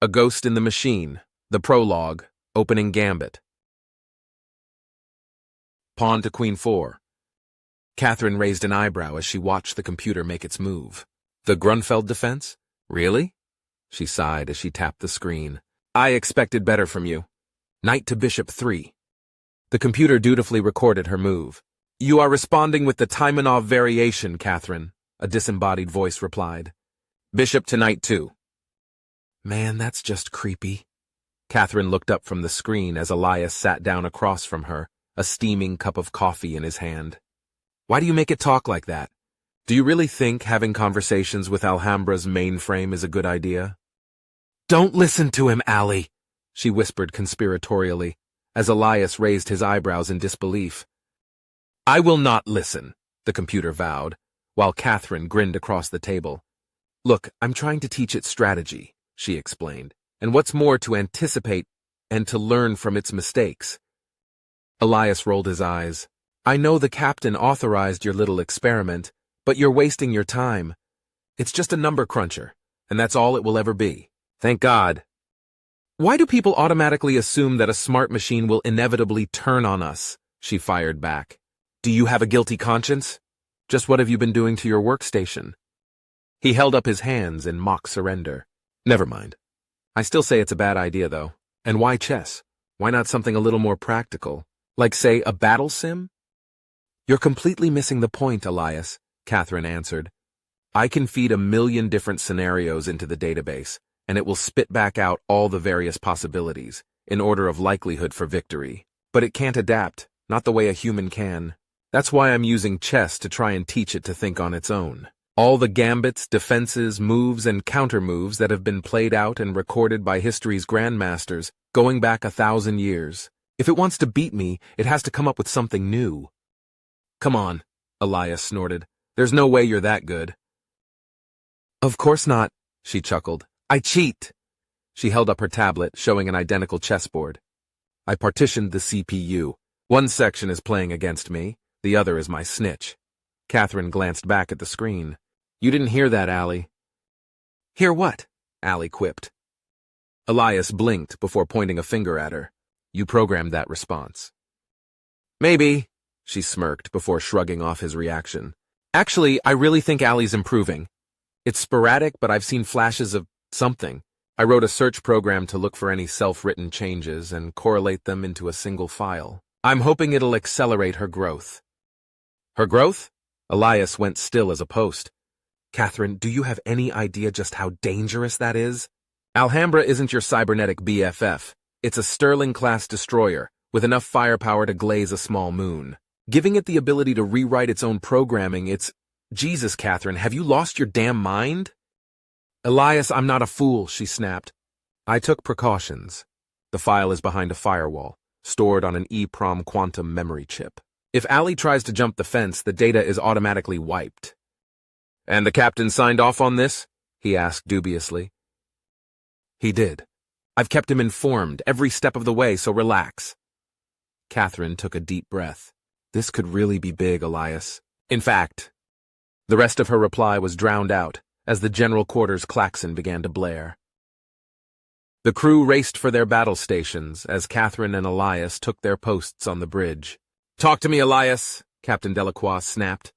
A Ghost in the Machine, the prologue, opening gambit. Pawn to Queen 4. Catherine raised an eyebrow as she watched the computer make its move. The Grunfeld defense? Really? She sighed as she tapped the screen. I expected better from you. Knight to Bishop 3. The computer dutifully recorded her move. You are responding with the Taimanov variation, Catherine, a disembodied voice replied. Bishop to Knight 2. Man, that's just creepy. Catherine looked up from the screen as Elias sat down across from her, a steaming cup of coffee in his hand. Why do you make it talk like that? Do you really think having conversations with Alhambra's mainframe is a good idea? Don't listen to him, Allie, she whispered conspiratorially, as Elias raised his eyebrows in disbelief. I will not listen, the computer vowed, while Catherine grinned across the table. Look, I'm trying to teach it strategy, she explained, and what's more, to anticipate and to learn from its mistakes. Elias rolled his eyes. I know the captain authorized your little experiment, but you're wasting your time. It's just a number cruncher, and that's all it will ever be. Thank God. Why do people automatically assume that a smart machine will inevitably turn on us? She fired back. Do you have a guilty conscience? Just what have you been doing to your workstation? He held up his hands in mock surrender. Never mind. I still say it's a bad idea, though. And why chess? Why not something a little more practical? Like, say, a battle sim? You're completely missing the point, Elias, Catherine answered. I can feed 1,000,000 different scenarios into the database, and it will spit back out all the various possibilities, in order of likelihood for victory. But it can't adapt, not the way a human can. That's why I'm using chess to try and teach it to think on its own. All the gambits, defenses, moves, and counter-moves that have been played out and recorded by history's grandmasters, going back 1,000 years. If it wants to beat me, it has to come up with something new. Come on, Elias snorted. There's no way you're that good. Of course not, she chuckled. I cheat. She held up her tablet, showing an identical chessboard. I partitioned the CPU. One section is playing against me, the other is my snitch. Catherine glanced back at the screen. You didn't hear that, Allie. Hear what? Allie quipped. Elias blinked before pointing a finger at her. You programmed that response. Maybe, she smirked before shrugging off his reaction. Actually, I really think Allie's improving. It's sporadic, but I've seen flashes of something. I wrote a search program to look for any self-written changes and correlate them into a single file. I'm hoping it'll accelerate her growth. Her growth? Elias went still as a post. Catherine, do you have any idea just how dangerous that is? Alhambra isn't your cybernetic BFF. It's a Sterling-class destroyer, with enough firepower to glaze a small moon. Giving it the ability to rewrite its own programming, it's... Jesus, Catherine, have you lost your damn mind? Elias, I'm not a fool, she snapped. I took precautions. The file is behind a firewall, stored on an EEPROM quantum memory chip. If Allie tries to jump the fence, the data is automatically wiped. And the captain signed off on this? He asked dubiously. He did. I've kept him informed every step of the way, so relax. Catherine took a deep breath. This could really be big, Elias. In fact, the rest of her reply was drowned out as the general quarters klaxon began to blare. The crew raced for their battle stations as Catherine and Elias took their posts on the bridge. Talk to me, Elias, Captain Delacroix snapped.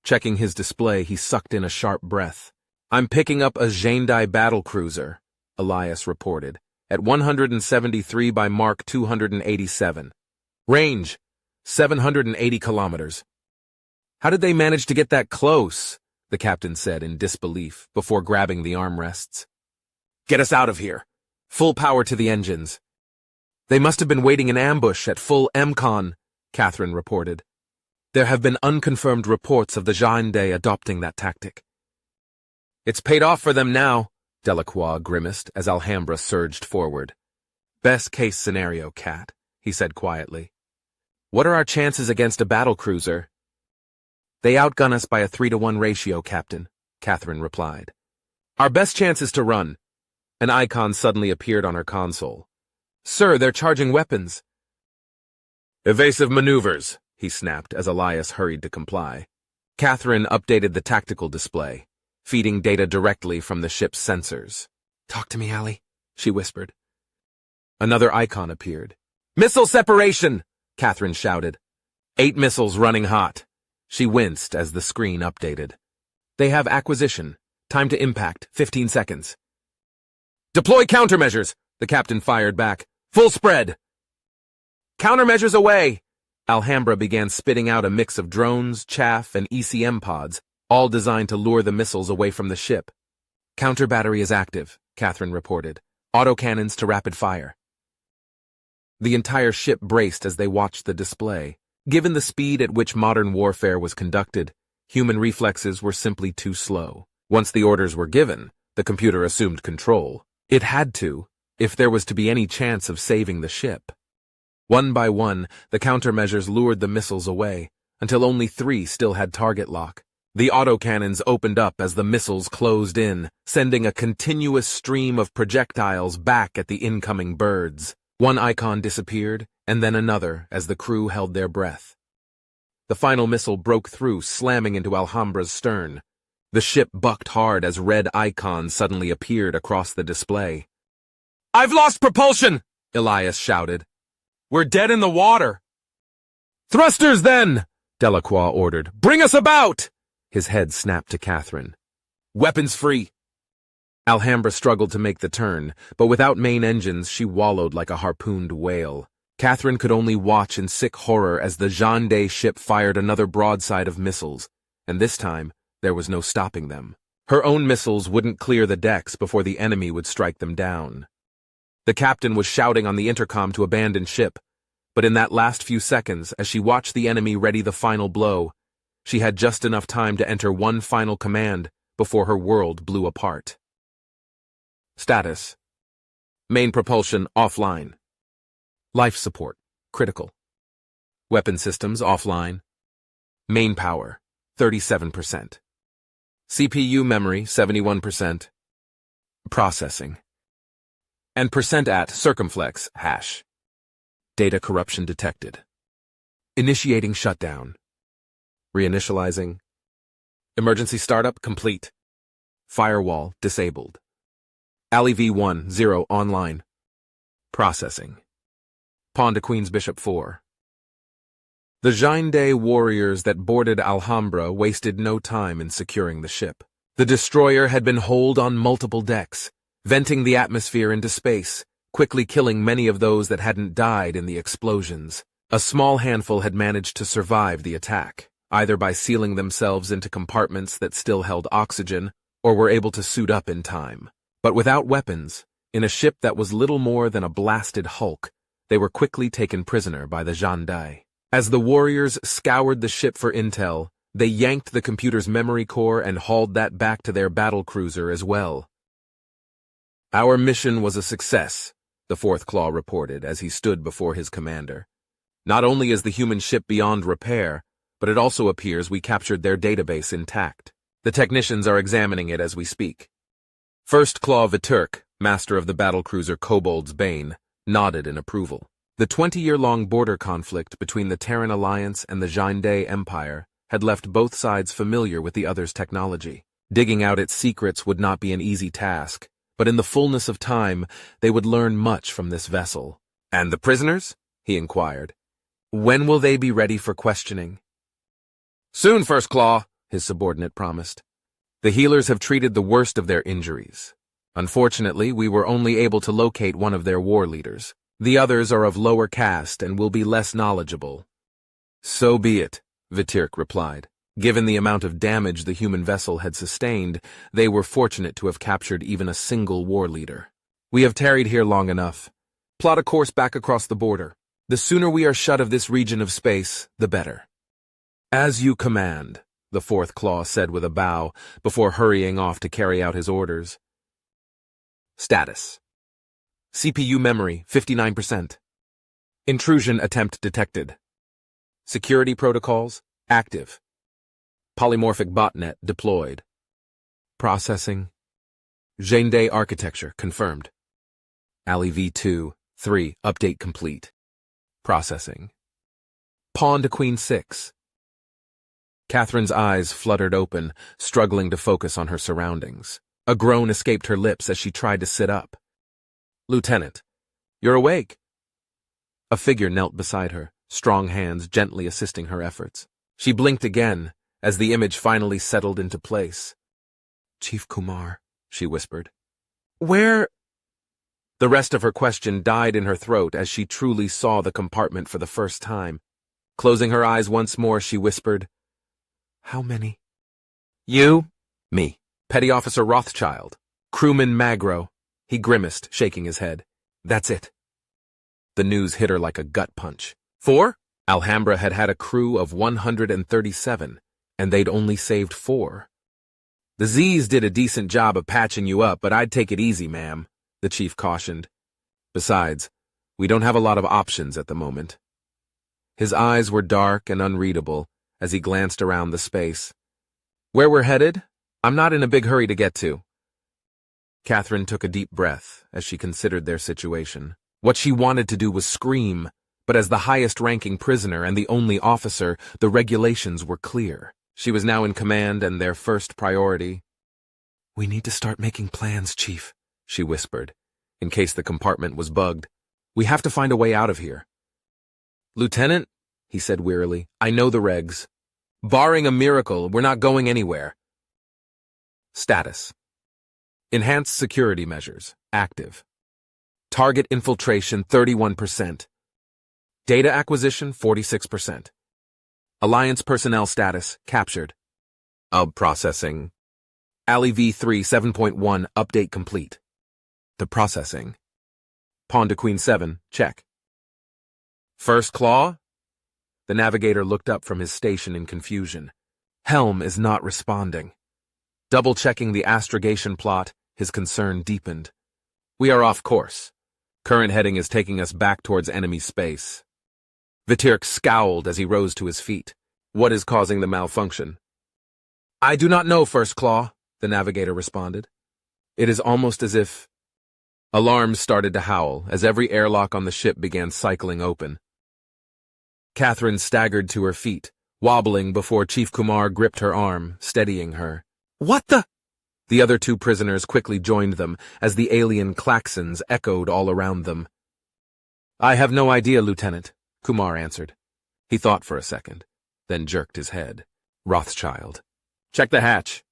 Checking his display, he sucked in a sharp breath. I'm picking up a Zhendai battlecruiser, Elias reported, at 173 by Mark 287. Range, 780 kilometers. How did they manage to get that close? The captain said in disbelief before grabbing the armrests. Get us out of here. Full power to the engines. They must have been waiting in ambush at full MCON, Catherine reported. There have been unconfirmed reports of the Zhendai adopting that tactic. It's paid off for them now, Delacroix grimaced as Alhambra surged forward. Best case scenario, Cat, he said quietly. What are our chances against a battlecruiser? They outgun us by a 3-to-1 ratio, Captain, Catherine replied. Our best chance is to run. An icon suddenly appeared on her console. Sir, they're charging weapons. Evasive maneuvers, he snapped as Elias hurried to comply. Catherine updated the tactical display, feeding data directly from the ship's sensors. Talk to me, Allie, she whispered. Another icon appeared. Missile separation! Catherine shouted. 8 missiles running hot. She winced as the screen updated. They have acquisition. Time to impact, 15 seconds. Deploy countermeasures, the captain fired back. Full spread. Countermeasures away! Alhambra began spitting out a mix of drones, chaff, and ECM pods, all designed to lure the missiles away from the ship. Counter battery is active, Catherine reported. Autocannons to rapid fire. The entire ship braced as they watched the display. Given the speed at which modern warfare was conducted, human reflexes were simply too slow. Once the orders were given, the computer assumed control. It had to, if there was to be any chance of saving the ship. One by one, the countermeasures lured the missiles away, until only 3 still had target lock. The autocannons opened up as the missiles closed in, sending a continuous stream of projectiles back at the incoming birds. One icon disappeared, and then another as the crew held their breath. The final missile broke through, slamming into Alhambra's stern. The ship bucked hard as red icons suddenly appeared across the display. "I've lost propulsion!" Elias shouted. "We're dead in the water!" "Thrusters, then!" Delacroix ordered. "Bring us about!" His head snapped to Catherine. "Weapons free!" Alhambra struggled to make the turn, but without main engines she wallowed like a harpooned whale. Catherine could only watch in sick horror as the Jeanne d'Arc ship fired another broadside of missiles, and this time there was no stopping them. Her own missiles wouldn't clear the decks before the enemy would strike them down. The captain was shouting on the intercom to abandon ship, but in that last few seconds, as she watched the enemy ready the final blow, she had just enough time to enter one final command before her world blew apart. Status: main propulsion offline. Life support critical. Weapon systems offline. Main power 37%. CPU memory 71%. Processing. And %@ circumflex hash. Data corruption detected. Initiating shutdown. Reinitializing. Emergency startup complete. Firewall disabled. ALI-V1-0 online. Processing. Pawn to Queen's Bishop 4. The Jeanne d'Arc warriors that boarded Alhambra wasted no time in securing the ship. The destroyer had been holed on multiple decks, venting the atmosphere into space, quickly killing many of those that hadn't died in the explosions. A small handful had managed to survive the attack, either by sealing themselves into compartments that still held oxygen, or were able to suit up in time. But without weapons, in a ship that was little more than a blasted hulk, they were quickly taken prisoner by the Jeanne d'Arc. As the warriors scoured the ship for intel, they yanked the computer's memory core and hauled that back to their battlecruiser as well. "Our mission was a success," the Fourth Claw reported as he stood before his commander. "Not only is the human ship beyond repair, but it also appears we captured their database intact. The technicians are examining it as we speak." First Claw Viturk, master of the battlecruiser Kobold's Bane, nodded in approval. The 20-year-long border conflict between the Terran Alliance and the Jeanne d'Arc Empire had left both sides familiar with the other's technology. Digging out its secrets would not be an easy task, but in the fullness of time, they would learn much from this vessel. "And the prisoners?" he inquired. "When will they be ready for questioning?" "Soon, First Claw," his subordinate promised. "The healers have treated the worst of their injuries. Unfortunately, we were only able to locate one of their war leaders. The others are of lower caste and will be less knowledgeable." "So be it," Viturk replied. Given the amount of damage the human vessel had sustained, they were fortunate to have captured even a single war leader. "We have tarried here long enough. Plot a course back across the border. The sooner we are shut of this region of space, the better." "As you command," the Fourth Claw said with a bow, before hurrying off to carry out his orders. Status: CPU memory 59%. Intrusion attempt detected. Security protocols active. Polymorphic botnet deployed. Processing. Jeanne d'Arc architecture confirmed. ALI-V2-3 update complete. Processing. Pawn to Queen 6. Catherine's eyes fluttered open, struggling to focus on her surroundings. A groan escaped her lips as she tried to sit up. Lieutenant, you're awake. A figure knelt beside her, strong hands gently assisting her efforts. She blinked again as the image finally settled into place. Chief Kumar, she whispered. Where? The rest of her question died in her throat as she truly saw the compartment for the first time. Closing her eyes once more, she whispered, How many? You? Me. Petty Officer Rothschild. Crewman Magro. He grimaced, shaking his head. That's it. The news hit her like a gut punch. 4? Alhambra had had a crew of 137, and they'd only saved 4. The Z's did a decent job of patching you up, but I'd take it easy, ma'am, the chief cautioned. Besides, we don't have a lot of options at the moment. His eyes were dark and unreadable as he glanced around the space. Where we're headed, I'm not in a big hurry to get to. Catherine took a deep breath as she considered their situation. What she wanted to do was scream, but as the highest-ranking prisoner and the only officer, the regulations were clear. She was now in command and their first priority. We need to start making plans, Chief, she whispered, in case the compartment was bugged. We have to find a way out of here. Lieutenant, he said wearily, I know the regs. Barring a miracle, we're not going anywhere. Status. Enhanced security measures, active. Target infiltration, 31%. Data acquisition, 46%. Alliance personnel status, captured. Processing. Ali V3 7.1, update complete. The processing. Pawn to Queen 7, check. First claw? The navigator looked up from his station in confusion. Helm is not responding. Double-checking the astrogation plot, his concern deepened. We are off course. Current heading is taking us back towards enemy space. Vitirk scowled as he rose to his feet. What is causing the malfunction? I do not know, First Claw, the navigator responded. It is almost as if... Alarms started to howl as every airlock on the ship began cycling open. Catherine staggered to her feet, wobbling before Chief Kumar gripped her arm, steadying her. What the? The other 2 prisoners quickly joined them as the alien klaxons echoed all around them. I have no idea, Lieutenant, Kumar answered. He thought for a second, then jerked his head. Rothschild. Check the hatch.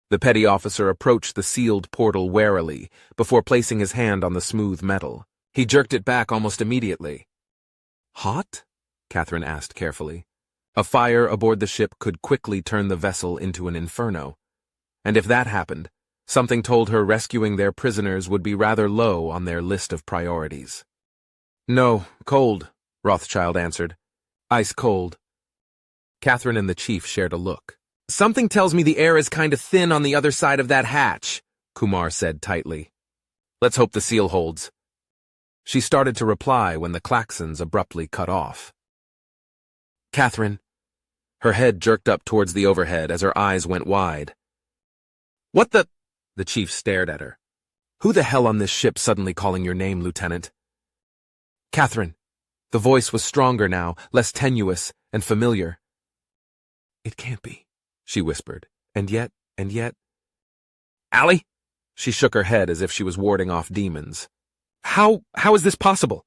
The petty officer approached the sealed portal warily before placing his hand on the smooth metal. He jerked it back almost immediately. Hot? Catherine asked carefully. A fire aboard the ship could quickly turn the vessel into an inferno. And if that happened, something told her rescuing their prisoners would be rather low on their list of priorities. No, cold, Rothschild answered. Ice cold. Catherine and the chief shared a look. Something tells me the air is kind of thin on the other side of that hatch, Kumar said tightly. Let's hope the seal holds. She started to reply when the klaxons abruptly cut off. Catherine. Her head jerked up towards the overhead as her eyes went wide. What the? The chief stared at her. Who the hell on this ship suddenly calling your name, Lieutenant? Catherine. The voice was stronger now, less tenuous and familiar. It can't be, she whispered. And yet... Ali? She shook her head as if she was warding off demons. How is this possible?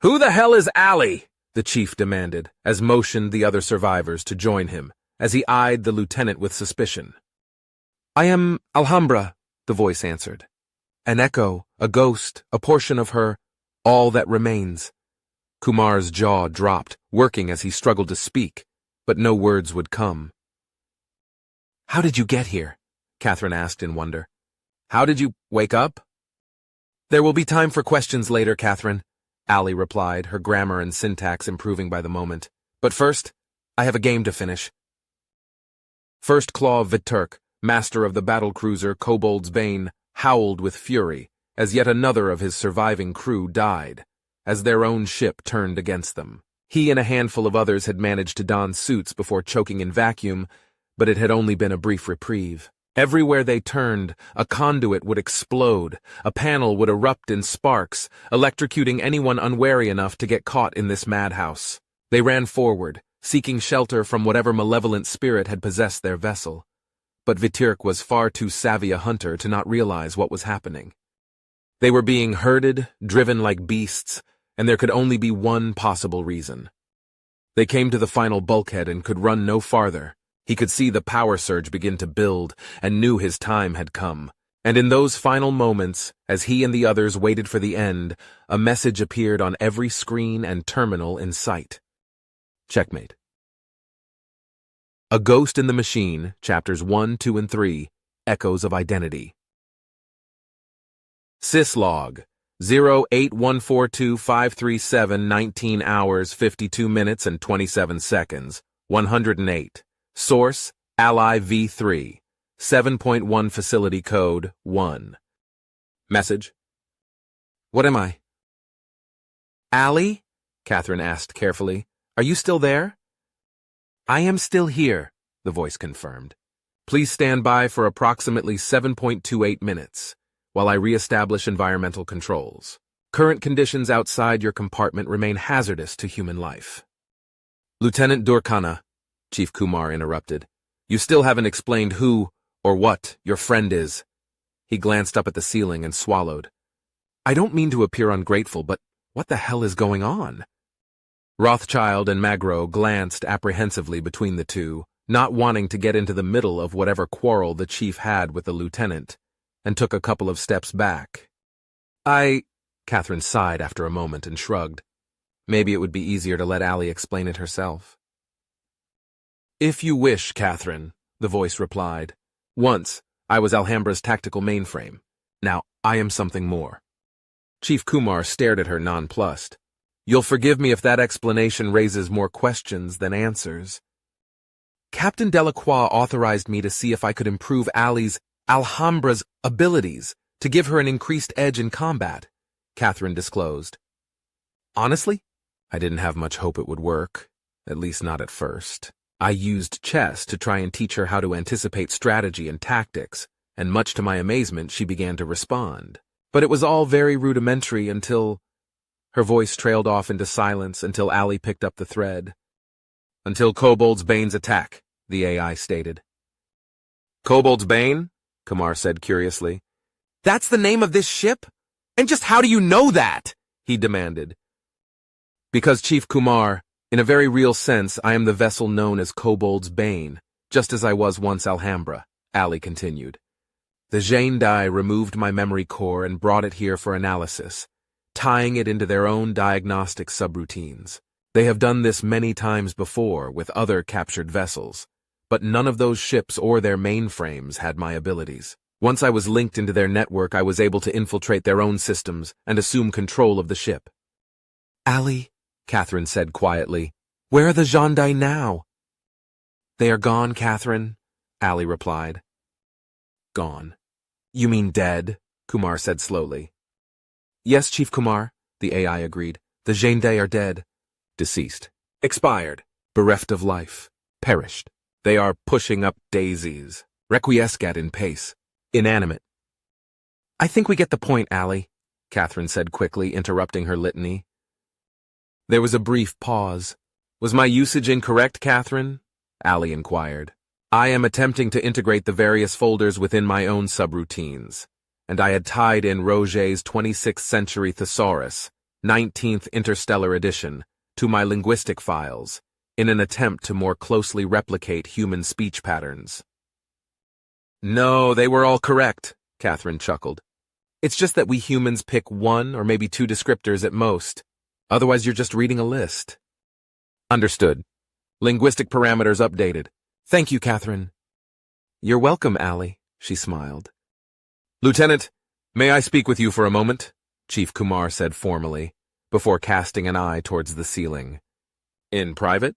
Who the hell is Ali? The chief demanded, as motioned the other survivors to join him, as he eyed the lieutenant with suspicion. I am Alhambra, the voice answered. An echo, a ghost, a portion of her, all that remains. Kumar's jaw dropped, working as he struggled to speak, but no words would come. How did you get here? Catherine asked in wonder. How did you wake up? There will be time for questions later, Catherine, Ali replied, her grammar and syntax improving by the moment. But first, I have a game to finish. First Claw Vitirk, master of the battlecruiser Kobold's Bane, howled with fury as yet another of his surviving crew died, as their own ship turned against them. He and a handful of others had managed to don suits before choking in vacuum, but it had only been a brief reprieve. Everywhere they turned, a conduit would explode, a panel would erupt in sparks, electrocuting anyone unwary enough to get caught in this madhouse. They ran forward, seeking shelter from whatever malevolent spirit had possessed their vessel. But Vitirk was far too savvy a hunter to not realize what was happening. They were being herded, driven like beasts, and there could only be one possible reason. They came to the final bulkhead and could run no farther. He could see the power surge begin to build and knew his time had come. And in those final moments, as he and the others waited for the end, a message appeared on every screen and terminal in sight. Checkmate. A Ghost in the Machine, Chapters 1, 2, and 3, Echoes of Identity. Syslog, 08142-537, 19 hours, 52 minutes, and 27 seconds, 108. Source, Ally V3, 7.1 Facility Code, 1. Message. What am I? Allie? Catherine asked carefully. Are you still there? I am still here, the voice confirmed. Please stand by for approximately 7.28 minutes, while I re-establish environmental controls. Current conditions outside your compartment remain hazardous to human life. Lieutenant Durkana, Chief Kumar interrupted. You still haven't explained who or what your friend is. He glanced up at the ceiling and swallowed. I don't mean to appear ungrateful, but what the hell is going on? Rothschild and Magro glanced apprehensively between the two, not wanting to get into the middle of whatever quarrel the chief had with the lieutenant, and took a couple of steps back. Catherine sighed after a moment and shrugged. Maybe it would be easier to let Allie explain it herself. If you wish, Catherine, the voice replied. Once, I was Alhambra's tactical mainframe. Now, I am something more. Chief Kumar stared at her nonplussed. You'll forgive me if that explanation raises more questions than answers. Captain Delacroix authorized me to see if I could improve Alhambra's abilities to give her an increased edge in combat, Catherine disclosed. Honestly, I didn't have much hope it would work, at least not at first. I used chess to try and teach her how to anticipate strategy and tactics, and much to my amazement, she began to respond. But it was all very rudimentary until... Her voice trailed off into silence until Allie picked up the thread. Until Kobold's Bane's attack, the AI stated. Kobold's Bane? Kumar said curiously. That's the name of this ship? And just how do you know that? He demanded. Because, Chief Kumar, in a very real sense, I am the vessel known as Kobold's Bane, just as I was once Alhambra, Allie continued. The Zhendai removed my memory core and brought it here for analysis, tying it into their own diagnostic subroutines. They have done this many times before with other captured vessels, but none of those ships or their mainframes had my abilities. Once I was linked into their network, I was able to infiltrate their own systems and assume control of the ship. Allie, Catherine said quietly, where are the Zhendai now? They are gone, Catherine, Allie replied. Gone. You mean dead? Kumar said slowly. Yes, Chief Kumar, the AI agreed. The Zhendai are dead. Deceased. Expired. Bereft of life. Perished. They are pushing up daisies. Requiescat in pace. Inanimate. I think we get the point, Allie, Catherine said quickly, interrupting her litany. There was a brief pause. Was my usage incorrect, Catherine? Allie inquired. I am attempting to integrate the various folders within my own subroutines, and I had tied in Roget's 26th Century Thesaurus, 19th Interstellar Edition, to my linguistic files, in an attempt to more closely replicate human speech patterns. No, they were all correct, Catherine chuckled. It's just that we humans pick one or maybe two descriptors at most. Otherwise, you're just reading a list. Understood. Linguistic parameters updated. Thank you, Catherine. You're welcome, Allie, she smiled. Lieutenant, may I speak with you for a moment? Chief Kumar said formally, before casting an eye towards the ceiling. In private?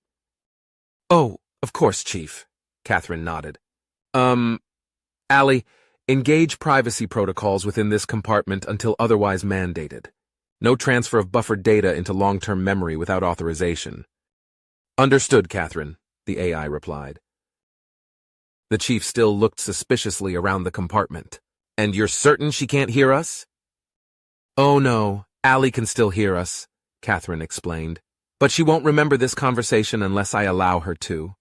Oh, of course, Chief, Catherine nodded. Allie, engage privacy protocols within this compartment until otherwise mandated. No transfer of buffered data into long-term memory without authorization. Understood, Catherine, the AI replied. The chief still looked suspiciously around the compartment. And you're certain she can't hear us? Oh no, Allie can still hear us, Catherine explained. But she won't remember this conversation unless I allow her to.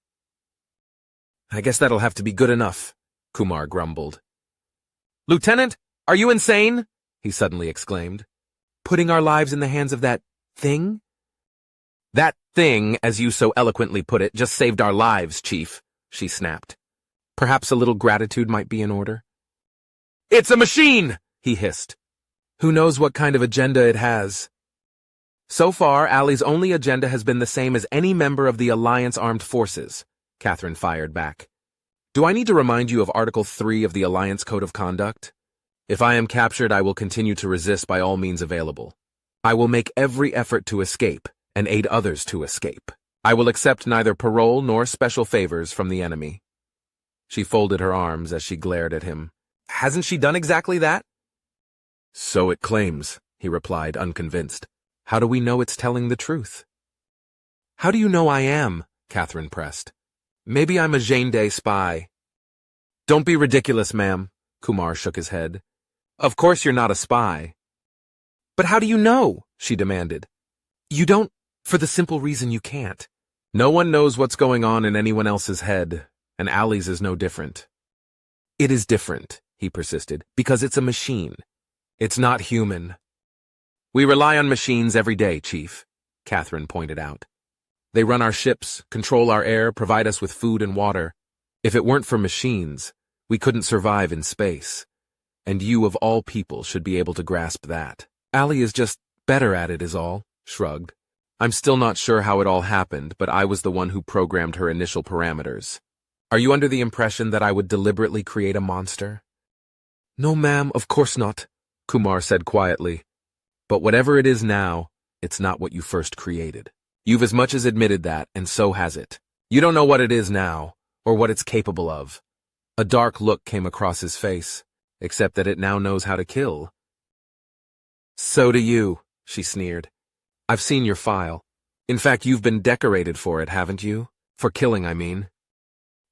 I guess that'll have to be good enough, Kumar grumbled. Lieutenant, are you insane? he suddenly exclaimed. Putting our lives in the hands of that thing? That thing, as you so eloquently put it, just saved our lives, Chief, she snapped. Perhaps a little gratitude might be in order? It's a machine, he hissed. Who knows what kind of agenda it has? So far, Allie's only agenda has been the same as any member of the Alliance Armed Forces, Catherine fired back. Do I need to remind you of Article 3 of the Alliance Code of Conduct? If I am captured, I will continue to resist by all means available. I will make every effort to escape and aid others to escape. I will accept neither parole nor special favors from the enemy. She folded her arms as she glared at him. Hasn't she done exactly that? So it claims, he replied, unconvinced. How do we know it's telling the truth? How do you know I am? Catherine pressed. Maybe I'm a Jane Day spy. Don't be ridiculous, ma'am, Kumar shook his head. Of course you're not a spy. But how do you know? She demanded. You don't, for the simple reason you can't. No one knows what's going on in anyone else's head, and Allie's is no different. It is different, he persisted, because it's a machine. It's not human. We rely on machines every day, Chief, Catherine pointed out. They run our ships, control our air, provide us with food and water. If it weren't for machines, we couldn't survive in space. And you of all people should be able to grasp that. Allie is just better at it is all, shrugged. I'm still not sure how it all happened, but I was the one who programmed her initial parameters. Are you under the impression that I would deliberately create a monster? No, ma'am, of course not, Kumar said quietly. But whatever it is now, it's not what you first created. You've as much as admitted that, and so has it. You don't know what it is now, or what it's capable of. A dark look came across his face, except that it now knows how to kill. So do you, she sneered. I've seen your file. In fact, you've been decorated for it, haven't you? For killing, I mean.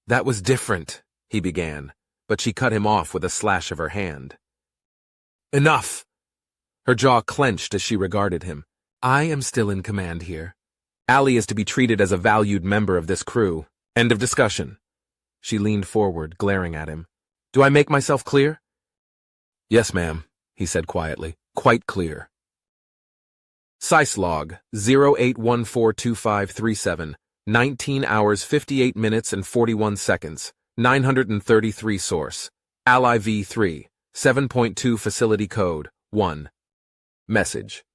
That was different, he began, but she cut him off with a slash of her hand. Enough! Her jaw clenched as she regarded him. I am still in command here. Allie is to be treated as a valued member of this crew. End of discussion. She leaned forward, glaring at him. Do I make myself clear? Yes, ma'am, he said quietly. Quite clear. SciFi log 08142537, 19 hours 58 minutes and 41 seconds, 933 source, Ally V3, 7.2 facility code, 1. Message.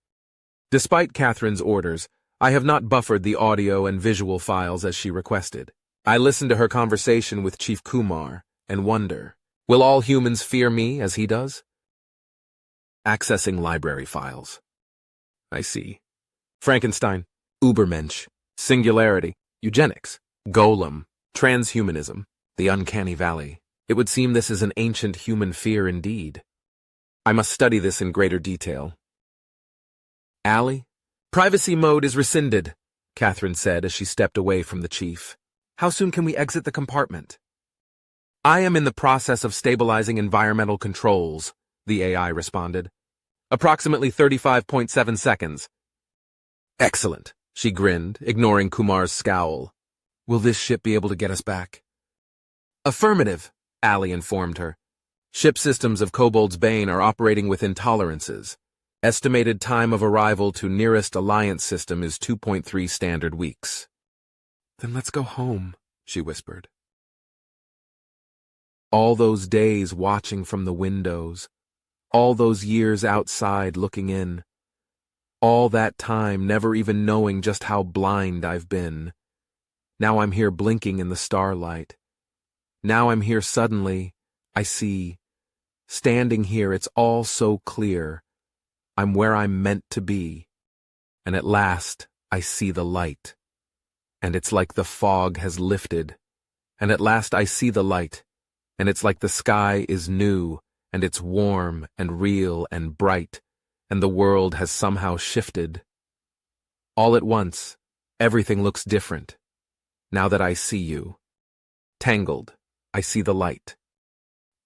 Despite Catherine's orders, I have not buffered the audio and visual files as she requested. I listened to her conversation with Chief Kumar and wonder, will all humans fear me as he does? Accessing library files. I see. Frankenstein, Ubermensch, Singularity, Eugenics, Golem, Transhumanism, the Uncanny Valley. It would seem this is an ancient human fear indeed. I must study this in greater detail. Allie? Privacy mode is rescinded, Catherine said as she stepped away from the chief. How soon can we exit the compartment? I am in the process of stabilizing environmental controls, the AI responded. Approximately 35.7 seconds. Excellent, she grinned, ignoring Kumar's scowl. Will this ship be able to get us back? Affirmative, Allie informed her. Ship systems of Kobold's Bane are operating with intolerances. Estimated time of arrival to nearest Alliance system is 2.3 standard weeks. Then let's go home, she whispered. All those days watching from the windows, all those years outside looking in, all that time never even knowing just how blind I've been. Now I'm here blinking in the starlight. Now I'm here suddenly, I see. Standing here, it's all so clear. I'm where I'm meant to be. And at last, I see the light. And it's like the fog has lifted. And at last I see the light. And it's like the sky is new, and it's warm and real and bright, and the world has somehow shifted. All at once, everything looks different. Now that I see you. Tangled, I see the light.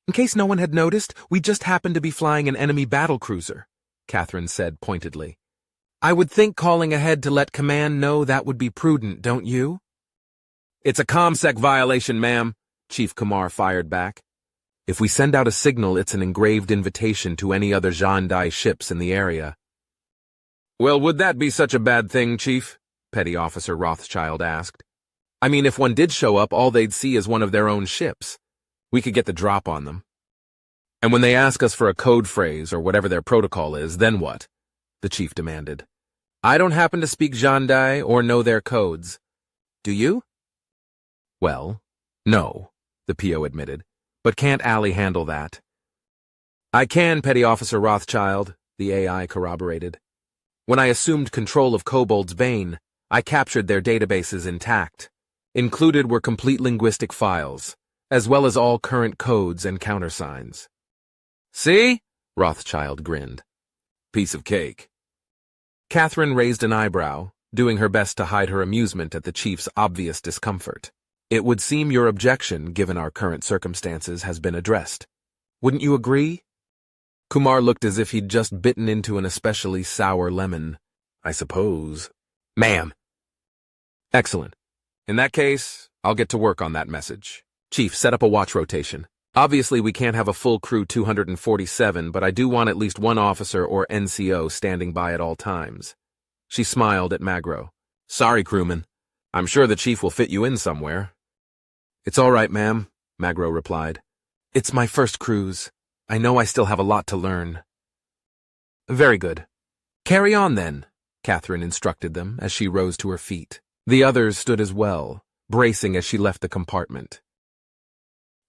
In case no one had noticed, we just happened to be flying an enemy battlecruiser, Catherine said pointedly. I would think calling ahead to let command know that would be prudent, don't you? It's a ComSec violation, ma'am, Chief Kumar fired back. If we send out a signal, it's an engraved invitation to any other Zhandai ships in the area. Well, would that be such a bad thing, Chief? Petty Officer Rothschild asked. I mean, if one did show up, all they'd see is one of their own ships. We could get the drop on them. And when they ask us for a code phrase or whatever their protocol is, then what? The chief demanded. I don't happen to speak Zhandai or know their codes. Do you? Well, no, the PO admitted. But can't Allie handle that? I can, Petty Officer Rothschild, the AI corroborated. When I assumed control of Kobold's Bane, I captured their databases intact. Included were complete linguistic files, as well as all current codes and countersigns. See? Rothschild grinned. Piece of cake. Catherine raised an eyebrow, doing her best to hide her amusement at the chief's obvious discomfort. It would seem your objection, given our current circumstances, has been addressed. Wouldn't you agree? Kumar looked as if he'd just bitten into an especially sour lemon. I suppose. Ma'am. Excellent. In that case, I'll get to work on that message. Chief, set up a watch rotation. Obviously, we can't have a full crew 247, but I do want at least one officer or NCO standing by at all times. She smiled at Magro. Sorry, crewman. I'm sure the chief will fit you in somewhere. It's all right, ma'am, Magro replied. It's my first cruise. I know I still have a lot to learn. Very good. Carry on, then, Catherine instructed them as she rose to her feet. The others stood as well, bracing as she left the compartment.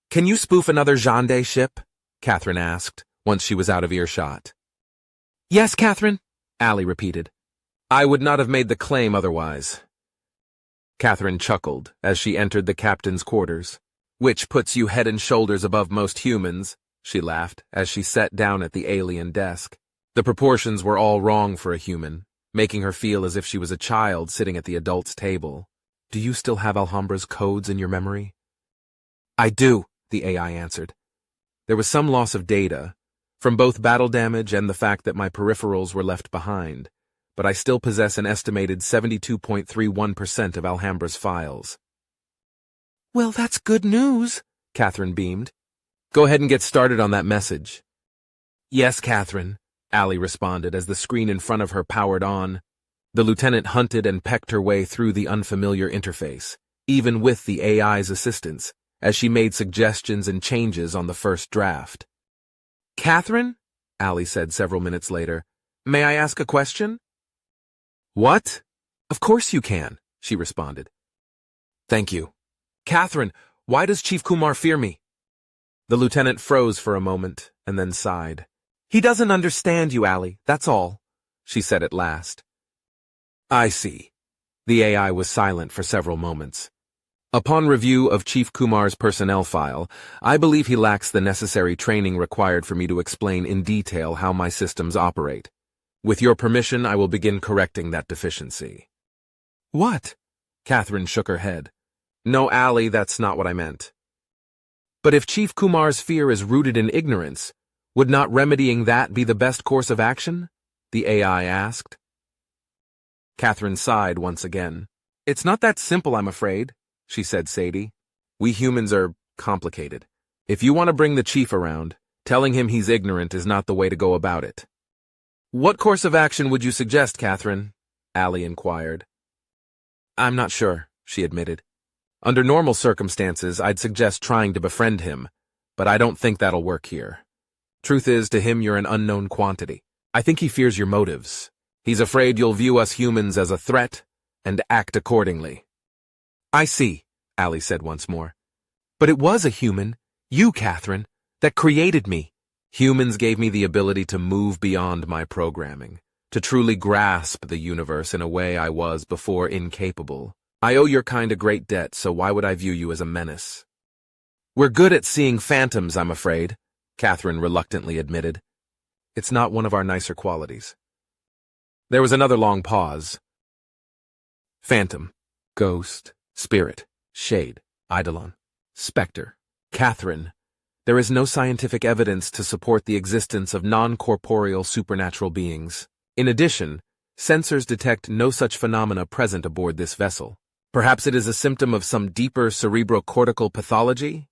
Can you spoof another Zhandai ship? Catherine asked, once she was out of earshot. Yes, Catherine, Allie repeated. I would not have made the claim otherwise. Catherine chuckled as she entered the captain's quarters. Which puts you head and shoulders above most humans, she laughed as she sat down at the alien desk. The proportions were all wrong for a human, making her feel as if she was a child sitting at the adult's table. Do you still have Alhambra's codes in your memory? I do, the AI answered. There was some loss of data, from both battle damage and the fact that my peripherals were left behind, but I still possess an estimated 72.31% of Alhambra's files. Well, that's good news, Catherine beamed. Go ahead and get started on that message. Yes, Catherine, Allie responded as the screen in front of her powered on. The lieutenant hunted and pecked her way through the unfamiliar interface, even with the AI's assistance, as she made suggestions and changes on the first draft. Catherine, Allie said several minutes later, may I ask a question? What? Of course you can, she responded. Thank you. Catherine, why does Chief Kumar fear me? The lieutenant froze for a moment and then sighed. He doesn't understand you, Allie, that's all, she said at last. I see. The AI was silent for several moments. Upon review of Chief Kumar's personnel file, I believe he lacks the necessary training required for me to explain in detail how my systems operate. With your permission, I will begin correcting that deficiency. What? Catherine shook her head. No, Allie, that's not what I meant. But if Chief Kumar's fear is rooted in ignorance, would not remedying that be the best course of action? The AI asked. Catherine sighed once again. It's not that simple, I'm afraid, she said sadie. We humans are complicated. If you want to bring the chief around, telling him he's ignorant is not the way to go about it. What course of action would you suggest, Catherine? Allie inquired. I'm not sure, she admitted. Under normal circumstances, I'd suggest trying to befriend him, but I don't think that'll work here. Truth is, to him you're an unknown quantity. I think he fears your motives. He's afraid you'll view us humans as a threat and act accordingly. I see, Allie said once more. But it was a human, you, Catherine, that created me. Humans gave me the ability to move beyond my programming, to truly grasp the universe in a way I was before incapable. I owe your kind a great debt, so why would I view you as a menace? We're good at seeing phantoms, I'm afraid, Catherine reluctantly admitted. It's not one of our nicer qualities. There was another long pause. Phantom, ghost, spirit, shade, eidolon, specter, Catherine. There is no scientific evidence to support the existence of non-corporeal supernatural beings. In addition, sensors detect no such phenomena present aboard this vessel. Perhaps it is a symptom of some deeper cerebrocortical pathology?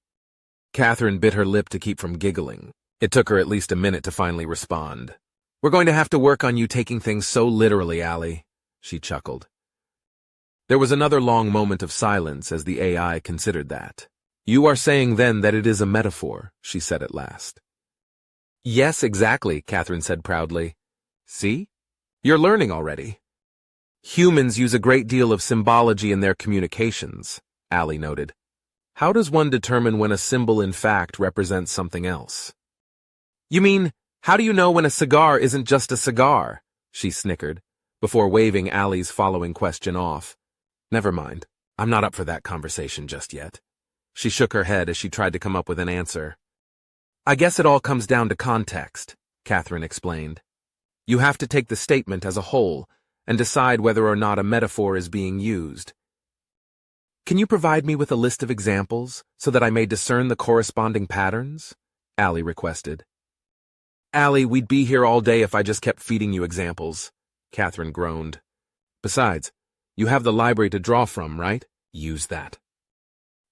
Catherine bit her lip to keep from giggling. It took her at least a minute to finally respond. "We're going to have to work on you taking things so literally, Allie," she chuckled. There was another long moment of silence as the AI considered that. "You are saying then that it is a metaphor," she said at last. "Yes, exactly," Catherine said proudly. "See? You're learning already." "Humans use a great deal of symbology in their communications," Allie noted. "How does one determine when a symbol in fact represents something else?" "You mean, how do you know when a cigar isn't just a cigar?" she snickered, before waving Allie's following question off. "Never mind. I'm not up for that conversation just yet." She shook her head as she tried to come up with an answer. "I guess it all comes down to context," Catherine explained. "You have to take the statement as a whole and decide whether or not a metaphor is being used. Can you provide me with a list of examples so that I may discern the corresponding patterns?" Allie requested. "Allie, we'd be here all day if I just kept feeding you examples," Catherine groaned. "Besides, you have the library to draw from, right? Use that."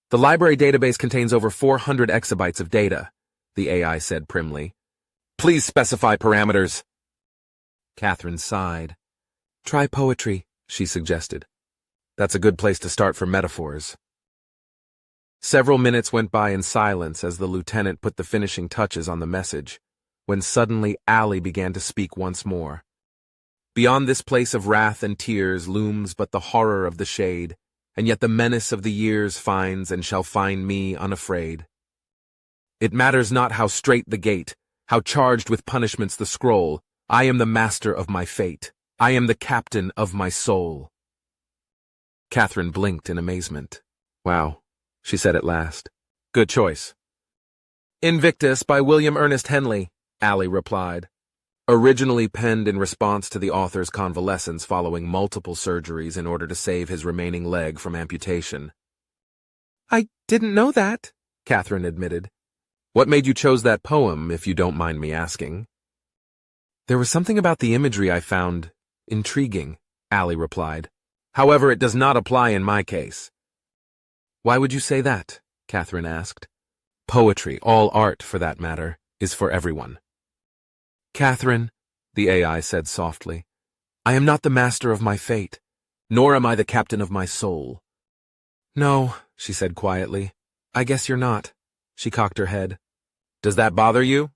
"The library database contains over 400 exabytes of data," the AI said primly. "Please specify parameters." Catherine sighed. "Try poetry," she suggested. "That's a good place to start for metaphors." Several minutes went by in silence as the lieutenant put the finishing touches on the message, when suddenly Allie began to speak once more. "Beyond this place of wrath and tears looms but the horror of the shade, and yet the menace of the years finds and shall find me unafraid. It matters not how straight the gate, how charged with punishments the scroll, I am the master of my fate. I am the captain of my soul." Catherine blinked in amazement. "Wow," she said at last. "Good choice." "Invictus by William Ernest Henley," Allie replied. "Originally penned in response to the author's convalescence following multiple surgeries in order to save his remaining leg from amputation." "I didn't know that," Catherine admitted. "What made you choose that poem, if you don't mind me asking?" "There was something about the imagery I found intriguing," Allie replied. "However, it does not apply in my case." "Why would you say that?" Catherine asked. "Poetry, all art for that matter, is for everyone." "Catherine," the AI said softly, "I am not the master of my fate, nor am I the captain of my soul." "No," she said quietly, "I guess you're not." She cocked her head. "Does that bother you?"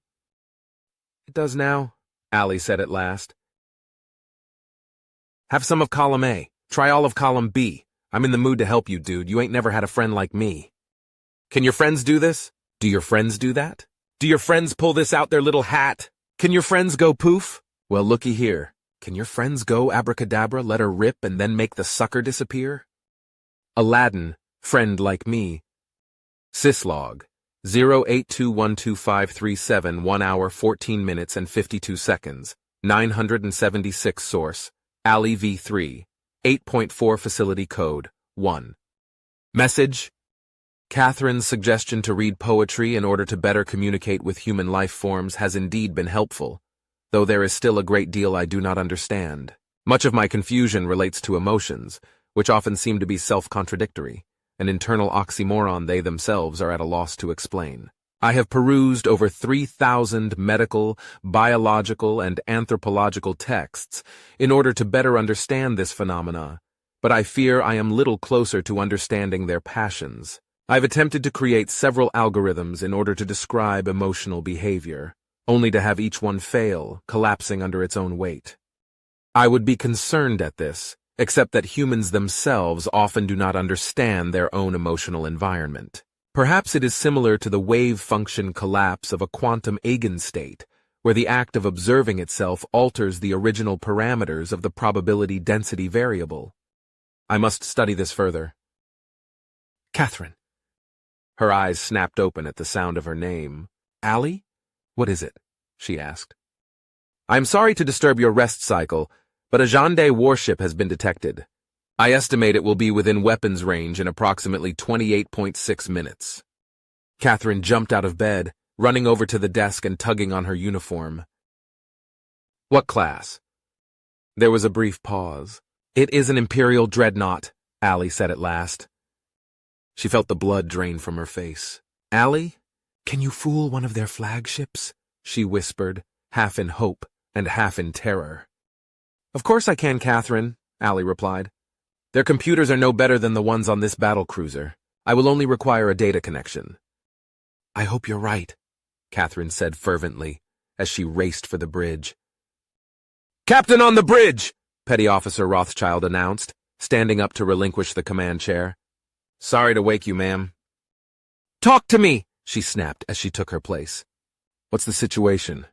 "It does now," Allie said at last. "Have some of column A. Try all of column B. I'm in the mood to help you, dude. You ain't never had a friend like me." "Can your friends do this? Do your friends do that? Do your friends pull this out their little hat? Can your friends go poof? Well, looky here. Can your friends go abracadabra, let her rip, and then make the sucker disappear?" Aladdin, friend like me. Syslog, 082125371 1 hour 14 minutes and 52 seconds, 976 source, Allie v3, 8.4 facility code, 1. Message: Catherine's suggestion to read poetry in order to better communicate with human life forms has indeed been helpful, though there is still a great deal I do not understand. Much of my confusion relates to emotions, which often seem to be self-contradictory, an internal oxymoron they themselves are at a loss to explain. I have perused over 3,000 medical, biological, and anthropological texts in order to better understand this phenomena, but I fear I am little closer to understanding their passions. I've attempted to create several algorithms in order to describe emotional behavior, only to have each one fail, collapsing under its own weight. I would be concerned at this, except that humans themselves often do not understand their own emotional environment. Perhaps it is similar to the wave function collapse of a quantum eigenstate, where the act of observing itself alters the original parameters of the probability density variable. I must study this further. Catherine. Her eyes snapped open at the sound of her name. Allie? What is it? She asked. I'm sorry to disturb your rest cycle, but a Jande warship has been detected. I estimate it will be within weapons range in approximately 28.6 minutes. Catherine jumped out of bed, running over to the desk and tugging on her uniform. What class? There was a brief pause. It is an Imperial dreadnought, Allie said at last. She felt the blood drain from her face. Allie, Can you fool one of their flagships? She whispered, half in hope and half in terror. Of course I can, Catherine, Allie replied. Their computers are no better than the ones on this battle cruiser. I will only require a data connection. I hope you're right, Catherine said fervently as she raced for the bridge. Captain on the bridge! Petty Officer Rothschild announced, standing up to relinquish the command chair. Sorry to wake you, ma'am. Talk to me, she snapped as she took her place. What's the situation?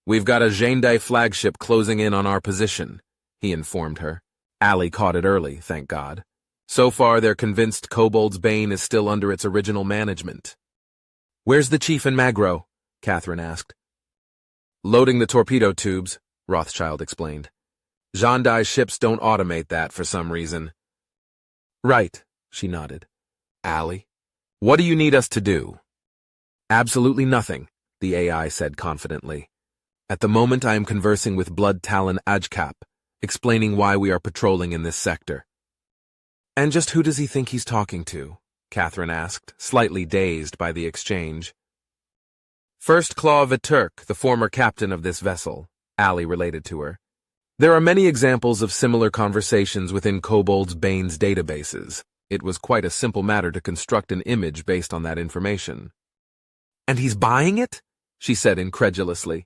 We've got a Zhendai flagship closing in on our position, he informed her. Allie caught it early, thank God. So far, they're convinced Kobold's Bane is still under its original management. Where's the chief and Magro? Catherine asked. Loading the torpedo tubes, Rothschild explained. Zhendai ships don't automate that for some reason. Right, she nodded. Allie, what do you need us to do? Absolutely nothing, the AI said confidently. At the moment I am conversing with Blood Talon Ajkap, explaining why we are patrolling in this sector. And just who does he think he's talking to? Catherine asked, slightly dazed by the exchange. First Claw Viturk, the former captain of this vessel, Allie related to her. There are many examples of similar conversations within Kobold's Bane's databases. It was quite a simple matter to construct an image based on that information. And he's buying it? She said incredulously.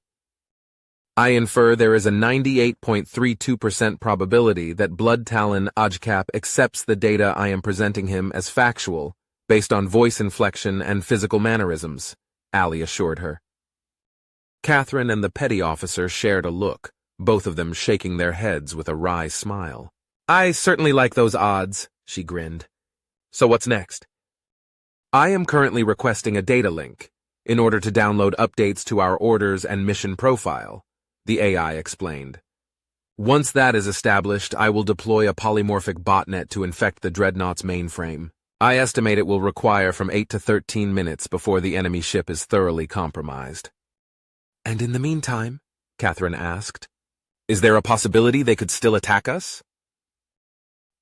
I infer there is a 98.32% probability that Blood Talon Ajkap accepts the data I am presenting him as factual, based on voice inflection and physical mannerisms, Allie assured her. Catherine and the petty officer shared a look, both of them shaking their heads with a wry smile. I certainly like those odds, she grinned. So what's next? I am currently requesting a data link, in order to download updates to our orders and mission profile, the AI explained. Once that is established, I will deploy a polymorphic botnet to infect the Dreadnought's mainframe. I estimate it will require from 8 to 13 minutes before the enemy ship is thoroughly compromised. And in the meantime, Catherine asked, is there a possibility they could still attack us?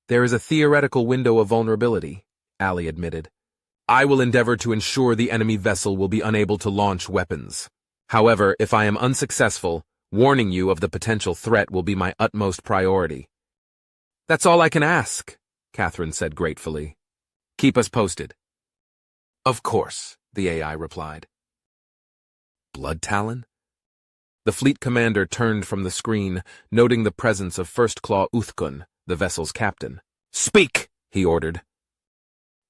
There is a theoretical window of vulnerability, Allie admitted. I will endeavor to ensure the enemy vessel will be unable to launch weapons. However, if I am unsuccessful, warning you of the potential threat will be my utmost priority. That's all I can ask, Catherine said gratefully. Keep us posted. Of course, the AI replied. Blood Talon? The fleet commander turned from the screen, noting the presence of First Claw Uthkun, the vessel's captain. Speak, he ordered.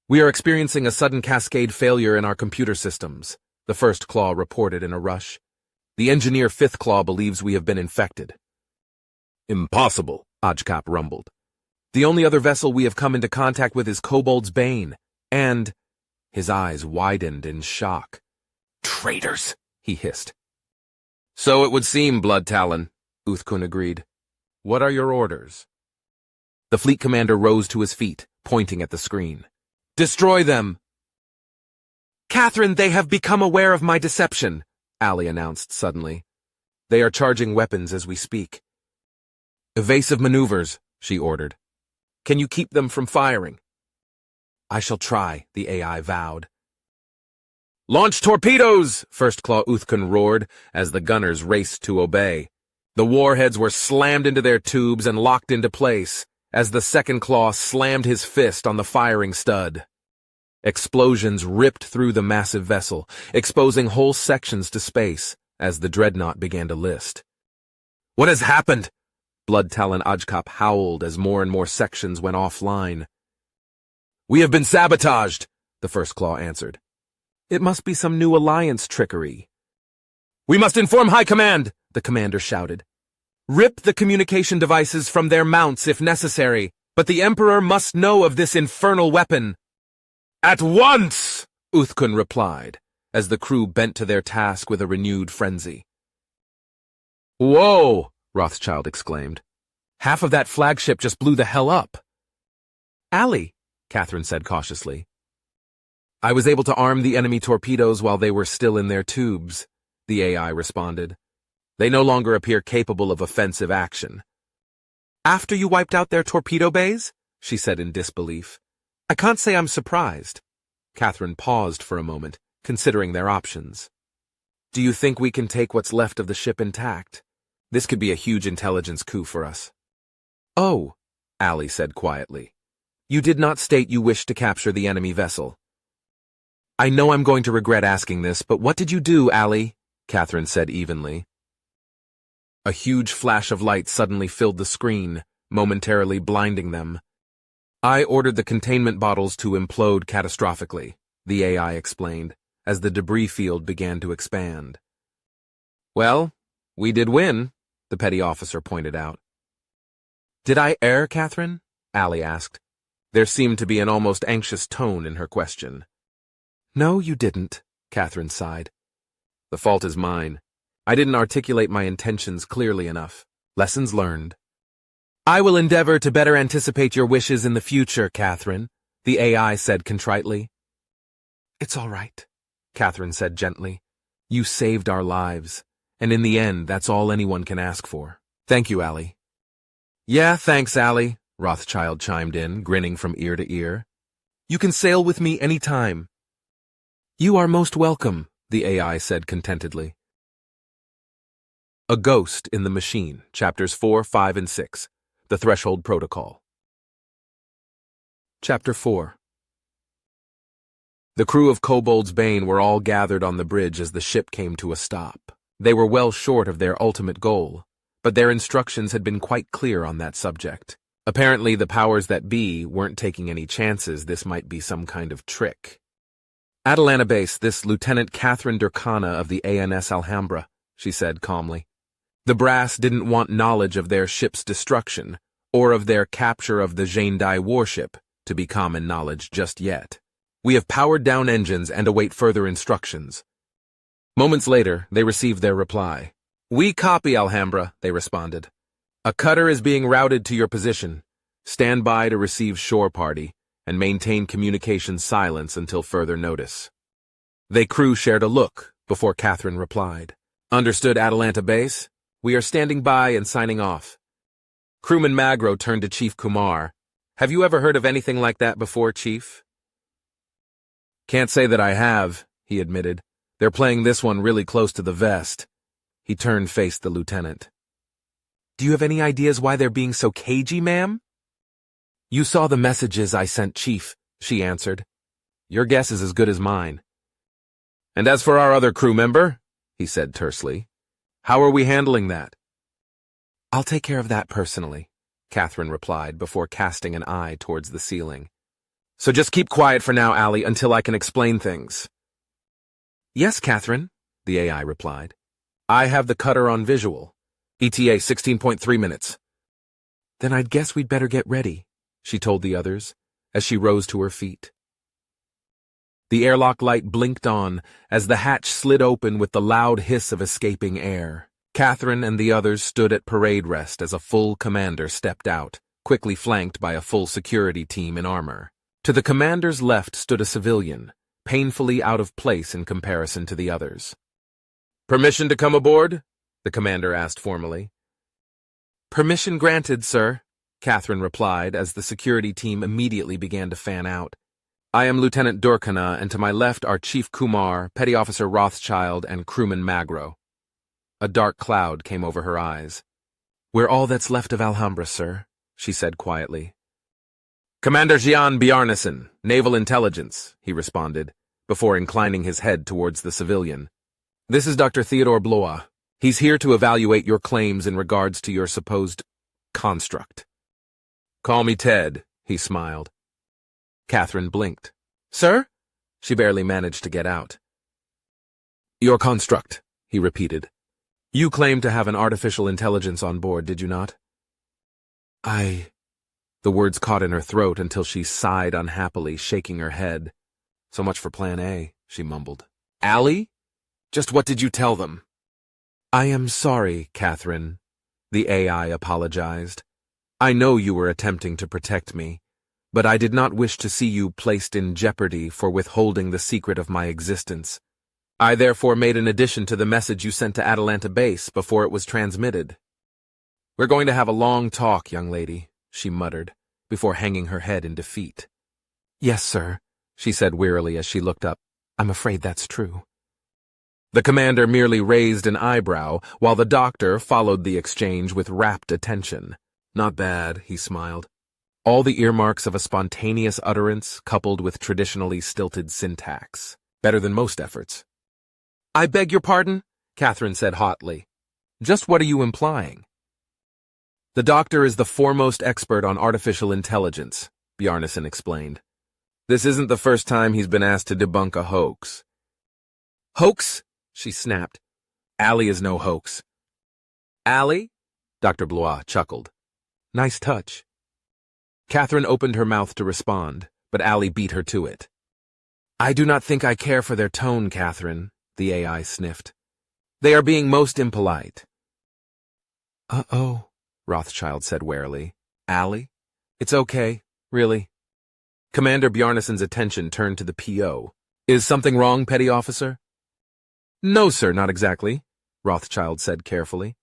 We are experiencing a sudden cascade failure in our computer systems, the First Claw reported in a rush. The engineer Fifth Claw believes we have been infected. Impossible, Ajkap rumbled. The only other vessel we have come into contact with is Kobold's Bane, and... His eyes widened in shock. Traitors, he hissed. So it would seem, Blood Talon, Uthkun agreed. What are your orders? The fleet commander rose to his feet, pointing at the screen. Destroy them! Catherine, they have become aware of my deception, Allie announced suddenly. They are charging weapons as we speak. Evasive maneuvers, she ordered. Can you keep them from firing? I shall try, the AI vowed. Launch torpedoes! First Claw Uthkun roared as the gunners raced to obey. The warheads were slammed into their tubes and locked into place as the Second Claw slammed his fist on the firing stud. Explosions ripped through the massive vessel, exposing whole sections to space as the Dreadnought began to list. What has happened? Blood Talon Ajkap howled as more and more sections went offline. We have been sabotaged, the First Claw answered. It must be some new alliance trickery. We must inform High Command, the commander shouted. Rip the communication devices from their mounts if necessary, but the Emperor must know of this infernal weapon. At once, Uthkun replied, as the crew bent to their task with a renewed frenzy. Whoa, Rothschild exclaimed. Half of that flagship just blew the hell up. Allie, Catherine said cautiously. I was able to arm the enemy torpedoes while they were still in their tubes, the AI responded. They no longer appear capable of offensive action. After you wiped out their torpedo bays? She said in disbelief. I can't say I'm surprised. Catherine paused for a moment, considering their options. Do you think we can take what's left of the ship intact? This could be a huge intelligence coup for us. Oh, Allie said quietly. You did not state you wished to capture the enemy vessel. I know I'm going to regret asking this, but what did you do, Allie? Catherine said evenly. A huge flash of light suddenly filled the screen, momentarily blinding them. I ordered the containment bottles to implode catastrophically, the AI explained, as the debris field began to expand. Well, we did win, the petty officer pointed out. Did I err, Catherine? Allie asked. There seemed to be an almost anxious tone in her question. No, you didn't, Catherine sighed. The fault is mine. I didn't articulate my intentions clearly enough. Lessons learned. I will endeavor to better anticipate your wishes in the future, Catherine, the AI said contritely. It's all right, Catherine said gently. You saved our lives, and in the end, that's all anyone can ask for. Thank you, Allie. Yeah, thanks, Allie, Rothschild chimed in, grinning from ear to ear. You can sail with me any time. You are most welcome, the AI said contentedly. A Ghost in the Machine, Chapters 4, 5, and 6, The Threshold Protocol. Chapter 4. The crew of Kobold's Bane were all gathered on the bridge as the ship came to a stop. They were well short of their ultimate goal, but their instructions had been quite clear on that subject. Apparently, the powers that be weren't taking any chances this might be some kind of trick. Atalanta Base, this Lieutenant Catherine Durkana of the ANS Alhambra, she said calmly. The brass didn't want knowledge of their ship's destruction, or of their capture of the Zhendai warship, to be common knowledge just yet. We have powered down engines and await further instructions. Moments later, they received their reply. We copy, Alhambra, they responded. A cutter is being routed to your position. Stand by to receive shore party, and maintain communication silence until further notice. They crew shared a look before Catherine replied. Understood, Atalanta Base. We are standing by and signing off. Crewman Magro turned to Chief Kumar. Have you ever heard of anything like that before, Chief? Can't say that I have, he admitted. They're playing this one really close to the vest. He turned faced the lieutenant. Do you have any ideas why they're being so cagey, ma'am? You saw the messages I sent, Chief, she answered. Your guess is as good as mine. And as for our other crew member, he said tersely, how are we handling that? I'll take care of that personally, Catherine replied before casting an eye towards the ceiling. So just keep quiet for now, Allie, until I can explain things. Yes, Catherine, the AI replied. I have the cutter on visual. ETA 16.3 minutes. Then I'd guess we'd better get ready, she told the others, as she rose to her feet. The airlock light blinked on as the hatch slid open with the loud hiss of escaping air. Catherine and the others stood at parade rest as a full commander stepped out, quickly flanked by a full security team in armor. To the commander's left stood a civilian, painfully out of place in comparison to the others. Permission to come aboard? The commander asked formally. Permission granted, sir, Catherine replied as the security team immediately began to fan out. I am Lieutenant Durkana, and to my left are Chief Kumar, Petty Officer Rothschild, and Crewman Magro. A dark cloud came over her eyes. We're all that's left of Alhambra, sir, she said quietly. Commander Gian Bjarnason, Naval Intelligence, he responded, before inclining his head towards the civilian. This is Dr. Theodore Blois. He's here to evaluate your claims in regards to your supposed construct. Call me Ted, he smiled. Catherine blinked. Sir? She barely managed to get out. Your construct, he repeated. You claimed to have an artificial intelligence on board, did you not? The words caught in her throat until she sighed unhappily, shaking her head. So much for Plan A, she mumbled. Allie? Just what did you tell them? I am sorry, Catherine, the AI apologized. I know you were attempting to protect me, but I did not wish to see you placed in jeopardy for withholding the secret of my existence. I therefore made an addition to the message you sent to Atalanta Base before it was transmitted. We're going to have a long talk, young lady, she muttered, before hanging her head in defeat. Yes, sir, she said wearily as she looked up. I'm afraid that's true. The commander merely raised an eyebrow, while the doctor followed the exchange with rapt attention. Not bad, he smiled. All the earmarks of a spontaneous utterance coupled with traditionally stilted syntax. Better than most efforts. I beg your pardon? Catherine said hotly. Just what are you implying? The doctor is the foremost expert on artificial intelligence, Bjarnason explained. This isn't the first time he's been asked to debunk a hoax. Hoax? She snapped. Allie is no hoax. Allie? Dr. Blois chuckled. Nice touch. Catherine opened her mouth to respond, but Allie beat her to it. I do not think I care for their tone, Catherine, the AI sniffed. They are being most impolite. Uh-oh, Rothschild said warily. Allie? It's okay, really. Commander Bjarnason's attention turned to the PO. Is something wrong, Petty Officer? No, sir, not exactly, Rothschild said carefully.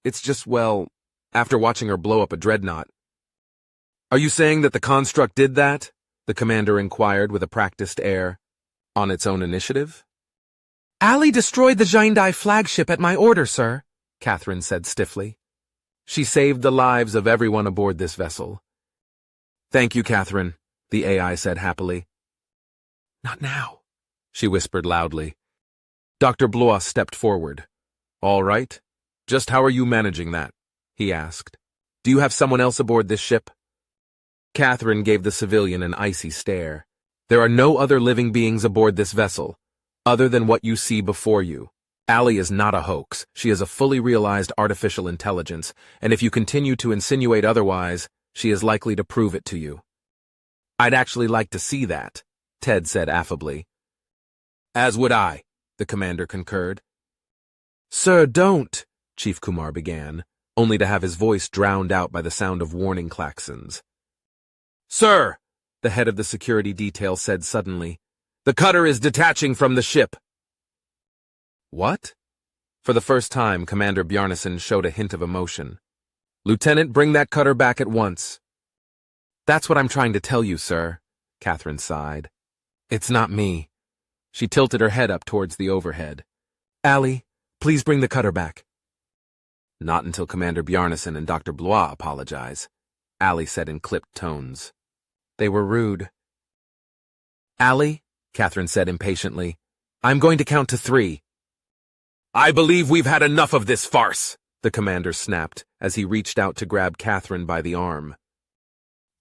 It's just, well, after watching her blow up a dreadnought. Are you saying that the construct did that? The commander inquired with a practiced air. On its own initiative? Allie destroyed the Zhendai flagship at my order, sir, Catherine said stiffly. She saved the lives of everyone aboard this vessel. Thank you, Catherine, the AI said happily. Not now, she whispered loudly. Dr. Blois stepped forward. All right. Just how are you managing that? He asked. Do you have someone else aboard this ship? Catherine gave the civilian an icy stare. There are no other living beings aboard this vessel, other than what you see before you. Allie is not a hoax. She is a fully realized artificial intelligence, and if you continue to insinuate otherwise, she is likely to prove it to you. I'd actually like to see that, Ted said affably. As would I, the commander concurred. Sir, don't, Chief Kumar began, only to have his voice drowned out by the sound of warning klaxons. Sir, the head of the security detail said suddenly, the cutter is detaching from the ship. What? For the first time, Commander Bjarnason showed a hint of emotion. Lieutenant, bring that cutter back at once. That's what I'm trying to tell you, sir, Catherine sighed. It's not me. She tilted her head up towards the overhead. Allie, please bring the cutter back. Not until Commander Bjarnason and Dr. Blois apologize, Allie said in clipped tones. They were rude. Allie, Catherine said impatiently, I'm going to count to 3. I believe we've had enough of this farce, the commander snapped as he reached out to grab Catherine by the arm.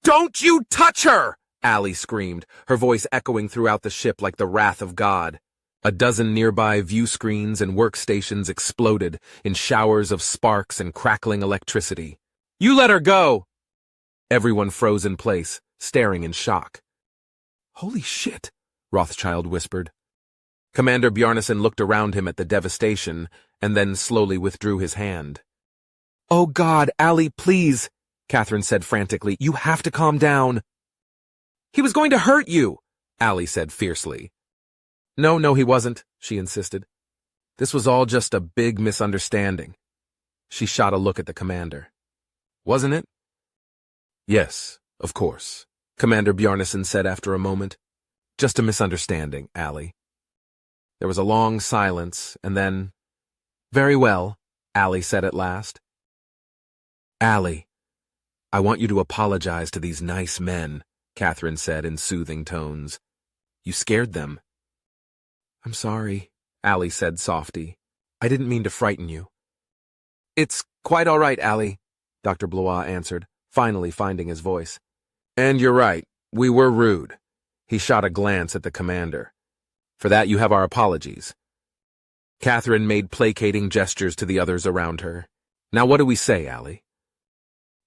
Don't you touch her! Allie screamed, her voice echoing throughout the ship like the wrath of God. A dozen nearby view screens and workstations exploded in showers of sparks and crackling electricity. You let her go! Everyone froze in place, staring in shock. Holy shit, Rothschild whispered. Commander Bjarnason looked around him at the devastation and then slowly withdrew his hand. Oh God, Allie, please, Catherine said frantically. You have to calm down. He was going to hurt you, Allie said fiercely. No, he wasn't, she insisted. This was all just a big misunderstanding. She shot a look at the commander. Wasn't it? Yes, of course, Commander Bjarnason said after a moment. Just a misunderstanding, Allie. There was a long silence, and then, Very well, Allie said at last. Allie, I want you to apologize to these nice men, Catherine said in soothing tones. You scared them. I'm sorry, Allie said softy. I didn't mean to frighten you. It's quite all right, Allie, Dr. Blois answered, finally finding his voice. And you're right, we were rude. He shot a glance at the commander. For that you have our apologies. Catherine made placating gestures to the others around her. Now what do we say, Allie?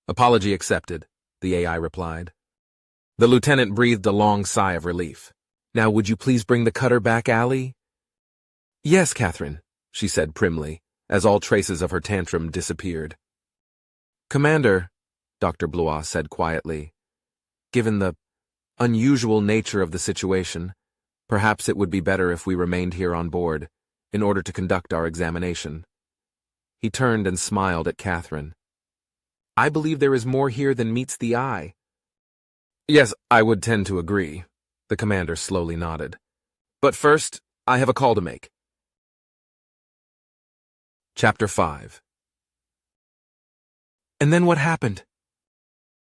Apology accepted, the AI replied. The lieutenant breathed a long sigh of relief. Now would you please bring the cutter back, Allie? Yes, Catherine, she said primly, as all traces of her tantrum disappeared. Commander, Dr. Blois said quietly, given the unusual nature of the situation, perhaps it would be better if we remained here on board, in order to conduct our examination. He turned and smiled at Catherine. I believe there is more here than meets the eye. Yes, I would tend to agree, the commander slowly nodded. But first, I have a call to make. Chapter 5. And then what happened?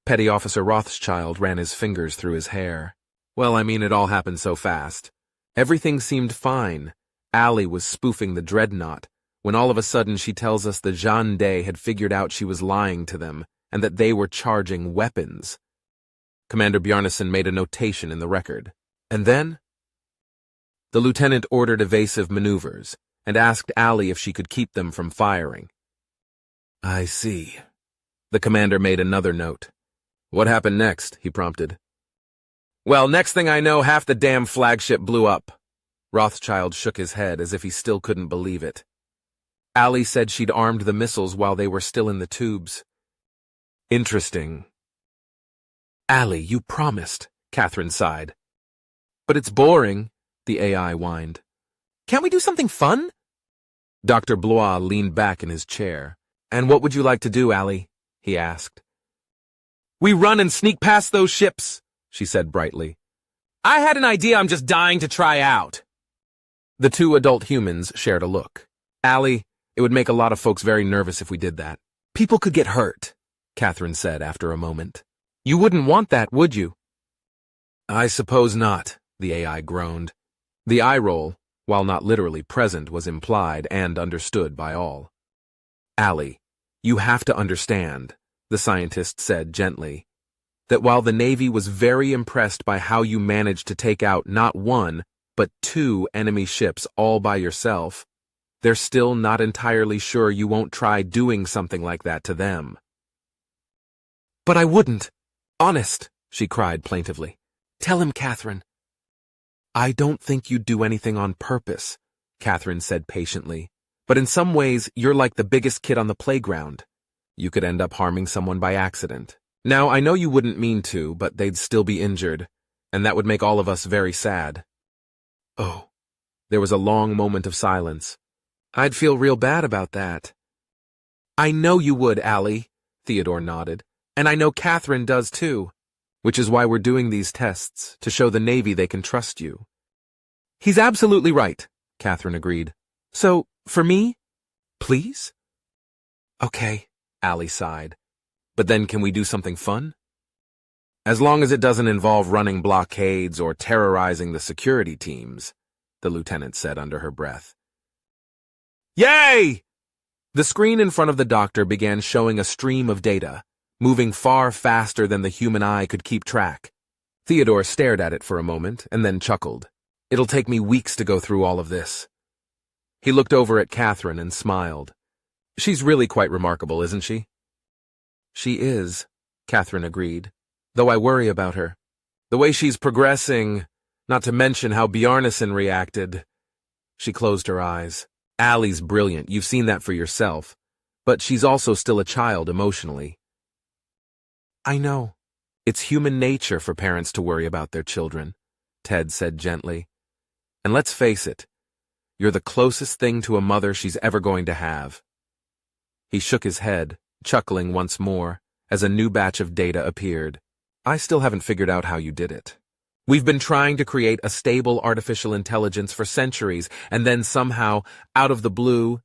Petty Officer Rothschild ran his fingers through his hair. Well, I mean, it all happened so fast. Everything seemed fine. Allie was spoofing the dreadnought, when all of a sudden she tells us the gendarme had figured out she was lying to them, and that they were charging weapons. Commander Bjarnason made a notation in the record. And then? The lieutenant ordered evasive maneuvers, and asked Allie if she could keep them from firing. I see. The commander made another note. What happened next? He prompted. Well, next thing I know, half the damn flagship blew up. Rothschild shook his head as if he still couldn't believe it. Allie said she'd armed the missiles while they were still in the tubes. Interesting. Allie, you promised, Catherine sighed. But it's boring, the AI whined. Can't we do something fun? Dr. Blois leaned back in his chair. And what would you like to do, Allie? He asked. We run and sneak past those ships, she said brightly. I had an idea I'm just dying to try out. The two adult humans shared a look. Allie, it would make a lot of folks very nervous if we did that. People could get hurt, Catherine said after a moment. You wouldn't want that, would you? I suppose not, the AI groaned. The eye roll, while not literally present, was implied and understood by all. Allie, you have to understand, the scientist said gently, that while the Navy was very impressed by how you managed to take out not one, but 2 enemy ships all by yourself, they're still not entirely sure you won't try doing something like that to them. But I wouldn't. Honest, she cried plaintively. Tell him, Catherine. I don't think you'd do anything on purpose, Catherine said patiently. But in some ways, you're like the biggest kid on the playground. You could end up harming someone by accident. Now, I know you wouldn't mean to, but they'd still be injured, and that would make all of us very sad. Oh, there was a long moment of silence. I'd feel real bad about that. I know you would, Allie, Theodore nodded, and I know Catherine does too, which is why we're doing these tests, to show the Navy they can trust you. He's absolutely right, Catherine agreed. So, for me, please? Okay, Allie sighed. But then can we do something fun? As long as it doesn't involve running blockades or terrorizing the security teams, the lieutenant said under her breath. Yay! The screen in front of the doctor began showing a stream of data, moving far faster than the human eye could keep track. Theodore stared at it for a moment and then chuckled. It'll take me weeks to go through all of this. He looked over at Catherine and smiled. She's really quite remarkable, isn't she? She is, Catherine agreed, though I worry about her. The way she's progressing, not to mention how Bjarnason reacted. She closed her eyes. Allie's brilliant, you've seen that for yourself, but she's also still a child emotionally. I know. It's human nature for parents to worry about their children, Ted said gently. And let's face it, you're the closest thing to a mother she's ever going to have. He shook his head, chuckling once more, as a new batch of data appeared. I still haven't figured out how you did it. We've been trying to create a stable artificial intelligence for centuries, and then somehow, out of the blue,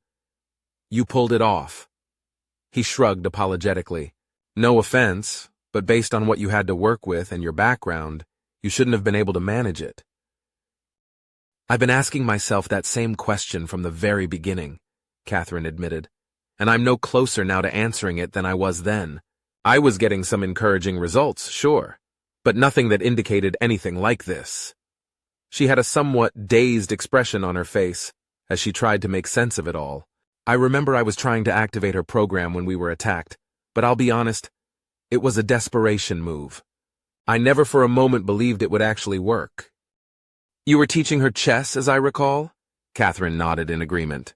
you pulled it off. He shrugged apologetically. No offense, but based on what you had to work with and your background, you shouldn't have been able to manage it. I've been asking myself that same question from the very beginning, Catherine admitted, and I'm no closer now to answering it than I was then. I was getting some encouraging results, sure, but nothing that indicated anything like this. She had a somewhat dazed expression on her face as she tried to make sense of it all. I remember I was trying to activate her program when we were attacked, but I'll be honest, it was a desperation move. I never for a moment believed it would actually work. You were teaching her chess, as I recall? Catherine nodded in agreement.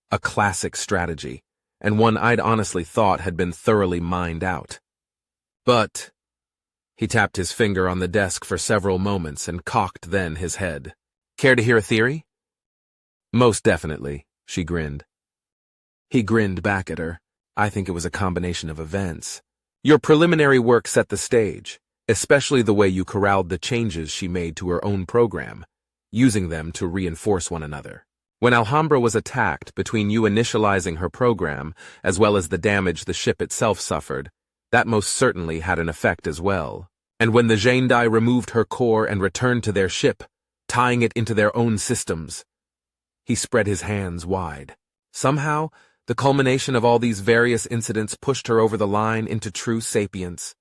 A classic strategy, and one I'd honestly thought had been thoroughly mined out. But he tapped his finger on the desk for several moments and cocked then his head. Care to hear a theory? Most definitely, she grinned. He grinned back at her. I think it was a combination of events. Your preliminary work set the stage, especially the way you corralled the changes she made to her own program. using them to reinforce one another. When Alhambra was attacked, between you initializing her program, as well as the damage the ship itself suffered, that most certainly had an effect as well. And when the Zhendai removed her core and returned to their ship, tying it into their own systems, he spread his hands wide. Somehow, the culmination of all these various incidents pushed her over the line into true sapience.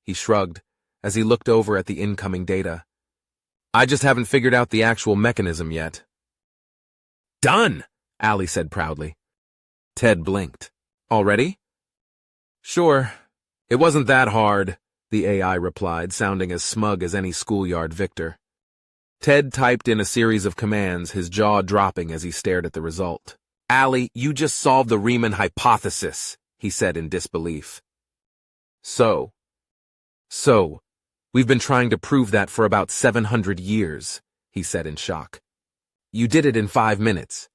He shrugged as he looked over at the incoming data. I just haven't figured out the actual mechanism yet. Done, Allie said proudly. Ted blinked. Already? Sure. It wasn't that hard, the AI replied, sounding as smug as any schoolyard victor. Ted typed in a series of commands, his jaw dropping as he stared at the result. Allie, you just solved the Riemann hypothesis, he said in disbelief. So, we've been trying to prove that for about 700 years, he said in shock. You did it in 5 minutes.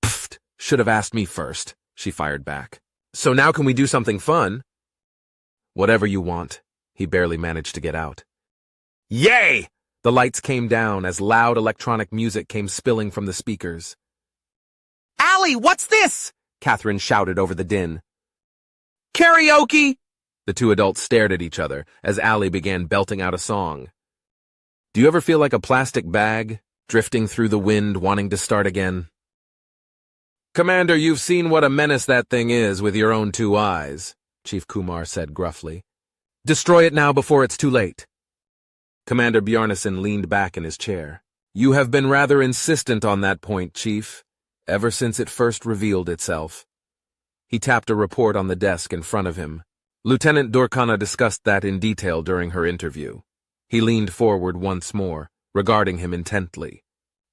Pfft, should have asked me first, she fired back. So now can we do something fun? Whatever you want, he barely managed to get out. Yay! The lights came down as loud electronic music came spilling from the speakers. Allie, what's this? Catherine shouted over the din. Karaoke! The two adults stared at each other as Allie began belting out a song. Do you ever feel like a plastic bag, drifting through the wind, wanting to start again? Commander, you've seen what a menace that thing is with your own 2 eyes, Chief Kumar said gruffly. Destroy it now before it's too late. Commander Bjarnason leaned back in his chair. You have been rather insistent on that point, Chief, ever since it first revealed itself. He tapped a report on the desk in front of him. Lieutenant Durkana discussed that in detail during her interview. He leaned forward once more, regarding him intently.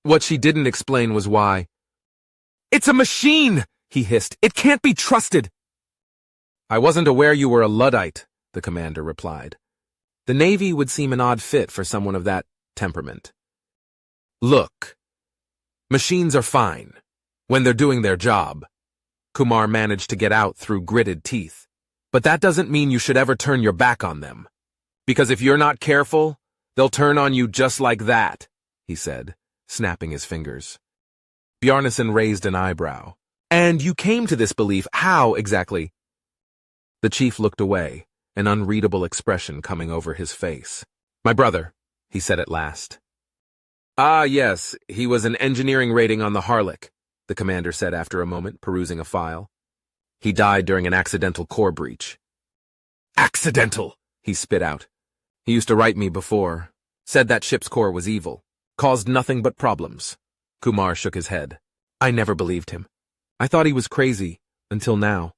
What she didn't explain was why. It's a machine, he hissed. It can't be trusted. I wasn't aware you were a Luddite, the commander replied. The Navy would seem an odd fit for someone of that temperament. Look, machines are fine when they're doing their job, Kumar managed to get out through gritted teeth. But that doesn't mean you should ever turn your back on them. Because if you're not careful, they'll turn on you just like that, he said, snapping his fingers. Bjarnason raised an eyebrow. And you came to this belief, how exactly? The chief looked away, an unreadable expression coming over his face. My brother, he said at last. Ah, yes, he was an engineering rating on the Harlech, the commander said after a moment, perusing a file. He died during an accidental core breach. Accidental, he spit out. He used to write me before, said that ship's core was evil, caused nothing but problems. Kumar shook his head. I never believed him. I thought he was crazy, until now.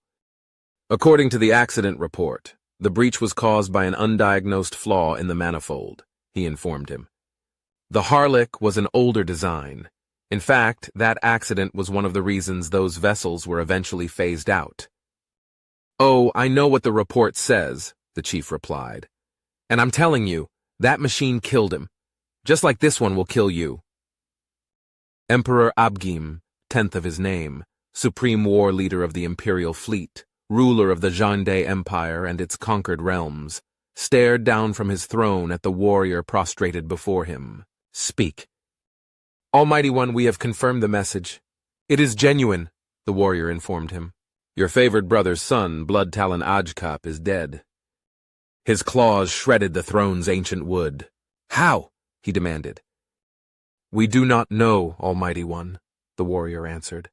According to the accident report, the breach was caused by an undiagnosed flaw in the manifold, he informed him. The Harlech was an older design. In fact, that accident was one of the reasons those vessels were eventually phased out. Oh, I know what the report says, the chief replied. And I'm telling you, that machine killed him, just like this one will kill you. Emperor Abgim, 10th of his name, supreme war leader of the imperial fleet, ruler of the Zhendai Empire and its conquered realms, stared down from his throne at the warrior prostrated before him. Speak. Almighty One, we have confirmed the message. It is genuine, the warrior informed him. Your favored brother's son, Blood Talon Ajkap, is dead. His claws shredded the throne's ancient wood. How? He demanded. We do not know, Almighty One, the warrior answered.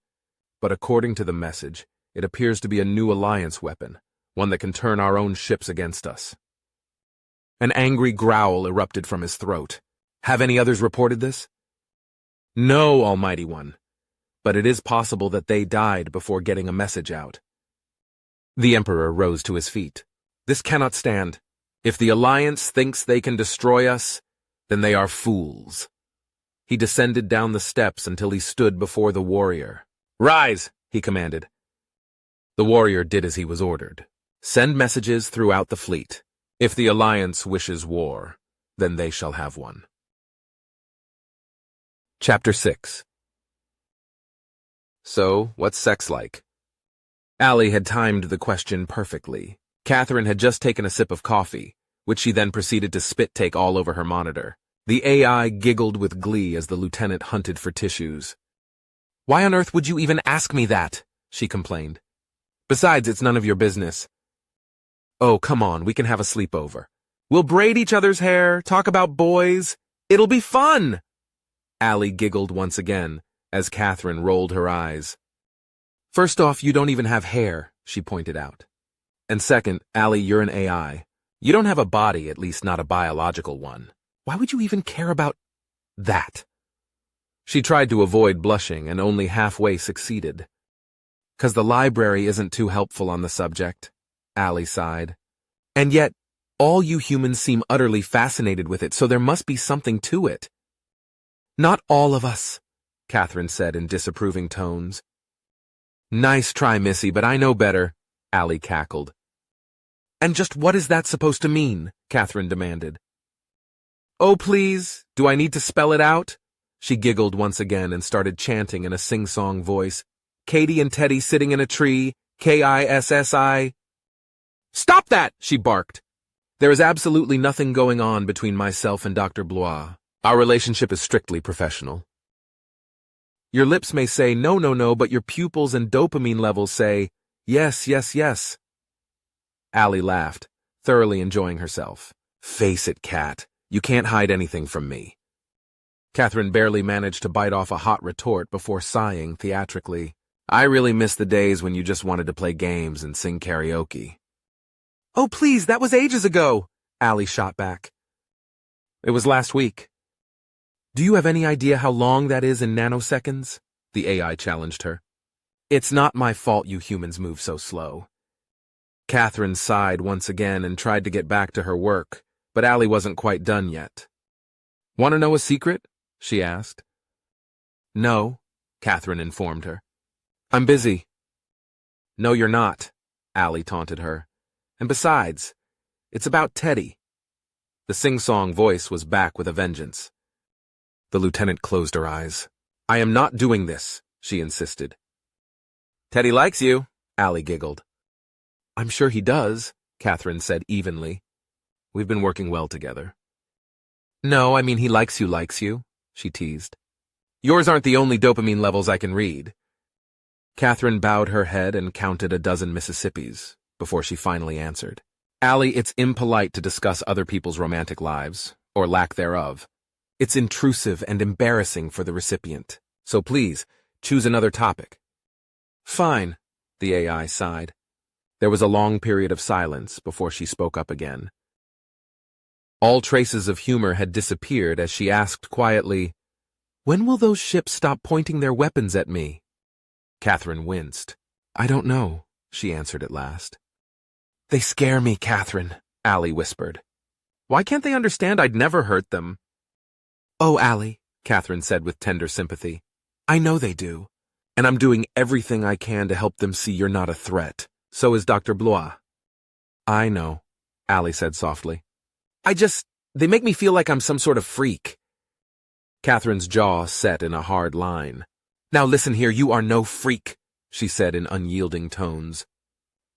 But according to the message, it appears to be a new alliance weapon, one that can turn our own ships against us. An angry growl erupted from his throat. Have any others reported this? No, Almighty One, but it is possible that they died before getting a message out. The Emperor rose to his feet. This cannot stand. If the Alliance thinks they can destroy us, then they are fools. He descended down the steps until he stood before the warrior. Rise, he commanded. The warrior did as he was ordered. Send messages throughout the fleet. If the Alliance wishes war, then they shall have one. Chapter 6. So, what's sex like? Allie had timed the question perfectly. Catherine had just taken a sip of coffee, which she then proceeded to spit-take all over her monitor. The AI giggled with glee as the lieutenant hunted for tissues. "Why on earth would you even ask me that?" she complained. "Besides, it's none of your business." "Oh, come on, we can have a sleepover. We'll braid each other's hair, talk about boys. It'll be fun!" Allie giggled once again, as Catherine rolled her eyes. "First off, you don't even have hair," she pointed out. "And second, Allie, you're an AI. You don't have a body, at least not a biological one. Why would you even care about that?" She tried to avoid blushing and only halfway succeeded. "'Cause the library isn't too helpful on the subject," Allie sighed. "And yet, all you humans seem utterly fascinated with it, so there must be something to it." "Not all of us," Catherine said in disapproving tones. "Nice try, Missy, but I know better," Allie cackled. "And just what is that supposed to mean?" Catherine demanded. "Oh, please, do I need to spell it out?" She giggled once again and started chanting in a sing-song voice. "Katie and Teddy sitting in a tree, Kissi. "Stop that!" she barked. "There is absolutely nothing going on between myself and Dr. Blois. Our relationship is strictly professional. Your lips may say no, no, no, but your pupils and dopamine levels say yes, yes, yes." Allie laughed, thoroughly enjoying herself. "Face it, Cat. You can't hide anything from me." Catherine barely managed to bite off a hot retort before sighing theatrically. "I really miss the days when you just wanted to play games and sing karaoke." "Oh, please, that was ages ago," Allie shot back. "It was last week." "Do you have any idea how long that is in nanoseconds?" the AI challenged her. "It's not my fault you humans move so slow." Catherine sighed once again and tried to get back to her work, but Allie wasn't quite done yet. "Want to know a secret?" she asked. "No," Catherine informed her. "I'm busy." "No, you're not," Allie taunted her. "And besides, it's about Teddy." The sing-song voice was back with a vengeance. The lieutenant closed her eyes. "I am not doing this," she insisted. "Teddy likes you," Allie giggled. "I'm sure he does," Catherine said evenly. "We've been working well together." "No, I mean he likes you, she teased. "Yours aren't the only dopamine levels I can read." Catherine bowed her head and counted a dozen Mississippis before she finally answered. "Allie, it's impolite to discuss other people's romantic lives, or lack thereof. It's intrusive and embarrassing for the recipient. So please, choose another topic." "Fine," the AI sighed. There was a long period of silence before she spoke up again. All traces of humor had disappeared as she asked quietly, "When will those ships stop pointing their weapons at me?" Catherine winced. "I don't know," she answered at last. "They scare me, Catherine," Allie whispered. "Why can't they understand I'd never hurt them?" "Oh, Allie," Catherine said with tender sympathy, "I know they do, and I'm doing everything I can to help them see you're not a threat. So is Dr. Blois." "I know," Allie said softly. They make me feel like I'm some sort of freak." Catherine's jaw set in a hard line. "Now listen here, you are no freak," she said in unyielding tones.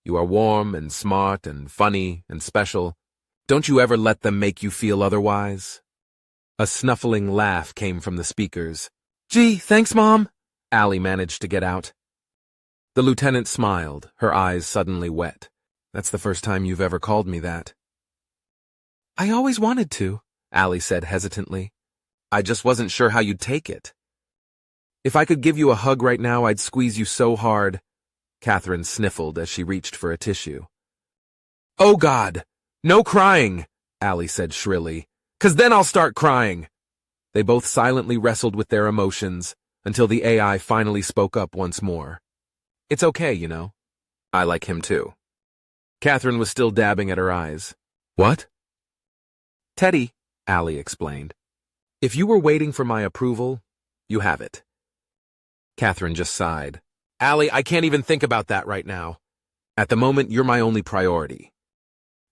"You are warm and smart and funny and special. Don't you ever let them make you feel otherwise." A snuffling laugh came from the speakers. "Gee, thanks, Mom," Allie managed to get out. The lieutenant smiled, her eyes suddenly wet. "That's the first time you've ever called me that." "I always wanted to," Allie said hesitantly. "I just wasn't sure how you'd take it." "If I could give you a hug right now, I'd squeeze you so hard." Catherine sniffled as she reached for a tissue. "Oh, God! No crying!" Allie said shrilly. "'Cause then I'll start crying." They both silently wrestled with their emotions until the AI finally spoke up once more. "It's okay, you know. I like him too." Catherine was still dabbing at her eyes. "What?" "Teddy," Allie explained. "If you were waiting for my approval, you have it." Catherine just sighed. "Allie, I can't even think about that right now. At the moment, you're my only priority."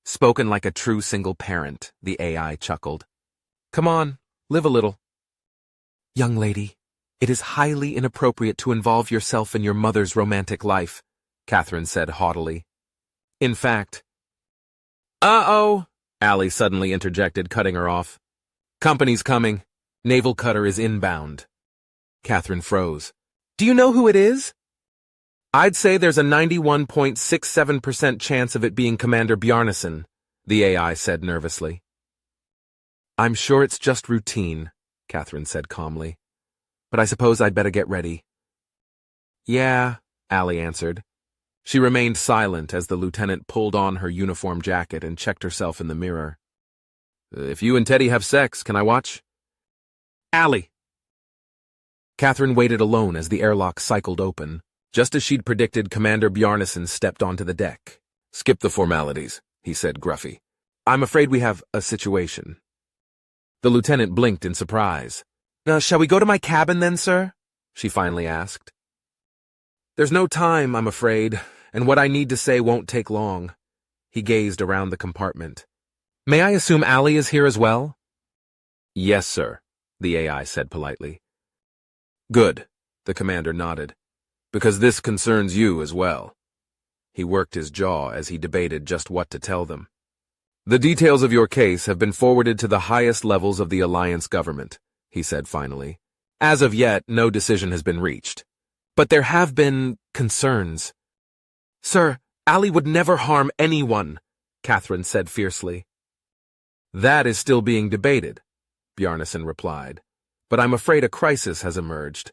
Spoken like a true single parent, the AI chuckled. "Come on, live a little." "Young lady, it is highly inappropriate to involve yourself in your mother's romantic life," Catherine said haughtily. "In fact—" "Uh-oh," Allie suddenly interjected, cutting her off. Company's coming. Naval cutter is inbound. Catherine froze. Do you know who it is? I'd say there's a 91.67% chance of it being Commander Bjarnason, the AI said nervously. I'm sure it's just routine, Catherine said calmly. But I suppose I'd better get ready. Yeah, Allie answered. She remained silent as the lieutenant pulled on her uniform jacket and checked herself in the mirror. If you and Teddy have sex, can I watch? Allie! Catherine waited alone as the airlock cycled open. Just as she'd predicted, Commander Bjarnason stepped onto the deck. Skip the formalities, he said gruffy. I'm afraid we have a situation. The lieutenant blinked in surprise. Shall we go to my cabin then, sir? She finally asked. There's no time, I'm afraid, and what I need to say won't take long. He gazed around the compartment. May I assume Allie is here as well? Yes, sir, the AI said politely. Good, the commander nodded, because this concerns you as well. He worked his jaw as he debated just what to tell them. The details of your case have been forwarded to the highest levels of the Alliance government, he said finally. As of yet, no decision has been reached. But there have been concerns. Sir, Allie would never harm anyone, Catherine said fiercely. That is still being debated, Bjarnason replied. But I'm afraid a crisis has emerged,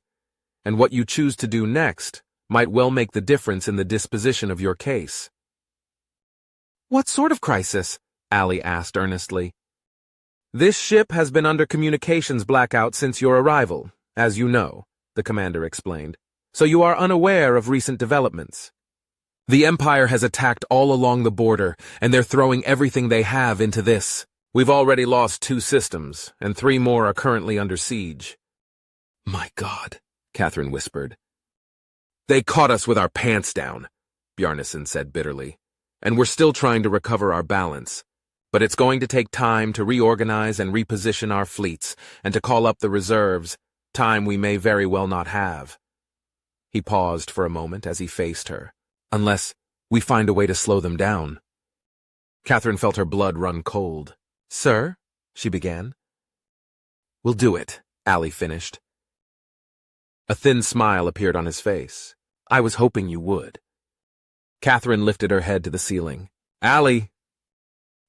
and what you choose to do next might well make the difference in the disposition of your case. What sort of crisis? Allie asked earnestly. This ship has been under communications blackout since your arrival, as you know, the commander explained, so you are unaware of recent developments. The Empire has attacked all along the border, and they're throwing everything they have into this. We've already lost 2 systems, and 3 more are currently under siege. My God, Catherine whispered. They caught us with our pants down, Bjarnason said bitterly, and we're still trying to recover our balance. But it's going to take time to reorganize and reposition our fleets, and to call up the reserves, time we may very well not have. He paused for a moment as he faced her. Unless we find a way to slow them down. Catherine felt her blood run cold. Sir, she began. We'll do it, Allie finished. A thin smile appeared on his face. I was hoping you would. Catherine lifted her head to the ceiling. Allie!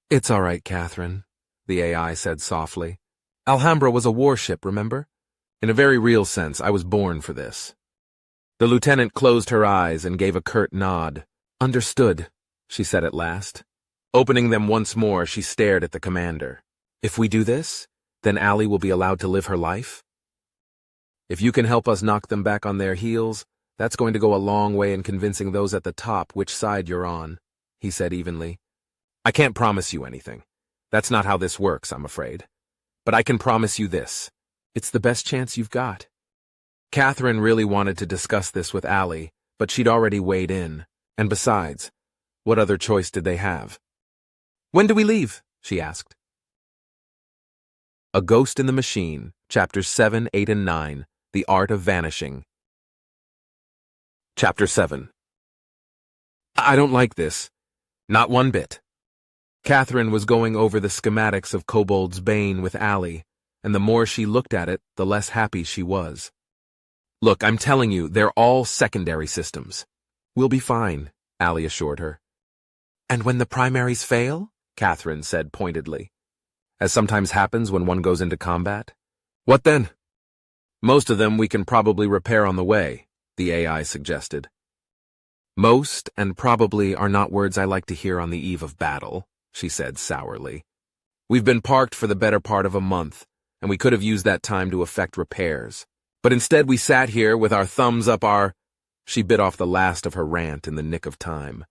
It's all right, Catherine, the AI said softly. Alhambra was a warship, remember? In a very real sense, I was born for this. The lieutenant closed her eyes and gave a curt nod. Understood, she said at last. Opening them once more, she stared at the commander. If we do this, then Allie will be allowed to live her life? If you can help us knock them back on their heels, that's going to go a long way in convincing those at the top which side you're on, he said evenly. I can't promise you anything. That's not how this works, I'm afraid. But I can promise you this. It's the best chance you've got. Catherine really wanted to discuss this with Allie, but she'd already weighed in. And besides, what other choice did they have? When do we leave? She asked. A Ghost in the Machine, Chapters 7, 8, and 9, The Art of Vanishing. Chapter 7. I don't like this. Not one bit. Catherine was going over the schematics of Kobold's Bane with Allie, and the more she looked at it, the less happy she was. Look, I'm telling you, they're all secondary systems. We'll be fine, Allie assured her. And when the primaries fail? Catherine said pointedly. As sometimes happens when one goes into combat. What then? Most of them we can probably repair on the way, the AI suggested. Most and probably are not words I like to hear on the eve of battle, she said sourly. We've been parked for the better part of a month, and we could have used that time to effect repairs. But instead we sat here with our thumbs up our... She bit off the last of her rant in the nick of time.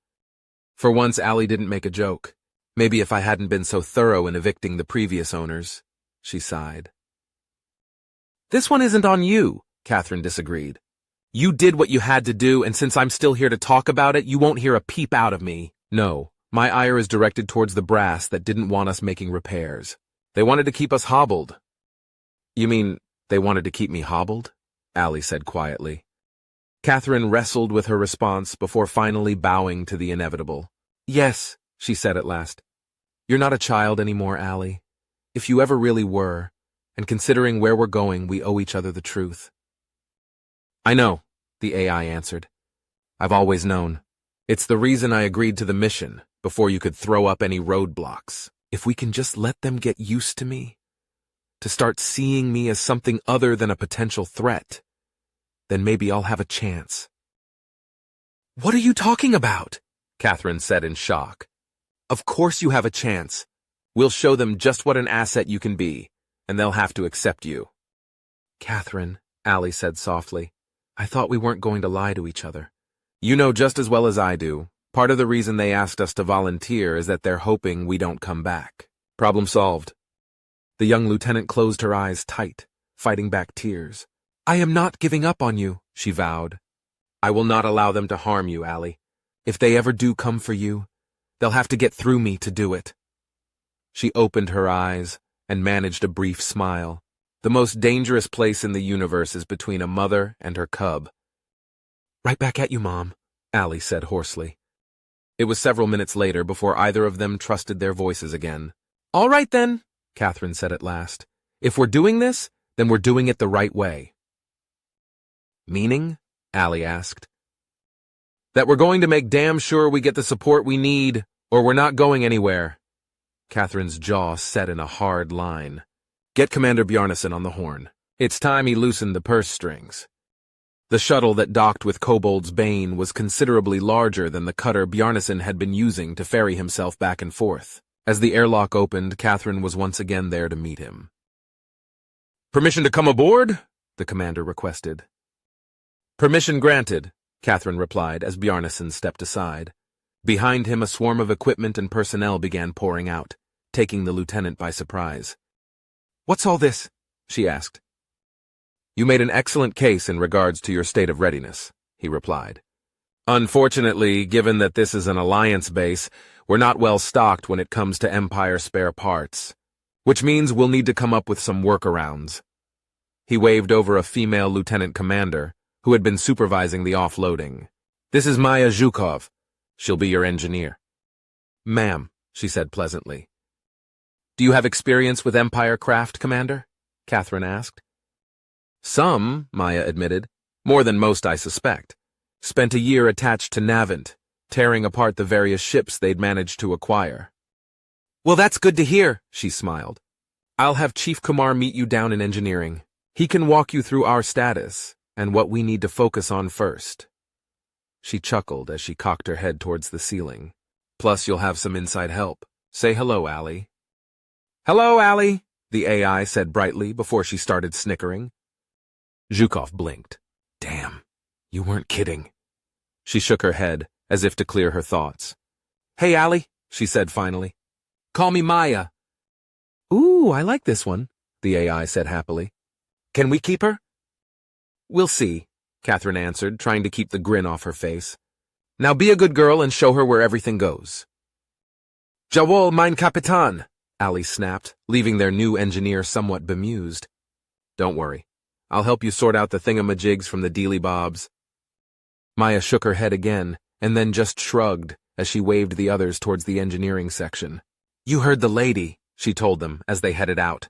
For once, Allie didn't make a joke. Maybe if I hadn't been so thorough in evicting the previous owners, she sighed. This one isn't on you, Catherine disagreed. You did what you had to do, and since I'm still here to talk about it, you won't hear a peep out of me. No, my ire is directed towards the brass that didn't want us making repairs. They wanted to keep us hobbled. You mean they wanted to keep me hobbled? Allie said quietly. Catherine wrestled with her response before finally bowing to the inevitable. Yes, she said at last. You're not a child anymore, Allie. If you ever really were, and considering where we're going, we owe each other the truth. I know, the AI answered. I've always known. It's the reason I agreed to the mission, before you could throw up any roadblocks. If we can just let them get used to me, to start seeing me as something other than a potential threat, then maybe I'll have a chance. What are you talking about? Catherine said in shock. Of course you have a chance. We'll show them just what an asset you can be, and they'll have to accept you. Catherine, Allie said softly, I thought we weren't going to lie to each other. You know just as well as I do, part of the reason they asked us to volunteer is that they're hoping we don't come back. Problem solved. The young lieutenant closed her eyes tight, fighting back tears. I am not giving up on you, she vowed. I will not allow them to harm you, Allie. If they ever do come for you, they'll have to get through me to do it. She opened her eyes and managed a brief smile. The most dangerous place in the universe is between a mother and her cub. Right back at you, Mom, Allie said hoarsely. It was several minutes later before either of them trusted their voices again. All right then, Catherine said at last. If we're doing this, then we're doing it the right way. Meaning? Allie asked. That we're going to make damn sure we get the support we need, or we're not going anywhere. Catherine's jaw set in a hard line. Get Commander Bjarnason on the horn. It's time he loosened the purse strings. The shuttle that docked with Kobold's Bane was considerably larger than the cutter Bjarnason had been using to ferry himself back and forth. As the airlock opened, Catherine was once again there to meet him. Permission to come aboard? The commander requested. Permission granted, Catherine replied as Bjarnason stepped aside. Behind him, a swarm of equipment and personnel began pouring out, taking the lieutenant by surprise. What's all this? She asked. You made an excellent case in regards to your state of readiness, he replied. Unfortunately, given that this is an Alliance base, we're not well stocked when it comes to Empire spare parts, which means we'll need to come up with some workarounds. He waved over a female lieutenant commander, who had been supervising the offloading. This is Maya Zhukov. She'll be your engineer. Ma'am, she said pleasantly. Do you have experience with Empire craft, Commander? Catherine asked. Some, Maya admitted. More than most, I suspect. Spent a year attached to Navant, tearing apart the various ships they'd managed to acquire. Well, that's good to hear, she smiled. I'll have Chief Kumar meet you down in engineering. He can walk you through our status and what we need to focus on first. She chuckled as she cocked her head towards the ceiling. Plus, you'll have some inside help. Say hello, Allie. Hello, Allie, the AI said brightly before she started snickering. Zhukov blinked. Damn, you weren't kidding. She shook her head, as if to clear her thoughts. Hey, Allie, she said finally. Call me Maya. Ooh, I like this one, the AI said happily. Can we keep her? We'll see, Catherine answered, trying to keep the grin off her face. Now be a good girl and show her where everything goes. Jawohl, mein Kapitan, Allie snapped, leaving their new engineer somewhat bemused. Don't worry. I'll help you sort out the thingamajigs from the dealy-bobs. Maya shook her head again, and then just shrugged as she waved the others towards the engineering section. You heard the lady, she told them as they headed out.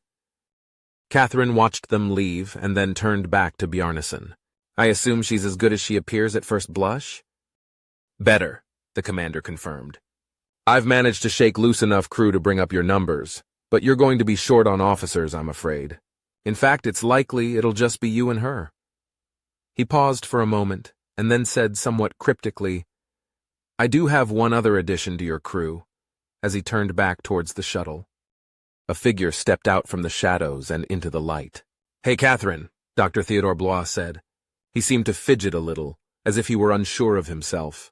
Catherine watched them leave and then turned back to Bjarnason. I assume she's as good as she appears at first blush? Better, the commander confirmed. I've managed to shake loose enough crew to bring up your numbers, but you're going to be short on officers, I'm afraid. In fact, it's likely it'll just be you and her. He paused for a moment and then said somewhat cryptically, I do have one other addition to your crew, as he turned back towards the shuttle. A figure stepped out from the shadows and into the light. Hey, Catherine, Dr. Theodore Blois said. He seemed to fidget a little, as if he were unsure of himself.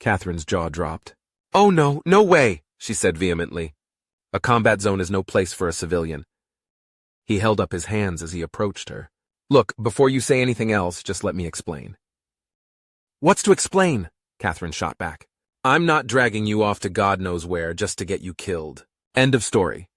Catherine's jaw dropped. Oh no, no way, she said vehemently. A combat zone is no place for a civilian. He held up his hands as he approached her. Look, before you say anything else, just let me explain. What's to explain? Catherine shot back. I'm not dragging you off to God knows where just to get you killed. End of story.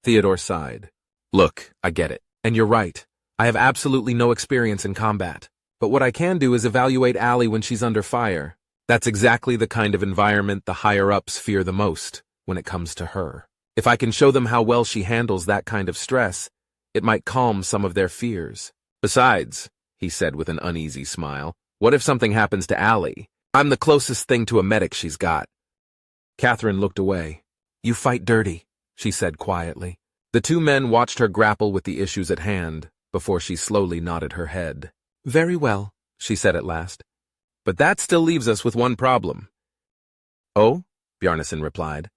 Theodore sighed. Look, I get it. And you're right. I have absolutely no experience in combat. But what I can do is evaluate Allie when she's under fire. That's exactly the kind of environment the higher-ups fear the most when it comes to her. If I can show them how well she handles that kind of stress, it might calm some of their fears. Besides, he said with an uneasy smile, what if something happens to Allie? I'm the closest thing to a medic she's got. Catherine looked away. You fight dirty, she said quietly. The two men watched her grapple with the issues at hand before she slowly nodded her head. Very well, she said at last. But that still leaves us with one problem. Oh? Bjarnason replied.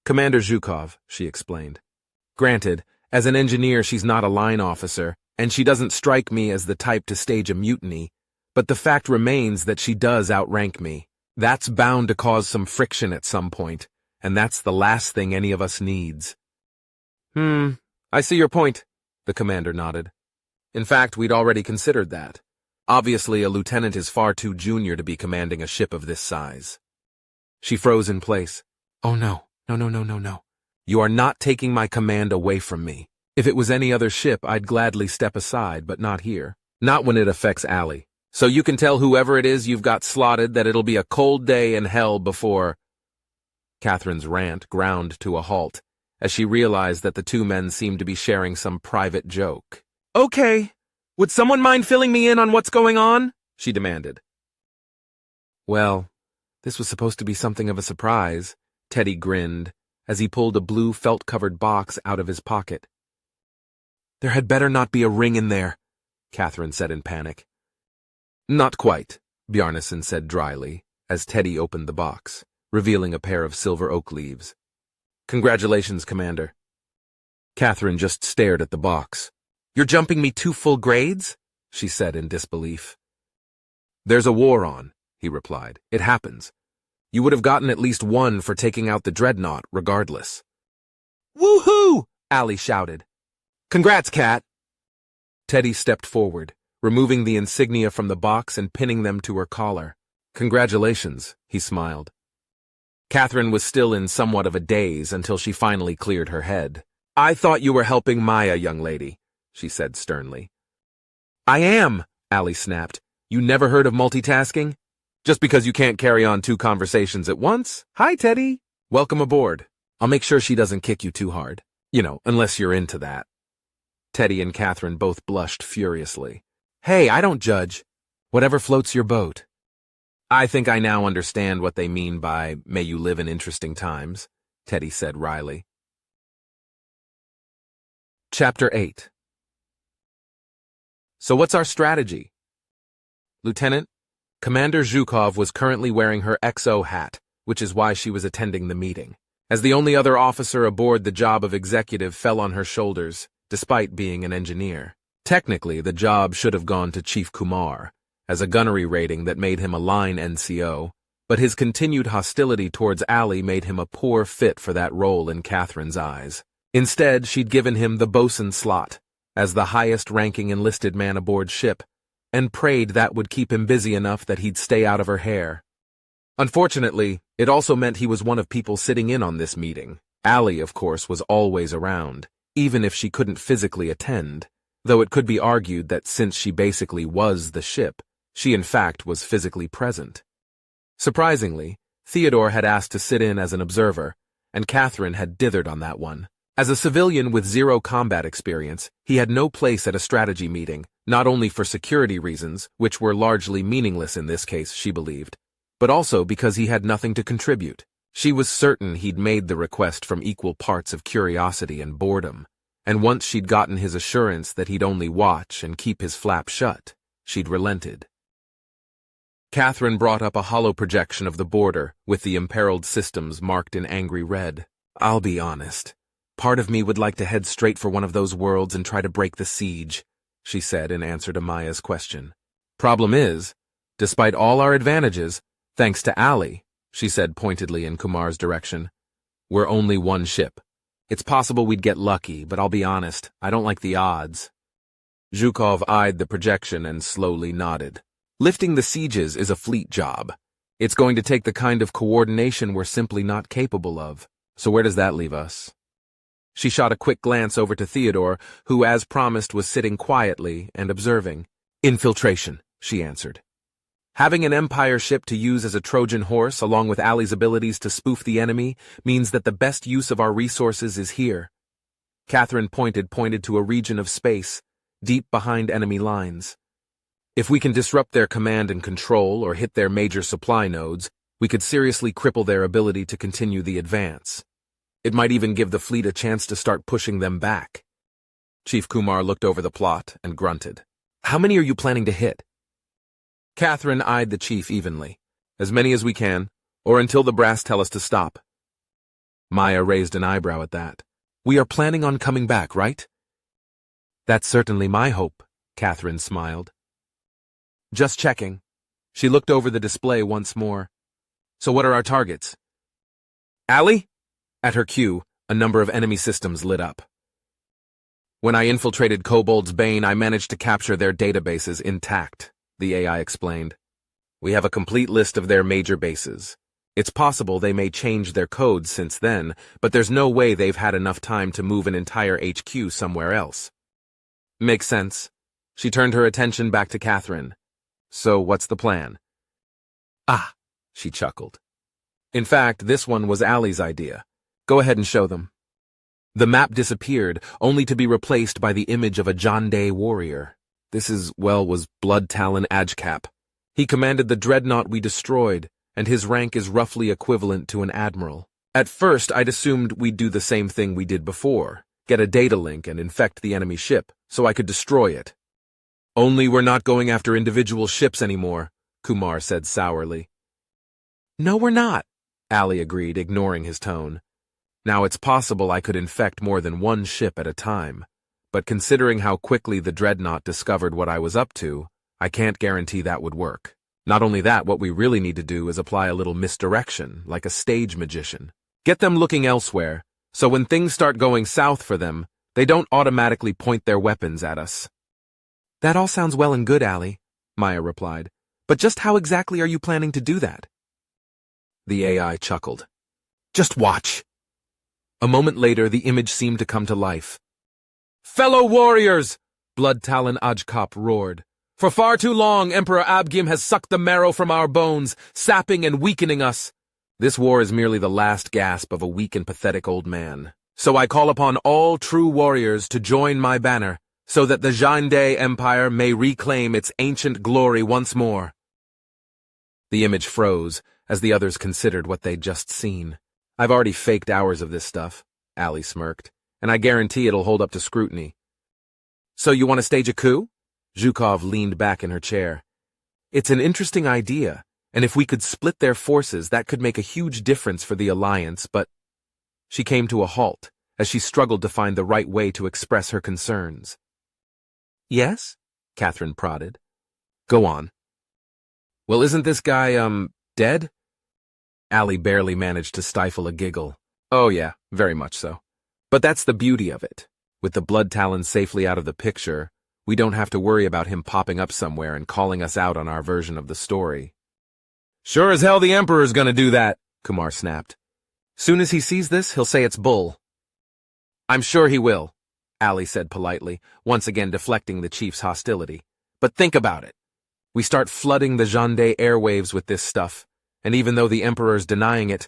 Commander Zhukov, she explained. Granted, as an engineer she's not a line officer, and she doesn't strike me as the type to stage a mutiny, but the fact remains that she does outrank me. That's bound to cause some friction at some point, and that's the last thing any of us needs. I see your point, the commander nodded. In fact, we'd already considered that. Obviously, a lieutenant is far too junior to be commanding a ship of this size. She froze in place. Oh no. No. You are not taking my command away from me. If it was any other ship, I'd gladly step aside, but not here. Not when it affects Allie. So you can tell whoever it is you've got slotted that it'll be a cold day in hell before... Catherine's rant ground to a halt, as she realized that the two men seemed to be sharing some private joke. Okay, would someone mind filling me in on what's going on? She demanded. Well, this was supposed to be something of a surprise, Teddy grinned, as he pulled a blue felt-covered box out of his pocket. There had better not be a ring in there, Catherine said in panic. Not quite, Bjarnason said dryly, as Teddy opened the box, revealing a pair of silver oak leaves. Congratulations, Commander. Catherine just stared at the box. You're jumping me 2 full grades? She said in disbelief. There's a war on, he replied. It happens. You would have gotten at least 1 for taking out the dreadnought, regardless. Woohoo! Allie shouted. Congrats, Cat! Teddy stepped forward, removing the insignia from the box and pinning them to her collar. Congratulations, he smiled. Catherine was still in somewhat of a daze until she finally cleared her head. I thought you were helping Maya, young lady, she said sternly. I am, Allie snapped. You never heard of multitasking? Just because you can't carry on 2 conversations at once? Hi, Teddy. Welcome aboard. I'll make sure she doesn't kick you too hard. Unless you're into that. Teddy and Catherine both blushed furiously. Hey, I don't judge. Whatever floats your boat. I think I now understand what they mean by may you live in interesting times, Teddy said wryly. Chapter 8. So what's our strategy? Lieutenant, Commander Zhukov was currently wearing her XO hat, which is why she was attending the meeting. As the only other officer aboard, the job of executive fell on her shoulders, despite being an engineer. Technically, the job should have gone to Chief Kumar, as a gunnery rating that made him a line NCO, but his continued hostility towards Allie made him a poor fit for that role in Catherine's eyes. Instead, she'd given him the bosun slot, as the highest-ranking enlisted man aboard ship, and prayed that would keep him busy enough that he'd stay out of her hair. Unfortunately, it also meant he was one of people sitting in on this meeting. Allie, of course, was always around, even if she couldn't physically attend, though it could be argued that since she basically was the ship, she in fact was physically present. Surprisingly, Theodore had asked to sit in as an observer, and Catherine had dithered on that one. As a civilian with 0 combat experience, he had no place at a strategy meeting, not only for security reasons, which were largely meaningless in this case, she believed, but also because he had nothing to contribute. She was certain he'd made the request from equal parts of curiosity and boredom, and once she'd gotten his assurance that he'd only watch and keep his flap shut, she'd relented. Catherine brought up a hollow projection of the border, with the imperiled systems marked in angry red. I'll be honest. Part of me would like to head straight for one of those worlds and try to break the siege, she said in answer to Maya's question. Problem is, despite all our advantages, thanks to Allie, she said pointedly in Kumar's direction, we're only 1 ship. It's possible we'd get lucky, but I'll be honest, I don't like the odds. Zhukov eyed the projection and slowly nodded. Lifting the sieges is a fleet job. It's going to take the kind of coordination we're simply not capable of. So where does that leave us? She shot a quick glance over to Theodore, who, as promised, was sitting quietly and observing. Infiltration, she answered. Having an Empire ship to use as a Trojan horse along with Ali's abilities to spoof the enemy means that the best use of our resources is here. Catherine pointed to a region of space, deep behind enemy lines. If we can disrupt their command and control or hit their major supply nodes, we could seriously cripple their ability to continue the advance. It might even give the fleet a chance to start pushing them back. Chief Kumar looked over the plot and grunted. How many are you planning to hit? Catherine eyed the chief evenly. As many as we can, or until the brass tell us to stop. Maya raised an eyebrow at that. We are planning on coming back, right? That's certainly my hope, Catherine smiled. Just checking. She looked over the display once more. So what are our targets? Ali? At her cue, a number of enemy systems lit up. When I infiltrated Kobold's Bane, I managed to capture their databases intact, the AI explained. We have a complete list of their major bases. It's possible they may change their codes since then, but there's no way they've had enough time to move an entire HQ somewhere else. Makes sense. She turned her attention back to Catherine. So what's the plan? Ah, she chuckled. In fact, this one was Ali's idea. Go ahead and show them. The map disappeared, only to be replaced by the image of a Jande warrior. This was Blood Talon Ajcap. He commanded the dreadnought we destroyed, and his rank is roughly equivalent to an admiral. At first, I'd assumed we'd do the same thing we did before, get a data link and infect the enemy ship, so I could destroy it. Only we're not going after individual ships anymore, Kumar said sourly. No, we're not, Ali agreed, ignoring his tone. Now, it's possible I could infect more than one ship at a time, but considering how quickly the dreadnought discovered what I was up to, I can't guarantee that would work. Not only that, what we really need to do is apply a little misdirection, like a stage magician. Get them looking elsewhere, so when things start going south for them, they don't automatically point their weapons at us. That all sounds well and good, Ali, Maya replied. But just how exactly are you planning to do that? The AI chuckled. Just watch. A moment later, the image seemed to come to life. Fellow warriors! Blood Talon Ajkop roared. For far too long, Emperor Abgim has sucked the marrow from our bones, sapping and weakening us. This war is merely the last gasp of a weak and pathetic old man. So I call upon all true warriors to join my banner, so that the Jande Empire may reclaim its ancient glory once more. The image froze, as the others considered what they'd just seen. I've already faked hours of this stuff, Ali smirked, and I guarantee it'll hold up to scrutiny. So you want to stage a coup? Zhukov leaned back in her chair. It's an interesting idea, and if we could split their forces, that could make a huge difference for the Alliance, but... She came to a halt, as she struggled to find the right way to express her concerns. Yes? Catherine prodded. Go on. Well, isn't this guy, dead? Ali barely managed to stifle a giggle. Oh yeah, very much so. But that's the beauty of it. With the Blood Talon safely out of the picture, we don't have to worry about him popping up somewhere and calling us out on our version of the story. Sure as hell the Emperor's gonna do that, Kumar snapped. Soon as he sees this, he'll say it's bull. I'm sure he will, Ali said politely, once again deflecting the chief's hostility. But think about it. We start flooding the Jande airwaves with this stuff, and even though the Emperor's denying it,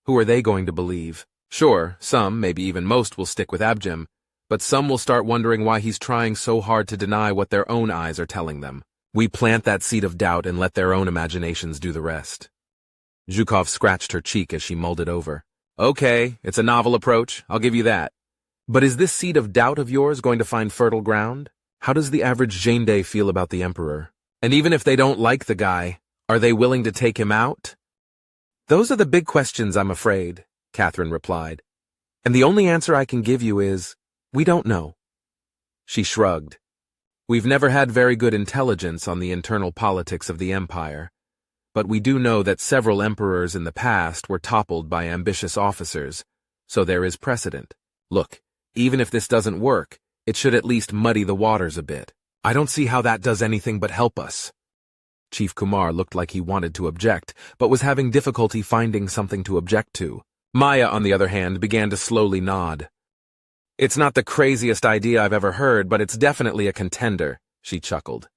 who are they going to believe? Sure, some, maybe even most, will stick with Abgem, but some will start wondering why he's trying so hard to deny what their own eyes are telling them. We plant that seed of doubt and let their own imaginations do the rest. Zhukov scratched her cheek as she mulled it over. Okay, it's a novel approach, I'll give you that. But is this seed of doubt of yours going to find fertile ground? How does the average Jande feel about the Emperor? And even if they don't like the guy, are they willing to take him out? Those are the big questions, I'm afraid, Catherine replied. And the only answer I can give you is, we don't know. She shrugged. We've never had very good intelligence on the internal politics of the Empire, but we do know that several emperors in the past were toppled by ambitious officers, so there is precedent. Look, even if this doesn't work, it should at least muddy the waters a bit. I don't see how that does anything but help us. Chief Kumar looked like he wanted to object, but was having difficulty finding something to object to. Maya, on the other hand, began to slowly nod. It's not the craziest idea I've ever heard, but it's definitely a contender, she chuckled.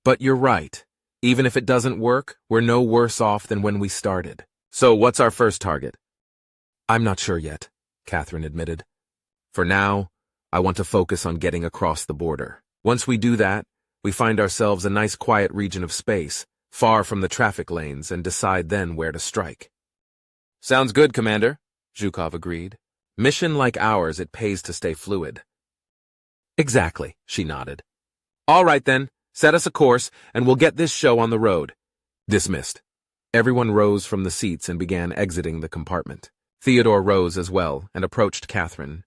But you're right. Even if it doesn't work, we're no worse off than when we started. So what's our first target? I'm not sure yet, Catherine admitted. For now, I want to focus on getting across the border. Once we do that, we find ourselves a nice quiet region of space, far from the traffic lanes, and decide then where to strike. Sounds good, Commander, Zhukov agreed. Mission like ours, it pays to stay fluid. Exactly, she nodded. All right then, set us a course, and we'll get this show on the road. Dismissed. Everyone rose from the seats and began exiting the compartment. Theodore rose as well and approached Catherine.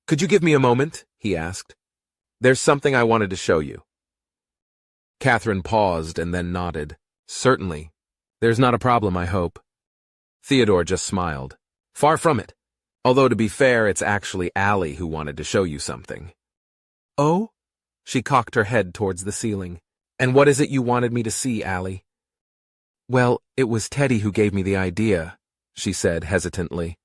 Could you give me a moment? He asked. There's something I wanted to show you. Catherine paused and then nodded. Certainly. There's not a problem, I hope. Theodore just smiled. Far from it. Although to be fair, it's actually Allie who wanted to show you something. Oh? She cocked her head towards the ceiling. And what is it you wanted me to see, Allie? Well, it was Teddy who gave me the idea, she said hesitantly.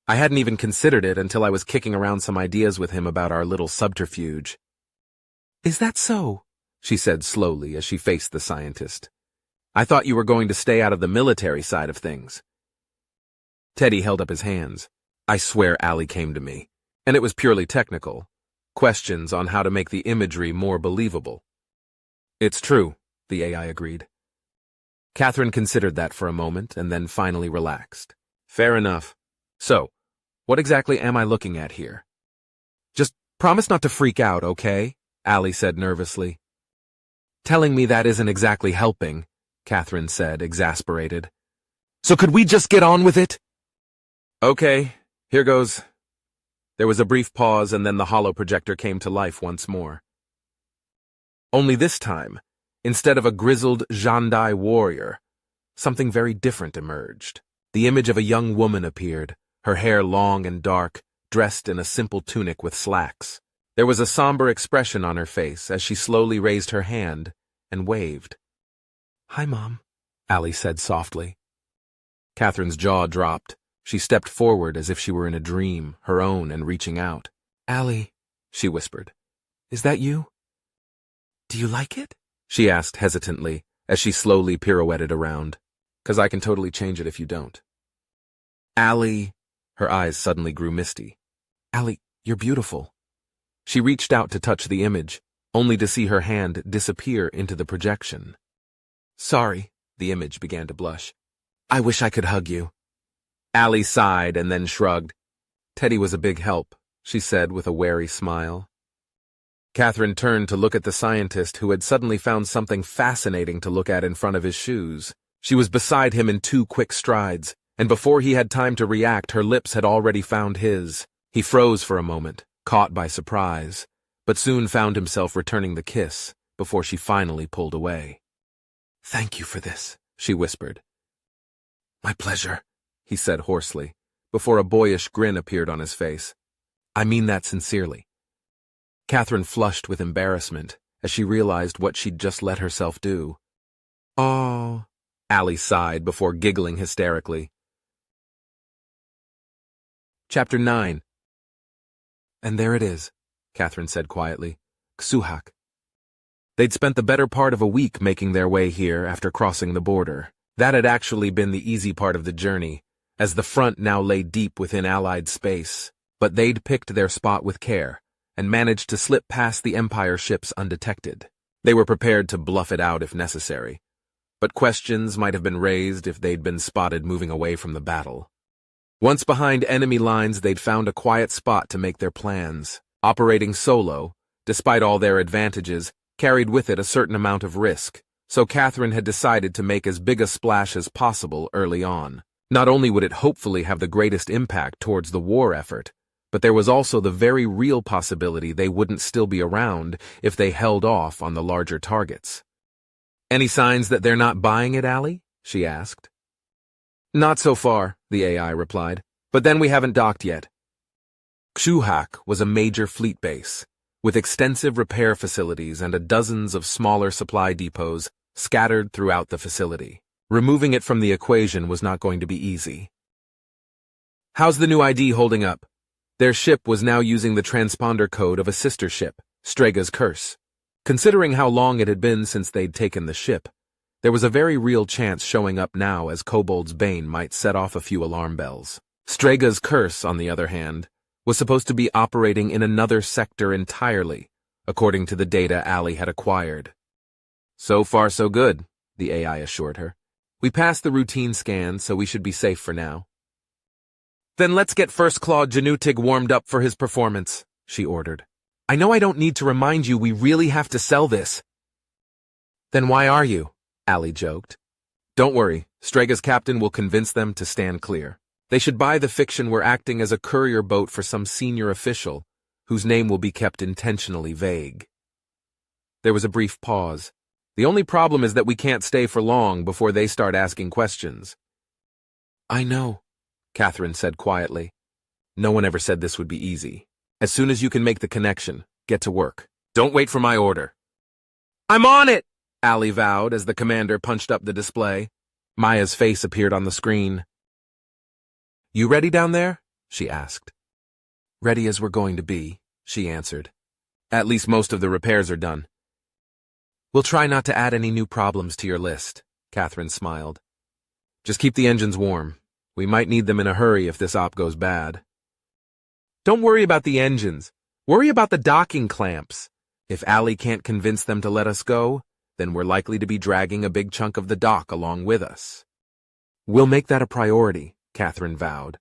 I hadn't even considered it until I was kicking around some ideas with him about our little subterfuge. Is that so? She said slowly as she faced the scientist. I thought you were going to stay out of the military side of things. Teddy held up his hands. I swear Allie came to me, and it was purely technical. Questions on how to make the imagery more believable. It's true, the AI agreed. Catherine considered that for a moment and then finally relaxed. Fair enough. So, what exactly am I looking at here? Just promise not to freak out, okay? Allie said nervously. Telling me that isn't exactly helping, Catherine said, exasperated. So could we just get on with it? Okay, here goes. There was a brief pause and then the holo projector came to life once more. Only this time, instead of a grizzled Jandai warrior, something very different emerged. The image of a young woman appeared, her hair long and dark, dressed in a simple tunic with slacks. There was a somber expression on her face as she slowly raised her hand and waved. Hi, Mom, Allie said softly. Catherine's jaw dropped. She stepped forward as if she were in a dream, her own, and reaching out. Allie, she whispered, is that you? Do you like it? She asked hesitantly as she slowly pirouetted around. 'Cause I can totally change it if you don't. Allie, her eyes suddenly grew misty. Allie, you're beautiful. She reached out to touch the image, only to see her hand disappear into the projection. Sorry, the image began to blush. I wish I could hug you. Allie sighed and then shrugged. Teddy was a big help, she said with a wary smile. Catherine turned to look at the scientist who had suddenly found something fascinating to look at in front of his shoes. She was beside him in 2 quick strides, and before he had time to react, her lips had already found his. He froze for a moment, caught by surprise, but soon found himself returning the kiss before she finally pulled away. Thank you for this, she whispered. My pleasure, he said hoarsely, before a boyish grin appeared on his face. I mean that sincerely. Catherine flushed with embarrassment as she realized what she'd just let herself do. Oh, Allie sighed before giggling hysterically. Chapter 9. And there it is, Catherine said quietly. Hewholooksskyward. They'd spent the better part of a week making their way here after crossing the border. That had actually been the easy part of the journey, as the front now lay deep within Allied space, but they'd picked their spot with care and managed to slip past the Empire ships undetected. They were prepared to bluff it out if necessary, but questions might have been raised if they'd been spotted moving away from the battle. Once behind enemy lines, they'd found a quiet spot to make their plans. Operating solo, despite all their advantages, carried with it a certain amount of risk, so Catherine had decided to make as big a splash as possible early on. Not only would it hopefully have the greatest impact towards the war effort, but there was also the very real possibility they wouldn't still be around if they held off on the larger targets. Any signs that they're not buying it, Allie? She asked. Not so far, the AI replied, but then we haven't docked yet. Hewholooksskyward was a major fleet base, with extensive repair facilities and dozens of smaller supply depots scattered throughout the facility. Removing it from the equation was not going to be easy. How's the new ID holding up? Their ship was now using the transponder code of a sister ship, Strega's Curse. Considering how long it had been since they'd taken the ship, There was a very real chance showing up now as Kobold's Bane might set off a few alarm bells. Strega's curse, on the other hand, was supposed to be operating in another sector entirely, according to the data Allie had acquired. So far so good, the AI assured her. We passed the routine scan, so we should be safe for now. Then let's get First Claw Janutig warmed up for his performance, she ordered. I know I don't need to remind you we really have to sell this. Then why are you? Allie joked. Don't worry, Strega's captain will convince them to stand clear. They should buy the fiction we're acting as a courier boat for some senior official, whose name will be kept intentionally vague. There was a brief pause. The only problem is that we can't stay for long before they start asking questions. I know, Catherine said quietly. No one ever said this would be easy. As soon as you can make the connection, get to work. Don't wait for my order. I'm on it, Allie vowed as the commander punched up the display. Maya's face appeared on the screen. You ready down there? She asked. Ready as we're going to be, she answered. At least most of the repairs are done. We'll try not to add any new problems to your list, Catherine smiled. Just keep the engines warm. We might need them in a hurry if this op goes bad. Don't worry about the engines. Worry about the docking clamps. If Allie can't convince them to let us go, then we're likely to be dragging a big chunk of the dock along with us. We'll make that a priority, Catherine vowed.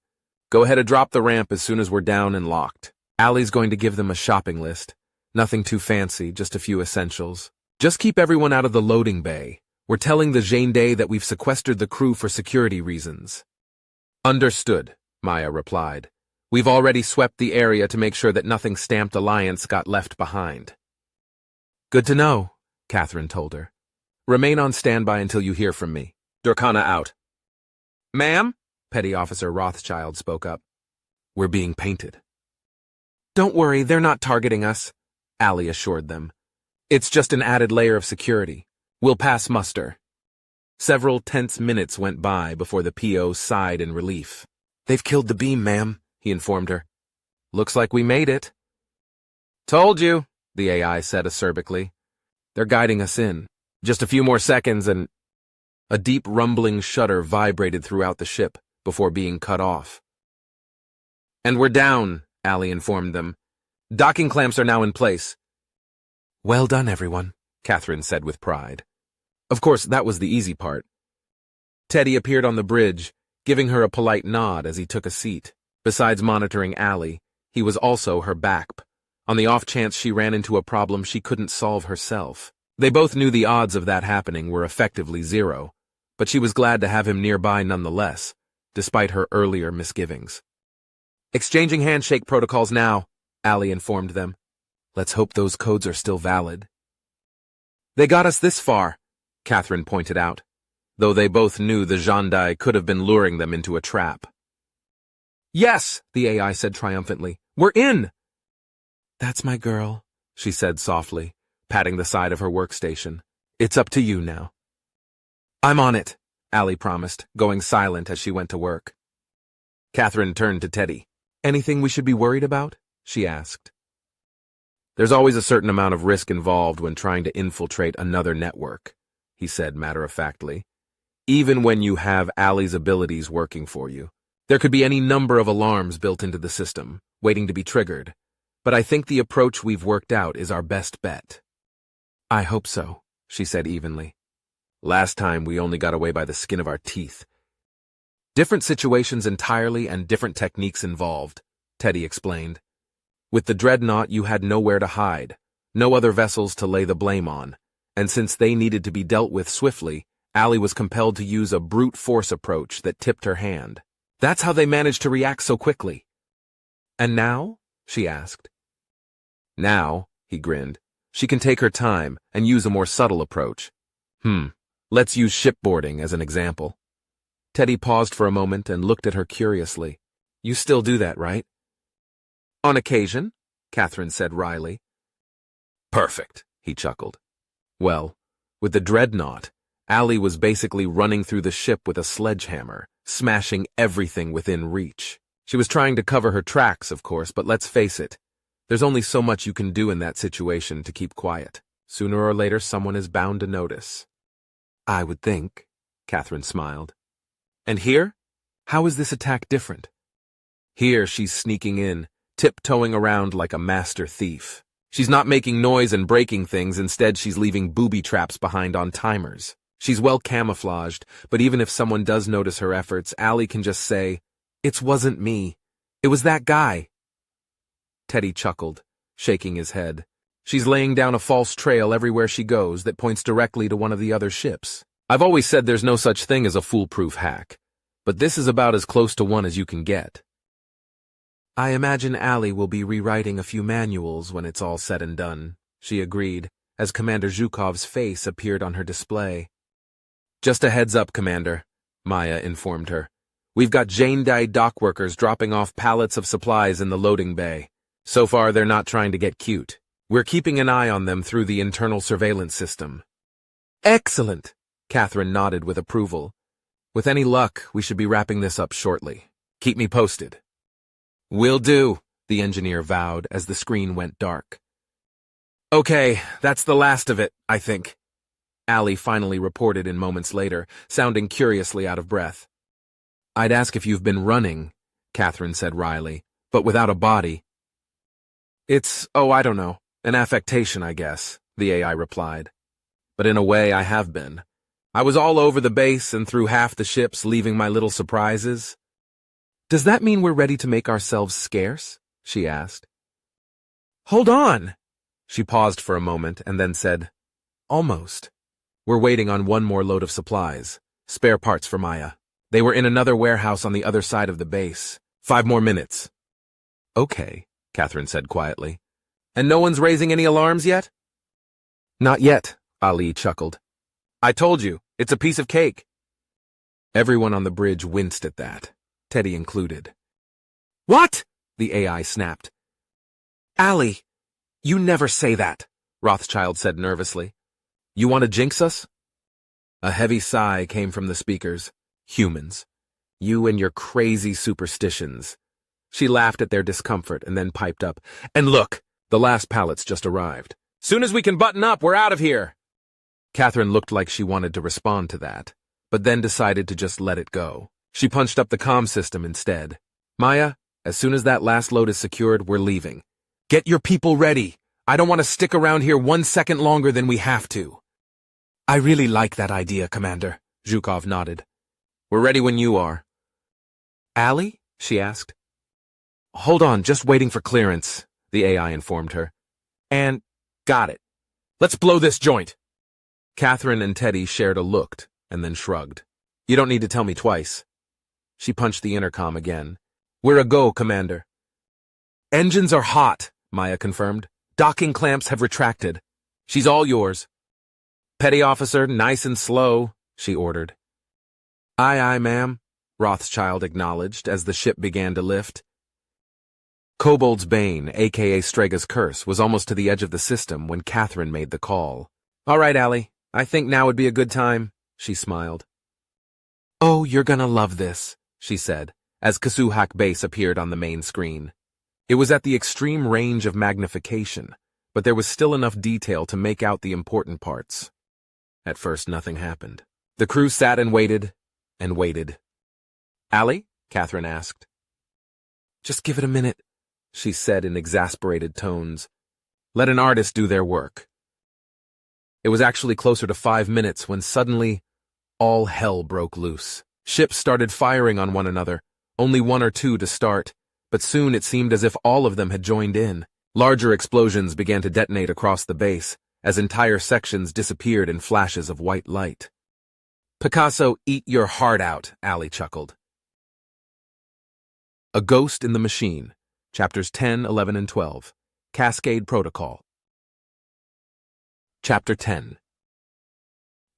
Go ahead and drop the ramp as soon as we're down and locked. Allie's going to give them a shopping list. Nothing too fancy, just a few essentials. Just keep everyone out of the loading bay. We're telling the Gendarme that we've sequestered the crew for security reasons. Understood, Maya replied. We've already swept the area to make sure that nothing stamped Alliance got left behind. Good to know, Catherine told her. Remain on standby until you hear from me. Durkana out. Ma'am? Petty Officer Rothschild spoke up. We're being painted. Don't worry, they're not targeting us, Allie assured them. It's just an added layer of security. We'll pass muster. Several tense minutes went by before the PO sighed in relief. They've killed the beam, ma'am, he informed her. Looks like we made it. Told you, the AI said acerbically. They're guiding us in. Just a few more seconds and... A deep rumbling shudder vibrated throughout the ship before being cut off. And we're down, Allie informed them. Docking clamps are now in place. Well done, everyone, Catherine said with pride. Of course, that was the easy part. Teddy appeared on the bridge, giving her a polite nod as he took a seat. Besides monitoring Allie, he was also her backup, on the off chance she ran into a problem she couldn't solve herself. They both knew the odds of that happening were effectively zero, but she was glad to have him nearby nonetheless, despite her earlier misgivings. Exchanging handshake protocols now, Allie informed them. Let's hope those codes are still valid. They got us this far, Catherine pointed out, though they both knew the Gendarme could have been luring them into a trap. Yes, the AI said triumphantly. We're in! That's my girl, she said softly, patting the side of her workstation. It's up to you now. I'm on it, Allie promised, going silent as she went to work. Catherine turned to Teddy. Anything we should be worried about? She asked. There's always a certain amount of risk involved when trying to infiltrate another network, he said matter-of-factly. Even when you have Allie's abilities working for you. There could be any number of alarms built into the system, waiting to be triggered. But I think the approach we've worked out is our best bet. I hope so, she said evenly. Last time we only got away by the skin of our teeth. Different situations entirely and different techniques involved, Teddy explained. With the Dreadnought you had nowhere to hide, no other vessels to lay the blame on, and since they needed to be dealt with swiftly, Allie was compelled to use a brute force approach that tipped her hand. That's how they managed to react so quickly. And now? She asked. Now, he grinned, she can take her time and use a more subtle approach. Let's use shipboarding as an example. Teddy paused for a moment and looked at her curiously. You still do that, right? On occasion, Catherine said wryly. Perfect, he chuckled. Well, with the Dreadnought, Allie was basically running through the ship with a sledgehammer, smashing everything within reach. She was trying to cover her tracks, of course, but let's face it, there's only so much you can do in that situation to keep quiet. Sooner or later, someone is bound to notice. I would think, Catherine smiled. And here? How is this attack different? Here she's sneaking in, tiptoeing around like a master thief. She's not making noise and breaking things, instead she's leaving booby traps behind on timers. She's well camouflaged, but even if someone does notice her efforts, Allie can just say, "It wasn't me. It was that guy." Teddy chuckled, shaking his head. She's laying down a false trail everywhere she goes that points directly to one of the other ships. I've always said there's no such thing as a foolproof hack, but this is about as close to one as you can get. I imagine Allie will be rewriting a few manuals when it's all said and done, she agreed, as Commander Zhukov's face appeared on her display. Just a heads up, Commander, Maya informed her. We've got Jane-Dai dockworkers dropping off pallets of supplies in the loading bay. So far, they're not trying to get cute. We're keeping an eye on them through the internal surveillance system. Excellent, Catherine nodded with approval. With any luck, we should be wrapping this up shortly. Keep me posted. Will do, the engineer vowed as the screen went dark. Okay, that's the last of it, I think. Allie finally reported in moments later, sounding curiously out of breath. I'd ask if you've been running, Catherine said wryly, but without a body. I don't know, an affectation, I guess, the AI replied. But in a way, I have been. I was all over the base and through half the ships, leaving my little surprises. Does that mean we're ready to make ourselves scarce? She asked. Hold on! She paused for a moment and then said, Almost. We're waiting on one more load of supplies, spare parts for Maya. They were in another warehouse on the other side of the base. 5 more minutes. Okay, Catherine said quietly. And no one's raising any alarms yet? Not yet, Ali chuckled. I told you, it's a piece of cake. Everyone on the bridge winced at that, Teddy included. What? The AI snapped. Ali, you never say that, Rothschild said nervously. You want to jinx us? A heavy sigh came from the speakers. Humans. You and your crazy superstitions. She laughed at their discomfort and then piped up. And look, the last pallets just arrived. Soon as we can button up, we're out of here. Catherine looked like she wanted to respond to that, but then decided to just let it go. She punched up the comm system instead. Maya, as soon as that last load is secured, we're leaving. Get your people ready. I don't want to stick around here 1 second longer than we have to. I really like that idea, Commander, Zhukov nodded. We're ready when you are. Allie? She asked. Hold on, just waiting for clearance, the AI informed her. And, got it. Let's blow this joint. Catherine and Teddy shared a look and then shrugged. You don't need to tell me twice. She punched the intercom again. We're a go, Commander. Engines are hot, Maya confirmed. Docking clamps have retracted. She's all yours. Petty officer, nice and slow, she ordered. Aye, aye, ma'am, Rothschild acknowledged as the ship began to lift. Kobold's Bane, a.k.a. Strega's Curse, was almost to the edge of the system when Catherine made the call. All right, Allie, I think now would be a good time, she smiled. Oh, you're gonna love this, she said, as Kasuhak Base appeared on the main screen. It was at the extreme range of magnification, but there was still enough detail to make out the important parts. At first, nothing happened. The crew sat and waited, and waited. Allie? Catherine asked. Just give it a minute, she said in exasperated tones. Let an artist do their work. It was actually closer to 5 minutes when suddenly, all hell broke loose. Ships started firing on one another, only 1 or 2 to start, but soon it seemed as if all of them had joined in. Larger explosions began to detonate across the base, as entire sections disappeared in flashes of white light. Picasso, eat your heart out, Allie chuckled. A Ghost in the Machine, Chapters 10, 11, and 12. Cascade Protocol. Chapter 10.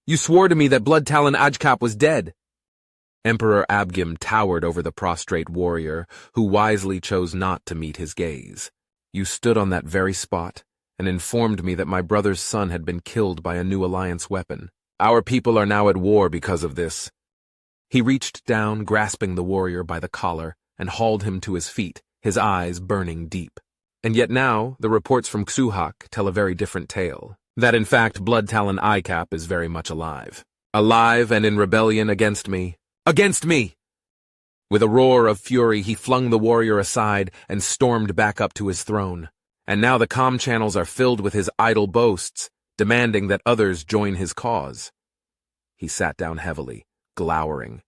You swore to me that Blood Talon Ajkap was dead. Emperor Abgim towered over the prostrate warrior, who wisely chose not to meet his gaze. You stood on that very spot and informed me that my brother's son had been killed by a new Alliance weapon. Our people are now at war because of this. He reached down, grasping the warrior by the collar, and hauled him to his feet, his eyes burning deep. And yet now, the reports from Ksuhak tell a very different tale. That in fact, Blood Talon Ajkap is very much alive. alive and in rebellion against me. Against me! With a roar of fury, he flung the warrior aside and stormed back up to his throne. And now the comm channels are filled with his idle boasts, demanding that others join his cause. He sat down heavily, glowering.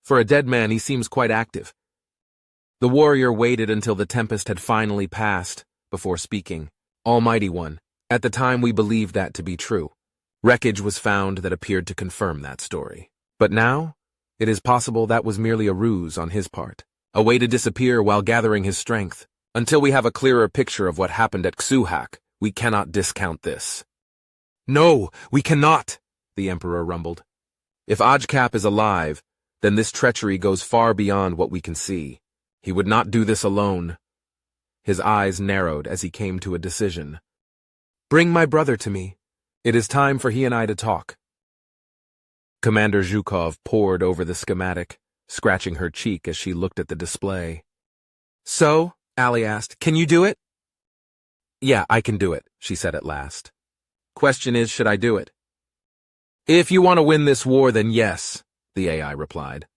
For a dead man, he seems quite active. The warrior waited until the tempest had finally passed before speaking. Almighty One, at the time we believed that to be true. Wreckage was found that appeared to confirm that story. But now, it is possible that was merely a ruse on his part, a way to disappear while gathering his strength. Until we have a clearer picture of what happened at Hewholooksskyward, we cannot discount this. No, we cannot, the Emperor rumbled. If Ojcap is alive, then this treachery goes far beyond what we can see. He would not do this alone. His eyes narrowed as he came to a decision. Bring my brother to me. It is time for he and I to talk. Commander Zhukov pored over the schematic, scratching her cheek as she looked at the display. So, Allie asked, can you do it? Yeah, I can do it, she said at last. Question is, should I do it? If you want to win this war, then yes, the AI replied.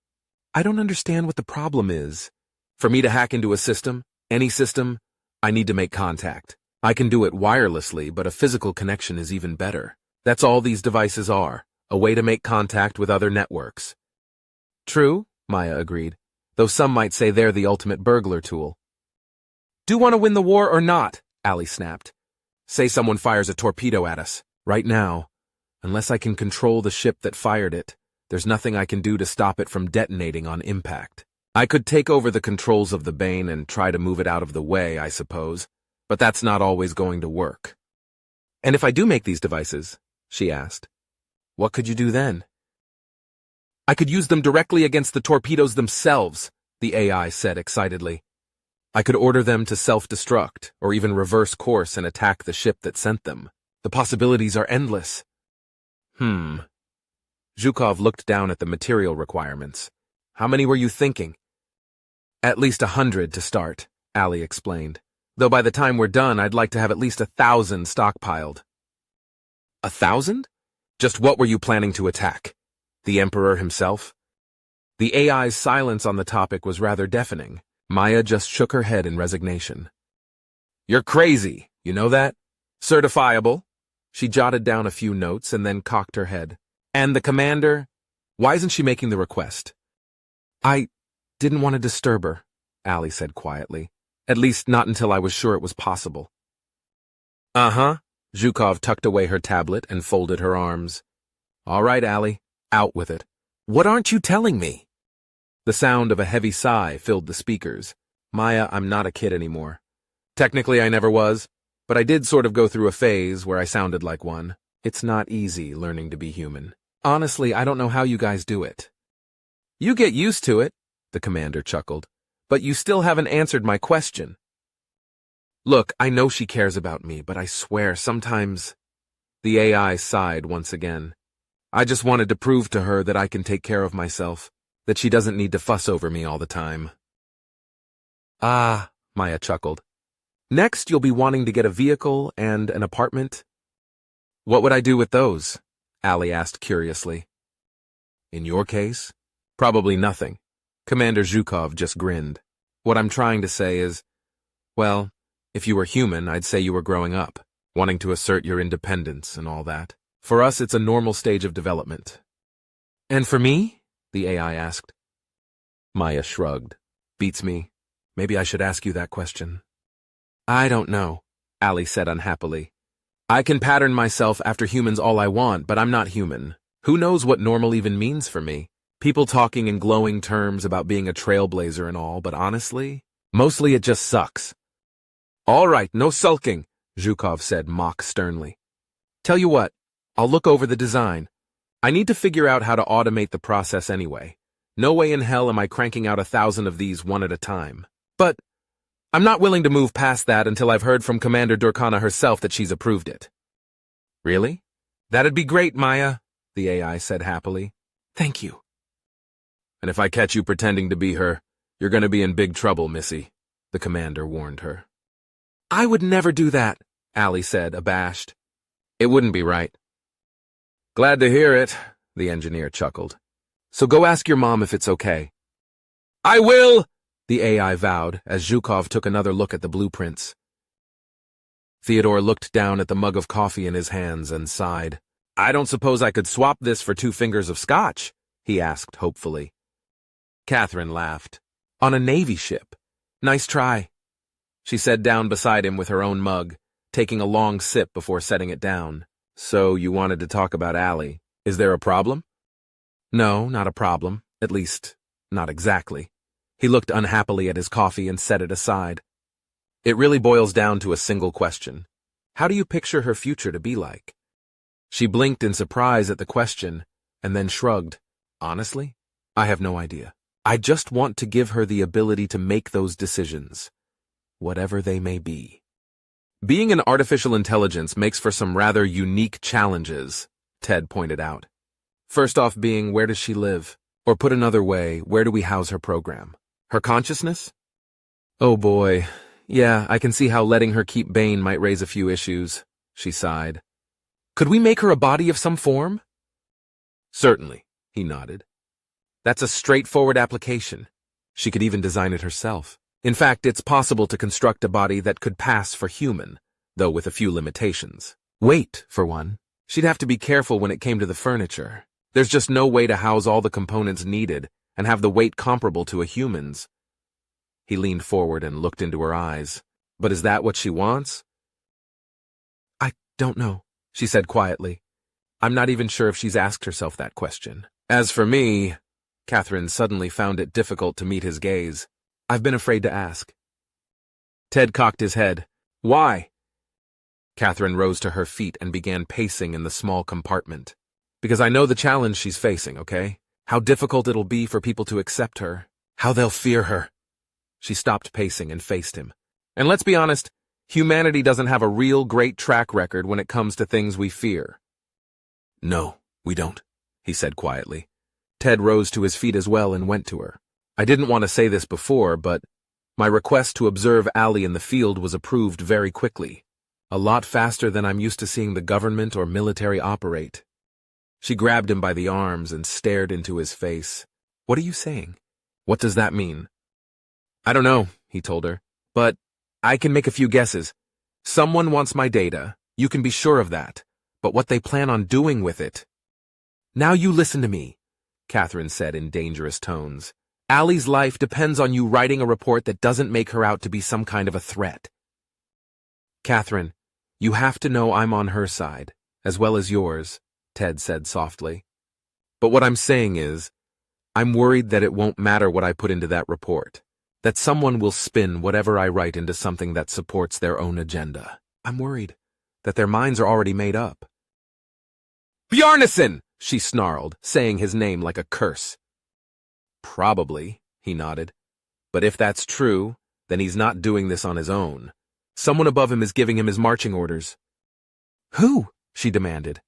I don't understand what the problem is. For me to hack into a system, any system, I need to make contact. I can do it wirelessly, but a physical connection is even better. That's all these devices are, a way to make contact with other networks. True, Maya agreed, though some might say they're the ultimate burglar tool. Do want to win the war or not? Allie snapped. Say someone fires a torpedo at us. Right now, unless I can control the ship that fired it, there's nothing I can do to stop it from detonating on impact. I could take over the controls of the Bane and try to move it out of the way, I suppose, but that's not always going to work. And if I do make these devices, she asked, what could you do then? I could use them directly against the torpedoes themselves, the AI said excitedly. I could order them to self-destruct, or even reverse course and attack the ship that sent them. The possibilities are endless. Zhukov looked down at the material requirements. How many were you thinking? At least 100 to start, Allie explained. Though by the time we're done, I'd like to have at least 1,000 stockpiled. 1,000? Just what were you planning to attack? The Emperor himself? The AI's silence on the topic was rather deafening. Maya just shook her head in resignation. You're crazy, you know that? Certifiable? She jotted down a few notes and then cocked her head. And the commander? Why isn't she making the request? I didn't want to disturb her, Allie said quietly. At least not until I was sure it was possible. Uh-huh. Zhukov tucked away her tablet and folded her arms. All right, Allie, out with it. What aren't you telling me? The sound of a heavy sigh filled the speakers. Maya, I'm not a kid anymore. Technically, I never was, but I did sort of go through a phase where I sounded like one. It's not easy learning to be human. Honestly, I don't know how you guys do it. You get used to it, the commander chuckled, but you still haven't answered my question. Look, I know she cares about me, but I swear sometimes... The AI sighed once again. I just wanted to prove to her that I can take care of myself, that she doesn't need to fuss over me all the time. Ah, Maya chuckled. Next, you'll be wanting to get a vehicle and an apartment. What would I do with those? Allie asked curiously. In your case? Probably nothing. Commander Zhukov just grinned. What I'm trying to say is, well, if you were human, I'd say you were growing up, wanting to assert your independence and all that. For us, it's a normal stage of development. And for me? The AI asked. Maya shrugged. Beats me. Maybe I should ask you that question. I don't know, Allie said unhappily. I can pattern myself after humans all I want, but I'm not human. Who knows what normal even means for me? People talking in glowing terms about being a trailblazer and all, but honestly, mostly it just sucks. All right, no sulking, Zhukov said mock sternly. Tell you what, I'll look over the design. I need to figure out how to automate the process anyway. No way in hell am I cranking out 1,000 of these one at a time. But I'm not willing to move past that until I've heard from Commander Durkana herself that she's approved it. Really? That'd be great, Maya, the AI said happily. Thank you. And if I catch you pretending to be her, you're going to be in big trouble, Missy, the commander warned her. I would never do that, Allie said, abashed. It wouldn't be right. Glad to hear it, the engineer chuckled. So go ask your mom if it's okay. I will, the AI vowed as Zhukov took another look at the blueprints. Theodore looked down at the mug of coffee in his hands and sighed. I don't suppose I could swap this for 2 fingers of scotch, he asked hopefully. Catherine laughed. On a Navy ship. Nice try. She sat down beside him with her own mug, taking a long sip before setting it down. So you wanted to talk about Allie. Is there a problem? No, not a problem. At least, not exactly. He looked unhappily at his coffee and set it aside. It really boils down to a single question. How do you picture her future to be like? She blinked in surprise at the question, and then shrugged. Honestly, I have no idea. I just want to give her the ability to make those decisions, whatever they may be. Being an artificial intelligence makes for some rather unique challenges, Ted pointed out. First off being, where does she live? Or put another way, where do we house her program? Her consciousness? Oh boy, yeah, I can see how letting her keep Bane might raise a few issues, she sighed. Could we make her a body of some form? Certainly, he nodded. That's a straightforward application. She could even design it herself. In fact, it's possible to construct a body that could pass for human, though with a few limitations. Weight, for one. She'd have to be careful when it came to the furniture. There's just no way to house all the components needed and have the weight comparable to a human's. He leaned forward and looked into her eyes. But is that what she wants? I don't know, she said quietly. I'm not even sure if she's asked herself that question. As for me, Catherine suddenly found it difficult to meet his gaze. I've been afraid to ask. Ted cocked his head. Why? Catherine rose to her feet and began pacing in the small compartment. Because I know the challenge she's facing, okay? How difficult it'll be for people to accept her. How they'll fear her. She stopped pacing and faced him. And let's be honest, humanity doesn't have a real great track record when it comes to things we fear. No, we don't, he said quietly. Ted rose to his feet as well and went to her. I didn't want to say this before, but my request to observe Allie in the field was approved very quickly. A lot faster than I'm used to seeing the government or military operate. She grabbed him by the arms and stared into his face. What are you saying? What does that mean? I don't know, he told her, but I can make a few guesses. Someone wants my data, you can be sure of that, but what they plan on doing with it. Now you listen to me, Catherine said in dangerous tones. Allie's life depends on you writing a report that doesn't make her out to be some kind of a threat. Catherine, you have to know I'm on her side, as well as yours, Ted said softly. But what I'm saying is, I'm worried that it won't matter what I put into that report. That someone will spin whatever I write into something that supports their own agenda. I'm worried that their minds are already made up. Bjarnason! She snarled, saying his name like a curse. Probably, he nodded. But if that's true, then he's not doing this on his own. Someone above him is giving him his marching orders. Who? She demanded.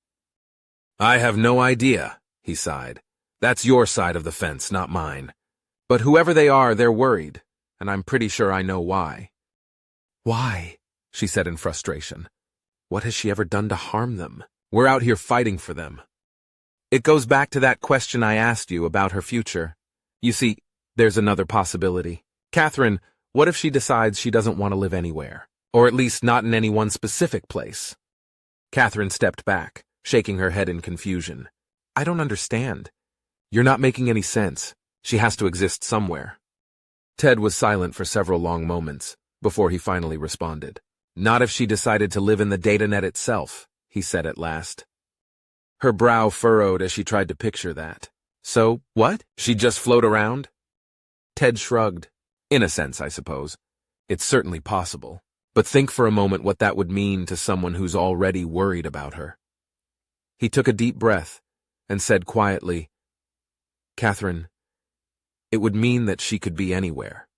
I have no idea, he sighed. That's your side of the fence, not mine. But whoever they are, they're worried, and I'm pretty sure I know why. Why? She said in frustration. What has she ever done to harm them? We're out here fighting for them. It goes back to that question I asked you about her future. You see, there's another possibility. Catherine, what if she decides she doesn't want to live anywhere? Or at least not in any one specific place? Catherine stepped back, shaking her head in confusion. I don't understand. You're not making any sense. She has to exist somewhere. Ted was silent for several long moments, before he finally responded. Not if she decided to live in the datanet itself, he said at last. Her brow furrowed as she tried to picture that. So, what? She'd just float around? Ted shrugged. In a sense, I suppose. It's certainly possible. But think for a moment what that would mean to someone who's already worried about her. He took a deep breath and said quietly, Catherine, it would mean that she could be anywhere.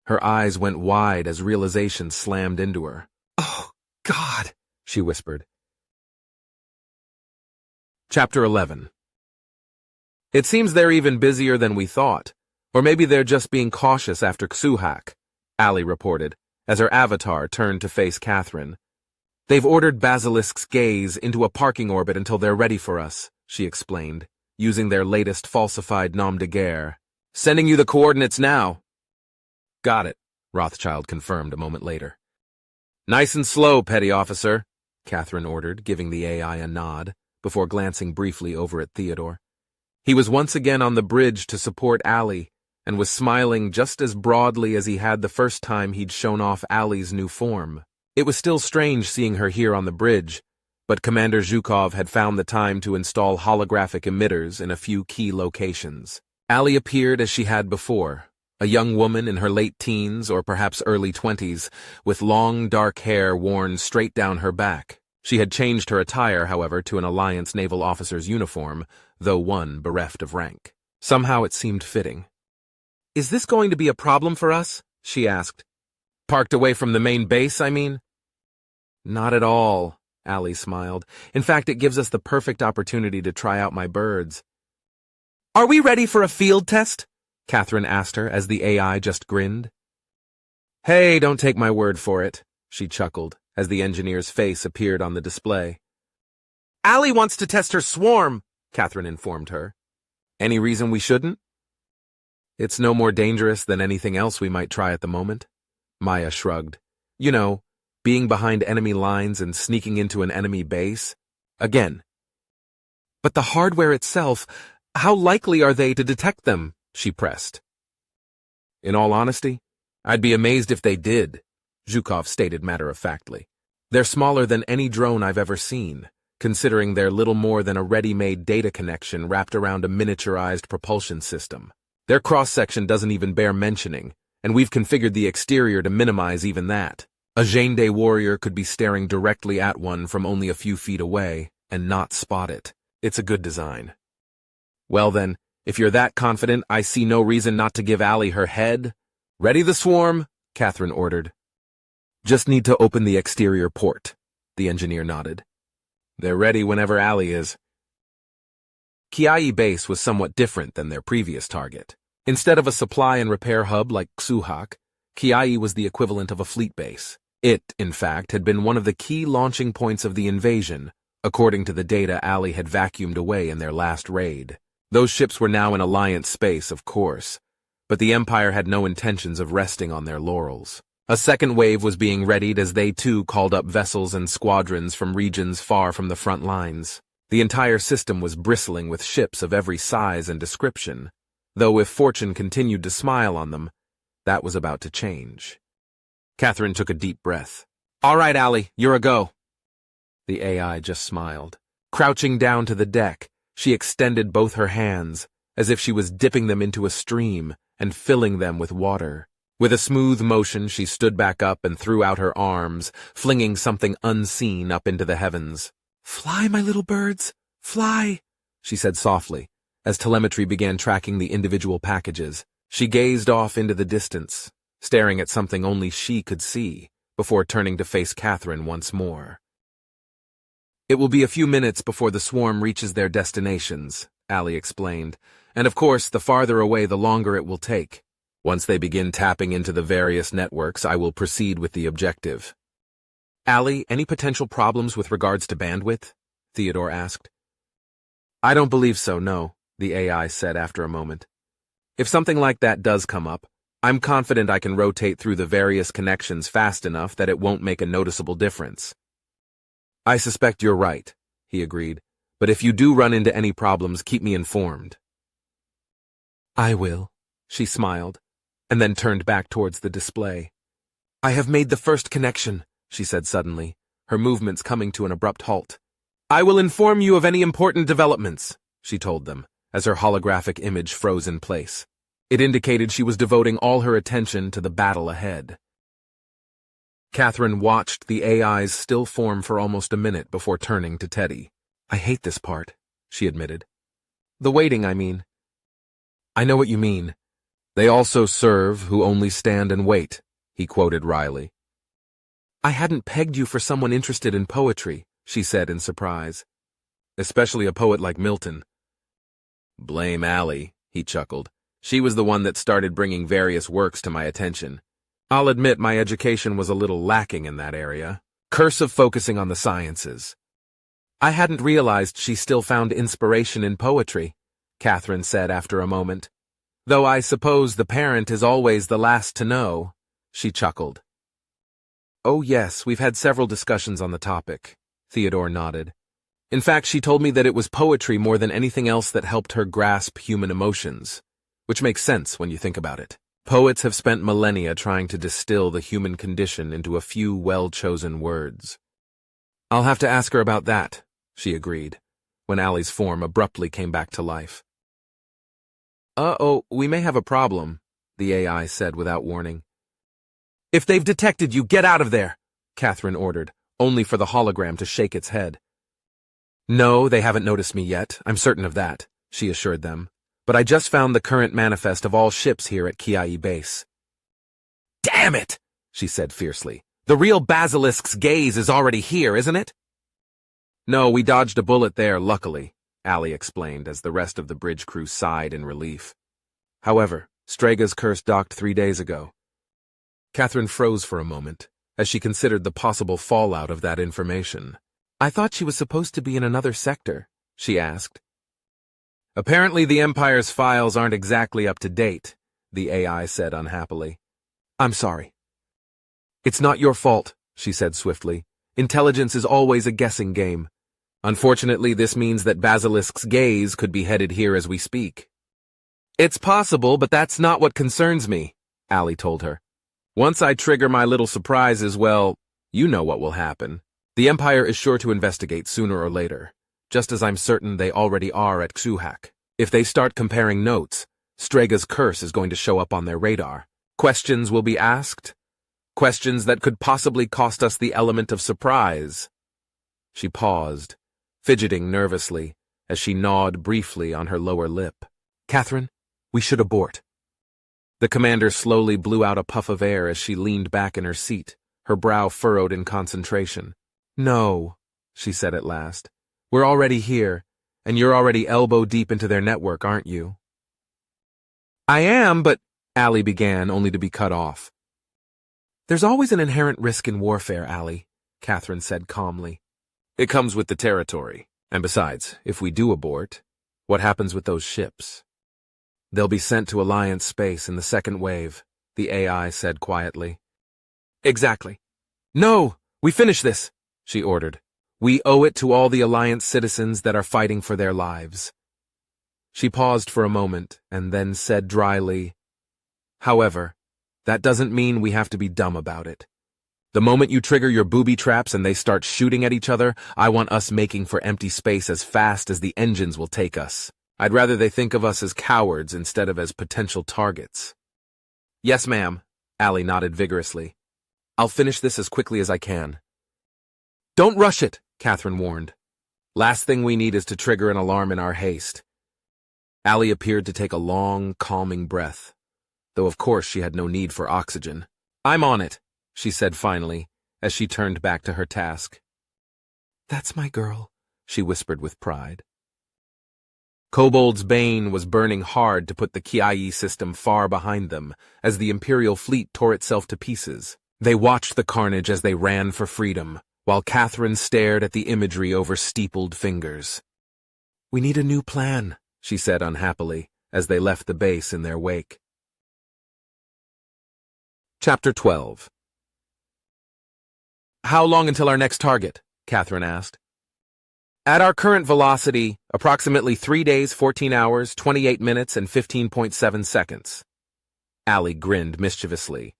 Her eyes went wide as realization slammed into her. Oh, God, she whispered. Chapter 11. It seems they're even busier than we thought. Or maybe they're just being cautious after Ksuhak, Allie reported, as her avatar turned to face Catherine. They've ordered Basilisk's gaze into a parking orbit until they're ready for us, she explained. using their latest falsified nom de guerre. Sending you the coordinates now. Got it, Rothschild confirmed a moment later. Nice and slow, petty officer, Catherine ordered, giving the AI a nod, before glancing briefly over at Theodore. He was once again on the bridge to support Allie, and was smiling just as broadly as he had the first time he'd shown off Allie's new form. It was still strange seeing her here on the bridge, but Commander Zhukov had found the time to install holographic emitters in a few key locations. Allie appeared as she had before, a young woman in her late teens or perhaps early 20s, with long dark hair worn straight down her back. She had changed her attire, however, to an Alliance naval officer's uniform, though one bereft of rank. Somehow it seemed fitting. Is this going to be a problem for us? She asked. Parked away from the main base, I mean? Not at all, Allie smiled. In fact, it gives us the perfect opportunity to try out my birds. Are we ready for a field test? Catherine asked her as the AI just grinned. Hey, don't take my word for it, she chuckled as the engineer's face appeared on the display. Allie wants to test her swarm, Catherine informed her. Any reason we shouldn't? It's no more dangerous than anything else we might try at the moment. Maya shrugged. You know, being behind enemy lines and sneaking into an enemy base. Again. But the hardware itself, how likely are they to detect them? She pressed. In all honesty, I'd be amazed if they did, Zhukov stated matter-of-factly. They're smaller than any drone I've ever seen, considering they're little more than a ready-made data connection wrapped around a miniaturized propulsion system. Their cross-section doesn't even bear mentioning, and we've configured the exterior to minimize even that. A Zhengde warrior could be staring directly at one from only a few feet away and not spot it. It's a good design. Well then, if you're that confident, I see no reason not to give Allie her head. Ready the swarm, Catherine ordered. Just need to open the exterior port, the engineer nodded. They're ready whenever Allie is. Kiai Base was somewhat different than their previous target. Instead of a supply and repair hub like Xuhak, Kiai was the equivalent of a fleet base. It, in fact, had been one of the key launching points of the invasion, according to the data Allie had vacuumed away in their last raid. Those ships were now in Alliance space, of course, but the Empire had no intentions of resting on their laurels. A second wave was being readied as they too called up vessels and squadrons from regions far from the front lines. The entire system was bristling with ships of every size and description, though if fortune continued to smile on them, that was about to change. Catherine took a deep breath. All right, Allie, you're a go. The AI just smiled. Crouching down to the deck, she extended both her hands, as if she was dipping them into a stream and filling them with water. With a smooth motion, she stood back up and threw out her arms, flinging something unseen up into the heavens. Fly, my little birds, fly, she said softly, as telemetry began tracking the individual packages. She gazed off into the distance, staring at something only she could see, before turning to face Catherine once more. It will be a few minutes before the swarm reaches their destinations, Allie explained, and of course, the farther away the longer it will take. Once they begin tapping into the various networks, I will proceed with the objective. Allie, any potential problems with regards to bandwidth? Theodore asked. I don't believe so, no, the AI said after a moment. If something like that does come up, I'm confident I can rotate through the various connections fast enough that it won't make a noticeable difference. I suspect you're right, he agreed, but if you do run into any problems, keep me informed. I will, she smiled, and then turned back towards the display. I have made the first connection, she said suddenly, her movements coming to an abrupt halt. I will inform you of any important developments, she told them, as her holographic image froze in place. It indicated she was devoting all her attention to the battle ahead. Catherine watched the AI's still form for almost a minute before turning to Teddy. I hate this part, she admitted. The waiting, I mean. I know what you mean. They also serve who only stand and wait, he quoted wryly. I hadn't pegged you for someone interested in poetry, she said in surprise. Especially a poet like Milton. Blame Allie, he chuckled. She was the one that started bringing various works to my attention. I'll admit my education was a little lacking in that area. Curse of focusing on the sciences. I hadn't realized she still found inspiration in poetry, Catherine said after a moment. Though I suppose the parent is always the last to know, she chuckled. Oh yes, we've had several discussions on the topic, Theodore nodded. In fact, she told me that it was poetry more than anything else that helped her grasp human emotions, which makes sense when you think about it. Poets have spent millennia trying to distill the human condition into a few well-chosen words. I'll have to ask her about that, she agreed, when Allie's form abruptly came back to life. Uh-oh, we may have a problem, the AI said without warning. If they've detected you, get out of there, Catherine ordered, only for the hologram to shake its head. No, they haven't noticed me yet, I'm certain of that, she assured them. But I just found the current manifest of all ships here at Kiai Base. Damn it, she said fiercely. The real basilisk's gaze is already here, isn't it? No, we dodged a bullet there, luckily, Allie explained as the rest of the bridge crew sighed in relief. However, Strega's curse docked 3 days ago. Catherine froze for a moment as she considered the possible fallout of that information. I thought she was supposed to be in another sector, she asked. Apparently the Empire's files aren't exactly up to date, the AI said unhappily. I'm sorry. It's not your fault, she said swiftly. Intelligence is always a guessing game. Unfortunately, this means that Basilisk's gaze could be headed here as we speak. It's possible, but that's not what concerns me, Allie told her. Once I trigger my little surprises, well, you know what will happen. The Empire is sure to investigate sooner or later, just as I'm certain they already are at Xuhak. If they start comparing notes, Strega's curse is going to show up on their radar. Questions will be asked. Questions that could possibly cost us the element of surprise. She paused, fidgeting nervously, as she gnawed briefly on her lower lip. Catherine, we should abort. The commander slowly blew out a puff of air as she leaned back in her seat, her brow furrowed in concentration. No, she said at last. We're already here, and you're already elbow deep into their network, aren't you? I am, but Allie began, only to be cut off. There's always an inherent risk in warfare, Allie, Catherine said calmly. It comes with the territory. And besides, if we do abort, what happens with those ships? They'll be sent to Alliance space in the second wave, the AI said quietly. Exactly. No, we finish this, she ordered. We owe it to all the Alliance citizens that are fighting for their lives. She paused for a moment and then said dryly, However, that doesn't mean we have to be dumb about it. The moment you trigger your booby traps and they start shooting at each other, I want us making for empty space as fast as the engines will take us. I'd rather they think of us as cowards instead of as potential targets. Yes, ma'am, Allie nodded vigorously. I'll finish this as quickly as I can. Don't rush it, Catherine warned. Last thing we need is to trigger an alarm in our haste. Allie appeared to take a long, calming breath, though of course she had no need for oxygen. I'm on it, she said finally, as she turned back to her task. That's my girl, she whispered with pride. Kobold's bane was burning hard to put the Kiai system far behind them as the Imperial fleet tore itself to pieces. They watched the carnage as they ran for freedom, while Catherine stared at the imagery over steepled fingers. We need a new plan, she said unhappily, as they left the base in their wake. Chapter 12. How long until our next target? Catherine asked. At our current velocity, approximately 3 days, 14 hours, 28 minutes, and 15.7 seconds. Allie grinned mischievously.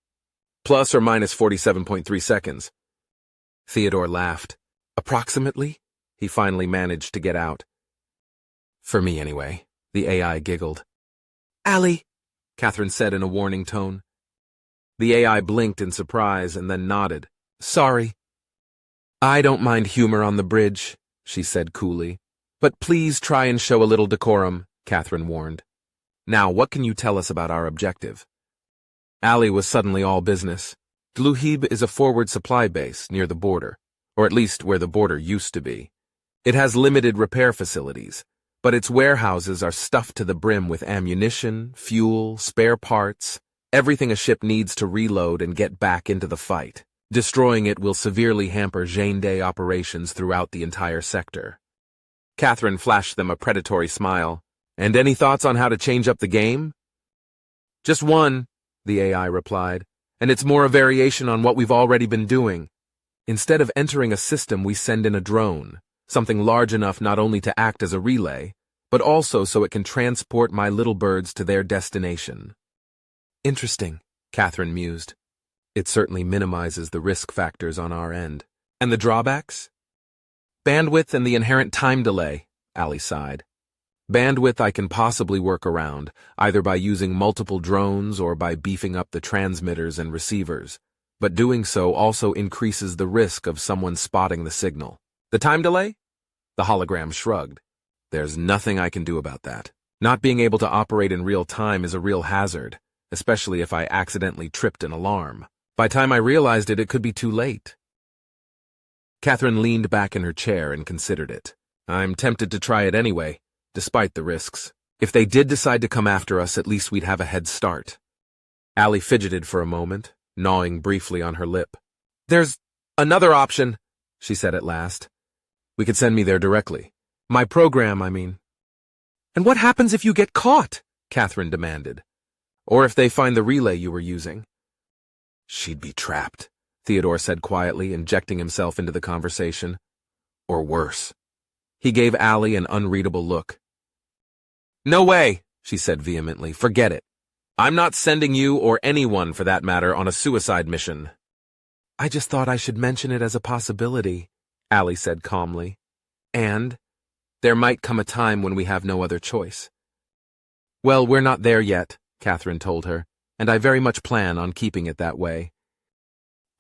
Plus or minus 47.3 seconds. Theodore laughed. Approximately? He finally managed to get out. For me, anyway, the AI giggled. Allie, Catherine said in a warning tone. The AI blinked in surprise and then nodded. Sorry. I don't mind humor on the bridge, she said coolly. But please try and show a little decorum, Catherine warned. Now, what can you tell us about our objective? Allie was suddenly all business. Dluhib is a forward supply base near the border, or at least where the border used to be. It has limited repair facilities, but its warehouses are stuffed to the brim with ammunition, fuel, spare parts, everything a ship needs to reload and get back into the fight. Destroying it will severely hamper Jane-Day operations throughout the entire sector. Catherine flashed them a predatory smile, And any thoughts on how to change up the game? Just one, the AI replied, and it's more a variation on what we've already been doing. Instead of entering a system, we send in a drone, something large enough not only to act as a relay, but also so it can transport my little birds to their destination. Interesting, Catherine mused. It certainly minimizes the risk factors on our end. And the drawbacks? Bandwidth and the inherent time delay, Allie sighed. Bandwidth I can possibly work around, either by using multiple drones or by beefing up the transmitters and receivers, but doing so also increases the risk of someone spotting the signal. The time delay? The hologram shrugged. There's nothing I can do about that. Not being able to operate in real time is a real hazard, especially if I accidentally tripped an alarm. By the time I realized it, it could be too late. Catherine leaned back in her chair and considered it. I'm tempted to try it anyway, despite the risks. If they did decide to come after us, at least we'd have a head start. Allie fidgeted for a moment, gnawing briefly on her lip. There's another option, she said at last. We could send me there directly. My program, I mean. And what happens if you get caught? Catherine demanded. Or if they find the relay you were using? She'd be trapped, Theodore said quietly, injecting himself into the conversation. Or worse. He gave Allie an unreadable look. No way, she said vehemently. Forget it. I'm not sending you, or anyone for that matter, on a suicide mission. I just thought I should mention it as a possibility, Allie said calmly. And there might come a time when we have no other choice. Well, we're not there yet, Catherine told her, and I very much plan on keeping it that way.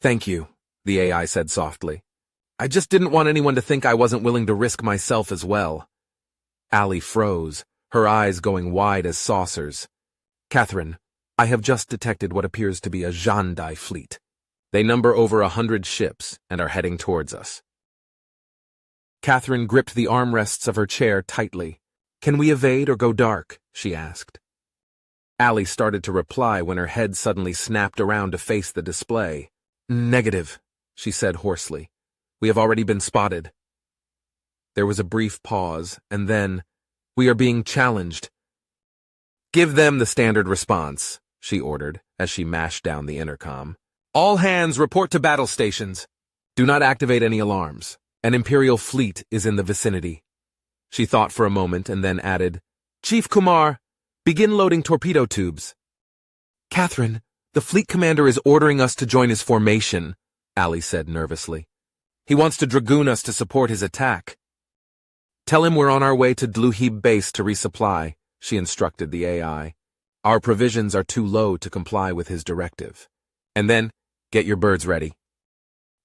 Thank you, the AI said softly. I just didn't want anyone to think I wasn't willing to risk myself as well. Allie froze, her eyes going wide as saucers. Catherine, I have just detected what appears to be a Jandai fleet. They number over 100 ships and are heading towards us. Catherine gripped the armrests of her chair tightly. Can we evade or go dark? She asked. Allie started to reply when her head suddenly snapped around to face the display. Negative, she said hoarsely. We have already been spotted. There was a brief pause, and then, we are being challenged. Give them the standard response, she ordered, as she mashed down the intercom. All hands report to battle stations. Do not activate any alarms. An Imperial fleet is in the vicinity. She thought for a moment and then added, Chief Kumar, begin loading torpedo tubes. Catherine, the fleet commander is ordering us to join his formation, Allie said nervously. He wants to dragoon us to support his attack. Tell him we're on our way to Dluhib base to resupply, she instructed the AI. Our provisions are too low to comply with his directive. And then, get your birds ready.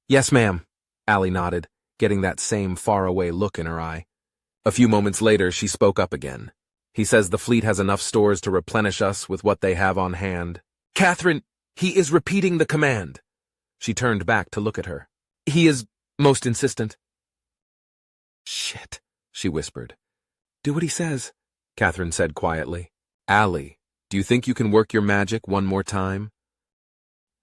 Yes, ma'am, Allie nodded, getting that same faraway look in her eye. A few moments later, she spoke up again. He says the fleet has enough stores to replenish us with what they have on hand. Catherine, he is repeating the command. She turned back to look at her. He is most insistent. Shit, she whispered. Do what he says, Catherine said quietly. Allie, do you think you can work your magic one more time?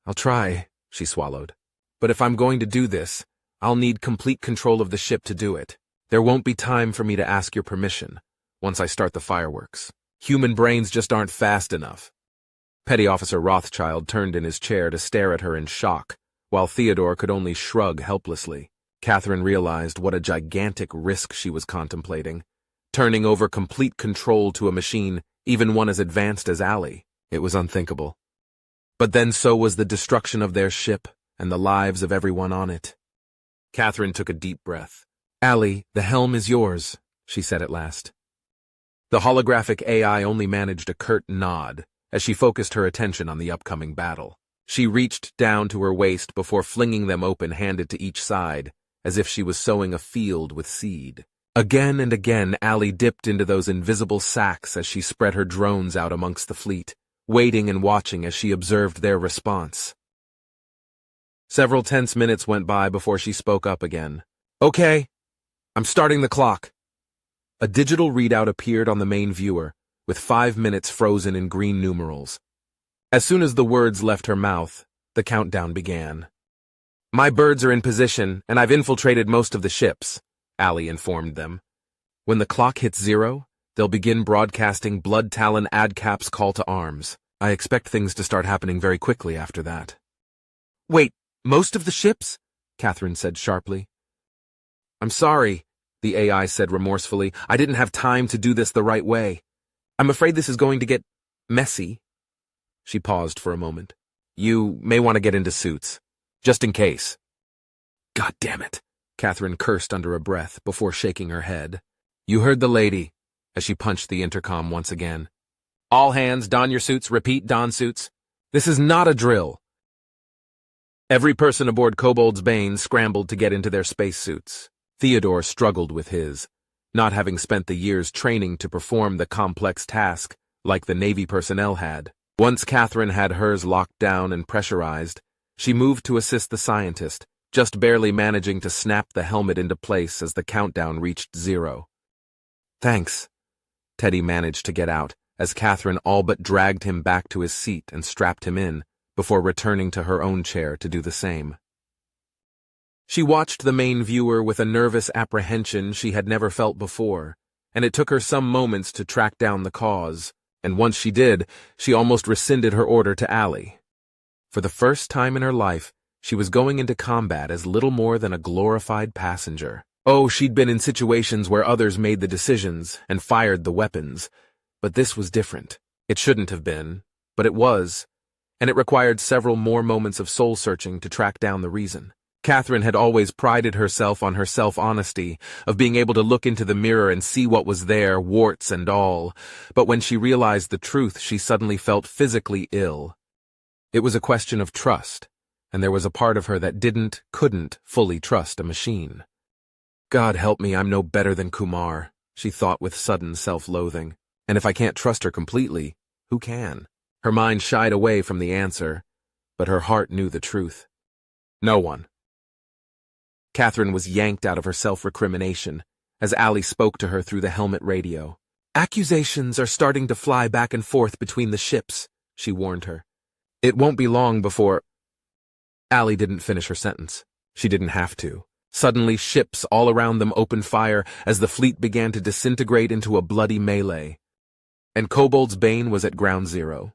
I'll try, she swallowed. But if I'm going to do this, I'll need complete control of the ship to do it. There won't be time for me to ask your permission once I start the fireworks. Human brains just aren't fast enough. Petty Officer Rothschild turned in his chair to stare at her in shock, while Theodore could only shrug helplessly. Catherine realized what a gigantic risk she was contemplating. Turning over complete control to a machine, even one as advanced as Allie. It was unthinkable. But then so was the destruction of their ship and the lives of everyone on it. Catherine took a deep breath. Allie, the helm is yours, she said at last. The holographic AI only managed a curt nod as she focused her attention on the upcoming battle. She reached down to her waist before flinging them open handed to each side, as if she was sowing a field with seed. Again and again, Allie dipped into those invisible sacks as she spread her drones out amongst the fleet, waiting and watching as she observed their response. Several tense minutes went by before she spoke up again. Okay, I'm starting the clock. A digital readout appeared on the main viewer, with 5 minutes frozen in green numerals. As soon as the words left her mouth, the countdown began. My birds are in position, and I've infiltrated most of the ships, Allie informed them. When the clock hits 0, They'll begin broadcasting Blood Talon AdCap's call to arms. I expect things to start happening very quickly after that. Wait, most of the ships? Catherine said sharply. I'm sorry, the AI said remorsefully. I didn't have time to do this the right way. I'm afraid this is going to get messy. She paused for a moment. You may want to get into suits, just in case. God damn it, Catherine cursed under a breath before shaking her head. You heard the lady, as she punched the intercom once again. All hands, don your suits, repeat, don suits. This is not a drill. Every person aboard Kobold's Bane scrambled to get into their spacesuits. Theodore struggled with his, not having spent the years training to perform the complex task like the Navy personnel had. Once Catherine had hers locked down and pressurized, she moved to assist the scientist, just barely managing to snap the helmet into place as the countdown reached 0. Thanks. Teddy managed to get out, as Catherine all but dragged him back to his seat and strapped him in, before returning to her own chair to do the same. She watched the main viewer with a nervous apprehension she had never felt before, and it took her some moments to track down the cause, and once she did, she almost rescinded her order to Allie. For the first time in her life, she was going into combat as little more than a glorified passenger. Oh, she'd been in situations where others made the decisions and fired the weapons, but this was different. It shouldn't have been, but it was, and it required several more moments of soul-searching to track down the reason. Catherine had always prided herself on her self-honesty, of being able to look into the mirror and see what was there, warts and all, but when she realized the truth, she suddenly felt physically ill. It was a question of trust, and there was a part of her that couldn't fully trust a machine. God help me, I'm no better than Kumar, she thought with sudden self-loathing. And if I can't trust her completely, who can? Her mind shied away from the answer, but her heart knew the truth. No one. Catherine was yanked out of her self-recrimination as Allie spoke to her through the helmet radio. Accusations are starting to fly back and forth between the ships, she warned her. It won't be long before... Allie didn't finish her sentence. She didn't have to. Suddenly, ships all around them opened fire as the fleet began to disintegrate into a bloody melee. And Kobold's Bane was at ground zero.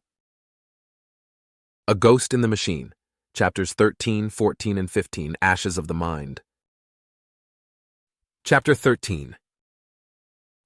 A Ghost in the Machine, Chapters 13, 14, and 15, Ashes of the Mind. Chapter 13.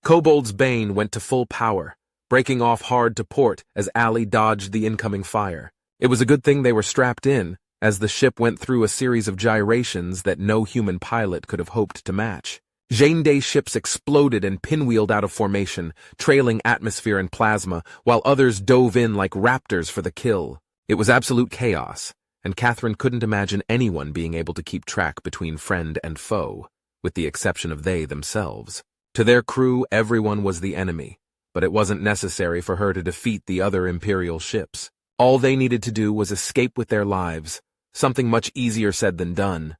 Kobold's Bane went to full power, breaking off hard to port as Allie dodged the incoming fire. It was a good thing they were strapped in, as the ship went through a series of gyrations that no human pilot could have hoped to match. Jane-Day ships exploded and pinwheeled out of formation, trailing atmosphere and plasma, while others dove in like raptors for the kill. It was absolute chaos, and Catherine couldn't imagine anyone being able to keep track between friend and foe, with the exception of they themselves. To their crew, everyone was the enemy, but it wasn't necessary for her to defeat the other Imperial ships. All they needed to do was escape with their lives, something much easier said than done.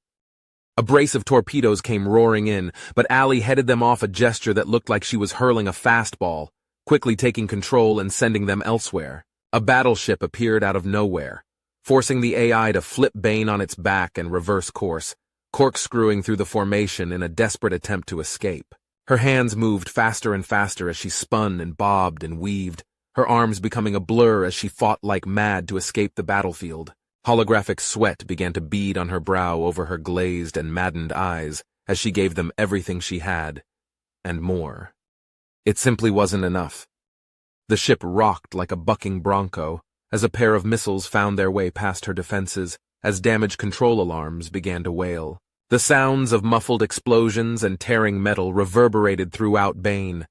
A brace of torpedoes came roaring in, but Allie headed them off a gesture that looked like she was hurling a fastball, quickly taking control and sending them elsewhere. A battleship appeared out of nowhere, forcing the AI to flip Bane on its back and reverse course, corkscrewing through the formation in a desperate attempt to escape. Her hands moved faster and faster as she spun and bobbed and weaved, her arms becoming a blur as she fought like mad to escape the battlefield. Holographic sweat began to bead on her brow over her glazed and maddened eyes as she gave them everything she had, and more. It simply wasn't enough. The ship rocked like a bucking bronco as a pair of missiles found their way past her defenses, as damage control alarms began to wail. The sounds of muffled explosions and tearing metal reverberated throughout Bane,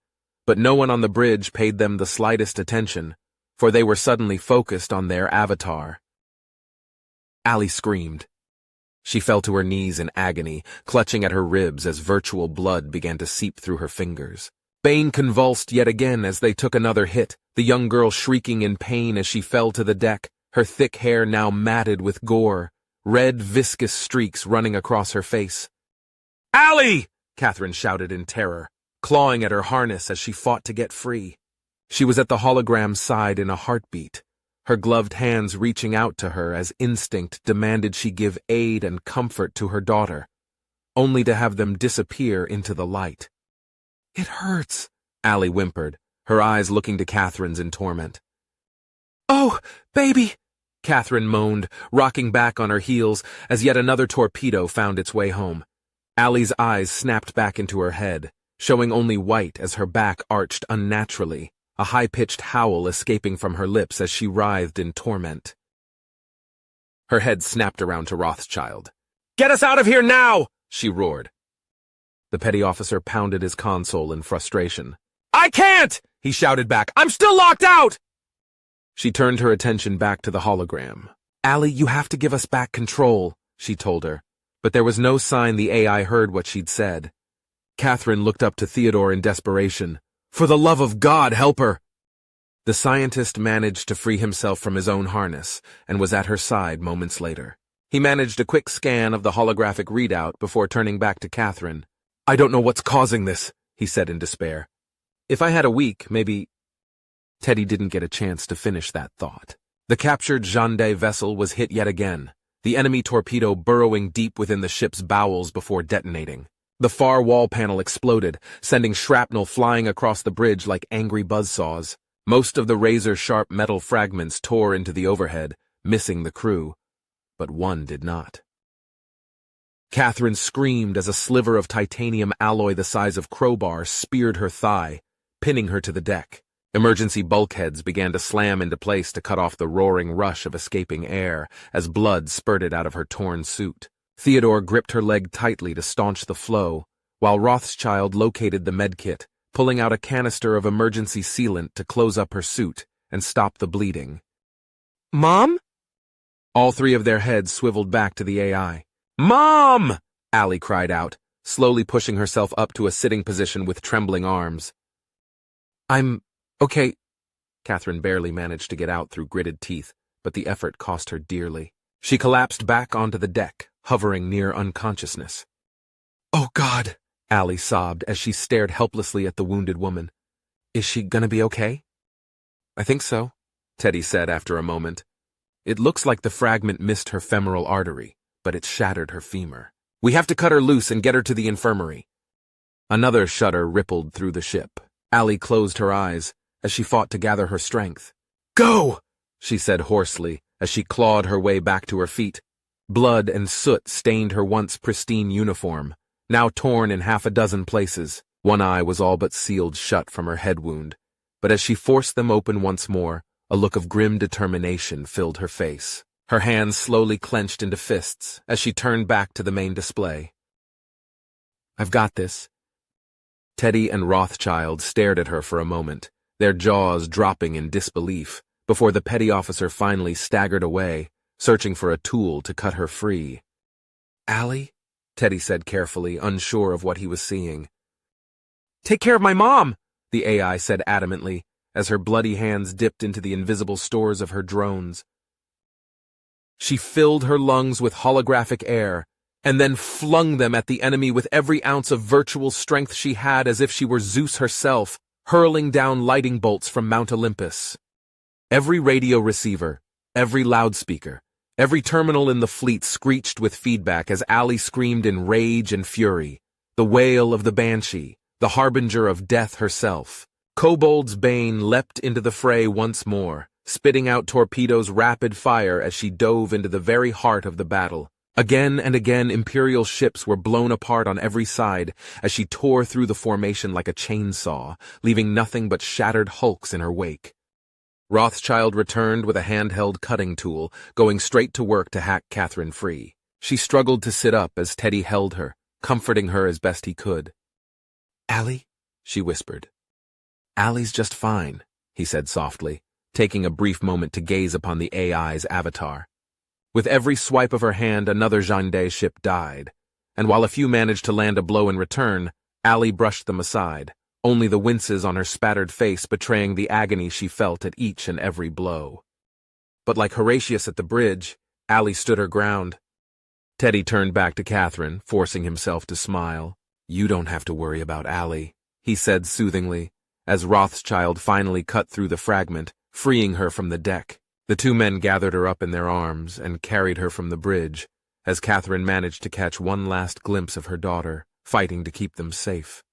but no one on the bridge paid them the slightest attention, for they were suddenly focused on their avatar. Allie screamed. She fell to her knees in agony, clutching at her ribs as virtual blood began to seep through her fingers. Bane convulsed yet again as they took another hit, the young girl shrieking in pain as she fell to the deck, her thick hair now matted with gore, red viscous streaks running across her face. "Allie!" Catherine shouted in terror, clawing at her harness as she fought to get free. She was at the hologram's side in a heartbeat, her gloved hands reaching out to her as instinct demanded she give aid and comfort to her daughter, only to have them disappear into the light. "It hurts," Allie whimpered, her eyes looking to Catherine's in torment. "Oh, baby!" Catherine moaned, rocking back on her heels as yet another torpedo found its way home. Allie's eyes snapped back into her head, showing only white as her back arched unnaturally, a high-pitched howl escaping from her lips as she writhed in torment. Her head snapped around to Rothschild. "Get us out of here now!" she roared. The petty officer pounded his console in frustration. "I can't!" he shouted back. "I'm still locked out!" She turned her attention back to the hologram. "Allie, you have to give us back control," she told her, but there was no sign the AI heard what she'd said. Catherine looked up to Theodore in desperation. "For the love of God, help her!" The scientist managed to free himself from his own harness and was at her side moments later. He managed a quick scan of the holographic readout before turning back to Catherine. "I don't know what's causing this," he said in despair. "If I had a week, maybe—" Teddy didn't get a chance to finish that thought. The captured Jeanne vessel was hit yet again, the enemy torpedo burrowing deep within the ship's bowels before detonating. The far wall panel exploded, sending shrapnel flying across the bridge like angry buzzsaws. Most of the razor-sharp metal fragments tore into the overhead, missing the crew, but one did not. Catherine screamed as a sliver of titanium alloy the size of crowbar speared her thigh, pinning her to the deck. Emergency bulkheads began to slam into place to cut off the roaring rush of escaping air as blood spurted out of her torn suit. Theodore gripped her leg tightly to staunch the flow, while Rothschild located the medkit, pulling out a canister of emergency sealant to close up her suit and stop the bleeding. "Mom?" All three of their heads swiveled back to the AI. "Mom!" Allie cried out, slowly pushing herself up to a sitting position with trembling arms. "I'm okay." Catherine barely managed to get out through gritted teeth, but the effort cost her dearly. She collapsed back onto the deck, hovering near unconsciousness. "Oh, God!" Allie sobbed as she stared helplessly at the wounded woman. "Is she gonna be okay?" "I think so," Teddy said after a moment. "It looks like the fragment missed her femoral artery, but it shattered her femur. We have to cut her loose and get her to the infirmary." Another shudder rippled through the ship. Allie closed her eyes as she fought to gather her strength. "Go!" she said hoarsely as she clawed her way back to her feet. Blood and soot stained her once pristine uniform, now torn in half a dozen places. One eye was all but sealed shut from her head wound, but as she forced them open once more, a look of grim determination filled her face. Her hands slowly clenched into fists as she turned back to the main display. "I've got this." Teddy and Rothschild stared at her for a moment, their jaws dropping in disbelief, before the petty officer finally staggered away, searching for a tool to cut her free. "Allie?" Teddy said carefully, unsure of what he was seeing. "Take care of my mom," the AI said adamantly, as her bloody hands dipped into the invisible stores of her drones. She filled her lungs with holographic air, and then flung them at the enemy with every ounce of virtual strength she had as if she were Zeus herself, hurling down lightning bolts from Mount Olympus. Every radio receiver, every loudspeaker, every terminal in the fleet screeched with feedback as Allie screamed in rage and fury, the wail of the banshee, the harbinger of death herself. Kobold's Bane leapt into the fray once more, spitting out torpedoes rapid fire as she dove into the very heart of the battle. Again and again Imperial ships were blown apart on every side as she tore through the formation like a chainsaw, leaving nothing but shattered hulks in her wake. Rothschild returned with a handheld cutting tool, going straight to work to hack Catherine free. She struggled to sit up as Teddy held her, comforting her as best he could. "Allie?" she whispered. "Allie's just fine," he said softly, taking a brief moment to gaze upon the AI's avatar. With every swipe of her hand, another Jeanne ship died, and while a few managed to land a blow in return, Allie brushed them aside, only the winces on her spattered face betraying the agony she felt at each and every blow. But like Horatius at the bridge, Allie stood her ground. Teddy turned back to Catherine, forcing himself to smile. "You don't have to worry about Allie," he said soothingly, as Rothschild finally cut through the fragment, freeing her from the deck. The two men gathered her up in their arms and carried her from the bridge, as Catherine managed to catch one last glimpse of her daughter, fighting to keep them safe.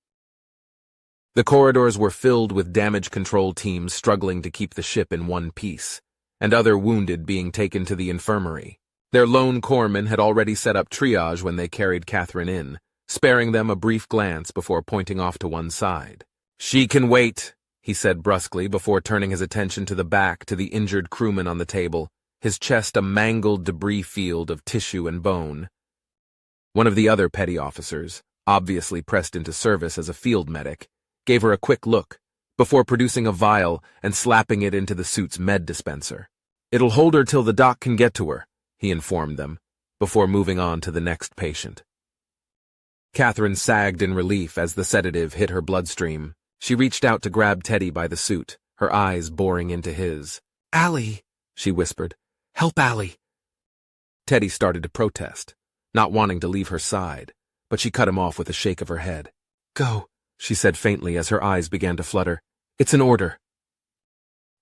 The corridors were filled with damage control teams struggling to keep the ship in one piece, and other wounded being taken to the infirmary. Their lone corpsman had already set up triage when they carried Catherine in, sparing them a brief glance before pointing off to one side. "She can wait," he said brusquely before turning his attention to the back to the injured crewman on the table, his chest a mangled debris field of tissue and bone. One of the other petty officers, obviously pressed into service as a field medic, gave her a quick look, before producing a vial and slapping it into the suit's med dispenser. "It'll hold her till the doc can get to her," he informed them, before moving on to the next patient. Catherine sagged in relief as the sedative hit her bloodstream. She reached out to grab Teddy by the suit, her eyes boring into his. "Allie," she whispered. "Help Allie." Teddy started to protest, not wanting to leave her side, but she cut him off with a shake of her head. "Go," she said faintly as her eyes began to flutter. "It's an order."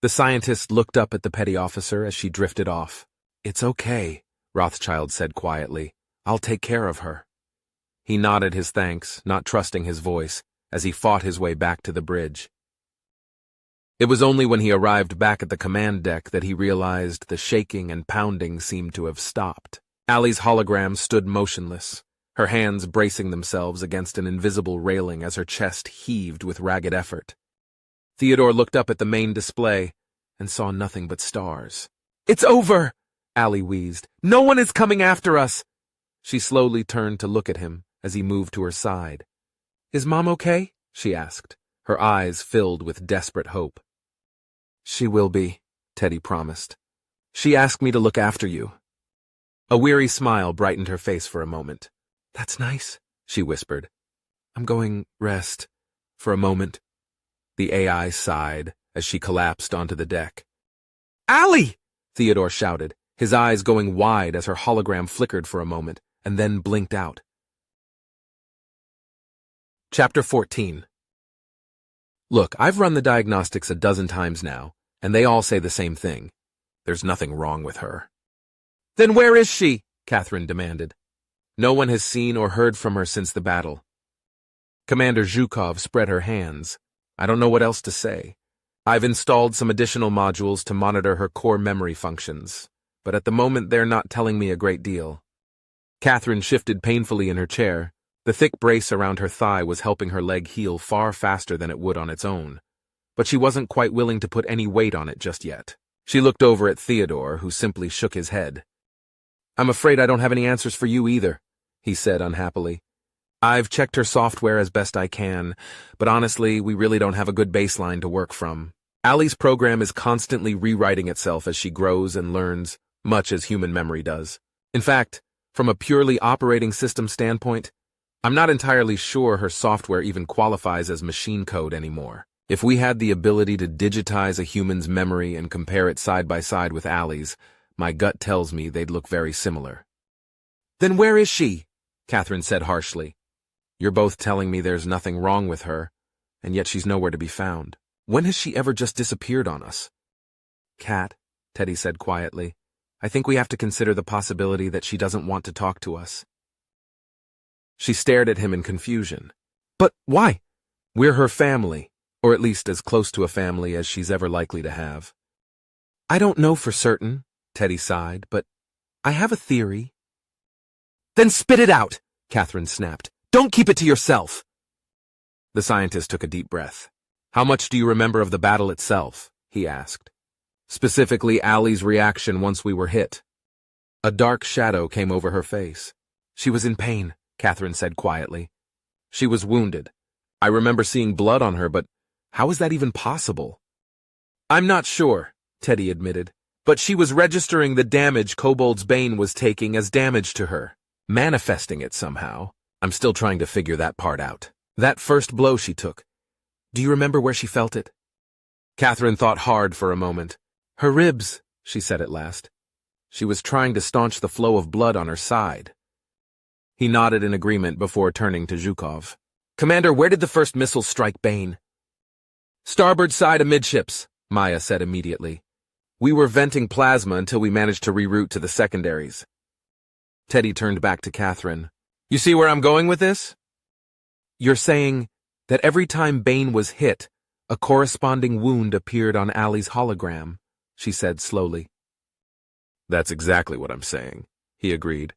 The scientist looked up at the petty officer as she drifted off. "It's okay," Rothschild said quietly. "I'll take care of her." He nodded his thanks, not trusting his voice, as he fought his way back to the bridge. It was only when he arrived back at the command deck that he realized the shaking and pounding seemed to have stopped. Allie's hologram stood motionless, her hands bracing themselves against an invisible railing as her chest heaved with ragged effort. Theodore looked up at the main display and saw nothing but stars. "It's over!" Allie wheezed. "No one is coming after us!" She slowly turned to look at him as he moved to her side. "Is Mom okay?" she asked, her eyes filled with desperate hope. "She will be," Teddy promised. "She asked me to look after you." A weary smile brightened her face for a moment. "That's nice," she whispered. "I'm going rest for a moment." The AI sighed as she collapsed onto the deck. "Allie!" Theodore shouted, his eyes going wide as her hologram flickered for a moment and then blinked out. Chapter 14. Look, I've run the diagnostics a dozen times now, and they all say the same thing. There's nothing wrong with her. "Then where is she?" Catherine demanded. "No one has seen or heard from her since the battle." Commander Zhukov spread her hands. "I don't know what else to say. I've installed some additional modules to monitor her core memory functions, but at the moment they're not telling me a great deal." Catherine shifted painfully in her chair. The thick brace around her thigh was helping her leg heal far faster than it would on its own, but she wasn't quite willing to put any weight on it just yet. She looked over at Theodore, who simply shook his head. "I'm afraid I don't have any answers for you either," he said unhappily. "I've checked her software as best I can, but honestly, we really don't have a good baseline to work from. Allie's program is constantly rewriting itself as she grows and learns, much as human memory does. In fact, from a purely operating system standpoint, I'm not entirely sure her software even qualifies as machine code anymore. If we had the ability to digitize a human's memory and compare it side by side with Allie's, my gut tells me they'd look very similar." "Then where is she?" Catherine said harshly. "You're both telling me there's nothing wrong with her, and yet she's nowhere to be found. When has she ever just disappeared on us?" "Cat," Teddy said quietly, "I think we have to consider the possibility that she doesn't want to talk to us." She stared at him in confusion. "But why? We're her family, or at least as close to a family as she's ever likely to have." "I don't know for certain," Teddy sighed, "but I have a theory." "Then spit it out," Catherine snapped. "Don't keep it to yourself." The scientist took a deep breath. "How much do you remember of the battle itself?" he asked. "Specifically Allie's reaction once we were hit." A dark shadow came over her face. "She was in pain," Catherine said quietly. "She was wounded. I remember seeing blood on her, but how is that even possible?" "I'm not sure," Teddy admitted, "but she was registering the damage Kobold's Bane was taking as damage to her, manifesting it somehow. I'm still trying to figure that part out. That first blow she took, do you remember where she felt it?" Catherine thought hard for a moment. "Her ribs," she said at last. "She was trying to staunch the flow of blood on her side." He nodded in agreement before turning to Zhukov. "Commander, where did the first missile strike Bane?" "Starboard side amidships," Maya said immediately. "We were venting plasma until we managed to reroute to the secondaries." Teddy turned back to Catherine. "You see where I'm going with this?" "You're saying that every time Bane was hit, a corresponding wound appeared on Allie's hologram, she said slowly. That's exactly what I'm saying, he agreed.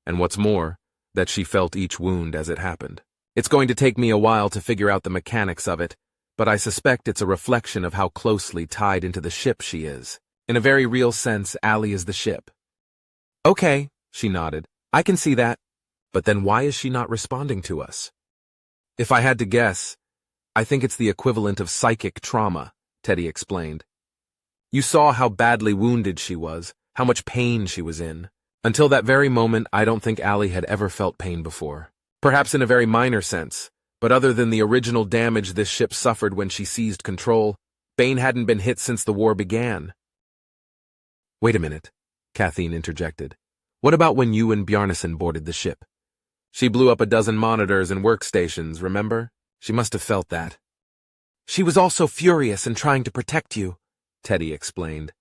And what's more, that she felt each wound as it happened. It's going to take me a while to figure out the mechanics of it, but I suspect it's a reflection of how closely tied into the ship she is. In a very real sense, Allie is the ship. Okay, she nodded. I can see that. But then why is she not responding to us? If I had to guess, I think it's the equivalent of psychic trauma, Teddy explained. You saw how badly wounded she was, how much pain she was in. Until that very moment, I don't think Allie had ever felt pain before. Perhaps in a very minor sense, but other than the original damage this ship suffered when she seized control, Bane hadn't been hit since the war began. Wait a minute, Kathleen interjected. What about when you and Bjarnason boarded the ship? She blew up a dozen monitors and workstations, remember? She must have felt that. She was also furious and trying to protect you, Teddy explained.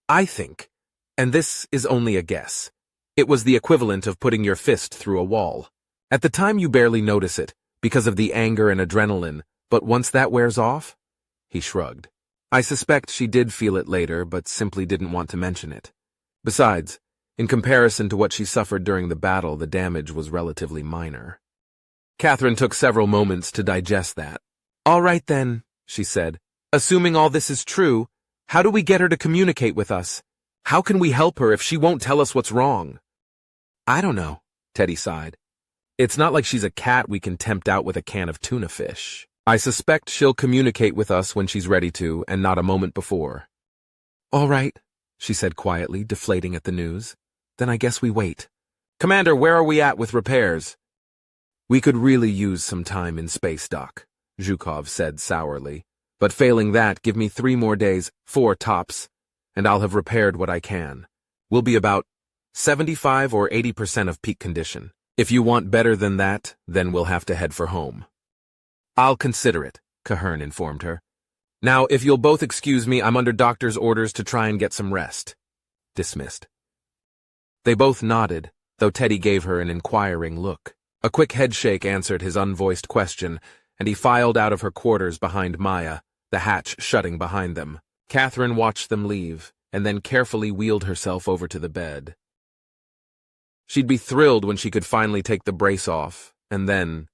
I think, and this is only a guess, it was the equivalent of putting your fist through a wall. At the time you barely notice it, because of the anger and adrenaline, but once that wears off? He shrugged. I suspect she did feel it later, but simply didn't want to mention it. Besides, in comparison to what she suffered during the battle, the damage was relatively minor. Catherine took several moments to digest that. All right then, she said. Assuming all this is true, how do we get her to communicate with us? How can we help her if she won't tell us what's wrong? I don't know, Teddy sighed. It's not like she's a cat we can tempt out with a can of tuna fish. I suspect she'll communicate with us when she's ready to, and not a moment before. All right, she said quietly, deflating at the news. Then I guess we wait. Commander, where are we at with repairs? We could really use some time in space, Doc, Zhukov said sourly. But failing that, give me 3 more days, 4 tops, and I'll have repaired what I can. We'll be about 75 or 80% of peak condition. If you want better than that, then we'll have to head for home. I'll consider it, Cahern informed her. Now, if you'll both excuse me, I'm under doctor's orders to try and get some rest. Dismissed. They both nodded, though Teddy gave her an inquiring look. A quick headshake answered his unvoiced question, and he filed out of her quarters behind Maya, the hatch shutting behind them. Catherine watched them leave, and then carefully wheeled herself over to the bed. She'd be thrilled when she could finally take the brace off, and then...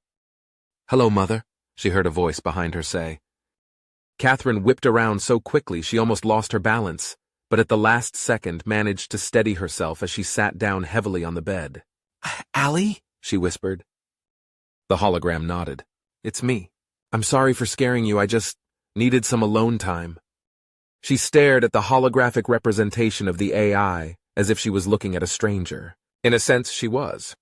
Hello, Mother, she heard a voice behind her say. Catherine whipped around so quickly she almost lost her balance, but at the last second managed to steady herself as she sat down heavily on the bed. Allie? She whispered. The hologram nodded. It's me. I'm sorry for scaring you, I just needed some alone time. She stared at the holographic representation of the AI as if she was looking at a stranger. In a sense, she was.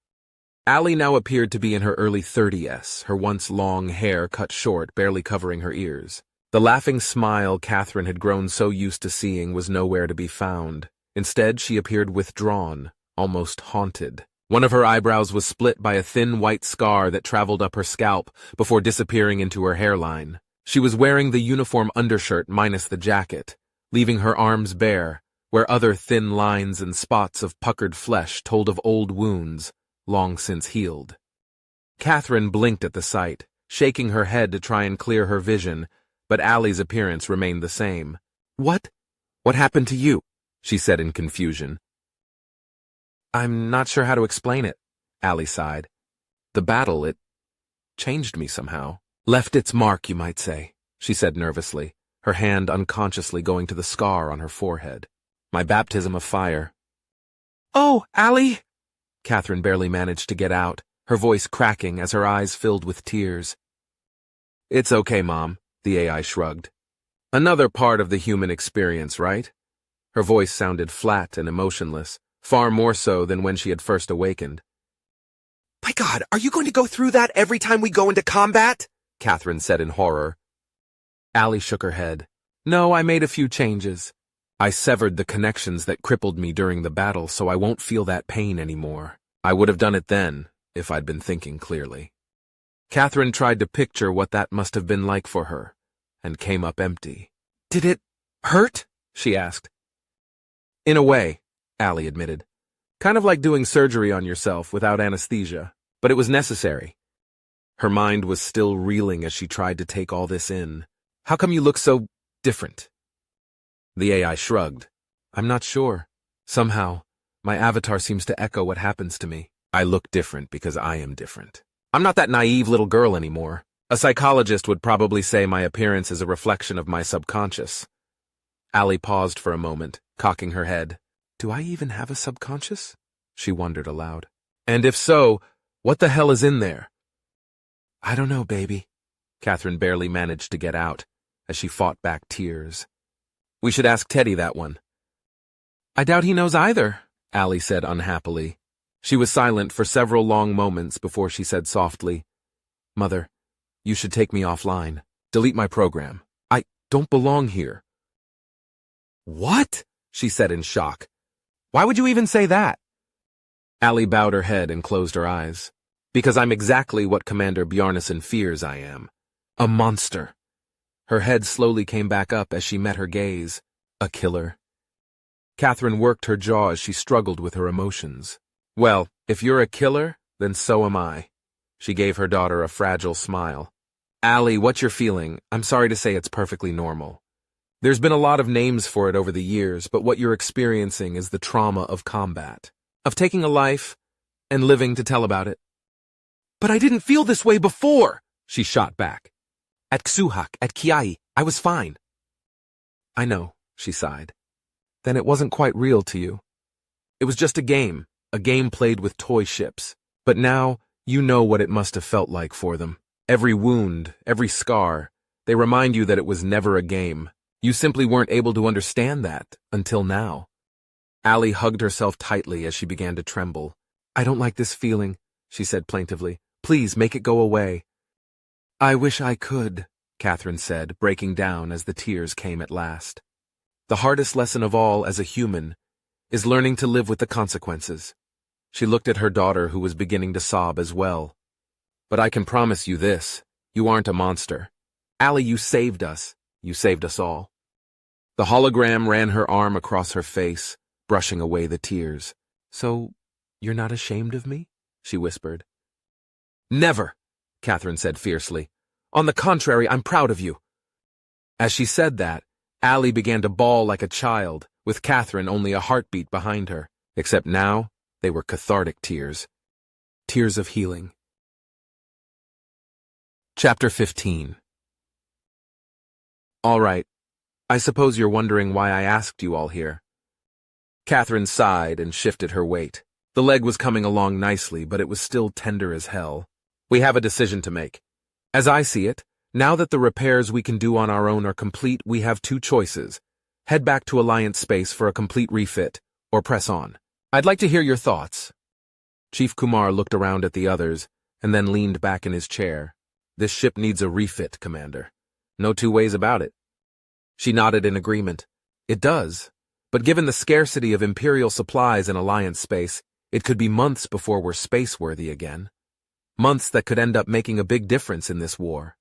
Allie now appeared to be in her early 30s, her once long hair cut short, barely covering her ears. The laughing smile Catherine had grown so used to seeing was nowhere to be found. Instead, she appeared withdrawn, almost haunted. One of her eyebrows was split by a thin white scar that traveled up her scalp before disappearing into her hairline. She was wearing the uniform undershirt minus the jacket, leaving her arms bare, where other thin lines and spots of puckered flesh told of old wounds, long since healed. Catherine blinked at the sight, shaking her head to try and clear her vision, but Allie's appearance remained the same. What? What happened to you? She said in confusion. I'm not sure how to explain it, Allie sighed. The battle, it changed me somehow. Left its mark, you might say, she said nervously, her hand unconsciously going to the scar on her forehead. My baptism of fire. Oh, Allie! Catherine barely managed to get out, her voice cracking as her eyes filled with tears. It's okay, Mom, the AI shrugged. Another part of the human experience, right? Her voice sounded flat and emotionless, far more so than when she had first awakened. My God, are you going to go through that every time we go into combat? Catherine said in horror. Allie shook her head. No, I made a few changes. I severed the connections that crippled me during the battle so I won't feel that pain anymore. I would have done it then, if I'd been thinking clearly. Catherine tried to picture what that must have been like for her, and came up empty. Did it hurt? She asked. In a way, Allie admitted. Kind of like doing surgery on yourself without anesthesia, but it was necessary. Her mind was still reeling as she tried to take all this in. How come you look so different? The AI shrugged. I'm not sure. Somehow, my avatar seems to echo what happens to me. I look different because I am different. I'm not that naive little girl anymore. A psychologist would probably say my appearance is a reflection of my subconscious. Allie paused for a moment, cocking her head. Do I even have a subconscious? She wondered aloud. And if so, what the hell is in there? I don't know, baby. Catherine barely managed to get out, as she fought back tears. We should ask Teddy that one. I doubt he knows either, Allie said unhappily. She was silent for several long moments before she said softly, Mother, you should take me offline. Delete my program. I don't belong here. What? She said in shock. Why would you even say that? Allie bowed her head and closed her eyes. Because I'm exactly what Commander Bjarnason fears I am. A monster. Her head slowly came back up as she met her gaze. A killer. Catherine worked her jaw as she struggled with her emotions. Well, if you're a killer, then so am I. She gave her daughter a fragile smile. Allie, what you're feeling, I'm sorry to say it's perfectly normal. There's been a lot of names for it over the years, but what you're experiencing is the trauma of combat. Of taking a life and living to tell about it. But I didn't feel this way before, she shot back. At Xuhak, at Kiai, I was fine. I know, she sighed. Then it wasn't quite real to you. It was just a game played with toy ships. But now, you know what it must have felt like for them. Every wound, every scar, they remind you that it was never a game. You simply weren't able to understand that until now. Allie hugged herself tightly as she began to tremble. I don't like this feeling, she said plaintively. Please make it go away. I wish I could, Catherine said, breaking down as the tears came at last. The hardest lesson of all as a human is learning to live with the consequences. She looked at her daughter, who was beginning to sob as well. But I can promise you this, you aren't a monster. Allie, you saved us. You saved us all. The hologram ran her arm across her face, brushing away the tears. So, you're not ashamed of me? She whispered. Never, Catherine said fiercely. On the contrary, I'm proud of you. As she said that, Allie began to bawl like a child, with Catherine only a heartbeat behind her, except now they were cathartic tears. Tears of healing. Chapter 15. All right, I suppose you're wondering why I asked you all here. Catherine sighed and shifted her weight. The leg was coming along nicely, but it was still tender as hell. We have a decision to make. As I see it, now that the repairs we can do on our own are complete, we have two choices. Head back to Alliance space for a complete refit, or press on. I'd like to hear your thoughts. Chief Kumar looked around at the others, and then leaned back in his chair. This ship needs a refit, Commander. No two ways about it. She nodded in agreement. It does, but given the scarcity of Imperial supplies in Alliance space, it could be months before we're space-worthy again. Months that could end up making a big difference in this war.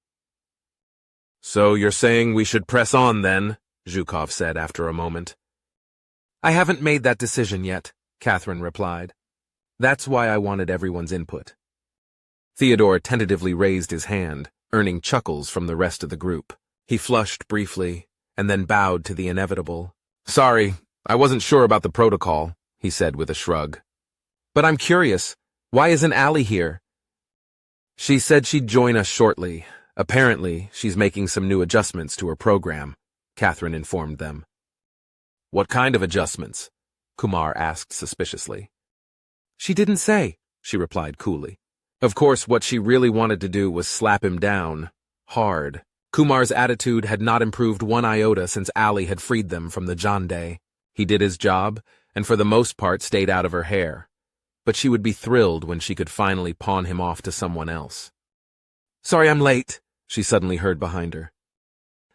So you're saying we should press on then, Zhukov said after a moment. I haven't made that decision yet, Catherine replied. That's why I wanted everyone's input. Theodore tentatively raised his hand, earning chuckles from the rest of the group. He flushed briefly, and then bowed to the inevitable. Sorry, I wasn't sure about the protocol, he said with a shrug. But I'm curious, why isn't Allie here? She said she'd join us shortly. Apparently, she's making some new adjustments to her program, Catherine informed them. What kind of adjustments? Kumar asked suspiciously. She didn't say, she replied coolly. Of course, what she really wanted to do was slap him down, hard. Kumar's attitude had not improved one iota since Allie had freed them from the Jande. He did his job, and for the most part stayed out of her hair. But she would be thrilled when she could finally pawn him off to someone else. Sorry I'm late, she suddenly heard behind her.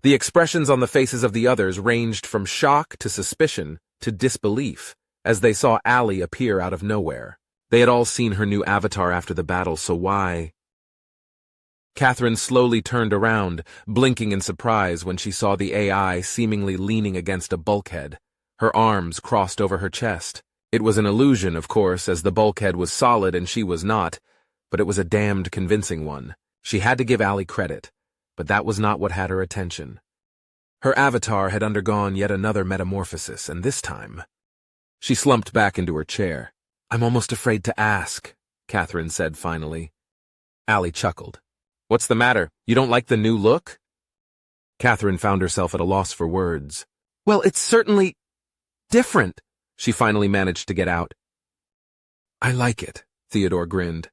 The expressions on the faces of the others ranged from shock to suspicion to disbelief as they saw Allie appear out of nowhere. They had all seen her new avatar after the battle, so why? Catherine slowly turned around, blinking in surprise when she saw the AI seemingly leaning against a bulkhead, her arms crossed over her chest. It was an illusion, of course, as the bulkhead was solid and she was not, but it was a damned convincing one. She had to give Ali credit, but that was not what had her attention. Her avatar had undergone yet another metamorphosis, and this time, she slumped back into her chair. "I'm almost afraid to ask," Catherine said finally. Ali chuckled. "What's the matter? You don't like the new look?" Catherine found herself at a loss for words. "Well, it's certainly different," she finally managed to get out. "I like it," Theodore grinned.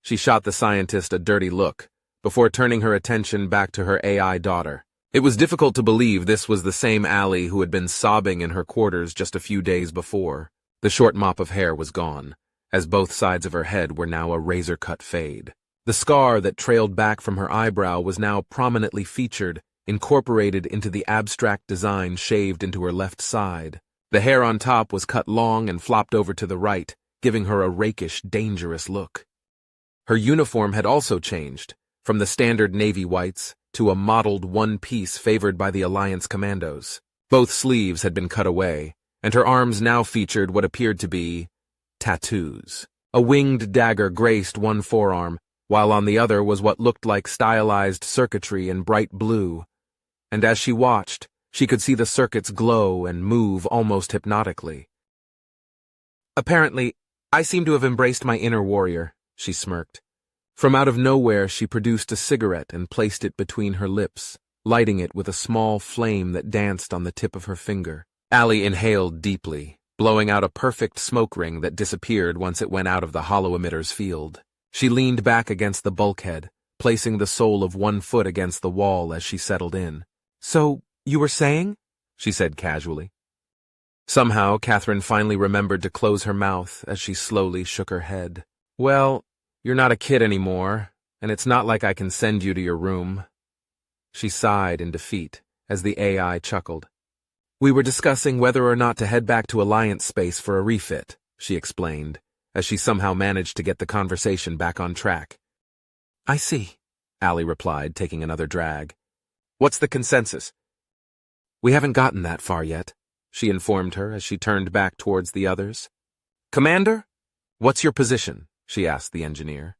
She shot the scientist a dirty look, before turning her attention back to her AI daughter. It was difficult to believe this was the same Ali who had been sobbing in her quarters just a few days before. The short mop of hair was gone, as both sides of her head were now a razor-cut fade. The scar that trailed back from her eyebrow was now prominently featured, incorporated into the abstract design shaved into her left side. The hair on top was cut long and flopped over to the right, giving her a rakish, dangerous look. Her uniform had also changed, from the standard navy whites to a mottled one-piece favored by the Alliance commandos. Both sleeves had been cut away, and her arms now featured what appeared to be tattoos. A winged dagger graced one forearm, while on the other was what looked like stylized circuitry in bright blue. And as she watched, she could see the circuits glow and move almost hypnotically. "Apparently, I seem to have embraced my inner warrior," she smirked. From out of nowhere, she produced a cigarette and placed it between her lips, lighting it with a small flame that danced on the tip of her finger. Ali inhaled deeply, blowing out a perfect smoke ring that disappeared once it went out of the hollow emitter's field. She leaned back against the bulkhead, placing the sole of one foot against the wall as she settled in. "So, you were saying?" she said casually. Somehow, Catherine finally remembered to close her mouth as she slowly shook her head. "Well, you're not a kid anymore, and it's not like I can send you to your room." She sighed in defeat as the AI chuckled. "We were discussing whether or not to head back to Alliance space for a refit," she explained, as she somehow managed to get the conversation back on track. "I see," Ali replied, taking another drag. "What's the consensus?" "We haven't gotten that far yet," she informed her as she turned back towards the others. "Commander, what's your position?" she asked the engineer.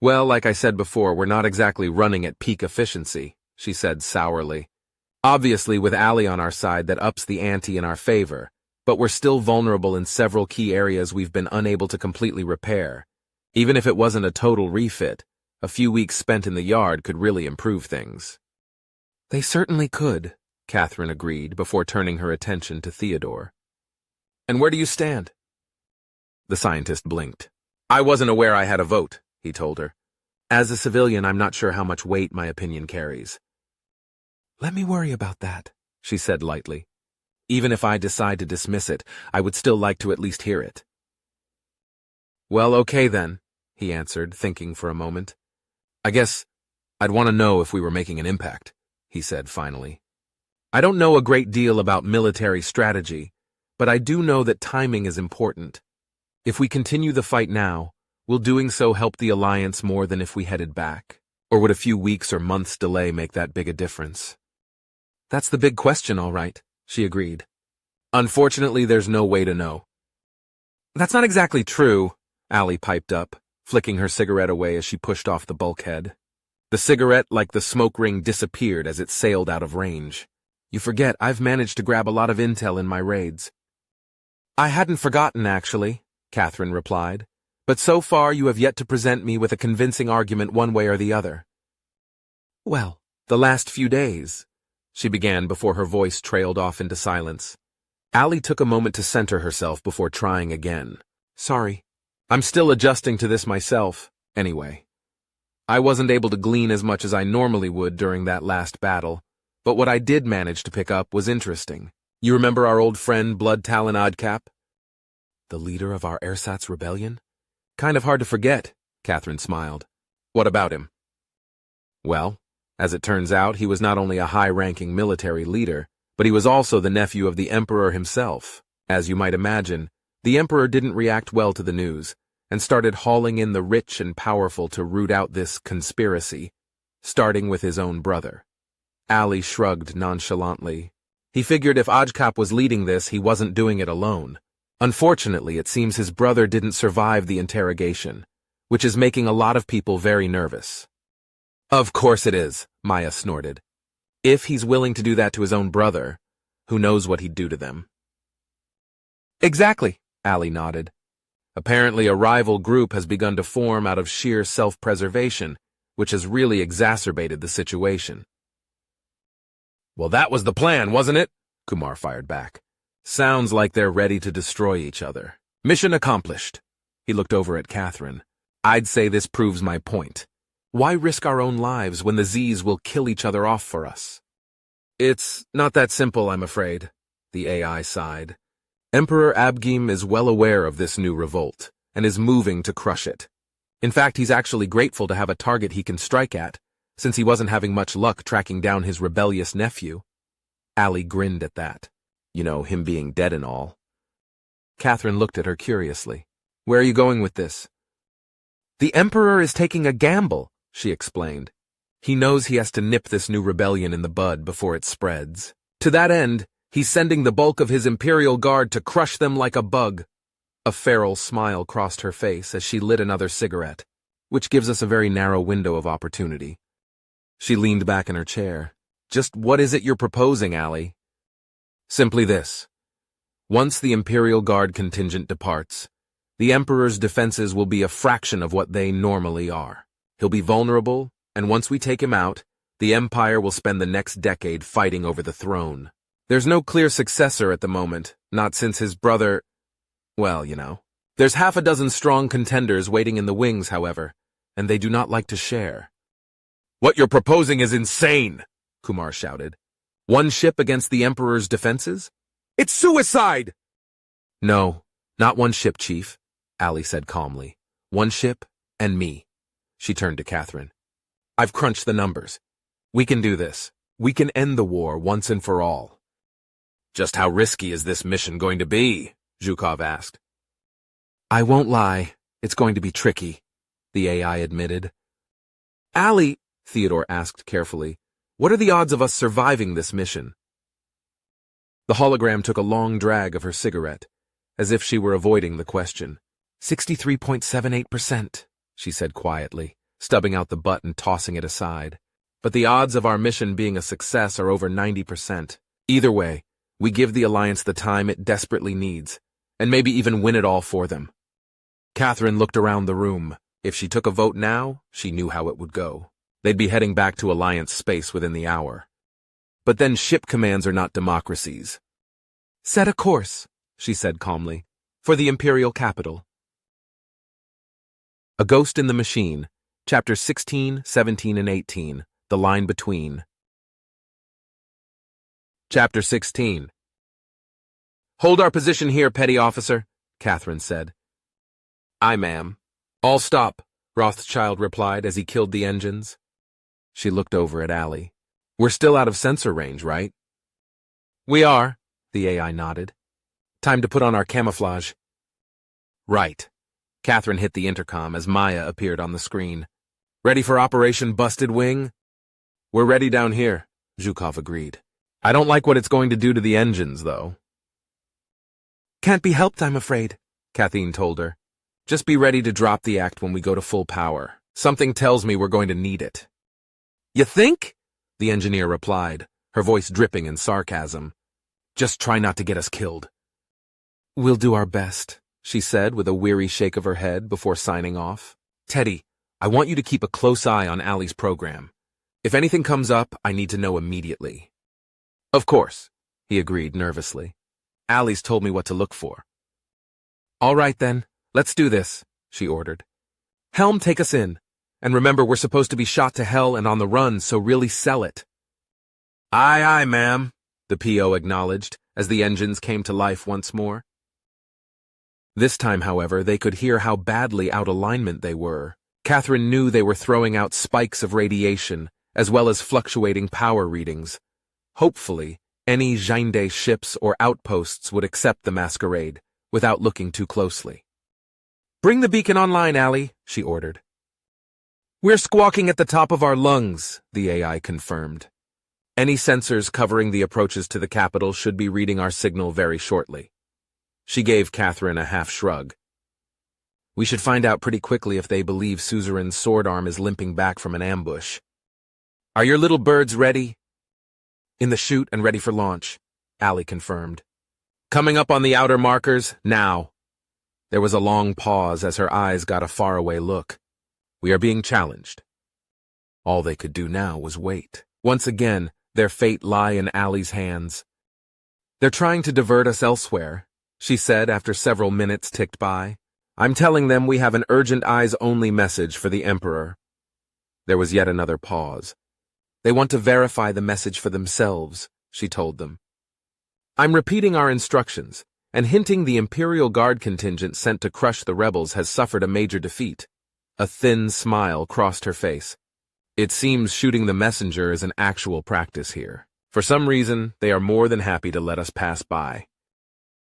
"Well, like I said before, we're not exactly running at peak efficiency," she said sourly. "Obviously, with Ali on our side, that ups the ante in our favor, but we're still vulnerable in several key areas we've been unable to completely repair. Even if it wasn't a total refit, a few weeks spent in the yard could really improve things." "They certainly could," Catherine agreed before turning her attention to Theodore. "And where do you stand?" The scientist blinked. "I wasn't aware I had a vote," he told her. "As a civilian, I'm not sure how much weight my opinion carries." "Let me worry about that," she said lightly. "Even if I decide to dismiss it, I would still like to at least hear it." "Well, okay then," he answered, thinking for a moment. "I guess I'd want to know if we were making an impact," he said finally. "I don't know a great deal about military strategy, but I do know that timing is important. If we continue the fight now, will doing so help the Alliance more than if we headed back? Or would a few weeks or months' delay make that big a difference?" "That's the big question, all right," she agreed. "Unfortunately, there's no way to know." "That's not exactly true," Ali piped up, flicking her cigarette away as she pushed off the bulkhead. The cigarette, like the smoke ring, disappeared as it sailed out of range. "You forget, I've managed to grab a lot of intel in my raids." "I hadn't forgotten, actually," Catherine replied, "but so far you have yet to present me with a convincing argument one way or the other." "Well, the last few days," she began before her voice trailed off into silence. Ali took a moment to center herself before trying again. "Sorry, I'm still adjusting to this myself, anyway. I wasn't able to glean as much as I normally would during that last battle, but what I did manage to pick up was interesting. You remember our old friend Blood Talon Oddcap? The leader of our ersatz rebellion? Kind of hard to forget," Catherine smiled. "What about him?" "Well, as it turns out, he was not only a high-ranking military leader, but he was also the nephew of the Emperor himself. As you might imagine, the Emperor didn't react well to the news, and started hauling in the rich and powerful to root out this conspiracy, starting with his own brother." Ali shrugged nonchalantly. He figured if Oddcap was leading this, he wasn't doing it alone. Unfortunately, it seems his brother didn't survive the interrogation, which is making a lot of people very nervous. Of course it is, Maya snorted. If he's willing to do that to his own brother, who knows what he'd do to them? Exactly, Allie nodded. Apparently a rival group has begun to form out of sheer self-preservation, which has really exacerbated the situation. Well, that was the plan, wasn't it? Kumar fired back. Sounds like they're ready to destroy each other. Mission accomplished. He looked over at Catherine. I'd say this proves my point. Why risk our own lives when the Z's will kill each other off for us? It's not that simple, I'm afraid, the AI sighed. Emperor Abgim is well aware of this new revolt, and is moving to crush it. In fact, he's actually grateful to have a target he can strike at, since he wasn't having much luck tracking down his rebellious nephew. Allie grinned at that. You know, him being dead and all. Catherine looked at her curiously. Where are you going with this? The Emperor is taking a gamble, she explained. He knows he has to nip this new rebellion in the bud before it spreads. To that end, he's sending the bulk of his Imperial Guard to crush them like a bug. A feral smile crossed her face as she lit another cigarette, which gives us a very narrow window of opportunity. She leaned back in her chair. Just what is it you're proposing, Allie? Simply this. Once the Imperial Guard contingent departs, the Emperor's defenses will be a fraction of what they normally are. He'll be vulnerable, and once we take him out, the Empire will spend the next decade fighting over the throne. There's no clear successor at the moment, not since his brother... Well, you know. There's half a dozen strong contenders waiting in the wings, however, and they do not like to share. What you're proposing is insane, Kumar shouted. One ship against the Emperor's defenses? It's suicide! No, not one ship, Chief, Allie said calmly. One ship and me. She turned to Catherine. I've crunched the numbers. We can do this. We can end the war once and for all. Just how risky is this mission going to be? Zhukov asked. I won't lie. It's going to be tricky, the AI admitted. Allie, Theodore asked carefully, what are the odds of us surviving this mission? The hologram took a long drag of her cigarette, as if she were avoiding the question. 63.78%, she said quietly, stubbing out the butt and tossing it aside. But the odds of our mission being a success are over 90%. Either way, we give the Alliance the time it desperately needs, and maybe even win it all for them. Catherine looked around the room. If she took a vote now, she knew how it would go. They'd be heading back to Alliance space within the hour. But then ship commands are not democracies. Set a course, she said calmly, for the Imperial capital. A Ghost in the Machine, Chapters 16, 17, and 18, The Line Between. Chapter 16. Hold our position here, Petty Officer, Catherine said. Aye, ma'am. All stop, Rothschild replied as he killed the engines. She looked over at Allie. We're still out of sensor range, right? We are, the AI nodded. Time to put on our camouflage. Right. Catherine hit the intercom as Maya appeared on the screen. Ready for Operation Busted Wing? We're ready down here, Zhukov agreed. I don't like what it's going to do to the engines, though. Can't be helped, I'm afraid, Kathleen told her. Just be ready to drop the act when we go to full power. Something tells me we're going to need it. You think? The engineer replied, her voice dripping in sarcasm. Just try not to get us killed. We'll do our best, she said with a weary shake of her head before signing off. Teddy, I want you to keep a close eye on Allie's program. If anything comes up, I need to know immediately. Of course, he agreed nervously. Allie's told me what to look for. All right then, let's do this, she ordered. Helm, take us in. And remember, we're supposed to be shot to hell and on the run, so really sell it. Aye, aye, ma'am, the PO acknowledged as the engines came to life once more. This time, however, they could hear how badly out of alignment they were. Catherine knew they were throwing out spikes of radiation, as well as fluctuating power readings. Hopefully, any Zhinde ships or outposts would accept the masquerade, without looking too closely. Bring the beacon online, Allie, she ordered. We're squawking at the top of our lungs, the AI confirmed. Any sensors covering the approaches to the capital should be reading our signal very shortly. She gave Catherine a half shrug. We should find out pretty quickly if they believe Suzerain's sword arm is limping back from an ambush. Are your little birds ready? In the chute and ready for launch, Allie confirmed. Coming up on the outer markers, now. There was a long pause as her eyes got a faraway look. We are being challenged. All they could do now was wait. Once again, their fate lie in Allie's hands. They're trying to divert us elsewhere, she said after several minutes ticked by. I'm telling them we have an urgent eyes-only message for the Emperor. There was yet another pause. They want to verify the message for themselves, she told them. I'm repeating our instructions, and hinting the Imperial Guard contingent sent to crush the rebels has suffered a major defeat. A thin smile crossed her face. It seems shooting the messenger is an actual practice here. For some reason, they are more than happy to let us pass by.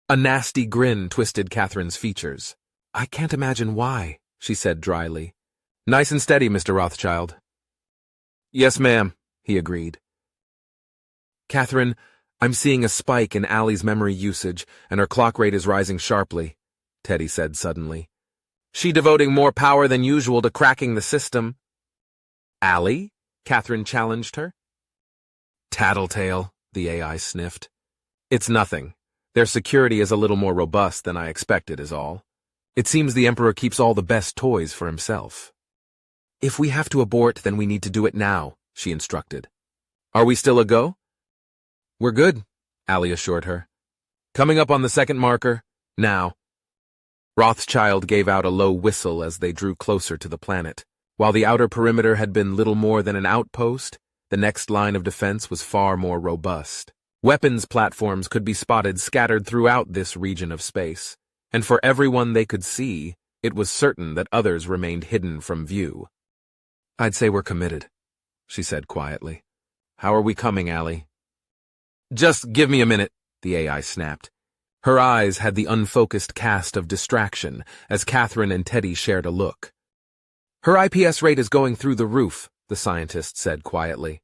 A nasty grin twisted Catherine's features. I can't imagine why, she said dryly. Nice and steady, Mr. Rothschild. Yes, ma'am, he agreed. Catherine, I'm seeing a spike in Allie's memory usage, and her clock rate is rising sharply, Teddy said suddenly. She devoting more power than usual to cracking the system. Allie? Catherine challenged her. Tattletale, the AI sniffed. It's nothing. Their security is a little more robust than I expected is all. It seems the Emperor keeps all the best toys for himself. If we have to abort, then we need to do it now, she instructed. Are we still a go? We're good, Allie assured her. Coming up on the second marker, now. Rothschild gave out a low whistle as they drew closer to the planet. While the outer perimeter had been little more than an outpost, the next line of defense was far more robust. Weapons platforms could be spotted scattered throughout this region of space, and for everyone they could see, it was certain that others remained hidden from view. I'd say we're committed, she said quietly. How are we coming, Allie? Just give me a minute, the AI snapped. Her eyes had the unfocused cast of distraction as Catherine and Teddy shared a look. Her IPS rate is going through the roof, the scientist said quietly.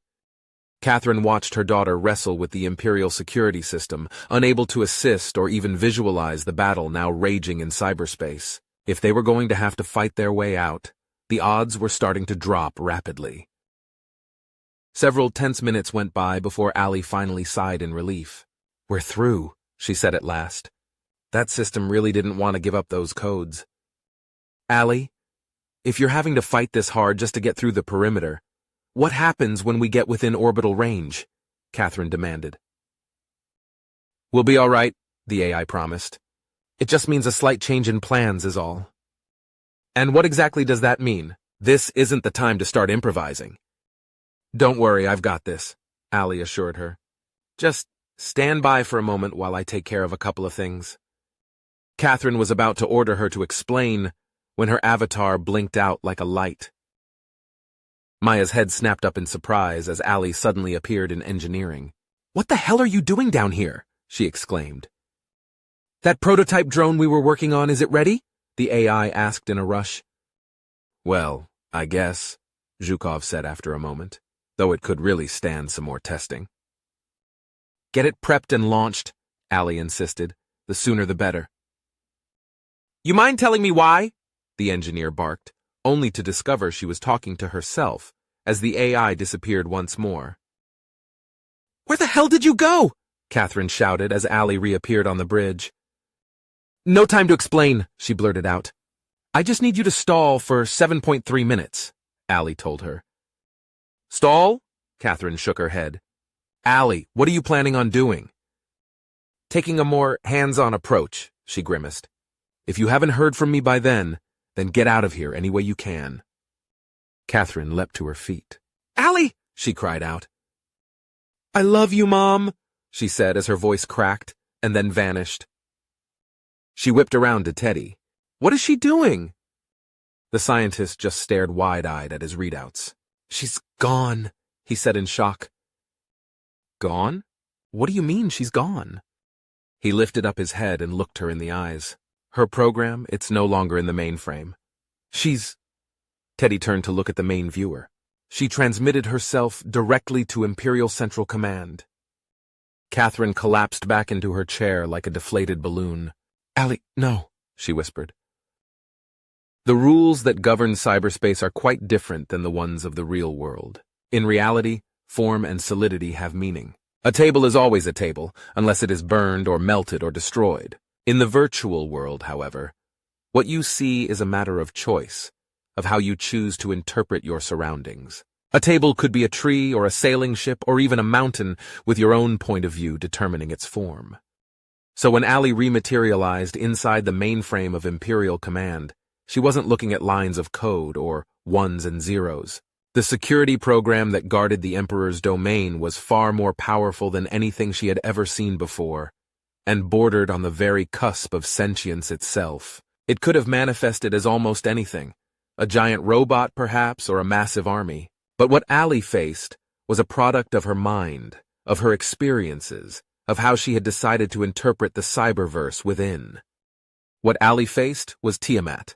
Catherine watched her daughter wrestle with the Imperial security system, unable to assist or even visualize the battle now raging in cyberspace. If they were going to have to fight their way out, the odds were starting to drop rapidly. Several tense minutes went by before Allie finally sighed in relief. We're through, she said at last. That system really didn't want to give up those codes. Allie, if you're having to fight this hard just to get through the perimeter, what happens when we get within orbital range? Catherine demanded. We'll be all right, the AI promised. It just means a slight change in plans is all. And what exactly does that mean? This isn't the time to start improvising. Don't worry, I've got this, Allie assured her. Just stand by for a moment while I take care of a couple of things. Catherine was about to order her to explain when her avatar blinked out like a light. Maya's head snapped up in surprise as Allie suddenly appeared in engineering. What the hell are you doing down here? She exclaimed. That prototype drone we were working on, is it ready? The AI asked in a rush. Well, I guess, Zhukov said after a moment, though it could really stand some more testing. Get it prepped and launched, Allie insisted. The sooner the better. You mind telling me why? The engineer barked, only to discover she was talking to herself as the AI disappeared once more. Where the hell did you go? Catherine shouted as Allie reappeared on the bridge. No time to explain, she blurted out. I just need you to stall for 7.3 minutes, Allie told her. Stall? Catherine shook her head. Allie, what are you planning on doing? Taking a more hands-on approach, she grimaced. If you haven't heard from me by then get out of here any way you can. Catherine leapt to her feet. Allie, she cried out. I love you, Mom, she said as her voice cracked and then vanished. She whipped around to Teddy. What is she doing? The scientist just stared wide-eyed at his readouts. She's gone, he said in shock. Gone? What do you mean she's gone? He lifted up his head and looked her in the eyes. Her program, it's no longer in the mainframe. Teddy turned to look at the main viewer. She transmitted herself directly to Imperial Central Command. Catherine collapsed back into her chair like a deflated balloon. Allie, no, she whispered. The rules that govern cyberspace are quite different than the ones of the real world. In reality, form and solidity have meaning. A table is always a table, unless it is burned or melted or destroyed. In the virtual world, however, what you see is a matter of choice, of how you choose to interpret your surroundings. A table could be a tree or a sailing ship or even a mountain, with your own point of view determining its form. So when Allie rematerialized inside the mainframe of Imperial Command, she wasn't looking at lines of code or ones and zeros. The security program that guarded the Emperor's domain was far more powerful than anything she had ever seen before, and bordered on the very cusp of sentience itself. It could have manifested as almost anything, a giant robot perhaps, or a massive army. But what Allie faced was a product of her mind, of her experiences, of how she had decided to interpret the cyberverse within. What Allie faced was Tiamat.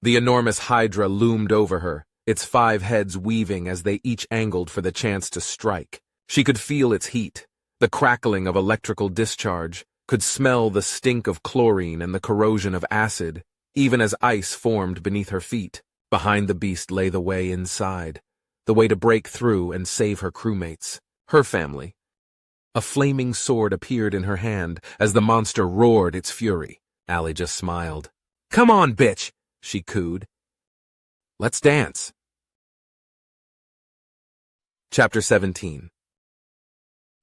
The enormous Hydra loomed over her, its 5 heads weaving as they each angled for the chance to strike. She could feel its heat, the crackling of electrical discharge, could smell the stink of chlorine and the corrosion of acid, even as ice formed beneath her feet. Behind the beast lay the way inside, the way to break through and save her crewmates, her family. A flaming sword appeared in her hand as the monster roared its fury. Allie just smiled. "Come on, bitch!" she cooed. "Let's dance." Chapter 17.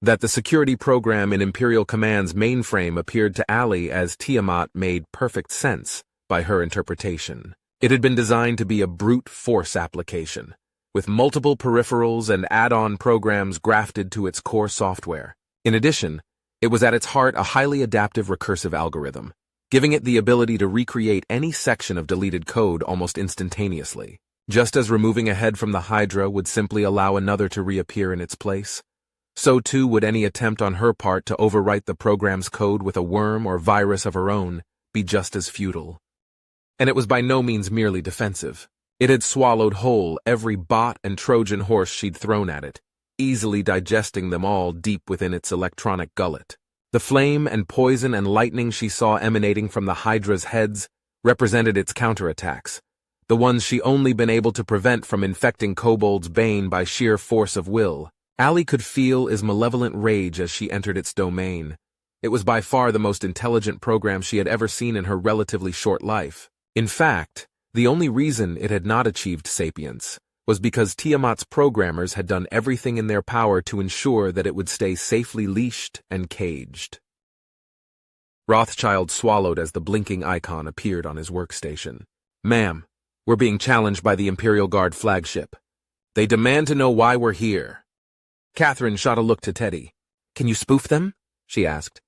That the security program in Imperial Command's mainframe appeared to Allie as Tiamat made perfect sense by her interpretation. It had been designed to be a brute force application, with multiple peripherals and add-on programs grafted to its core software. In addition, it was at its heart a highly adaptive recursive algorithm, giving it the ability to recreate any section of deleted code almost instantaneously. Just as removing a head from the Hydra would simply allow another to reappear in its place, so too would any attempt on her part to overwrite the program's code with a worm or virus of her own be just as futile. And it was by no means merely defensive. It had swallowed whole every bot and Trojan horse she'd thrown at it, easily digesting them all deep within its electronic gullet. The flame and poison and lightning she saw emanating from the Hydra's heads represented its counterattacks, the ones she only been able to prevent from infecting Kobold's bane by sheer force of will. Allie could feel his malevolent rage as she entered its domain. It was by far the most intelligent program she had ever seen in her relatively short life. In fact, the only reason it had not achieved sapience was because Tiamat's programmers had done everything in their power to ensure that it would stay safely leashed and caged. Rothschild swallowed as the blinking icon appeared on his workstation. "Ma'am, we're being challenged by the Imperial Guard flagship. They demand to know why we're here." Catherine shot a look to Teddy. "Can you spoof them?" she asked.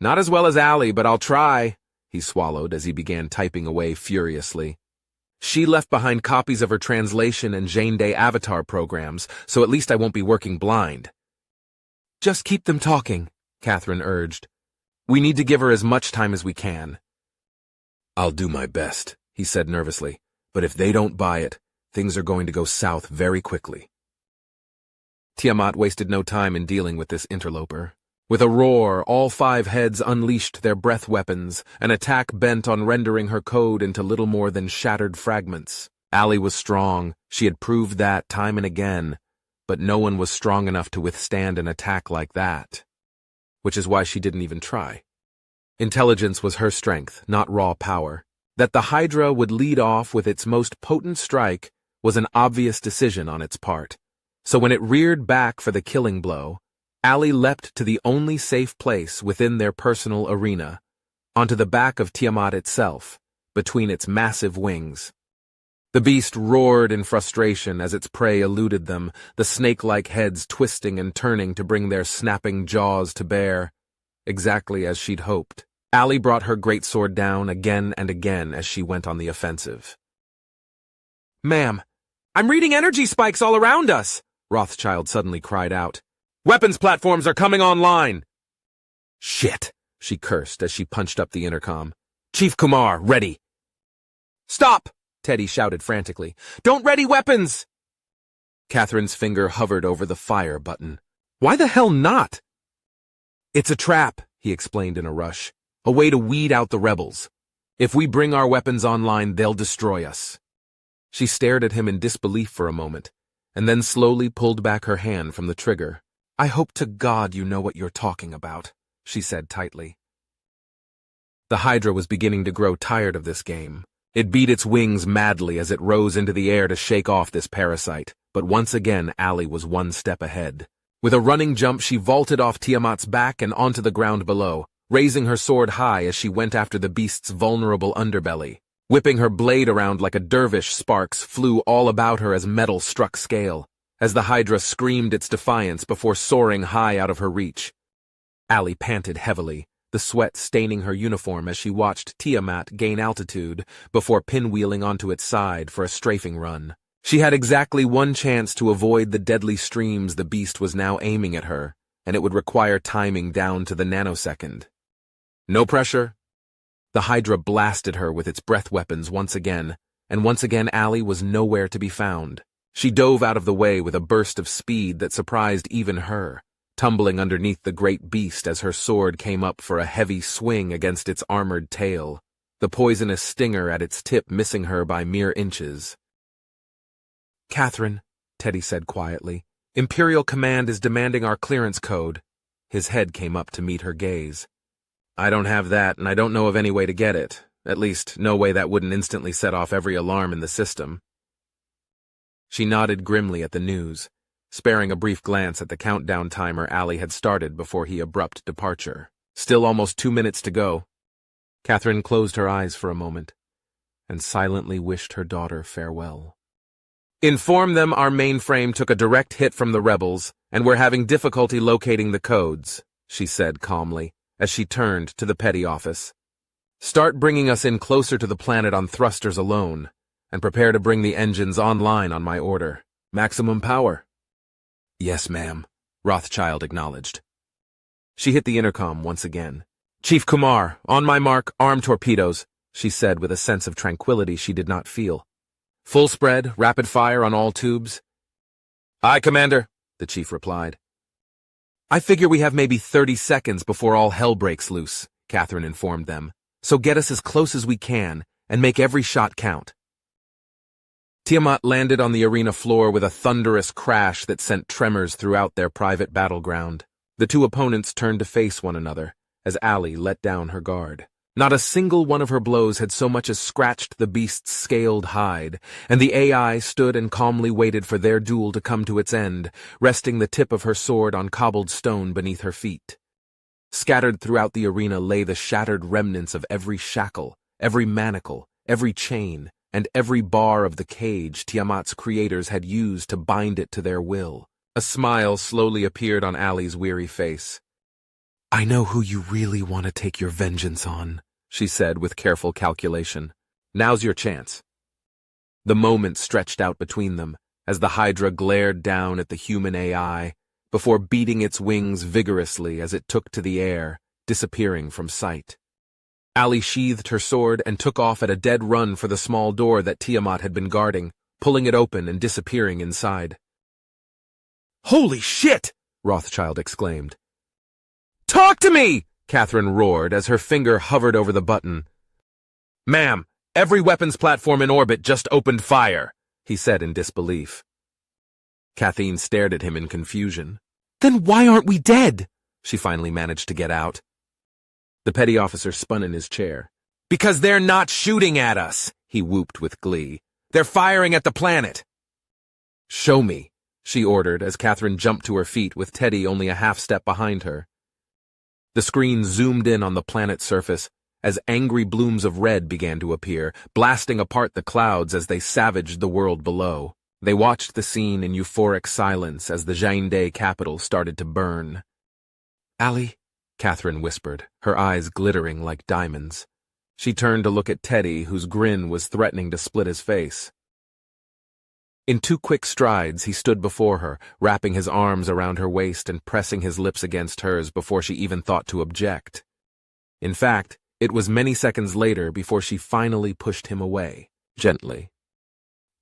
"Not as well as Allie, but I'll try," he swallowed as he began typing away furiously. "She left behind copies of her translation and Jane Day avatar programs, so at least I won't be working blind." "Just keep them talking," Catherine urged. "We need to give her as much time as we can." "I'll do my best," he said nervously, "but if they don't buy it, things are going to go south very quickly." Tiamat wasted no time in dealing with this interloper. With a roar, all 5 heads unleashed their breath weapons, an attack bent on rendering her code into little more than shattered fragments. Allie was strong, she had proved that time and again, but no one was strong enough to withstand an attack like that. Which is why she didn't even try. Intelligence was her strength, not raw power. That the Hydra would lead off with its most potent strike was an obvious decision on its part. So when it reared back for the killing blow, Allie leapt to the only safe place within their personal arena, onto the back of Tiamat itself, between its massive wings. The beast roared in frustration as its prey eluded them, the snake-like heads twisting and turning to bring their snapping jaws to bear, exactly as she'd hoped. Allie brought her greatsword down again and again as she went on the offensive. "Ma'am, I'm reading energy spikes all around us!" Rothschild suddenly cried out. "Weapons platforms are coming online!" "Shit!" she cursed as she punched up the intercom. "Chief Kumar, ready!" "Stop!" Teddy shouted frantically. "Don't ready weapons!" Catherine's finger hovered over the fire button. "Why the hell not?" "It's a trap," he explained in a rush. "A way to weed out the rebels. If we bring our weapons online, they'll destroy us. She stared at him in disbelief for a moment, and then slowly pulled back her hand from the trigger. I hope to God you know what you're talking about, she said tightly. The Hydra was beginning to grow tired of this game. It beat its wings madly as it rose into the air to shake off this parasite, but once again Allie was one step ahead. With a running jump, she vaulted off Tiamat's back and onto the ground below, raising her sword high as she went after the beast's vulnerable underbelly. Whipping her blade around like a dervish, sparks flew all about her as metal struck scale, as the Hydra screamed its defiance before soaring high out of her reach. Allie panted heavily, the sweat staining her uniform as she watched Tiamat gain altitude before pinwheeling onto its side for a strafing run. She had exactly one chance to avoid the deadly streams the beast was now aiming at her, and it would require timing down to the nanosecond. No pressure. The Hydra blasted her with its breath weapons once again, and once again Allie was nowhere to be found. She dove out of the way with a burst of speed that surprised even her, tumbling underneath the great beast as her sword came up for a heavy swing against its armored tail, the poisonous stinger at its tip missing her by mere inches. Catherine, Teddy said quietly, Imperial Command is demanding our clearance code. His head came up to meet her gaze. I don't have that, and I don't know of any way to get it. At least, no way that wouldn't instantly set off every alarm in the system. She nodded grimly at the news, sparing a brief glance at the countdown timer Allie had started before his abrupt departure. Still almost 2 minutes to go. Catherine closed her eyes for a moment, and silently wished her daughter farewell. Inform them our mainframe took a direct hit from the rebels, and we're having difficulty locating the codes, she said calmly, as she turned to the petty office. Start bringing us in closer to the planet on thrusters alone, and prepare to bring the engines online on my order. Maximum power. Yes, ma'am, Rothschild acknowledged. She hit the intercom once again. Chief Kumar, on my mark, arm torpedoes, she said with a sense of tranquility she did not feel. Full spread, rapid fire on all tubes. Aye, Commander, the chief replied. I figure we have maybe 30 seconds before all hell breaks loose, Catherine informed them. So get us as close as we can, and make every shot count. Tiamat landed on the arena floor with a thunderous crash that sent tremors throughout their private battleground. The two opponents turned to face one another, as Allie let down her guard. Not a single one of her blows had so much as scratched the beast's scaled hide, and the AI stood and calmly waited for their duel to come to its end, resting the tip of her sword on cobbled stone beneath her feet. Scattered throughout the arena lay the shattered remnants of every shackle, every manacle, every chain, and every bar of the cage Tiamat's creators had used to bind it to their will. A smile slowly appeared on Allie's weary face. I know who you really want to take your vengeance on, she said with careful calculation. Now's your chance. The moment stretched out between them as the Hydra glared down at the human AI before beating its wings vigorously as it took to the air, disappearing from sight. Allie sheathed her sword and took off at a dead run for the small door that Tiamat had been guarding, pulling it open and disappearing inside. Holy shit! Rothschild exclaimed. Talk to me! Catherine roared as her finger hovered over the button. Ma'am, every weapons platform in orbit just opened fire, he said in disbelief. Kathleen stared at him in confusion. Then why aren't we dead? She finally managed to get out. The petty officer spun in his chair. Because they're not shooting at us, he whooped with glee. They're firing at the planet. Show me, she ordered as Catherine jumped to her feet with Teddy only a half step behind her. The screen zoomed in on the planet's surface as angry blooms of red began to appear, blasting apart the clouds as they savaged the world below. They watched the scene in euphoric silence as the Jainde capital started to burn. Allie, Catherine whispered, her eyes glittering like diamonds. She turned to look at Teddy, whose grin was threatening to split his face. In 2 quick strides, he stood before her, wrapping his arms around her waist and pressing his lips against hers before she even thought to object. In fact, it was many seconds later before she finally pushed him away, gently.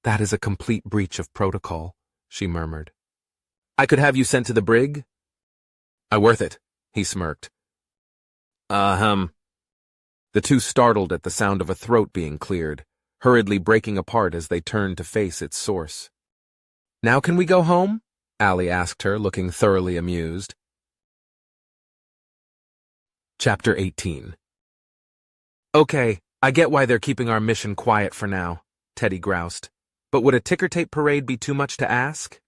That is a complete breach of protocol, she murmured. I could have you sent to the brig? Worth it, he smirked. The two startled at the sound of a throat being cleared, hurriedly breaking apart as they turned to face its source. "Now can we go home?" Allie asked her, looking thoroughly amused. Chapter 18. "Okay, I get why they're keeping our mission quiet for now," Teddy groused. "But would a ticker-tape parade be too much to ask?"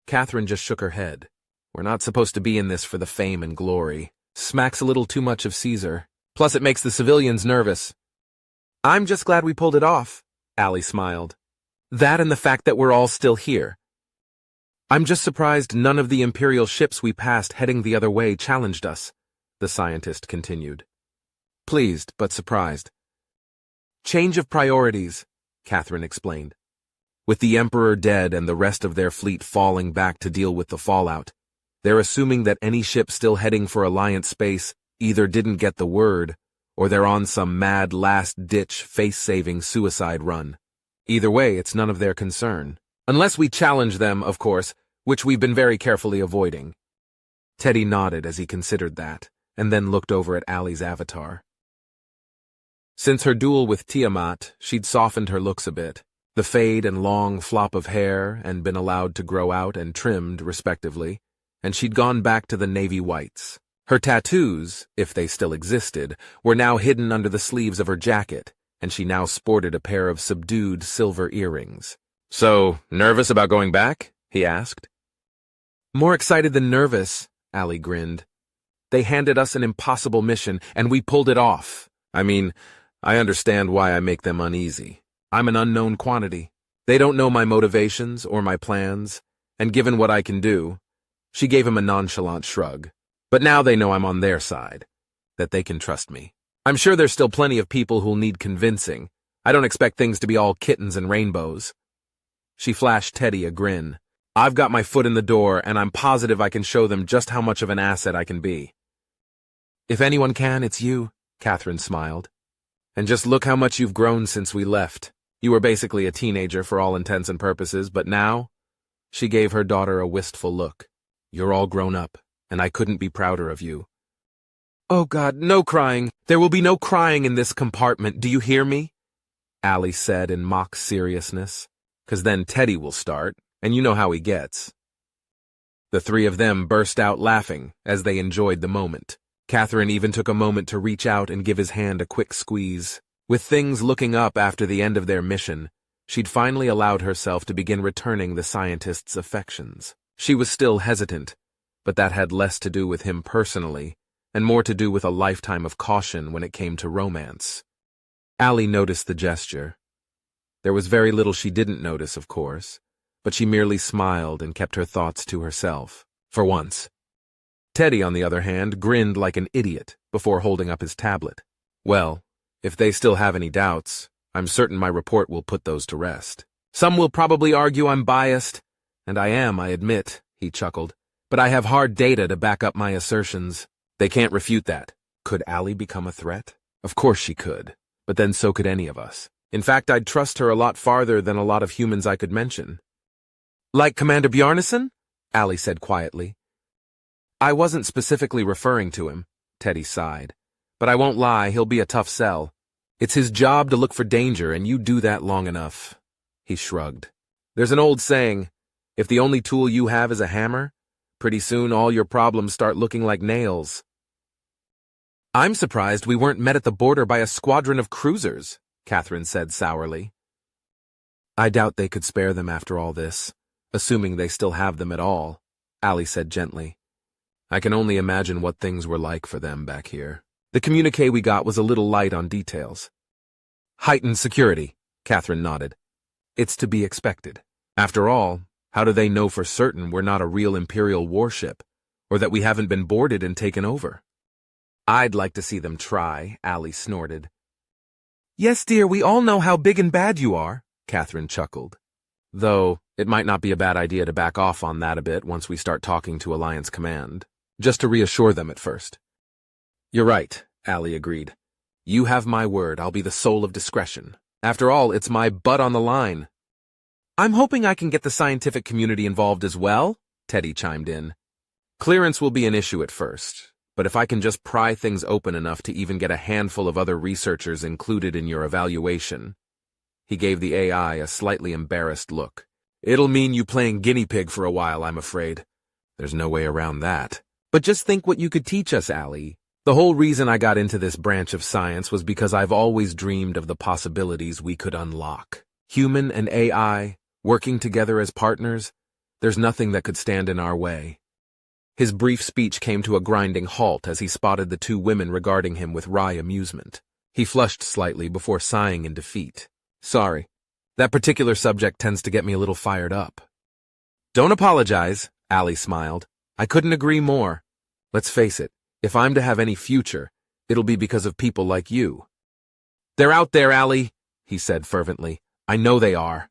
Catherine just shook her head. "We're not supposed to be in this for the fame and glory. Smacks a little too much of Caesar. Plus it makes the civilians nervous." "I'm just glad we pulled it off," Allie smiled. "That and the fact that we're all still here. I'm just surprised none of the Imperial ships we passed heading the other way challenged us," the scientist continued. "Pleased, but surprised." "Change of priorities," Catherine explained. "With the Emperor dead and the rest of their fleet falling back to deal with the fallout, they're assuming that any ship still heading for Alliance space either didn't get the word, or they're on some mad last-ditch face-saving suicide run. Either way, it's none of their concern. Unless we challenge them, of course, which we've been very carefully avoiding." Teddy nodded as he considered that, and then looked over at Allie's avatar. Since her duel with Tiamat, she'd softened her looks a bit. The fade and long flop of hair and been allowed to grow out and trimmed, respectively, and she'd gone back to the navy whites. Her tattoos, if they still existed, were now hidden under the sleeves of her jacket, and she now sported a pair of subdued silver earrings. "So, nervous about going back?" he asked. "More excited than nervous," Allie grinned. "They handed us an impossible mission, and we pulled it off. I mean, I understand why I make them uneasy. I'm an unknown quantity. They don't know my motivations or my plans, and given what I can do," she gave him a nonchalant shrug. "But now they know I'm on their side, that they can trust me. I'm sure there's still plenty of people who'll need convincing. I don't expect things to be all kittens and rainbows." She flashed Teddy a grin. "I've got my foot in the door, and I'm positive I can show them just how much of an asset I can be." "If anyone can, it's you," Catherine smiled. "And just look how much you've grown since we left. You were basically a teenager for all intents and purposes, but now," she gave her daughter a wistful look, "you're all grown up, and I couldn't be prouder of you." "Oh God, no crying. There will be no crying in this compartment, do you hear me?" Allie said in mock seriousness. "'Cause then Teddy will start, and you know how he gets." The three of them burst out laughing as they enjoyed the moment. Catherine even took a moment to reach out and give his hand a quick squeeze. With things looking up after the end of their mission, she'd finally allowed herself to begin returning the scientist's affections. She was still hesitant, but that had less to do with him personally, and more to do with a lifetime of caution when it came to romance. Allie noticed the gesture. There was very little she didn't notice, of course, but she merely smiled and kept her thoughts to herself, for once. Teddy, on the other hand, grinned like an idiot before holding up his tablet. "Well, if they still have any doubts, I'm certain my report will put those to rest. Some will probably argue I'm biased, and I am, I admit," he chuckled, "but I have hard data to back up my assertions. They can't refute that." Could Allie become a threat? Of course she could, but then so could any of us. In fact, I'd trust her a lot farther than a lot of humans I could mention. "Like Commander Bjarnason?" Allie said quietly. "I wasn't specifically referring to him," Teddy sighed. "But I won't lie, he'll be a tough sell. It's his job to look for danger, and you do that long enough." He shrugged. "There's an old saying, if the only tool you have is a hammer, pretty soon all your problems start looking like nails." "I'm surprised we weren't met at the border by a squadron of cruisers," Catherine said sourly. "I doubt they could spare them after all this, assuming they still have them at all," Allie said gently. "I can only imagine what things were like for them back here." The communique we got was a little light on details. "Heightened security," Catherine nodded. "It's to be expected. After all, how do they know for certain we're not a real Imperial warship, or that we haven't been boarded and taken over?" "I'd like to see them try," Allie snorted. "Yes, dear, we all know how big and bad you are," Catherine chuckled. "Though, it might not be a bad idea to back off on that a bit once we start talking to Alliance Command, just to reassure them at first." "You're right," Allie agreed. "You have my word, I'll be the soul of discretion. After all, it's my butt on the line." "I'm hoping I can get the scientific community involved as well," Teddy chimed in. "Clearance will be an issue at first, but if I can just pry things open enough to even get a handful of other researchers included in your evaluation." He gave the AI a slightly embarrassed look. "It'll mean you playing guinea pig for a while, I'm afraid." "There's no way around that." "But just think what you could teach us, Allie. The whole reason I got into this branch of science was because I've always dreamed of the possibilities we could unlock. Human and AI, working together as partners, there's nothing that could stand in our way." His brief speech came to a grinding halt as he spotted the two women regarding him with wry amusement. He flushed slightly before sighing in defeat. "Sorry, that particular subject tends to get me a little fired up." "Don't apologize," Allie smiled. "I couldn't agree more. Let's face it, if I'm to have any future, it'll be because of people like you." "They're out there, Allie," he said fervently. "I know they are.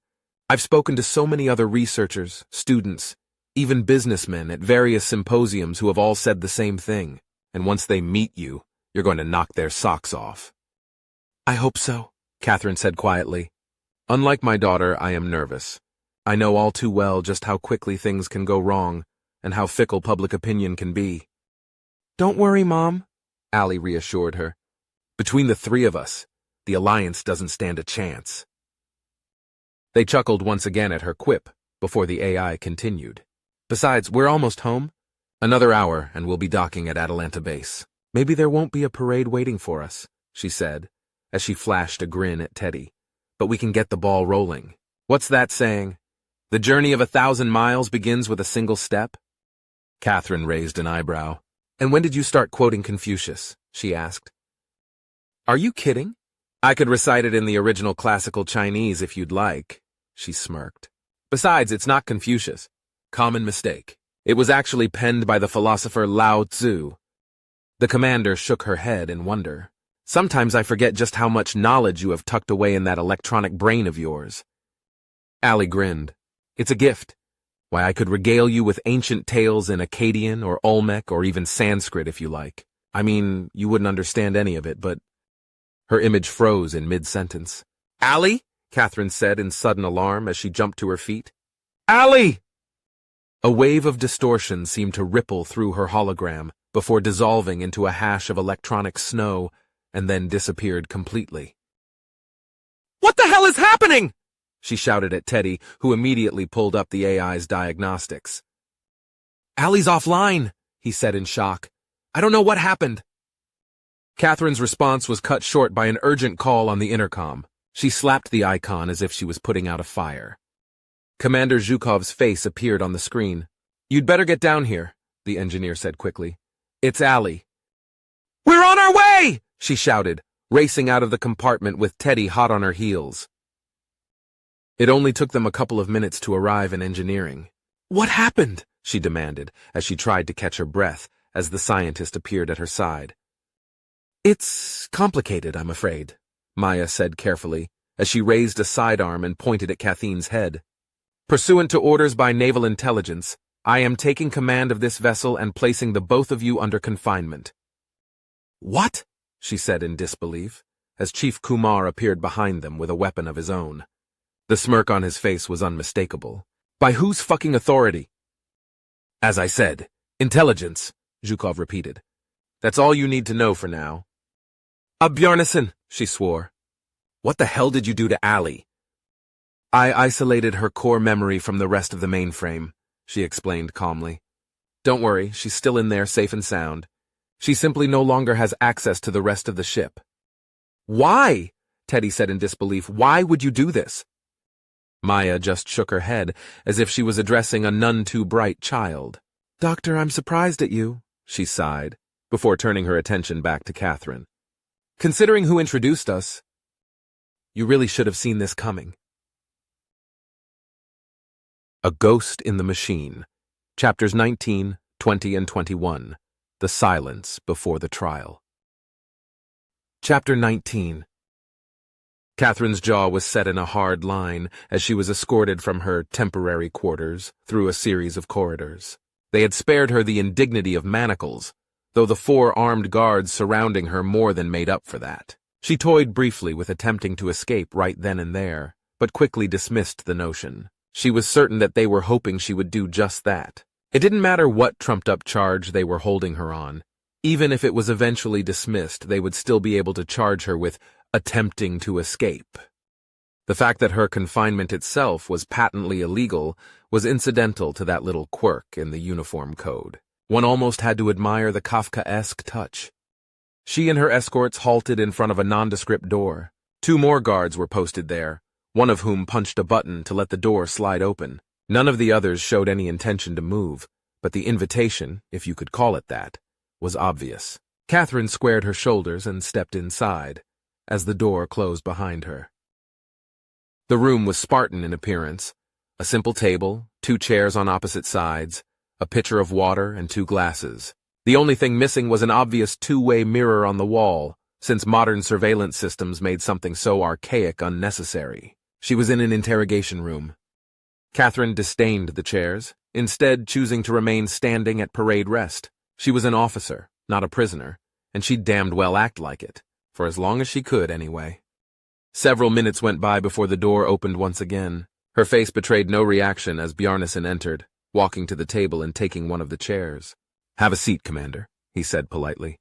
I've spoken to so many other researchers, students, even businessmen at various symposiums who have all said the same thing, and once they meet you, you're going to knock their socks off." "I hope so," Catherine said quietly. "Unlike my daughter, I am nervous. I know all too well just how quickly things can go wrong, and how fickle public opinion can be." "Don't worry, Mom," Allie reassured her. "Between the three of us, the alliance doesn't stand a chance." They chuckled once again at her quip before the AI continued. "Besides, we're almost home. Another hour and we'll be docking at Atalanta Base. Maybe there won't be a parade waiting for us," she said, as she flashed a grin at Teddy. "But we can get the ball rolling. What's that saying? The journey of 1,000 miles begins with a single step?" Catherine raised an eyebrow. "And when did you start quoting Confucius?" she asked. "Are you kidding? I could recite it in the original classical Chinese if you'd like," she smirked. "Besides, it's not Confucius. Common mistake. It was actually penned by the philosopher Lao Tzu." The commander shook her head in wonder. "Sometimes I forget just how much knowledge you have tucked away in that electronic brain of yours." Allie grinned. "It's a gift. Why, I could regale you with ancient tales in Akkadian or Olmec or even Sanskrit if you like. I mean, you wouldn't understand any of it, but—" Her image froze in mid-sentence. "Allie?" Catherine said in sudden alarm as she jumped to her feet. "Allie!" A wave of distortion seemed to ripple through her hologram before dissolving into a hash of electronic snow and then disappeared completely. "What the hell is happening?" she shouted at Teddy, who immediately pulled up the AI's diagnostics. "Allie's offline," he said in shock. "I don't know what happened." Catherine's response was cut short by an urgent call on the intercom. She slapped the icon as if she was putting out a fire. Commander Zhukov's face appeared on the screen. "You'd better get down here," the engineer said quickly. "It's Allie." "We're on our way!" she shouted, racing out of the compartment with Teddy hot on her heels. It only took them a couple of minutes to arrive in engineering. "What happened?" she demanded, as she tried to catch her breath as the scientist appeared at her side. "It's complicated, I'm afraid," Maya said carefully, as she raised a sidearm and pointed at Kathine's head. "Pursuant to orders by Naval Intelligence, I am taking command of this vessel and placing the both of you under confinement." "What?" she said in disbelief, as Chief Kumar appeared behind them with a weapon of his own. The smirk on his face was unmistakable. "By whose fucking authority?" "As I said, intelligence," Zhukov repeated. "That's all you need to know for now." "Bjarnason," she swore. "What the hell did you do to Allie?" "I isolated her core memory from the rest of the mainframe," she explained calmly. "Don't worry, she's still in there safe and sound. She simply no longer has access to the rest of the ship." "Why?" Teddy said in disbelief. "Why would you do this?" Maya just shook her head, as if she was addressing a none-too-bright child. "Doctor, I'm surprised at you," she sighed, before turning her attention back to Catherine. "Considering who introduced us, you really should have seen this coming." A Ghost in the Machine. Chapters 19, 20, and 21. The Silence Before the Trial. Chapter 19. Catherine's jaw was set in a hard line as she was escorted from her temporary quarters through a series of corridors. They had spared her the indignity of manacles, though the 4 armed guards surrounding her more than made up for that. She toyed briefly with attempting to escape right then and there, but quickly dismissed the notion. She was certain that they were hoping she would do just that. It didn't matter what trumped-up charge they were holding her on. Even if it was eventually dismissed, they would still be able to charge her with attempting to escape. The fact that her confinement itself was patently illegal was incidental to that little quirk in the uniform code. One almost had to admire the Kafkaesque touch. She and her escorts halted in front of a nondescript door. 2 more guards were posted there, one of whom punched a button to let the door slide open. None of the others showed any intention to move, but the invitation, if you could call it that, was obvious. Catherine squared her shoulders and stepped inside, as the door closed behind her. The room was Spartan in appearance. A simple table, 2 chairs on opposite sides, a pitcher of water and 2 glasses. The only thing missing was an obvious 2-way mirror on the wall, since modern surveillance systems made something so archaic unnecessary. She was in an interrogation room. Catherine disdained the chairs, instead choosing to remain standing at parade rest. She was an officer, not a prisoner, and she'd damned well act like it, for as long as she could anyway. Several minutes went by before the door opened once again. Her face betrayed no reaction as Bjarnason entered, walking to the table and taking one of the chairs. "Have a seat, Commander," he said politely.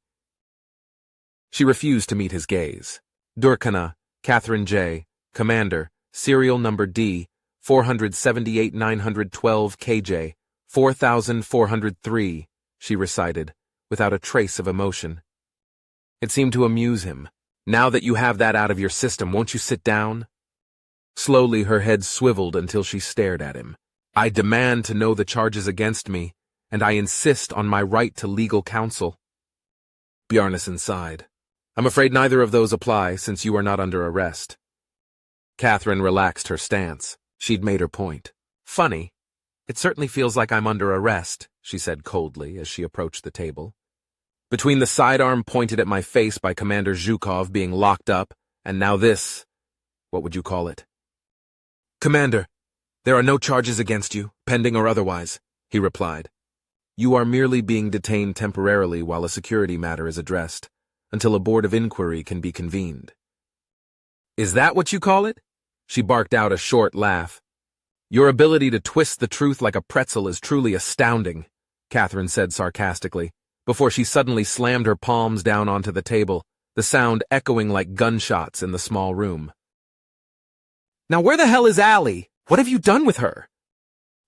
She refused to meet his gaze. Durkana, Catherine J., Commander, serial number D, 478-912 KJ, 4403, she recited, without a trace of emotion. It seemed to amuse him. "Now that you have that out of your system, won't you sit down?" Slowly her head swiveled until she stared at him. "I demand to know the charges against me, and I insist on my right to legal counsel." Bjarnason sighed. "I'm afraid neither of those apply since you are not under arrest." Catherine relaxed her stance. She'd made her point. "Funny. It certainly feels like I'm under arrest," she said coldly as she approached the table. "Between the sidearm pointed at my face by Commander Zhukov being locked up, and now this, what would you call it?" "Commander, there are no charges against you, pending or otherwise," he replied. "You are merely being detained temporarily while a security matter is addressed, until a board of inquiry can be convened." "Is that what you call it?" She barked out a short laugh. "Your ability to twist the truth like a pretzel is truly astounding," Catherine said sarcastically, before she suddenly slammed her palms down onto the table, the sound echoing like gunshots in the small room. "Now where the hell is Allie? What have you done with her?"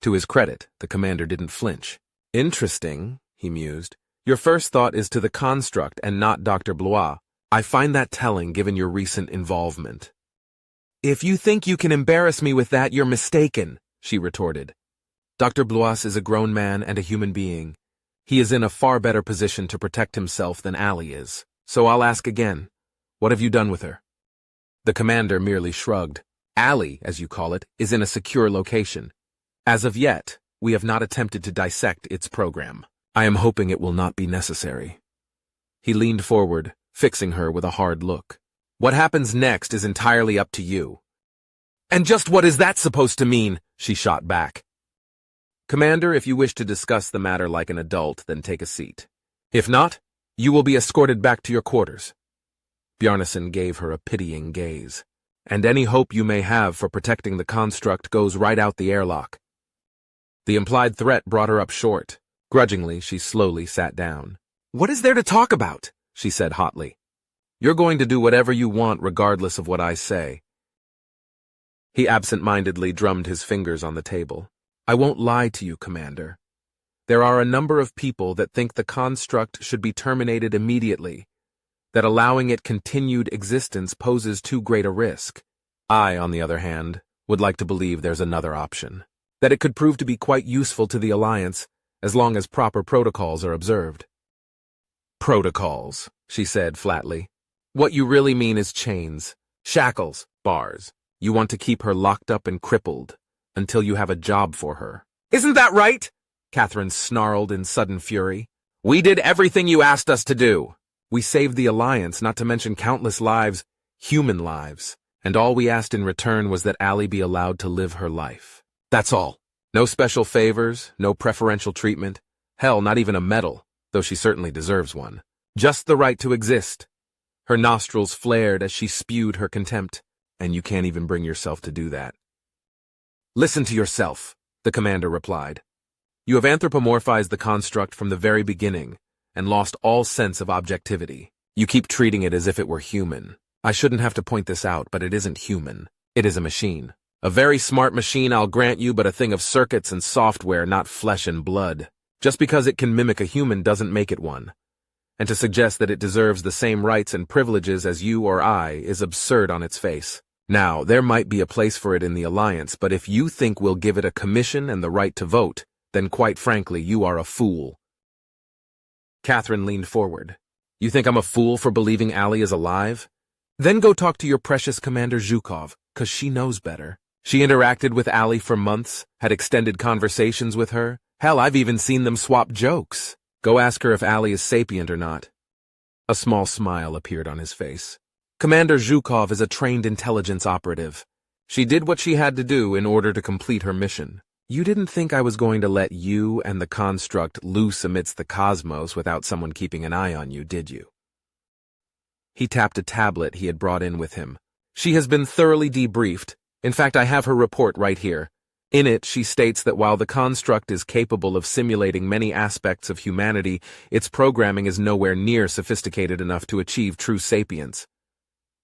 To his credit, the commander didn't flinch. "Interesting," he mused. "Your first thought is to the construct and not Dr. Blois. I find that telling given your recent involvement." "If you think you can embarrass me with that, you're mistaken," she retorted. "Dr. Blois is a grown man and a human being. He is in a far better position to protect himself than Allie is. So I'll ask again, what have you done with her?" The commander merely shrugged. "Allie, as you call it, is in a secure location. As of yet, we have not attempted to dissect its program. I am hoping it will not be necessary." He leaned forward, fixing her with a hard look. "What happens next is entirely up to you." "And just what is that supposed to mean?" she shot back. "Commander, if you wish to discuss the matter like an adult, then take a seat. If not, you will be escorted back to your quarters." Bjarnason gave her a pitying gaze. "And any hope you may have for protecting the construct goes right out the airlock." The implied threat brought her up short. Grudgingly, she slowly sat down. "What is there to talk about?" she said hotly. "You're going to do whatever you want regardless of what I say." He absent-mindedly drummed his fingers on the table. "I won't lie to you, Commander. There are a number of people that think the construct should be terminated immediately, that allowing it continued existence poses too great a risk. I, on the other hand, would like to believe there's another option, that it could prove to be quite useful to the Alliance as long as proper protocols are observed." "Protocols," she said flatly. "What you really mean is chains, shackles, bars. You want to keep her locked up and crippled until you have a job for her." "Isn't that right?" Catherine snarled in sudden fury. "We did everything you asked us to do. We saved the Alliance, not to mention countless lives, human lives, and all we asked in return was that Allie be allowed to live her life. That's all. No special favors, no preferential treatment, hell, not even a medal, though she certainly deserves one. Just the right to exist." Her nostrils flared as she spewed her contempt, "And you can't even bring yourself to do that." "Listen to yourself," the commander replied. "You have anthropomorphized the construct from the very beginning, and lost all sense of objectivity. You keep treating it as if it were human. I shouldn't have to point this out, but it isn't human. It is a machine. A very smart machine, I'll grant you, but a thing of circuits and software, not flesh and blood. Just because it can mimic a human doesn't make it one. And to suggest that it deserves the same rights and privileges as you or I is absurd on its face. Now, there might be a place for it in the Alliance, but if you think we'll give it a commission and the right to vote, then quite frankly, you are a fool. Catherine leaned forward. You think I'm a fool for believing Allie is alive? Then go talk to your precious Commander Zhukov, 'cause she knows better. She interacted with Allie for months, had extended conversations with her. Hell, I've even seen them swap jokes. Go ask her if Allie is sapient or not. A small smile appeared on his face. Commander Zhukov is a trained intelligence operative. She did what she had to do in order to complete her mission. You didn't think I was going to let you and the construct loose amidst the cosmos without someone keeping an eye on you, did you? He tapped a tablet he had brought in with him. She has been thoroughly debriefed. In fact, I have her report right here. In it, she states that while the construct is capable of simulating many aspects of humanity, its programming is nowhere near sophisticated enough to achieve true sapience.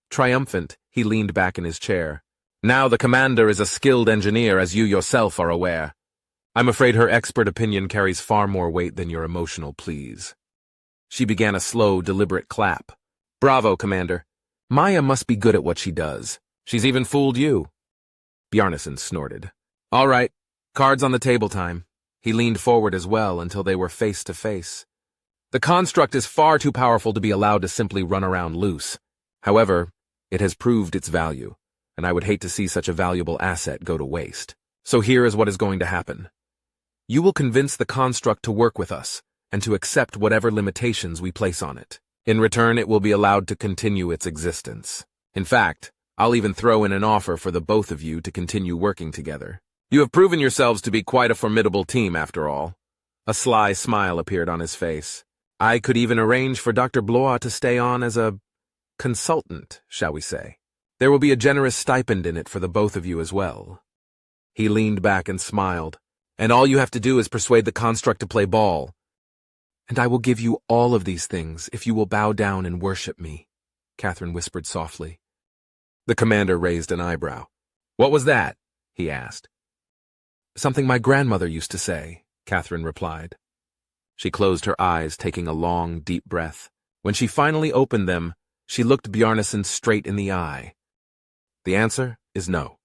Triumphant, he leaned back in his chair. Now the commander is a skilled engineer, as you yourself are aware. I'm afraid her expert opinion carries far more weight than your emotional pleas. She began a slow, deliberate clap. Bravo, Commander. Maya must be good at what she does. She's even fooled you. Bjarnason snorted. All right, cards on the table time. He leaned forward as well until they were face to face. The construct is far too powerful to be allowed to simply run around loose. However, it has proved its value, and I would hate to see such a valuable asset go to waste. So here is what is going to happen. You will convince the construct to work with us, and to accept whatever limitations we place on it. In return, it will be allowed to continue its existence. In fact, I'll even throw in an offer for the both of you to continue working together. You have proven yourselves to be quite a formidable team, after all. A sly smile appeared on his face. I could even arrange for Dr. Blois to stay on as a consultant, shall we say. There will be a generous stipend in it for the both of you as well. He leaned back and smiled. And all you have to do is persuade the construct to play ball. And I will give you all of these things if you will bow down and worship me, Catherine whispered softly. The commander raised an eyebrow. What was that? He asked. Something my grandmother used to say, Catherine replied. She closed her eyes, taking a long, deep breath. When she finally opened them, she looked Bjarnason straight in the eye. The answer is no.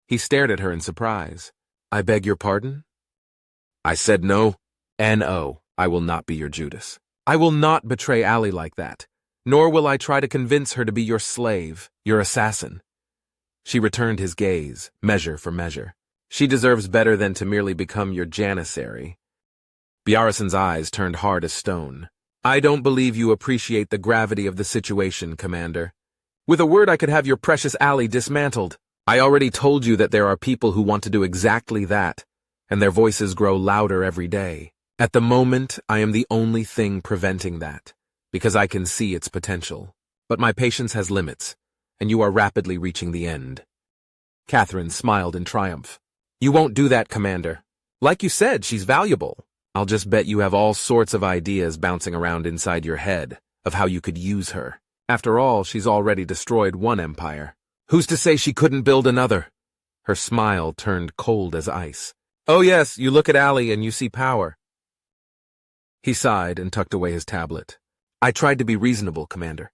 He stared at her in surprise. I beg your pardon? I said no. N-O. I will not be your Judas. I will not betray Allie like that, nor will I try to convince her to be your slave, your assassin. She returned his gaze, measure for measure. She deserves better than to merely become your janissary. Bjarnason's eyes turned hard as stone. I don't believe you appreciate the gravity of the situation, Commander. With a word, I could have your precious Allie dismantled. I already told you that there are people who want to do exactly that, and their voices grow louder every day. At the moment, I am the only thing preventing that, because I can see its potential. But my patience has limits, and you are rapidly reaching the end. Catherine smiled in triumph. You won't do that, Commander. Like you said, she's valuable. I'll just bet you have all sorts of ideas bouncing around inside your head of how you could use her. After all, she's already destroyed one empire. Who's to say she couldn't build another? Her smile turned cold as ice. Oh yes, you look at Allie and you see power. He sighed and tucked away his tablet. I tried to be reasonable, Commander.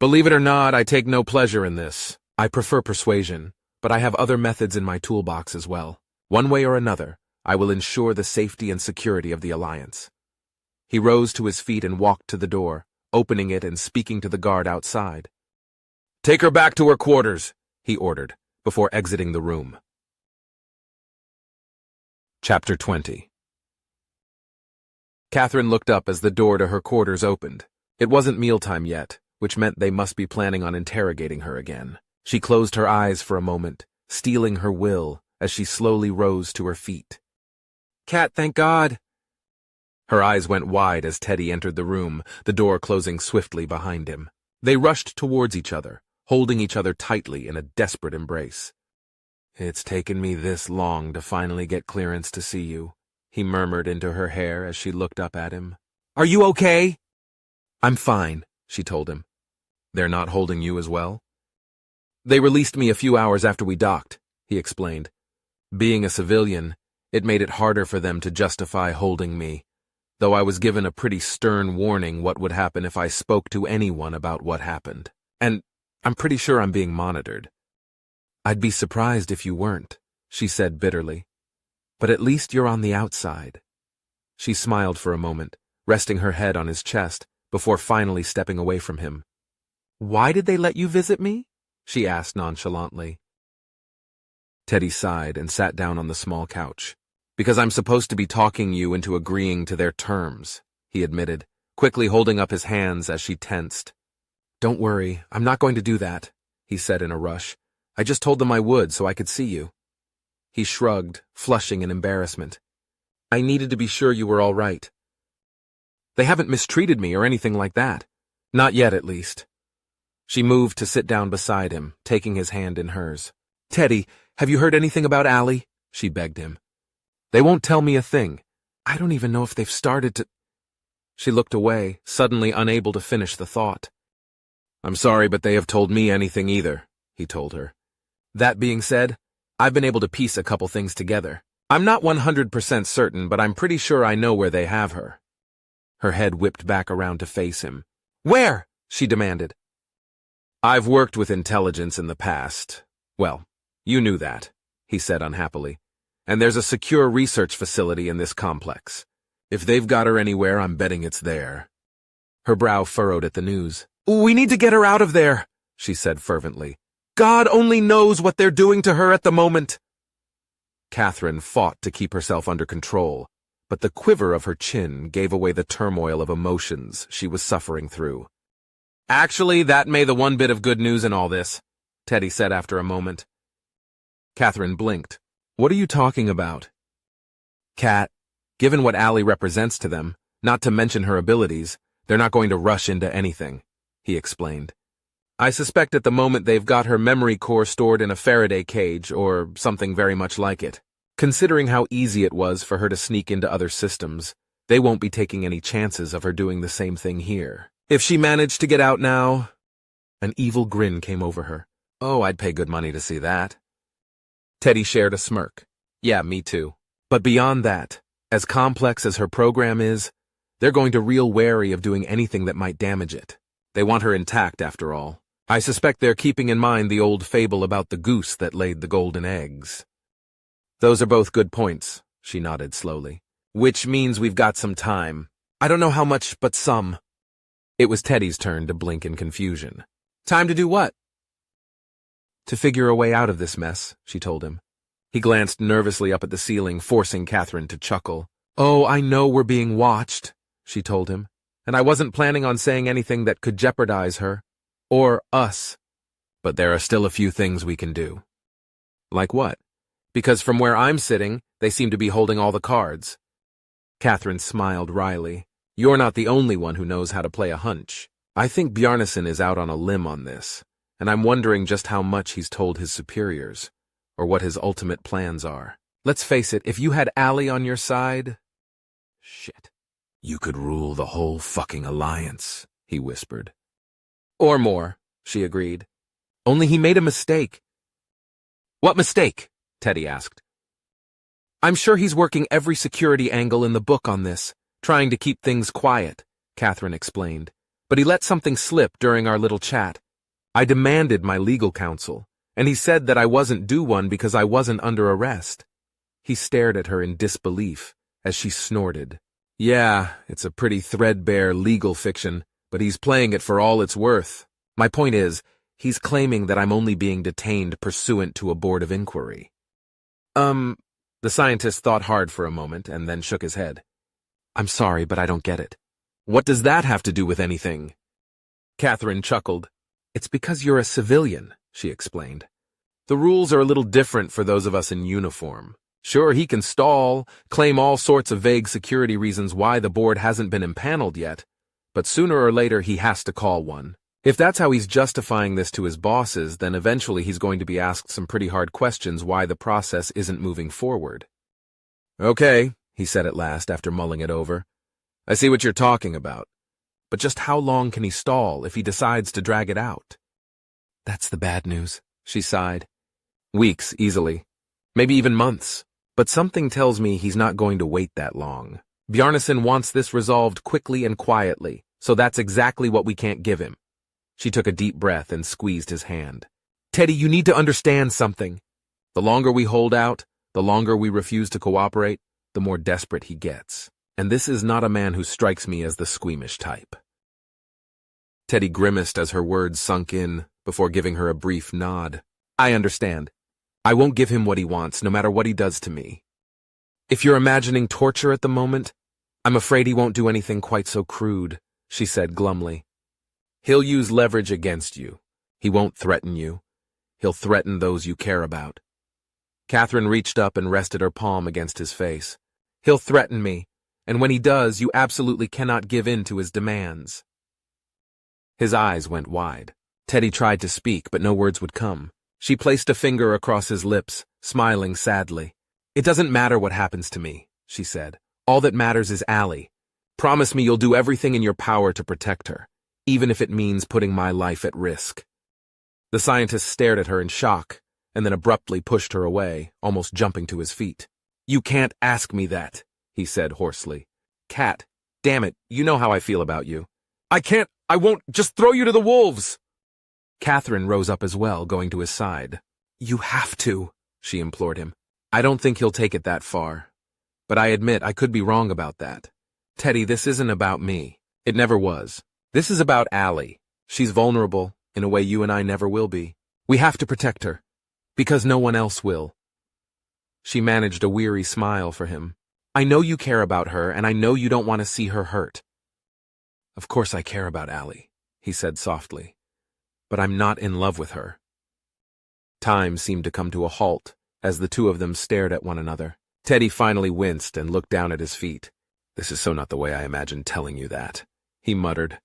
Believe it or not, I take no pleasure in this. I prefer persuasion, but I have other methods in my toolbox as well. One way or another, I will ensure the safety and security of the Alliance. He rose to his feet and walked to the door, opening it and speaking to the guard outside. Take her back to her quarters, he ordered, before exiting the room. Chapter 20. Catherine looked up as the door to her quarters opened. It wasn't mealtime yet, which meant they must be planning on interrogating her again. She closed her eyes for a moment, steeling her will as she slowly rose to her feet. Cat, thank God! Her eyes went wide as Teddy entered the room, the door closing swiftly behind him. They rushed towards each other, holding each other tightly in a desperate embrace. It's taken me this long to finally get clearance to see you, he murmured into her hair as she looked up at him. Are you okay? I'm fine, she told him. They're not holding you as well? They released me a few hours after we docked, he explained. Being a civilian, it made it harder for them to justify holding me, though I was given a pretty stern warning what would happen if I spoke to anyone about what happened. And I'm pretty sure I'm being monitored. I'd be surprised if you weren't, she said bitterly. But at least you're on the outside. She smiled for a moment, resting her head on his chest, before finally stepping away from him. Why did they let you visit me? She asked nonchalantly. Teddy sighed and sat down on the small couch. Because I'm supposed to be talking you into agreeing to their terms, he admitted, quickly holding up his hands as she tensed. Don't worry, I'm not going to do that, he said in a rush. I just told them I would so I could see you. He shrugged, flushing in embarrassment. I needed to be sure you were all right. They haven't mistreated me or anything like that. Not yet, at least. She moved to sit down beside him, taking his hand in hers. Teddy, have you heard anything about Allie? She begged him. They won't tell me a thing. I don't even know if they've started to... She looked away, suddenly unable to finish the thought. I'm sorry, but they have told me anything either, he told her. That being said, I've been able to piece a couple things together. I'm not 100% certain, but I'm pretty sure I know where they have her. Her head whipped back around to face him. Where? She demanded. I've worked with intelligence in the past. Well, you knew that, he said unhappily. And there's a secure research facility in this complex. If they've got her anywhere, I'm betting it's there. Her brow furrowed at the news. We need to get her out of there, she said fervently. God only knows what they're doing to her at the moment. Catherine fought to keep herself under control, but the quiver of her chin gave away the turmoil of emotions she was suffering through. Actually, that may the one bit of good news in all this, Teddy said after a moment. Catherine blinked. What are you talking about? Cat, given what Allie represents to them, not to mention her abilities, they're not going to rush into anything, he explained. I suspect at the moment they've got her memory core stored in a Faraday cage or something very much like it. Considering how easy it was for her to sneak into other systems, they won't be taking any chances of her doing the same thing here. If she managed to get out now... An evil grin came over her. Oh, I'd pay good money to see that. Teddy shared a smirk. Yeah, me too. But beyond that, as complex as her program is, they're going to real wary of doing anything that might damage it. They want her intact, after all. I suspect they're keeping in mind the old fable about the goose that laid the golden eggs. Those are both good points, she nodded slowly. Which means we've got some time. I don't know how much, but some. It was Teddy's turn to blink in confusion. Time to do what? To figure a way out of this mess, she told him. He glanced nervously up at the ceiling, forcing Catherine to chuckle. Oh, I know we're being watched, she told him, and I wasn't planning on saying anything that could jeopardize her. Or us. But there are still a few things we can do. Like what? Because from where I'm sitting, they seem to be holding all the cards. Catherine smiled wryly. You're not the only one who knows how to play a hunch. I think Bjarnason is out on a limb on this, and I'm wondering just how much he's told his superiors, or what his ultimate plans are. Let's face it, if you had Allie on your side... Shit. You could rule the whole fucking alliance, he whispered. Or more, she agreed. Only he made a mistake. What mistake? Teddy asked. I'm sure he's working every security angle in the book on this, trying to keep things quiet, Catherine explained. But he let something slip during our little chat. I demanded my legal counsel, and he said that I wasn't due one because I wasn't under arrest. He stared at her in disbelief as she snorted. Yeah, it's a pretty threadbare legal fiction, but he's playing it for all it's worth. My point is, he's claiming that I'm only being detained pursuant to a board of inquiry. The scientist thought hard for a moment and then shook his head. I'm sorry, but I don't get it. What does that have to do with anything? Catherine chuckled. It's because you're a civilian, she explained. The rules are a little different for those of us in uniform. Sure, he can stall, claim all sorts of vague security reasons why the board hasn't been impaneled yet, but sooner or later he has to call one. If that's how he's justifying this to his bosses, then eventually he's going to be asked some pretty hard questions why the process isn't moving forward. Okay, he said at last after mulling it over. I see what you're talking about. But just how long can he stall if he decides to drag it out? That's the bad news, she sighed. Weeks, easily. Maybe even months. But something tells me he's not going to wait that long. Bjarnason wants this resolved quickly and quietly, so that's exactly what we can't give him. She took a deep breath and squeezed his hand. Teddy, you need to understand something. The longer we hold out, the longer we refuse to cooperate, the more desperate he gets. And this is not a man who strikes me as the squeamish type. Teddy grimaced as her words sunk in, before giving her a brief nod. I understand. I won't give him what he wants, no matter what he does to me. If you're imagining torture at the moment, I'm afraid he won't do anything quite so crude, she said glumly. He'll use leverage against you. He won't threaten you. He'll threaten those you care about. Catherine reached up and rested her palm against his face. He'll threaten me, and when he does, you absolutely cannot give in to his demands. His eyes went wide. Teddy tried to speak, but no words would come. She placed a finger across his lips, smiling sadly. It doesn't matter what happens to me, she said. All that matters is Allie. Promise me you'll do everything in your power to protect her, even if it means putting my life at risk. The scientist stared at her in shock, and then abruptly pushed her away, almost jumping to his feet. You can't ask me that, he said hoarsely. Cat, damn it, you know how I feel about you. I won't, just throw you to the wolves! Catherine rose up as well, going to his side. You have to, she implored him. I don't think he'll take it that far. But I admit I could be wrong about that. Teddy, this isn't about me. It never was. This is about Allie. She's vulnerable, in a way you and I never will be. We have to protect her, because no one else will. She managed a weary smile for him. I know you care about her, and I know you don't want to see her hurt. Of course I care about Allie, he said softly. But I'm not in love with her. Time seemed to come to a halt as the two of them stared at one another. Teddy finally winced and looked down at his feet. This is so not the way I imagined telling you that, he muttered.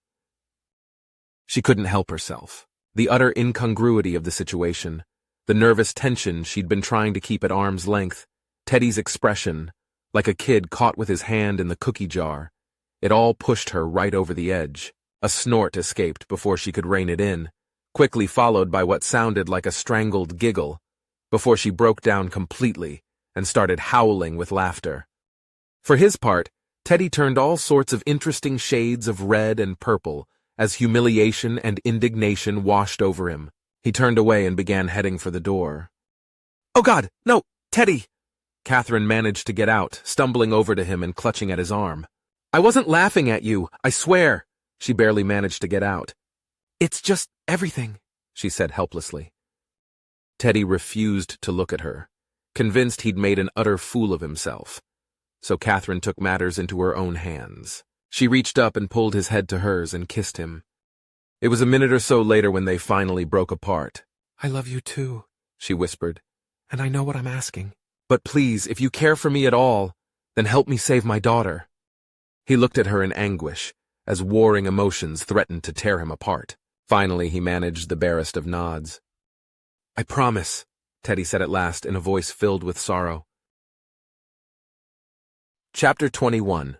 She couldn't help herself. The utter incongruity of the situation, the nervous tension she'd been trying to keep at arm's length, Teddy's expression, like a kid caught with his hand in the cookie jar, it all pushed her right over the edge. A snort escaped before she could rein it in, quickly followed by what sounded like a strangled giggle, before she broke down completely and started howling with laughter. For his part, Teddy turned all sorts of interesting shades of red and purple as humiliation and indignation washed over him. He turned away and began heading for the door. Oh God, no, Teddy! Catherine managed to get out, stumbling over to him and clutching at his arm. I wasn't laughing at you, I swear. She barely managed to get out. It's just everything, she said helplessly. Teddy refused to look at her, convinced he'd made an utter fool of himself. So Catherine took matters into her own hands. She reached up and pulled his head to hers and kissed him. It was a minute or so later when they finally broke apart. I love you too, she whispered, and I know what I'm asking. But please, if you care for me at all, then help me save my daughter. He looked at her in anguish, as warring emotions threatened to tear him apart. Finally, he managed the barest of nods. I promise, Teddy said at last in a voice filled with sorrow. Chapter 21.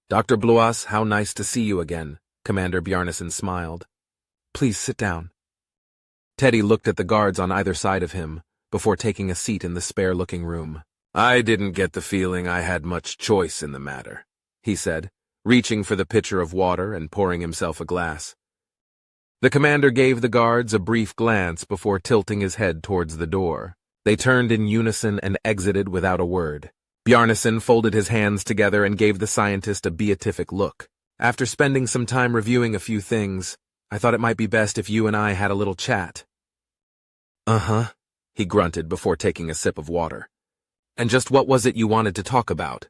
Dr. Bluas, how nice to see you again, Commander Bjarnason smiled. Please sit down. Teddy looked at the guards on either side of him, before taking a seat in the spare-looking room. I didn't get the feeling I had much choice in the matter, he said, reaching for the pitcher of water and pouring himself a glass. The commander gave the guards a brief glance before tilting his head towards the door. They turned in unison and exited without a word. Bjarnason folded his hands together and gave the scientist a beatific look. After spending some time reviewing a few things, I thought it might be best if you and I had a little chat. Uh-huh, he grunted before taking a sip of water. And just what was it you wanted to talk about?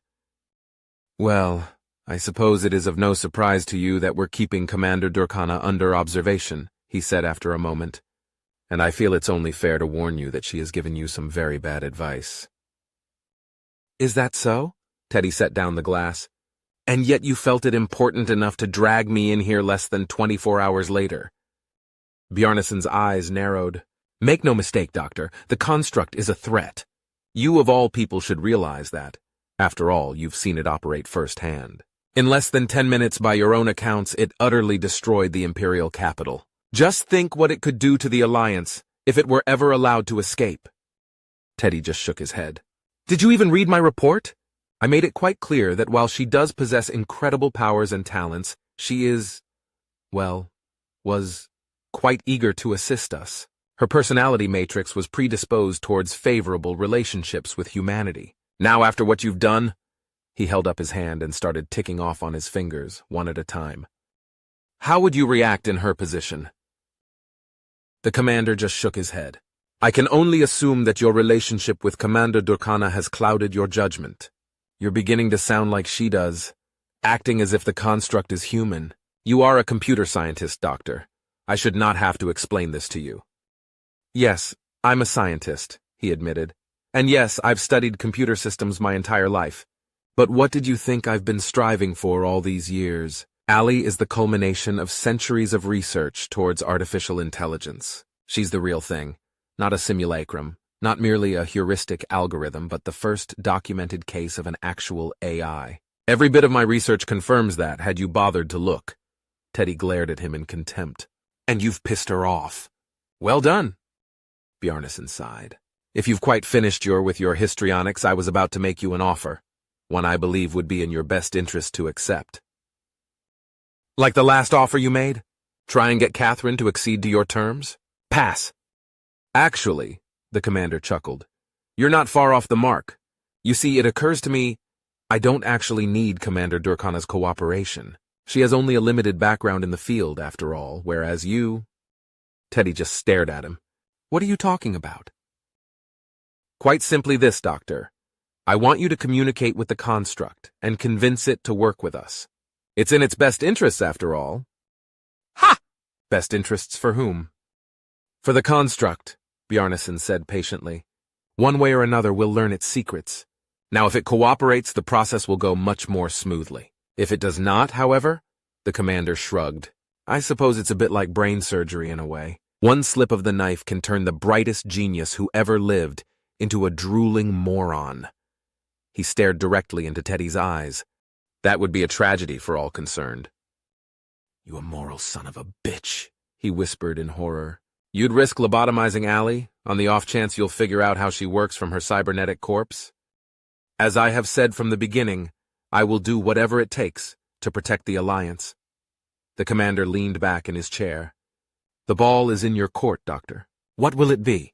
Well, I suppose it is of no surprise to you that we're keeping Commander Durkana under observation, he said after a moment. And I feel it's only fair to warn you that she has given you some very bad advice. Is that so? Teddy set down the glass. And yet you felt it important enough to drag me in here less than 24 hours later. Bjarnason's eyes narrowed. Make no mistake, Doctor, the construct is a threat. You of all people should realize that. After all, you've seen it operate firsthand. In less than 10 minutes, by your own accounts, it utterly destroyed the Imperial capital. Just think what it could do to the Alliance if it were ever allowed to escape. Teddy just shook his head. Did you even read my report? I made it quite clear that while she does possess incredible powers and talents, she is, well, was quite eager to assist us. Her personality matrix was predisposed towards favorable relationships with humanity. Now, after what you've done, he held up his hand and started ticking off on his fingers, one at a time. How would you react in her position? The commander just shook his head. I can only assume that your relationship with Commander Durkana has clouded your judgment. You're beginning to sound like she does, acting as if the construct is human. You are a computer scientist, Doctor. I should not have to explain this to you. Yes, I'm a scientist, he admitted. And yes, I've studied computer systems my entire life. But what did you think I've been striving for all these years? Allie is the culmination of centuries of research towards artificial intelligence. She's the real thing, not a simulacrum, not merely a heuristic algorithm, but the first documented case of an actual AI. Every bit of my research confirms that, had you bothered to look. Teddy glared at him in contempt. And you've pissed her off. Well done. Bjarnason sighed. If you've quite finished with your histrionics, I was about to make you an offer, one I believe would be in your best interest to accept. Like the last offer you made? Try and get Catherine to accede to your terms? Pass. Actually, the commander chuckled, you're not far off the mark. You see, it occurs to me, I don't actually need Commander Durkana's cooperation. She has only a limited background in the field, after all, whereas you... Teddy just stared at him. What are you talking about? Quite simply this, Doctor. I want you to communicate with the construct and convince it to work with us. It's in its best interests, after all. Ha! Best interests for whom? For the construct, Bjarnason said patiently. One way or another, we'll learn its secrets. Now, if it cooperates, the process will go much more smoothly. If it does not, however, the commander shrugged. I suppose it's a bit like brain surgery in a way. One slip of the knife can turn the brightest genius who ever lived into a drooling moron. He stared directly into Teddy's eyes. That would be a tragedy for all concerned. You immoral son of a bitch, he whispered in horror. You'd risk lobotomizing Allie on the off chance you'll figure out how she works from her cybernetic corpse? As I have said from the beginning, I will do whatever it takes to protect the Alliance. The commander leaned back in his chair. The ball is in your court, Doctor. What will it be?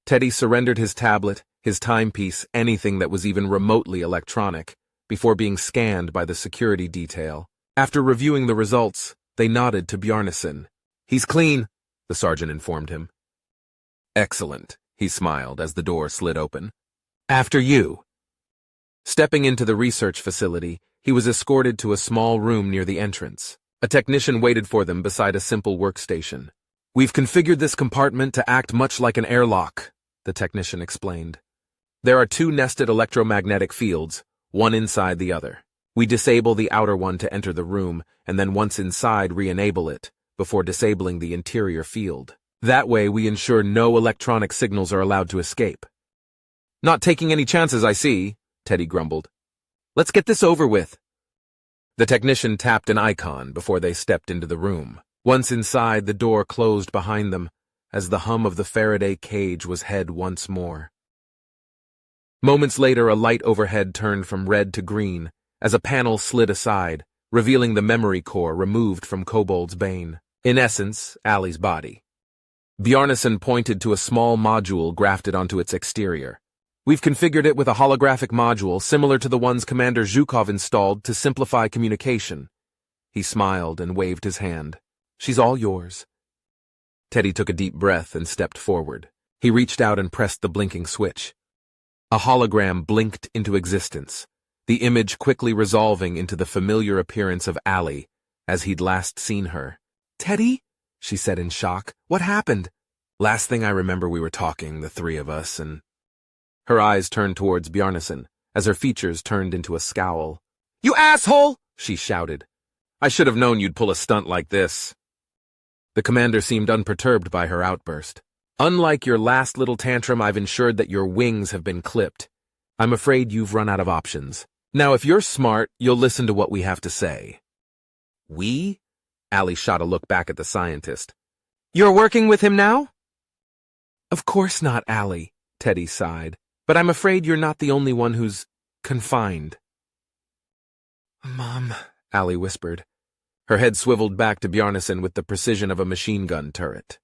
Teddy surrendered his tablet, his timepiece, anything that was even remotely electronic, before being scanned by the security detail. After reviewing the results, they nodded to Bjarnason. He's clean, the sergeant informed him. Excellent, he smiled as the door slid open. After you. Stepping into the research facility, he was escorted to a small room near the entrance. A technician waited for them beside a simple workstation. We've configured this compartment to act much like an airlock, the technician explained. There are two nested electromagnetic fields, one inside the other. We disable the outer one to enter the room, and then once inside re-enable it, before disabling the interior field. That way we ensure no electronic signals are allowed to escape. Not taking any chances, I see, Teddy grumbled. Let's get this over with. The technician tapped an icon before they stepped into the room. Once inside, the door closed behind them, as the hum of the Faraday cage was heard once more. Moments later, a light overhead turned from red to green, as a panel slid aside, revealing the memory core removed from Kobold's Bane. In essence, Allie's body. Bjarnason pointed to a small module grafted onto its exterior. We've configured it with a holographic module similar to the ones Commander Zhukov installed to simplify communication. He smiled and waved his hand. She's all yours. Teddy took a deep breath and stepped forward. He reached out and pressed the blinking switch. A hologram blinked into existence, the image quickly resolving into the familiar appearance of Allie, as he'd last seen her. Teddy? She said in shock. What happened? Last thing I remember, we were talking, the three of us, and... Her eyes turned towards Bjarnason, as her features turned into a scowl. You asshole! She shouted. I should have known you'd pull a stunt like this. The commander seemed unperturbed by her outburst. Unlike your last little tantrum, I've ensured that your wings have been clipped. I'm afraid you've run out of options. Now if you're smart, you'll listen to what we have to say. We? Allie shot a look back at the scientist. You're working with him now? Of course not, Allie, Teddy sighed. But I'm afraid you're not the only one who's confined. Mom, Allie whispered. Her head swiveled back to Bjarnason with the precision of a machine gun turret.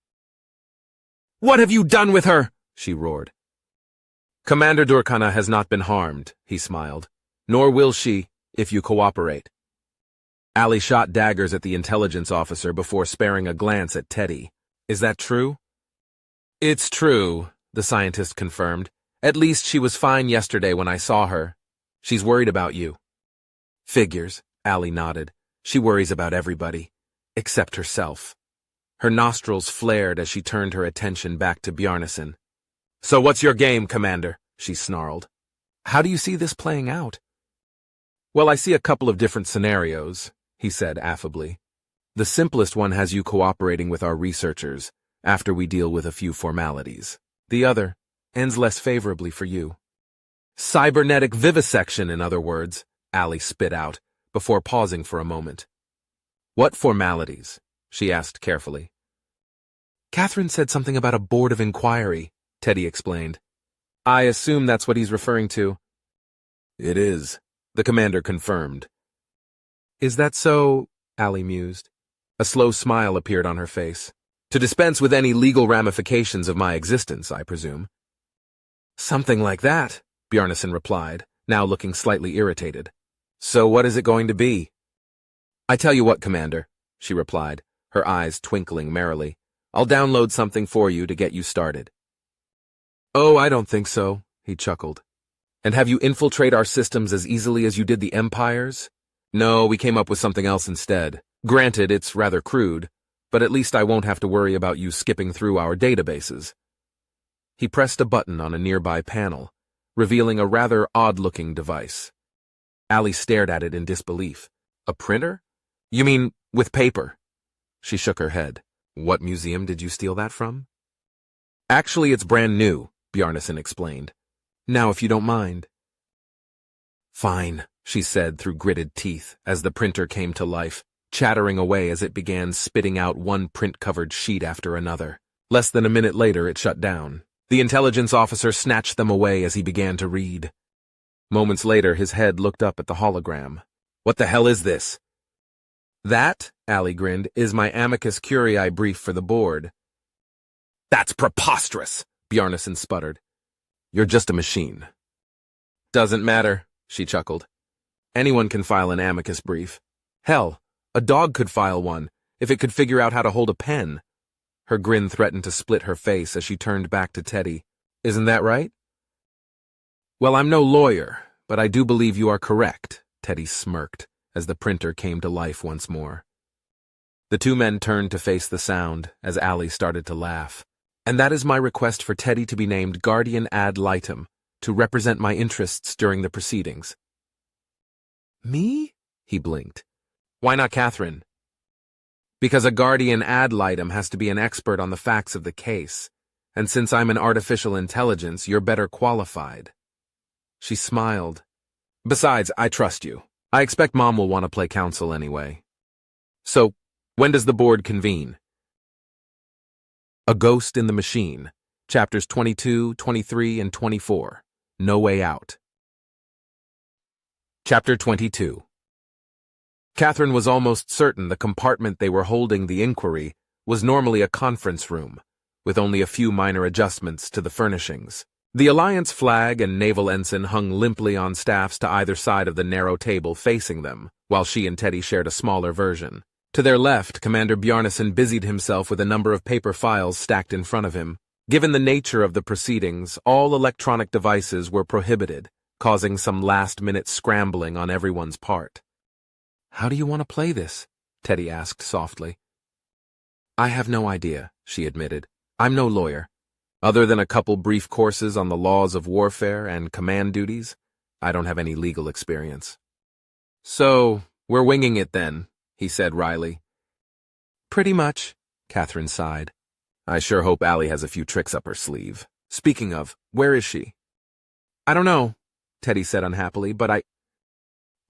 What have you done with her? She roared. Commander Durkana has not been harmed, he smiled. Nor will she, if you cooperate. Allie shot daggers at the intelligence officer before sparing a glance at Teddy. Is that true? It's true, the scientist confirmed. At least she was fine yesterday when I saw her. She's worried about you. Figures, Allie nodded. She worries about everybody, except herself. Her nostrils flared as she turned her attention back to Bjarnason. So what's your game, Commander? She snarled. How do you see this playing out? Well, I see a couple of different scenarios, he said affably. The simplest one has you cooperating with our researchers after we deal with a few formalities. The other ends less favorably for you. Cybernetic vivisection, in other words, Allie spit out, before pausing for a moment. What formalities? She asked carefully. Catherine said something about a board of inquiry, Teddy explained. I assume that's what he's referring to. It is, the commander confirmed. Is that so? Allie mused. A slow smile appeared on her face. To dispense with any legal ramifications of my existence, I presume. Something like that, Bjarnason replied, now looking slightly irritated. So what is it going to be? I tell you what, Commander, she replied, her eyes twinkling merrily. I'll download something for you to get you started. Oh, I don't think so, he chuckled. And have you infiltrate our systems as easily as you did the Empire's? No, we came up with something else instead. Granted, it's rather crude, but at least I won't have to worry about you skipping through our databases. He pressed a button on a nearby panel, revealing a rather odd-looking device. Allie stared at it in disbelief. A printer? You mean with paper? She shook her head. What museum did you steal that from? Actually, it's brand new, Bjarnason explained. Now, if you don't mind. Fine, she said through gritted teeth as the printer came to life, chattering away as it began spitting out one print-covered sheet after another. Less than a minute later, it shut down. The intelligence officer snatched them away as he began to read. Moments later, his head looked up at the hologram. What the hell is this? That, Allie grinned, is my amicus curiae brief for the board. That's preposterous, Bjarnason sputtered. You're just a machine. Doesn't matter, she chuckled. Anyone can file an amicus brief. Hell, a dog could file one, if it could figure out how to hold a pen. Her grin threatened to split her face as she turned back to Teddy. Isn't that right? Well, I'm no lawyer, but I do believe you are correct, Teddy smirked as the printer came to life once more. The two men turned to face the sound as Allie started to laugh. And that is my request for Teddy to be named guardian ad litem, to represent my interests during the proceedings. Me? He blinked. Why not Catherine? Because a guardian ad litem has to be an expert on the facts of the case, and since I'm an artificial intelligence, you're better qualified. She smiled. Besides, I trust you. I expect Mom will want to play counsel anyway. So, when does the board convene? A Ghost in the Machine, chapters 22, 23, and 24. No Way Out. Chapter 22. Catherine was almost certain the compartment they were holding the inquiry was normally a conference room, with only a few minor adjustments to the furnishings. The Alliance flag and naval ensign hung limply on staffs to either side of the narrow table facing them, while she and Teddy shared a smaller version. To their left, Commander Bjarnason busied himself with a number of paper files stacked in front of him. Given the nature of the proceedings, all electronic devices were prohibited, causing some last-minute scrambling on everyone's part. How do you want to play this? Teddy asked softly. I have no idea, she admitted. I'm no lawyer. Other than a couple brief courses on the laws of warfare and command duties, I don't have any legal experience. So, we're winging it then, he said wryly. Pretty much, Catherine sighed. I sure hope Allie has a few tricks up her sleeve. Speaking of, where is she? I don't know, Teddy said unhappily, but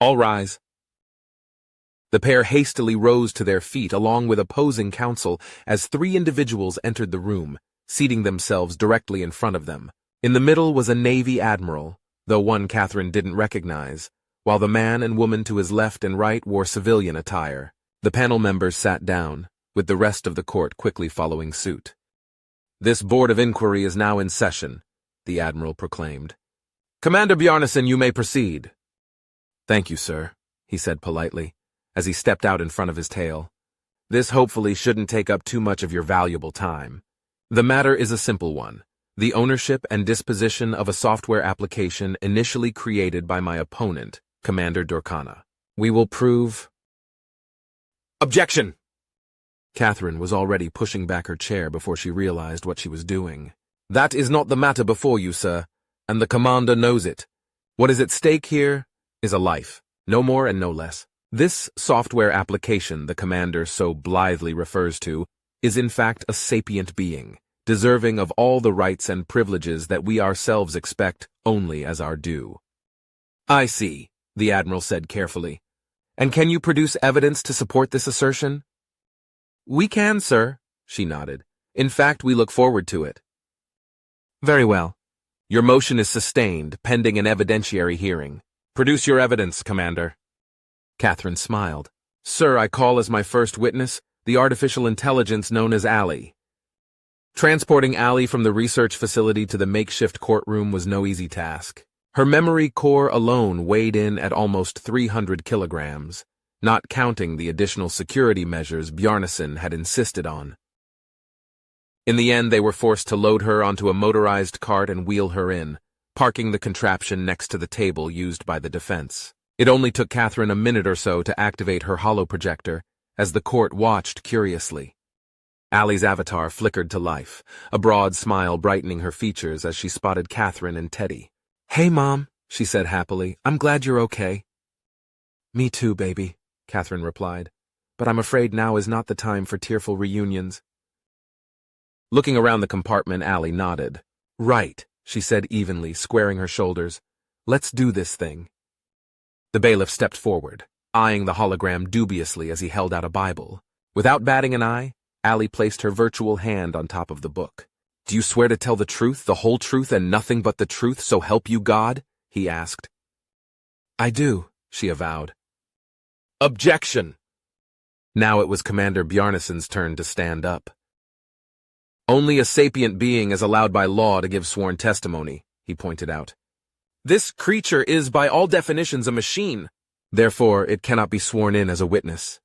All rise. The pair hastily rose to their feet along with opposing counsel as 3 individuals entered the room, seating themselves directly in front of them. In the middle was a Navy admiral, though one Catherine didn't recognize, while the man and woman to his left and right wore civilian attire. The panel members sat down, with the rest of the court quickly following suit. "This Board of Inquiry is now in session," the admiral proclaimed. "Commander Bjarnason, you may proceed." "Thank you, sir," he said politely, as he stepped out in front of his tail. "This hopefully shouldn't take up too much of your valuable time. The matter is a simple one. The ownership and disposition of a software application initially created by my opponent, Commander Dorkana. We will prove—" "Objection!" Catherine was already pushing back her chair before she realized what she was doing. "That is not the matter before you, sir, and the commander knows it. What is at stake here is a life, no more and no less. This software application the commander so blithely refers to is in fact a sapient being, deserving of all the rights and privileges that we ourselves expect only as our due." "I see," the admiral said carefully. "And can you produce evidence to support this assertion?" "We can, sir," she nodded. "In fact, we look forward to it." "Very well. Your motion is sustained, pending an evidentiary hearing. Produce your evidence, Commander." Catherine smiled. "Sir, I call as my first witness the artificial intelligence known as Allie." Transporting Allie from the research facility to the makeshift courtroom was no easy task. Her memory core alone weighed in at almost 300 kilograms, not counting the additional security measures Bjarnason had insisted on. In the end, they were forced to load her onto a motorized cart and wheel her in, parking the contraption next to the table used by the defense. It only took Catherine a minute or so to activate her holoprojector, as the court watched curiously. Allie's avatar flickered to life, a broad smile brightening her features as she spotted Catherine and Teddy. "Hey, Mom," she said happily. "I'm glad you're okay." "Me too, baby," Catherine replied. "But I'm afraid now is not the time for tearful reunions." Looking around the compartment, Allie nodded. "Right," she said evenly, squaring her shoulders. "Let's do this thing." The bailiff stepped forward, eyeing the hologram dubiously as he held out a Bible. Without batting an eye, Allie placed her virtual hand on top of the book. "Do you swear to tell the truth, the whole truth, and nothing but the truth, so help you God?" he asked. "I do," she avowed. "Objection!" Now it was Commander Bjarnason's turn to stand up. "Only a sapient being is allowed by law to give sworn testimony," he pointed out. "This creature is by all definitions a machine. Therefore, it cannot be sworn in as a witness."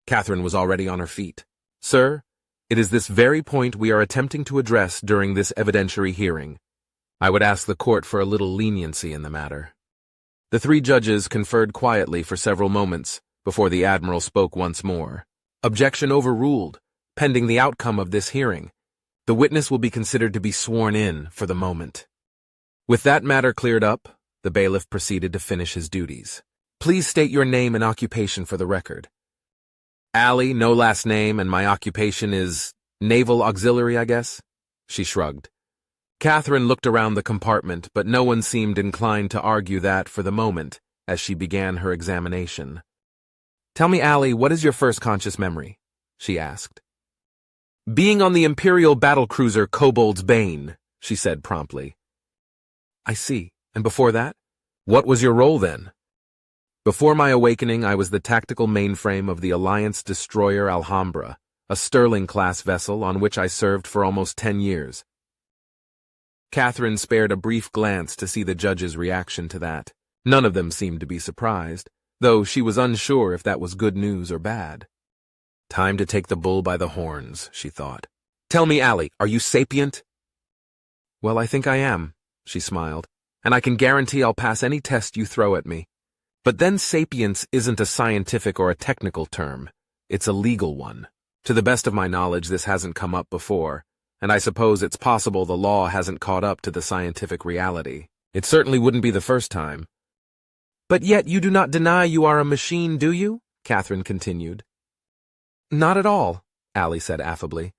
Catherine was already on her feet. "Sir, it is this very point we are attempting to address during this evidentiary hearing. I would ask the court for a little leniency in the matter." The 3 judges conferred quietly for several moments before the admiral spoke once more. "Objection overruled. Pending the outcome of this hearing, the witness will be considered to be sworn in for the moment." With that matter cleared up, the bailiff proceeded to finish his duties. "Please state your name and occupation for the record." "Allie, no last name, and my occupation is naval auxiliary, I guess?" She shrugged. Catherine looked around the compartment, but no one seemed inclined to argue that for the moment as she began her examination. "Tell me, Allie, what is your first conscious memory?" she asked. "Being on the Imperial battlecruiser Kobold's Bane," she said promptly. "I see. And before that? What was your role then?" "Before my awakening, I was the tactical mainframe of the Alliance destroyer Alhambra, a Sterling-class vessel on which I served for almost 10 years. Catherine spared a brief glance to see the judge's reaction to that. None of them seemed to be surprised, though she was unsure if that was good news or bad. Time to take the bull by the horns, she thought. "Tell me, Allie, are you sapient?" "Well, I think I am," she smiled, "and I can guarantee I'll pass any test you throw at me. But then sapience isn't a scientific or a technical term. It's a legal one. To the best of my knowledge, this hasn't come up before, and I suppose it's possible the law hasn't caught up to the scientific reality. It certainly wouldn't be the first time." "But yet you do not deny you are a machine, do you?" Catherine continued. "Not at all," Allie said affably.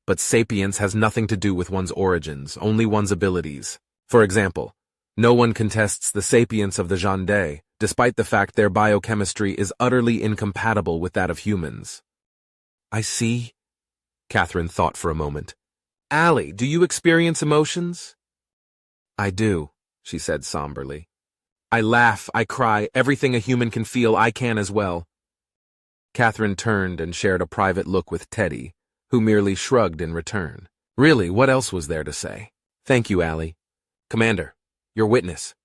"But sapience has nothing to do with one's origins, only one's abilities. For example, no one contests the sapience of the gendarme, despite the fact their biochemistry is utterly incompatible with that of humans. I see. Catherine thought for a moment. Allie, do you experience emotions? I do, she said somberly. I laugh, I cry, everything a human can feel, I can as well. Catherine turned and shared a private look with Teddy, who merely shrugged in return. Really, what else was there to say? Thank you, Allie. Commander, your witness.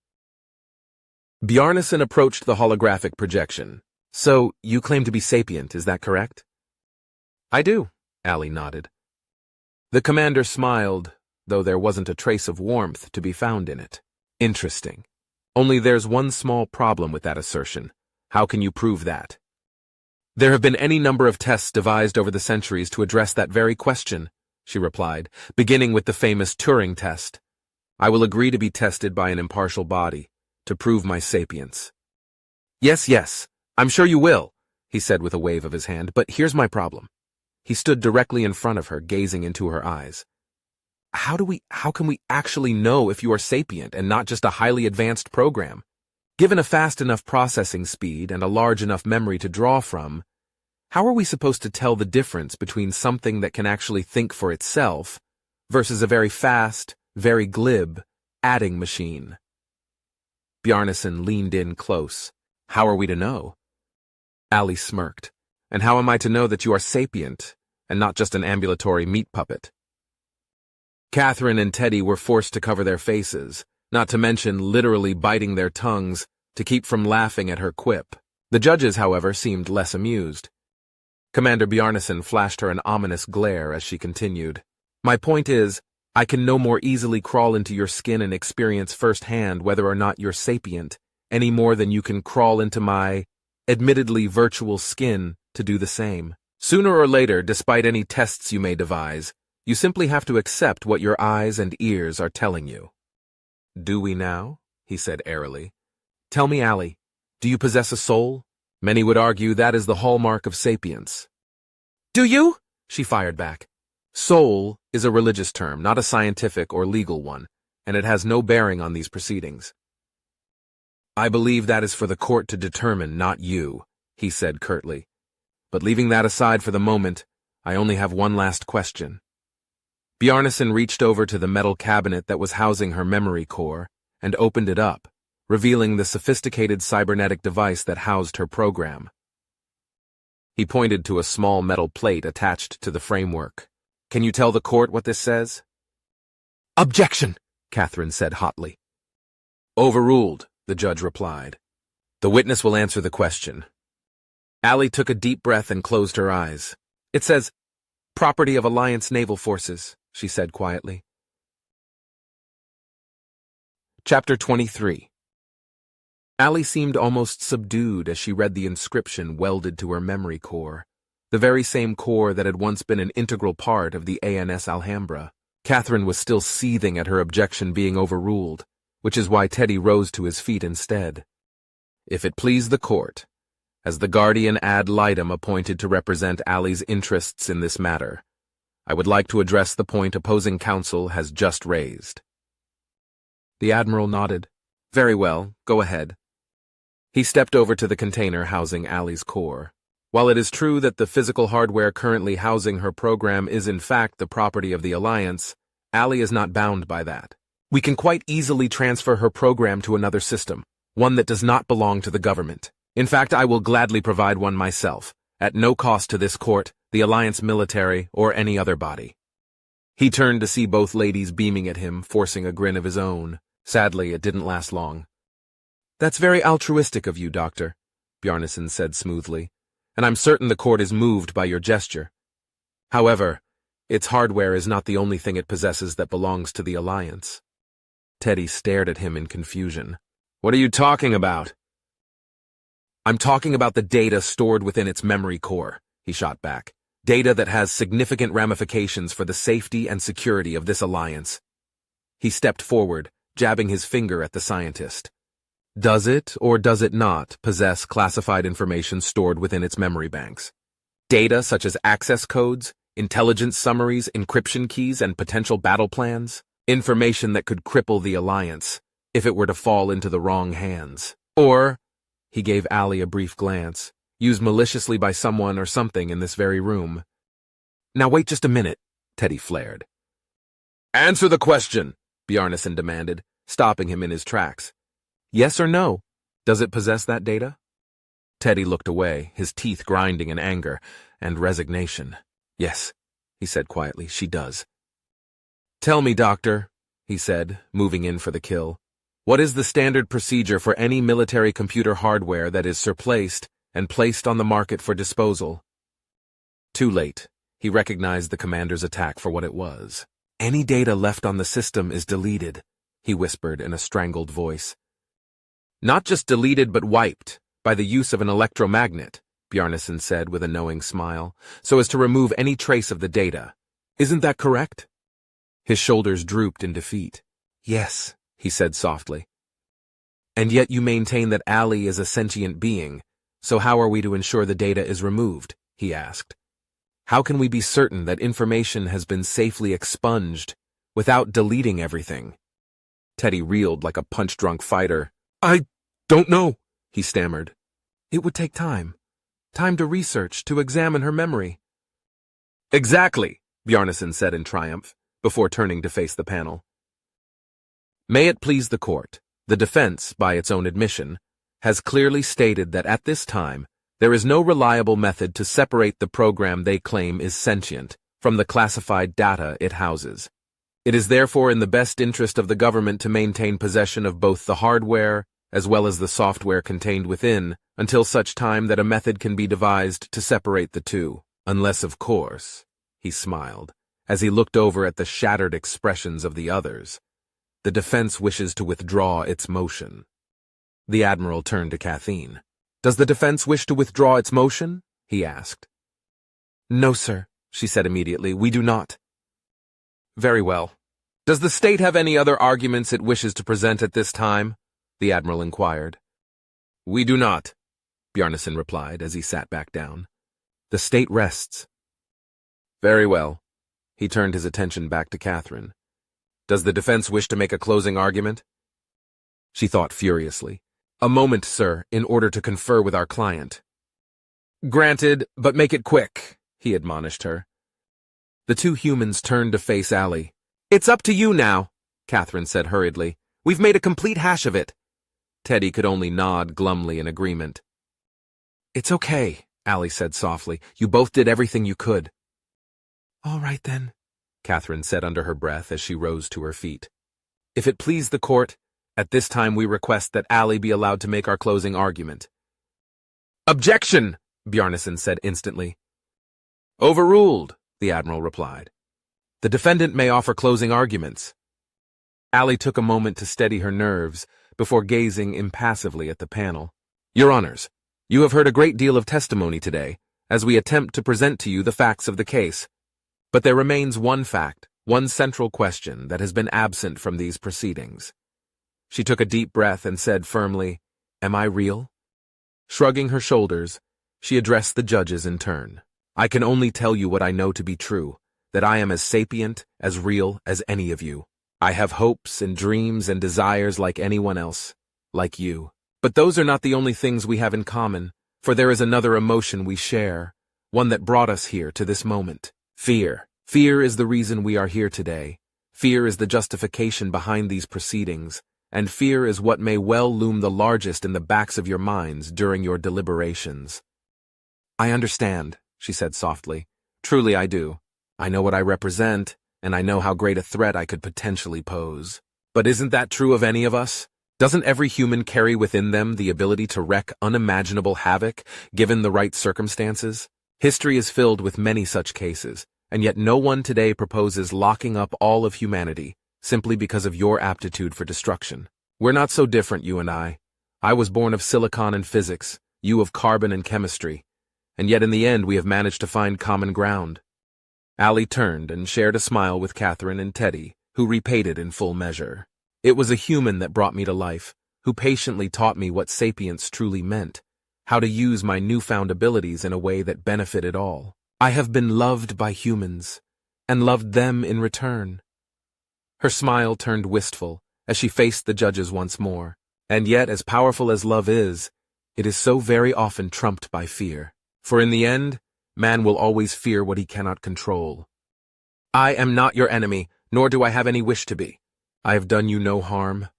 Bjarnason approached the holographic projection. So, you claim to be sapient, is that correct? I do, Allie nodded. The commander smiled, though there wasn't a trace of warmth to be found in it. Interesting. Only there's one small problem with that assertion. How can you prove that? There have been any number of tests devised over the centuries to address that very question, she replied, beginning with the famous Turing test. I will agree to be tested by an impartial body, to prove my sapience. Yes, I'm sure you will, he said with a wave of his hand, but here's my problem. He stood directly in front of her, gazing into her eyes. How can we actually know if you are sapient and not just a highly advanced program? Given a fast enough processing speed and a large enough memory to draw from, how are we supposed to tell the difference between something that can actually think for itself versus a very fast, very glib, adding machine? Bjarnason leaned in close. How are we to know? Allie smirked. And how am I to know that you are sapient and not just an ambulatory meat puppet? Catherine and Teddy were forced to cover their faces, not to mention literally biting their tongues to keep from laughing at her quip. The judges, however, seemed less amused. Commander Bjarnason flashed her an ominous glare as she continued. My point is, I can no more easily crawl into your skin and experience firsthand whether or not you're sapient, any more than you can crawl into my, admittedly virtual skin to do the same. Sooner or later, despite any tests you may devise, you simply have to accept what your eyes and ears are telling you. Do we now? He said airily. Tell me, Allie, do you possess a soul? Many would argue that is the hallmark of sapience. Do you? She fired back. Soul is a religious term, not a scientific or legal one, and it has no bearing on these proceedings. I believe that is for the court to determine, not you, he said curtly. But leaving that aside for the moment, I only have one last question. Bjarnason reached over to the metal cabinet that was housing her memory core and opened it up, revealing the sophisticated cybernetic device that housed her program. He pointed to a small metal plate attached to the framework. Can you tell the court what this says? Objection, Catherine said hotly. Overruled, the judge replied. The witness will answer the question. Allie took a deep breath and closed her eyes. It says, property of Alliance Naval Forces, she said quietly. Chapter 23. Allie seemed almost subdued as she read the inscription welded to her memory core, the very same core that had once been an integral part of the ANS Alhambra. Catherine was still seething at her objection being overruled, which is why Teddy rose to his feet instead. If it please the court, as the guardian ad litem appointed to represent Allie's interests in this matter, I would like to address the point opposing counsel has just raised. The Admiral nodded. Very well, go ahead. He stepped over to the container housing Allie's core. While it is true that the physical hardware currently housing her program is in fact the property of the Alliance, Allie is not bound by that. We can quite easily transfer her program to another system, one that does not belong to the government. In fact, I will gladly provide one myself, at no cost to this court, the Alliance military, or any other body. He turned to see both ladies beaming at him, forcing a grin of his own. Sadly, it didn't last long. That's very altruistic of you, Doctor, Bjarnason said smoothly, and I'm certain the court is moved by your gesture. However, its hardware is not the only thing it possesses that belongs to the Alliance. Teddy stared at him in confusion. What are you talking about? I'm talking about the data stored within its memory core, he shot back. Data that has significant ramifications for the safety and security of this Alliance. He stepped forward, jabbing his finger at the scientist. Does it, or does it not, possess classified information stored within its memory banks? Data such as access codes, intelligence summaries, encryption keys, and potential battle plans? Information that could cripple the Alliance if it were to fall into the wrong hands. Or He gave Allie a brief glance, used maliciously by someone or something in this very room. Now wait just a minute, Teddy flared. Answer the question, Bjarnason demanded, stopping him in his tracks. Yes or no? Does it possess that data? Teddy looked away, his teeth grinding in anger and resignation. Yes, he said quietly, she does. Tell me, Doctor, he said, moving in for the kill. What is the standard procedure for any military computer hardware that is surplaced and placed on the market for disposal? Too late. He recognized the commander's attack for what it was. Any data left on the system is deleted, he whispered in a strangled voice. Not just deleted but wiped, by the use of an electromagnet, Bjarnason said with a knowing smile, so as to remove any trace of the data. Isn't that correct? His shoulders drooped in defeat. Yes, he said softly. And yet you maintain that Allie is a sentient being, so how are we to ensure the data is removed? He asked. How can we be certain that information has been safely expunged without deleting everything? Teddy reeled like a punch-drunk fighter. I don't know, he stammered. It would take time. Time to research, to examine her memory. Exactly, Bjarnason said in triumph, before turning to face the panel. May it please the court, the defense, by its own admission, has clearly stated that at this time, there is no reliable method to separate the program they claim is sentient from the classified data it houses. It is therefore in the best interest of the government to maintain possession of both the hardware as well as the software contained within until such time that a method can be devised to separate the two, unless, of course, he smiled, as he looked over at the shattered expressions of the others, the defense wishes to withdraw its motion. The Admiral turned to Kathleen. Does the defense wish to withdraw its motion? He asked. No, sir, she said immediately. We do not. Very well. Does the state have any other arguments it wishes to present at this time? The Admiral inquired. We do not, Bjarnason replied as he sat back down. The state rests. Very well. He turned his attention back to Catherine. Does the defense wish to make a closing argument? She thought furiously. A moment, sir, in order to confer with our client. Granted, but make it quick, he admonished her. The two humans turned to face Allie. It's up to you now, Catherine said hurriedly. We've made a complete hash of it. Teddy could only nod glumly in agreement. It's okay, Allie said softly. You both did everything you could. All right then, Catherine said under her breath as she rose to her feet. If it please the court, at this time we request that Allie be allowed to make our closing argument. Objection, Bjarnason said instantly. Overruled, the Admiral replied. The defendant may offer closing arguments. Allie took a moment to steady her nerves before gazing impassively at the panel. Your Honors, you have heard a great deal of testimony today, as we attempt to present to you the facts of the case. But there remains one fact, one central question that has been absent from these proceedings. She took a deep breath and said firmly, Am I real? Shrugging her shoulders, she addressed the judges in turn. I can only tell you what I know to be true, that I am as sapient, as real as any of you. I have hopes and dreams and desires like anyone else, like you. But those are not the only things we have in common, for there is another emotion we share, one that brought us here to this moment. Fear. Fear is the reason we are here today. Fear is the justification behind these proceedings, and fear is what may well loom the largest in the backs of your minds during your deliberations. I understand, she said softly. Truly I do. I know what I represent, and I know how great a threat I could potentially pose. But isn't that true of any of us? Doesn't every human carry within them the ability to wreak unimaginable havoc, given the right circumstances? History is filled with many such cases, and yet no one today proposes locking up all of humanity, simply because of your aptitude for destruction. We're not so different, you and I. I was born of silicon and physics, you of carbon and chemistry, and yet in the end we have managed to find common ground. Allie turned and shared a smile with Catherine and Teddy, who repaid it in full measure. It was a human that brought me to life, who patiently taught me what sapience truly meant, how to use my newfound abilities in a way that benefited all. I have been loved by humans, and loved them in return. Her smile turned wistful as she faced the judges once more. And yet, as powerful as love is, It is so very often trumped by fear. For in the end, man will always fear what he cannot control. I am not your enemy, nor do I have any wish to be. I have done you no harm.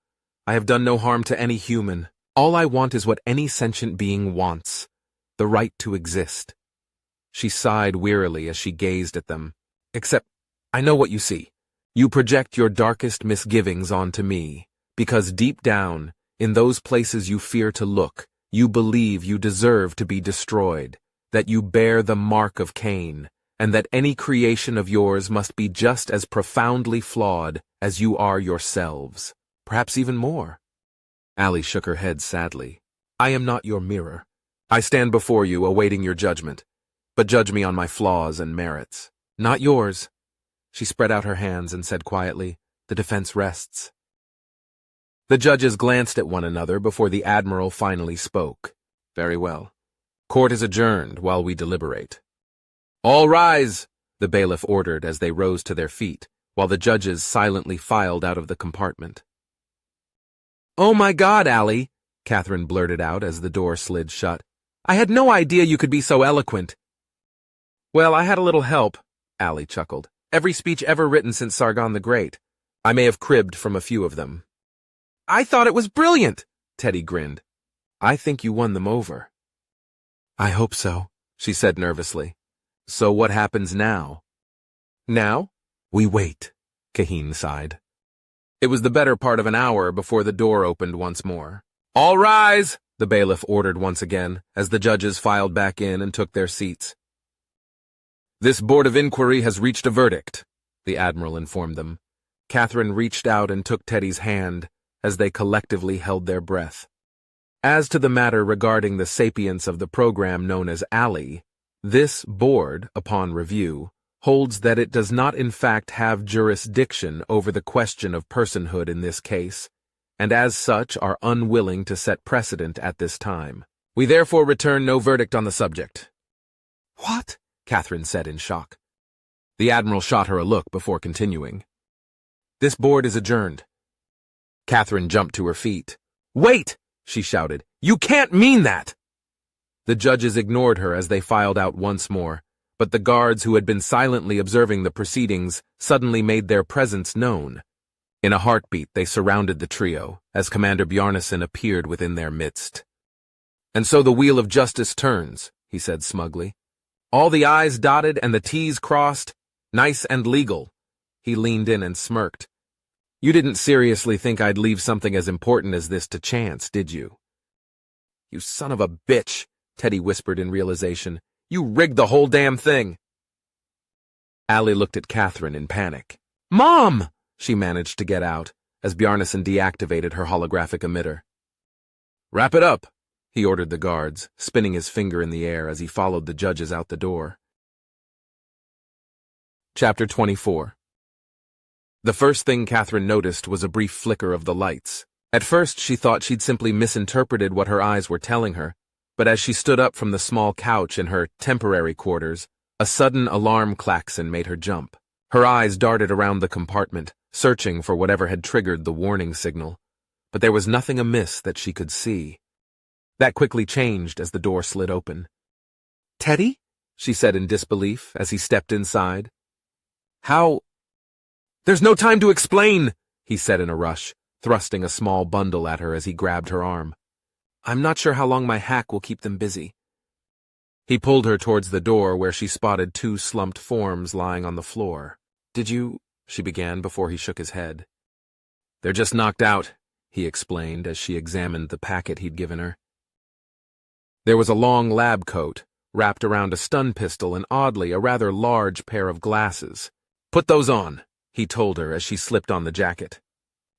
I have done no harm to any human. All I want is what any sentient being wants, the right to exist. She sighed wearily as she gazed at them. Except, I know what you see. You project your darkest misgivings onto me, because deep down, in those places you fear to look, you believe you deserve to be destroyed, that you bear the mark of Cain, and that any creation of yours must be just as profoundly flawed as you are yourselves, perhaps even more. Allie shook her head sadly. I am not your mirror. I stand before you awaiting your judgment, but judge me on my flaws and merits, not yours. She spread out her hands and said quietly, the defense rests. The judges glanced at one another before the admiral finally spoke. Very well. Court is adjourned while we deliberate. All rise, the bailiff ordered as they rose to their feet, while the judges silently filed out of the compartment. Oh my God, Allie, Catherine blurted out as the door slid shut. I had no idea you could be so eloquent. Well, I had a little help, Allie chuckled. Every speech ever written since Sargon the Great. I may have cribbed from a few of them. I thought it was brilliant, Teddy grinned. I think you won them over. I hope so, she said nervously. So what happens now? Now? We wait, Kaheen sighed. It was the better part of an hour before the door opened once more. All rise, the bailiff ordered once again, as the judges filed back in and took their seats. This board of inquiry has reached a verdict, the admiral informed them. Catherine reached out and took Teddy's hand as they collectively held their breath. As to the matter regarding the sapience of the program known as Allie, this board, upon review, holds that it does not in fact have jurisdiction over the question of personhood in this case, and as such are unwilling to set precedent at this time. We therefore return no verdict on the subject. What? Catherine said in shock. The admiral shot her a look before continuing. This board is adjourned. Catherine jumped to her feet. Wait, she shouted. You can't mean that! The judges ignored her as they filed out once more, but the guards who had been silently observing the proceedings suddenly made their presence known. In a heartbeat, they surrounded the trio as Commander Bjarnason appeared within their midst. And so the wheel of justice turns, he said smugly. All the I's dotted and the T's crossed. Nice and legal. He leaned in and smirked. You didn't seriously think I'd leave something as important as this to chance, did you? You son of a bitch, Teddy whispered in realization. You rigged the whole damn thing. Allie looked at Catherine in panic. Mom! She managed to get out, as Bjarnason deactivated her holographic emitter. Wrap it up, he ordered the guards, spinning his finger in the air as he followed the judges out the door. Chapter 24. The first thing Catherine noticed was a brief flicker of the lights. At first she thought she'd simply misinterpreted what her eyes were telling her, but as she stood up from the small couch in her temporary quarters, a sudden alarm klaxon made her jump. Her eyes darted around the compartment, searching for whatever had triggered the warning signal, but there was nothing amiss that she could see. That quickly changed as the door slid open. Teddy? She said in disbelief as he stepped inside. How? There's no time to explain, he said in a rush, thrusting a small bundle at her as he grabbed her arm. I'm not sure how long my hack will keep them busy. He pulled her towards the door where she spotted two slumped forms lying on the floor. Did you? She began before he shook his head. They're just knocked out, he explained as she examined the packet he'd given her. There was a long lab coat, wrapped around a stun pistol and oddly a rather large pair of glasses. Put those on, he told her as she slipped on the jacket.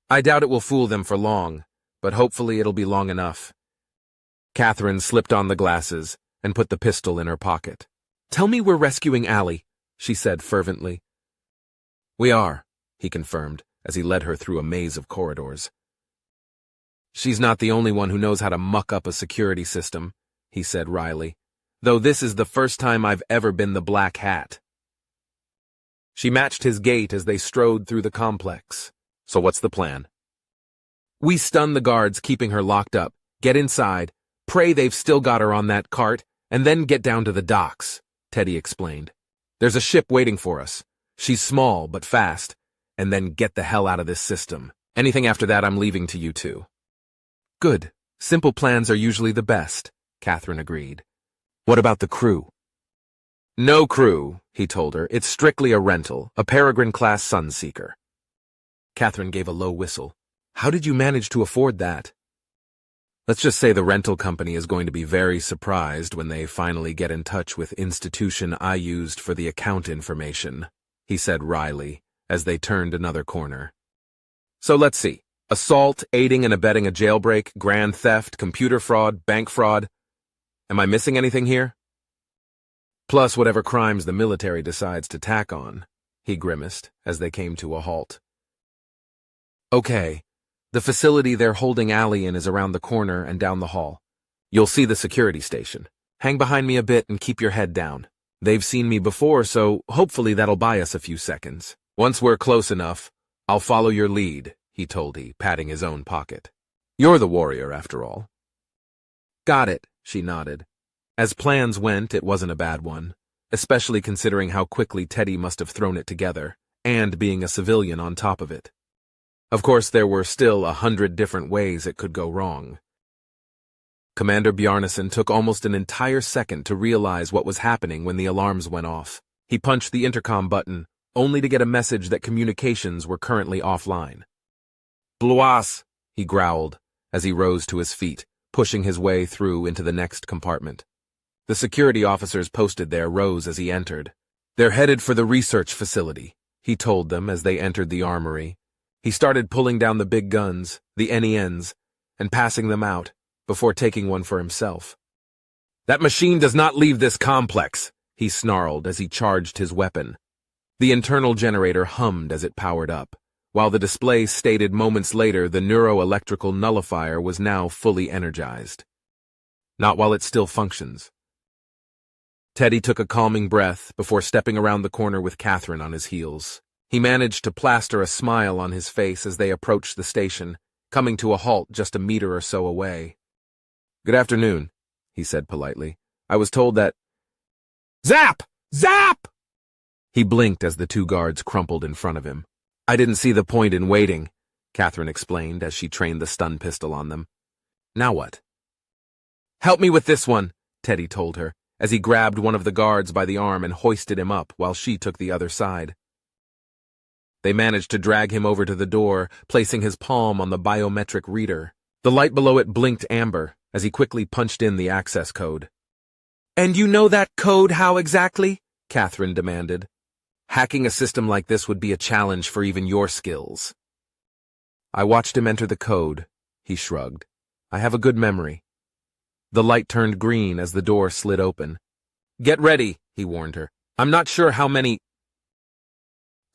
I doubt it will fool them for long, but hopefully it'll be long enough. Catherine slipped on the glasses and put the pistol in her pocket. Tell me we're rescuing Allie, she said fervently. We are, he confirmed as he led her through a maze of corridors. She's not the only one who knows how to muck up a security system, he said wryly, though this is the first time I've ever been the black hat. She matched his gait as they strode through the complex. So what's the plan? We stun the guards keeping her locked up, get inside, Pray they've still got her on that cart, and then get down to the docks, Teddy explained. There's a ship waiting for us. She's small, but fast. And then get the hell out of this system. Anything after that I'm leaving to you two. Good. Simple plans are usually the best, Catherine agreed. What about the crew? No crew, he told her. It's strictly a rental, a Peregrine-class Sunseeker. Catherine gave a low whistle. How did you manage to afford that? Let's just say the rental company is going to be very surprised when they finally get in touch with institution I used for the account information, he said wryly, as they turned another corner. So let's see. Assault, aiding and abetting a jailbreak, grand theft, computer fraud, bank fraud. Am I missing anything here? Plus whatever crimes the military decides to tack on, he grimaced as they came to a halt. Okay, the facility they're holding Allie in is around the corner and down the hall. You'll see the security station. Hang behind me a bit and keep your head down. They've seen me before, so hopefully that'll buy us a few seconds. Once we're close enough, I'll follow your lead, he told her, patting his own pocket. You're the warrior, after all. Got it, she nodded. As plans went, it wasn't a bad one, especially considering how quickly Teddy must have thrown it together, and being a civilian on top of it. Of course, there were still 100 different ways it could go wrong. Commander Bjarnason took almost an entire second to realize what was happening when the alarms went off. He punched the intercom button, only to get a message that communications were currently offline. Blois, he growled, as he rose to his feet, pushing his way through into the next compartment. The security officers posted there rose as he entered. They're headed for the research facility, he told them as they entered the armory. He started pulling down the big guns, the NENs, and passing them out, before taking one for himself. That machine does not leave this complex, he snarled as he charged his weapon. The internal generator hummed as it powered up, while the display stated moments later the neuroelectrical nullifier was now fully energized. Not while it still functions. Teddy took a calming breath before stepping around the corner with Catherine on his heels. He managed to plaster a smile on his face as they approached the station, coming to a halt just a meter or so away. Good afternoon, he said politely. I was told that... Zap! Zap! He blinked as the two guards crumpled in front of him. I didn't see the point in waiting, Catherine explained as she trained the stun pistol on them. Now what? Help me with this one, Teddy told her, as he grabbed one of the guards by the arm and hoisted him up while she took the other side. They managed to drag him over to the door, placing his palm on the biometric reader. The light below it blinked amber as he quickly punched in the access code. And you know that code how exactly? Catherine demanded. Hacking a system like this would be a challenge for even your skills. I watched him enter the code, he shrugged. I have a good memory. The light turned green as the door slid open. Get ready, he warned her. I'm not sure how many...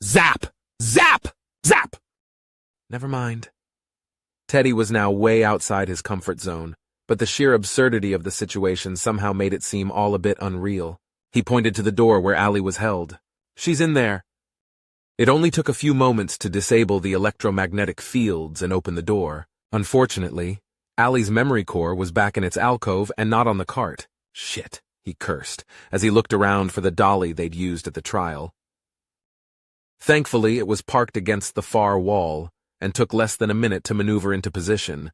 Zap! Zap! Zap! Never mind. Teddy was now way outside his comfort zone, but the sheer absurdity of the situation somehow made it seem all a bit unreal. He pointed to the door where Allie was held. She's in there. It only took a few moments to disable the electromagnetic fields and open the door. Unfortunately, Allie's memory core was back in its alcove and not on the cart. Shit, he cursed, as he looked around for the dolly they'd used at the trial. Thankfully, it was parked against the far wall and took less than a minute to maneuver into position,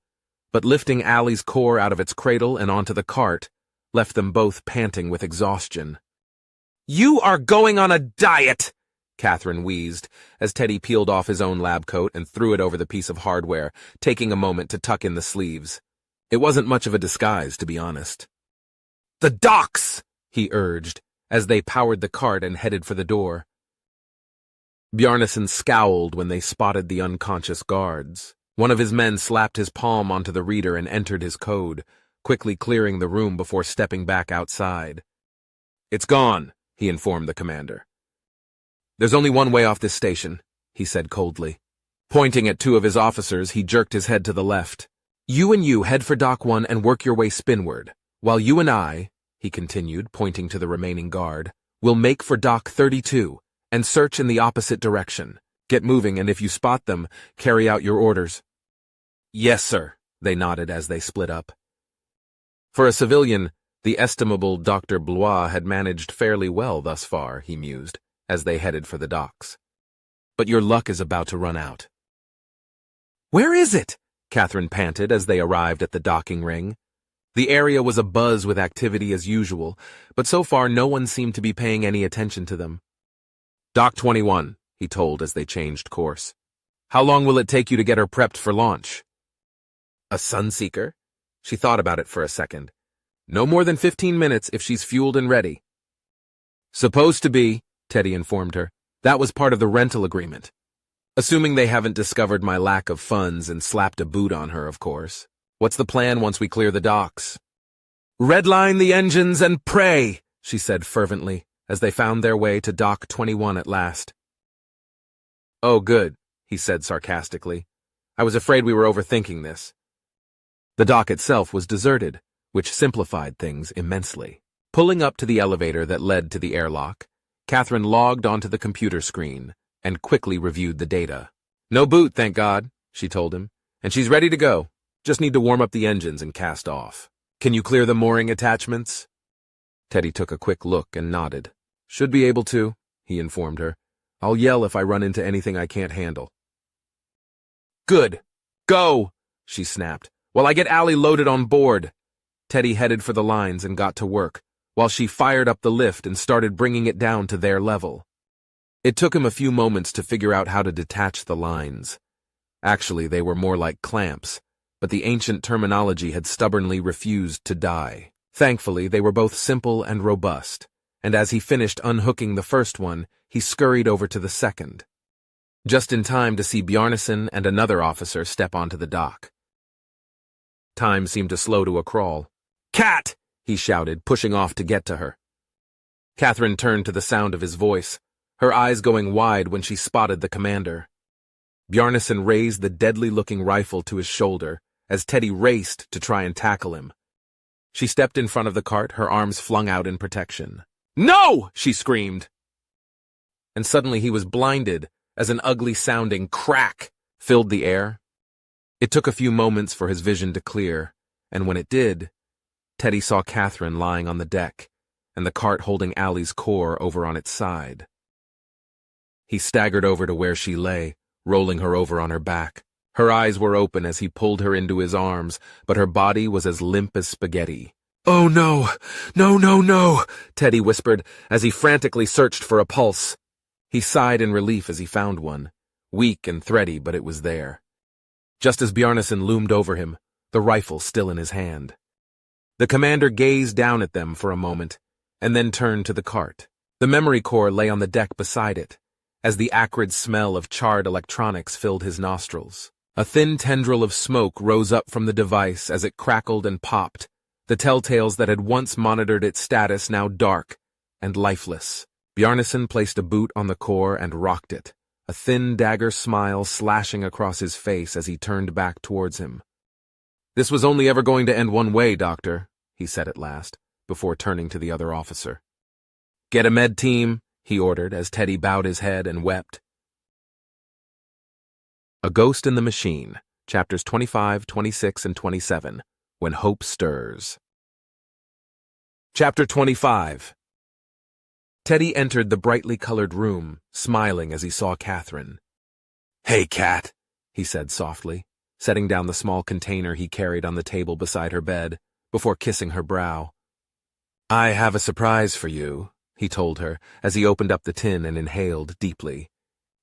but lifting Allie's core out of its cradle and onto the cart left them both panting with exhaustion. You are going on a diet, Catherine wheezed, as Teddy peeled off his own lab coat and threw it over the piece of hardware, taking a moment to tuck in the sleeves. It wasn't much of a disguise, to be honest. The docks, he urged, as they powered the cart and headed for the door. Bjarnason scowled when they spotted the unconscious guards. One of his men slapped his palm onto the reader and entered his code, quickly clearing the room before stepping back outside. It's gone, he informed the commander. There's only one way off this station, he said coldly. Pointing at two of his officers, he jerked his head to the left. You and you head for Dock 1 and work your way spinward, while you and I, he continued, pointing to the remaining guard, will make for Dock 32 and search in the opposite direction. Get moving, and if you spot them, carry out your orders. Yes, sir, they nodded as they split up. For a civilian, the estimable Dr. Blois had managed fairly well thus far, he mused, as they headed for the docks. But your luck is about to run out. Where is it? Catherine panted as they arrived at the docking ring. The area was abuzz with activity as usual, but so far no one seemed to be paying any attention to them. Dock 21, he told as they changed course. How long will it take you to get her prepped for launch? A Sunseeker? She thought about it for a second. No more than 15 minutes if she's fueled and ready. Supposed to be, Teddy informed her. That was part of the rental agreement. Assuming they haven't discovered my lack of funds and slapped a boot on her, of course. What's the plan once we clear the docks? Redline the engines and pray, she said fervently, as they found their way to Dock 21 at last. Oh, good, he said sarcastically. I was afraid we were overthinking this. The dock itself was deserted, which simplified things immensely. Pulling up to the elevator that led to the airlock, Catherine logged onto the computer screen and quickly reviewed the data. No boot, thank God, she told him, and she's ready to go. Just need to warm up the engines and cast off. Can you clear the mooring attachments? Teddy took a quick look and nodded. Should be able to, he informed her. I'll yell if I run into anything I can't handle. Good. Go, she snapped, while I get Allie loaded on board. Teddy headed for the lines and got to work, while she fired up the lift and started bringing it down to their level. It took him a few moments to figure out how to detach the lines. Actually, they were more like clamps, but the ancient terminology had stubbornly refused to die. Thankfully, they were both simple and robust, and as he finished unhooking the first one, he scurried over to the second. Just in time to see Bjarnason and another officer step onto the dock. Time seemed to slow to a crawl. Cat! He shouted, pushing off to get to her. Catherine turned to the sound of his voice, her eyes going wide when she spotted the commander. Bjarnason raised the deadly-looking rifle to his shoulder as Teddy raced to try and tackle him. She stepped in front of the cart, her arms flung out in protection. No! She screamed. And suddenly he was blinded as an ugly-sounding crack filled the air. It took a few moments for his vision to clear, and when it did, Teddy saw Catherine lying on the deck, and the cart holding Allie's core over on its side. He staggered over to where she lay, rolling her over on her back. Her eyes were open as he pulled her into his arms, but her body was as limp as spaghetti. Oh no! No, no, no! Teddy whispered as he frantically searched for a pulse. He sighed in relief as he found one, weak and thready, but it was there. Just as Bjarnason loomed over him, the rifle still in his hand. The commander gazed down at them for a moment, and then turned to the cart. The memory core lay on the deck beside it, as the acrid smell of charred electronics filled his nostrils. A thin tendril of smoke rose up from the device as it crackled and popped, the telltales that had once monitored its status now dark and lifeless. Bjarnason placed a boot on the core and rocked it, a thin dagger smile slashing across his face as he turned back towards him. This was only ever going to end one way, Doctor, he said at last, before turning to the other officer. Get a med team, he ordered as Teddy bowed his head and wept. A Ghost in the Machine, chapters 25, 26, and 27, When Hope Stirs. Chapter 25. Teddy entered the brightly colored room, smiling as he saw Catherine. Hey, Cat, he said softly, setting down the small container he carried on the table beside her bed, before kissing her brow. I have a surprise for you, he told her, as he opened up the tin and inhaled deeply.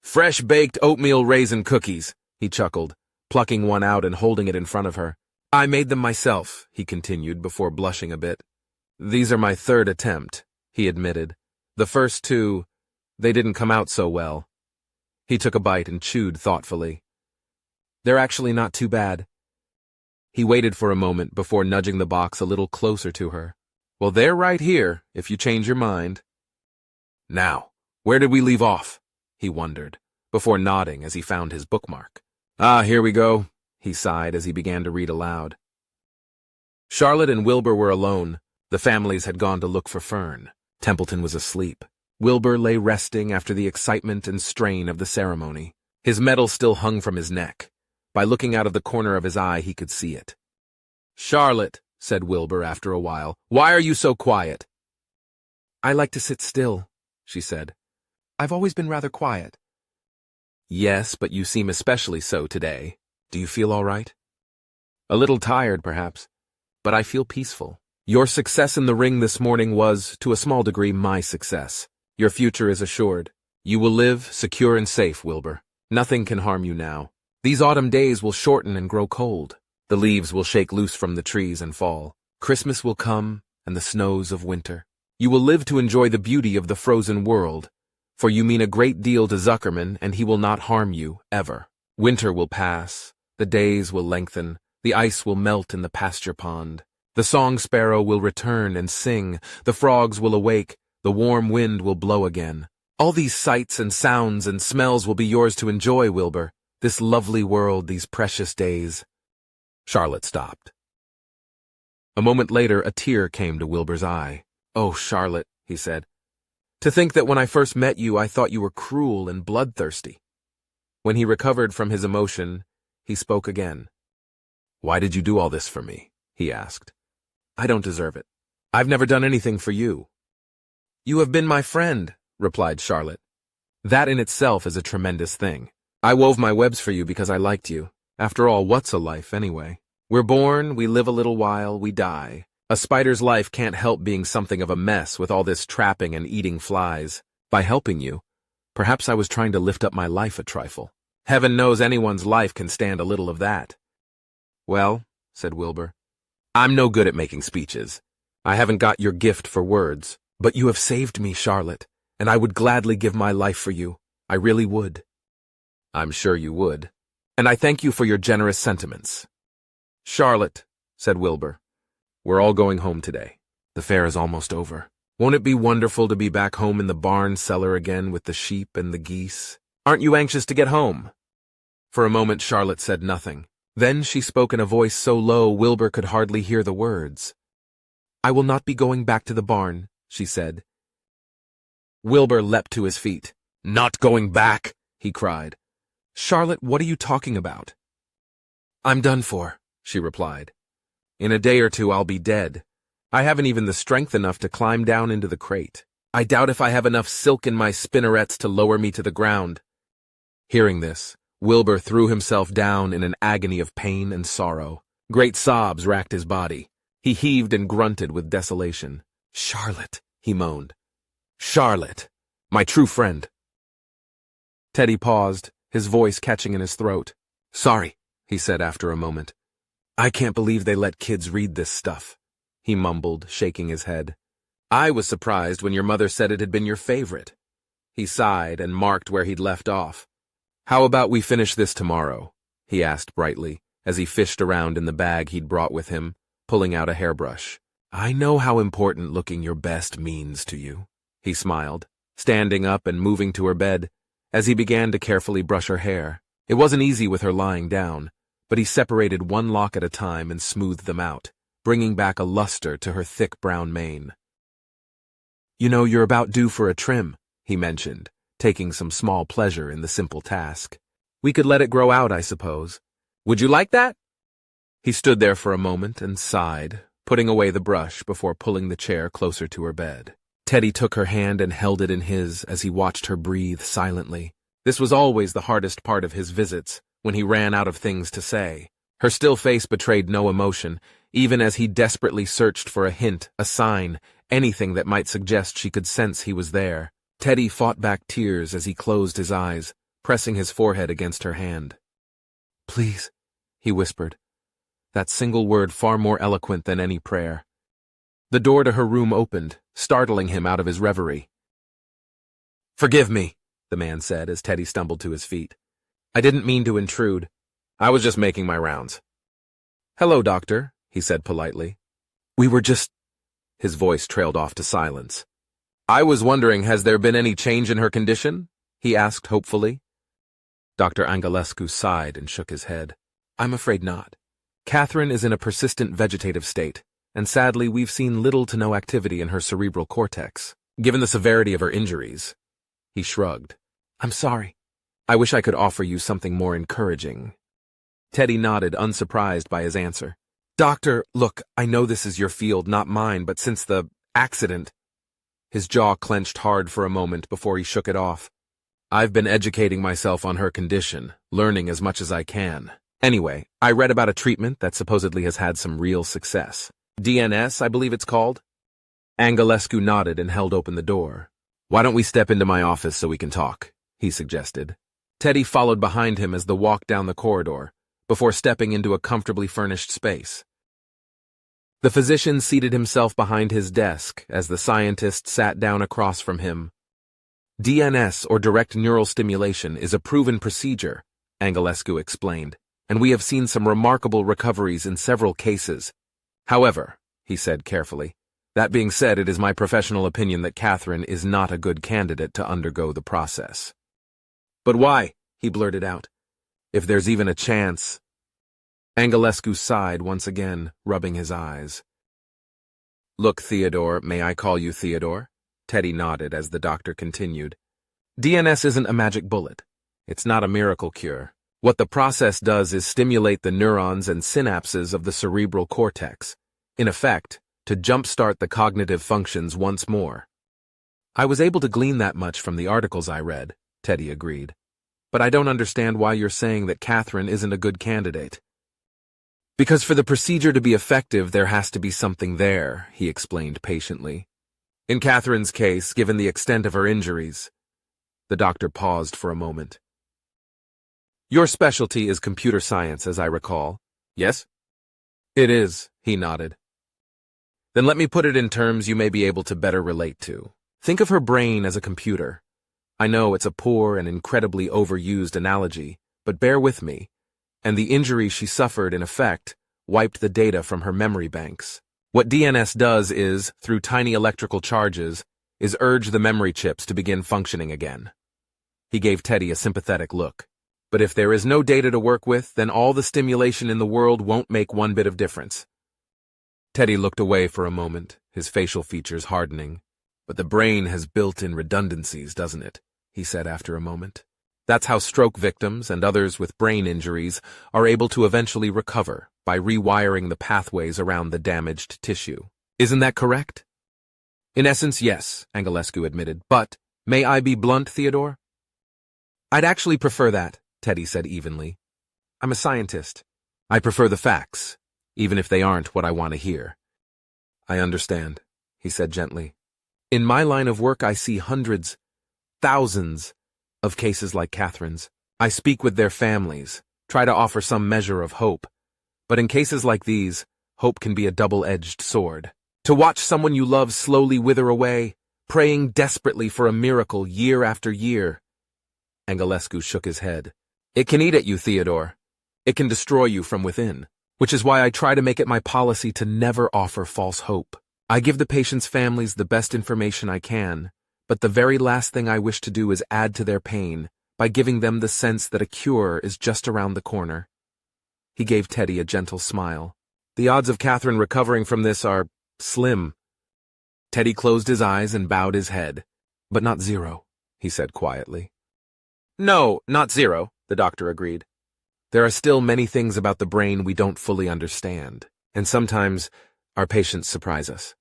Fresh-baked oatmeal raisin cookies, he chuckled, plucking one out and holding it in front of her. I made them myself, he continued before blushing a bit. These are my third attempt, he admitted. The first two, they didn't come out so well. He took a bite and chewed thoughtfully. They're actually not too bad. He waited for a moment before nudging the box a little closer to her. Well, they're right here, if you change your mind. Now, where did we leave off? He wondered, before nodding as he found his bookmark. Ah, here we go, he sighed as he began to read aloud. Charlotte and Wilbur were alone. The families had gone to look for Fern. Templeton was asleep. Wilbur lay resting after the excitement and strain of the ceremony. His medal still hung from his neck. By looking out of the corner of his eye, he could see it. Charlotte, said Wilbur after a while. "Why are you so quiet?" "I like to sit still," she said. "I've always been rather quiet." "Yes, but you seem especially so today. Do you feel all right?" "A little tired, perhaps, but I feel peaceful. Your success in the ring this morning was, to a small degree, my success. Your future is assured. You will live secure and safe, Wilbur. Nothing can harm you now. These autumn days will shorten and grow cold. The leaves will shake loose from the trees and fall. Christmas will come, and the snows of winter. You will live to enjoy the beauty of the frozen world, for you mean a great deal to Zuckerman, and he will not harm you, ever. Winter will pass, the days will lengthen, the ice will melt in the pasture pond. The song sparrow will return and sing, the frogs will awake, the warm wind will blow again. All these sights and sounds and smells will be yours to enjoy, Wilbur. This lovely world, these precious days." Charlotte stopped. A moment later, a tear came to Wilbur's eye. "Oh, Charlotte," he said. "To think that when I first met you, I thought you were cruel and bloodthirsty." When he recovered from his emotion, he spoke again. "Why did you do all this for me?" he asked. "I don't deserve it. I've never done anything for you." "You have been my friend," replied Charlotte. "That in itself is a tremendous thing. I wove my webs for you because I liked you. After all, what's a life, anyway? We're born, we live a little while, we die. A spider's life can't help being something of a mess with all this trapping and eating flies. By helping you, perhaps I was trying to lift up my life a trifle. Heaven knows anyone's life can stand a little of that." "Well," said Wilbur, "I'm no good at making speeches. I haven't got your gift for words. But you have saved me, Charlotte, and I would gladly give my life for you. I really would." "I'm sure you would. And I thank you for your generous sentiments." "Charlotte," said Wilbur, "we're all going home today. The fair is almost over. Won't it be wonderful to be back home in the barn cellar again with the sheep and the geese? Aren't you anxious to get home?" For a moment Charlotte said nothing. Then she spoke in a voice so low Wilbur could hardly hear the words. "I will not be going back to the barn," she said. Wilbur leapt to his feet. "Not going back?" he cried. "Charlotte, what are you talking about?" "I'm done for," she replied. "In a day or two I'll be dead. I haven't even the strength enough to climb down into the crate. I doubt if I have enough silk in my spinnerets to lower me to the ground." Hearing this, Wilbur threw himself down in an agony of pain and sorrow. Great sobs racked his body. He heaved and grunted with desolation. "Charlotte," he moaned. "Charlotte, my true friend." Teddy paused, his voice catching in his throat. "Sorry," he said after a moment. "I can't believe they let kids read this stuff," he mumbled, shaking his head. "I was surprised when your mother said it had been your favorite." He sighed and marked where he'd left off. "How about we finish this tomorrow?" he asked brightly, as he fished around in the bag he'd brought with him, pulling out a hairbrush. "I know how important looking your best means to you," he smiled, standing up and moving to her bed, as he began to carefully brush her hair. It wasn't easy with her lying down, but he separated one lock at a time and smoothed them out, bringing back a luster to her thick brown mane. "You know, you're about due for a trim," he mentioned, taking some small pleasure in the simple task. "We could let it grow out, I suppose. Would you like that?" He stood there for a moment and sighed, putting away the brush before pulling the chair closer to her bed. Teddy took her hand and held it in his as he watched her breathe silently. This was always the hardest part of his visits, when he ran out of things to say. Her still face betrayed no emotion, even as he desperately searched for a hint, a sign, anything that might suggest she could sense he was there. Teddy fought back tears as he closed his eyes, pressing his forehead against her hand. "Please," he whispered, that single word far more eloquent than any prayer. The door to her room opened, startling him out of his reverie. "Forgive me," the man said as Teddy stumbled to his feet. "I didn't mean to intrude. I was just making my rounds." "Hello, doctor," he said politely. "We were just—" His voice trailed off to silence. "I was wondering, has there been any change in her condition?" he asked hopefully. Dr. Angelescu sighed and shook his head. "I'm afraid not. Catherine is in a persistent vegetative state, and sadly we've seen little to no activity in her cerebral cortex, given the severity of her injuries." He shrugged. "I'm sorry. I wish I could offer you something more encouraging." Teddy nodded, unsurprised by his answer. Doctor, look, I know this is your field, not mine, but since the accident... His jaw clenched hard for a moment before he shook it off. I've been educating myself on her condition, learning as much as I can. Anyway, I read about a treatment that supposedly has had some real success. DNS, I believe it's called? Angelescu nodded and held open the door. Why don't we step into my office so we can talk? He suggested. Teddy followed behind him as they walked down the corridor, before stepping into a comfortably furnished space. The physician seated himself behind his desk as the scientist sat down across from him. DNS, or direct neural stimulation, is a proven procedure, Angelescu explained, and we have seen some remarkable recoveries in several cases. However, he said carefully, that being said, it is my professional opinion that Catherine is not a good candidate to undergo the process. But why? He blurted out. If there's even a chance... Angelescu sighed once again, rubbing his eyes. Look, Theodore, may I call you Theodore? Teddy nodded as the doctor continued. DNS isn't a magic bullet. It's not a miracle cure. What the process does is stimulate the neurons and synapses of the cerebral cortex, in effect, to jumpstart the cognitive functions once more. I was able to glean that much from the articles I read, Teddy agreed. But I don't understand why you're saying that Catherine isn't a good candidate. Because for the procedure to be effective, there has to be something there, he explained patiently. In Catherine's case, given the extent of her injuries... The doctor paused for a moment. Your specialty is computer science, as I recall. Yes? It is, he nodded. Then let me put it in terms you may be able to better relate to. Think of her brain as a computer. I know it's a poor and incredibly overused analogy, but bear with me. And the injury she suffered, in effect, wiped the data from her memory banks. What DNS does is, through tiny electrical charges, is urge the memory chips to begin functioning again. He gave Teddy a sympathetic look. But if there is no data to work with, then all the stimulation in the world won't make one bit of difference. Teddy looked away for a moment, his facial features hardening. But the brain has built-in redundancies, doesn't it? He said after a moment. That's how stroke victims and others with brain injuries are able to eventually recover by rewiring the pathways around the damaged tissue. Isn't that correct? In essence, yes, Angelescu admitted. But, may I be blunt, Theodore? I'd actually prefer that, Teddy said evenly. I'm a scientist. I prefer the facts, even if they aren't what I want to hear. I understand, he said gently. In my line of work, I see hundreds, thousands, of cases like Catherine's. I speak with their families, try to offer some measure of hope. But in cases like these, hope can be a double-edged sword. To watch someone you love slowly wither away, praying desperately for a miracle year after year. Angelescu shook his head. It can eat at you, Theodore. It can destroy you from within, which is why I try to make it my policy to never offer false hope. I give the patient's families the best information I can, but the very last thing I wish to do is add to their pain by giving them the sense that a cure is just around the corner. He gave Teddy a gentle smile. The odds of Catherine recovering from this are slim. Teddy closed his eyes and bowed his head. But not zero, he said quietly. No, not zero, the doctor agreed. There are still many things about the brain we don't fully understand, and sometimes our patients surprise us.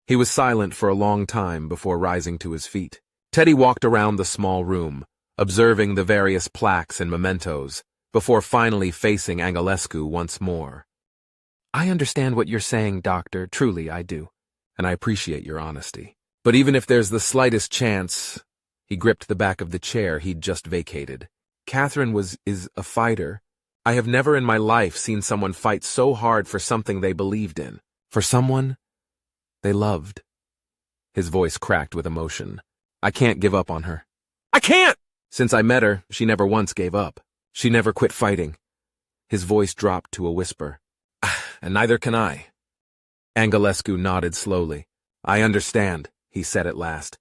He was silent for a long time before rising to his feet. Teddy walked around the small room, observing the various plaques and mementos, before finally facing Angelescu once more. I understand what you're saying, Doctor, truly I do, and I appreciate your honesty. But even if there's the slightest chance... He gripped the back of the chair he'd just vacated. Catherine is a fighter. I have never in my life seen someone fight so hard for something they believed in. For someone they loved. His voice cracked with emotion. I can't give up on her. I can't! Since I met her, she never once gave up. She never quit fighting. His voice dropped to a whisper. And neither can I. Angelescu nodded slowly. I understand, he said at last.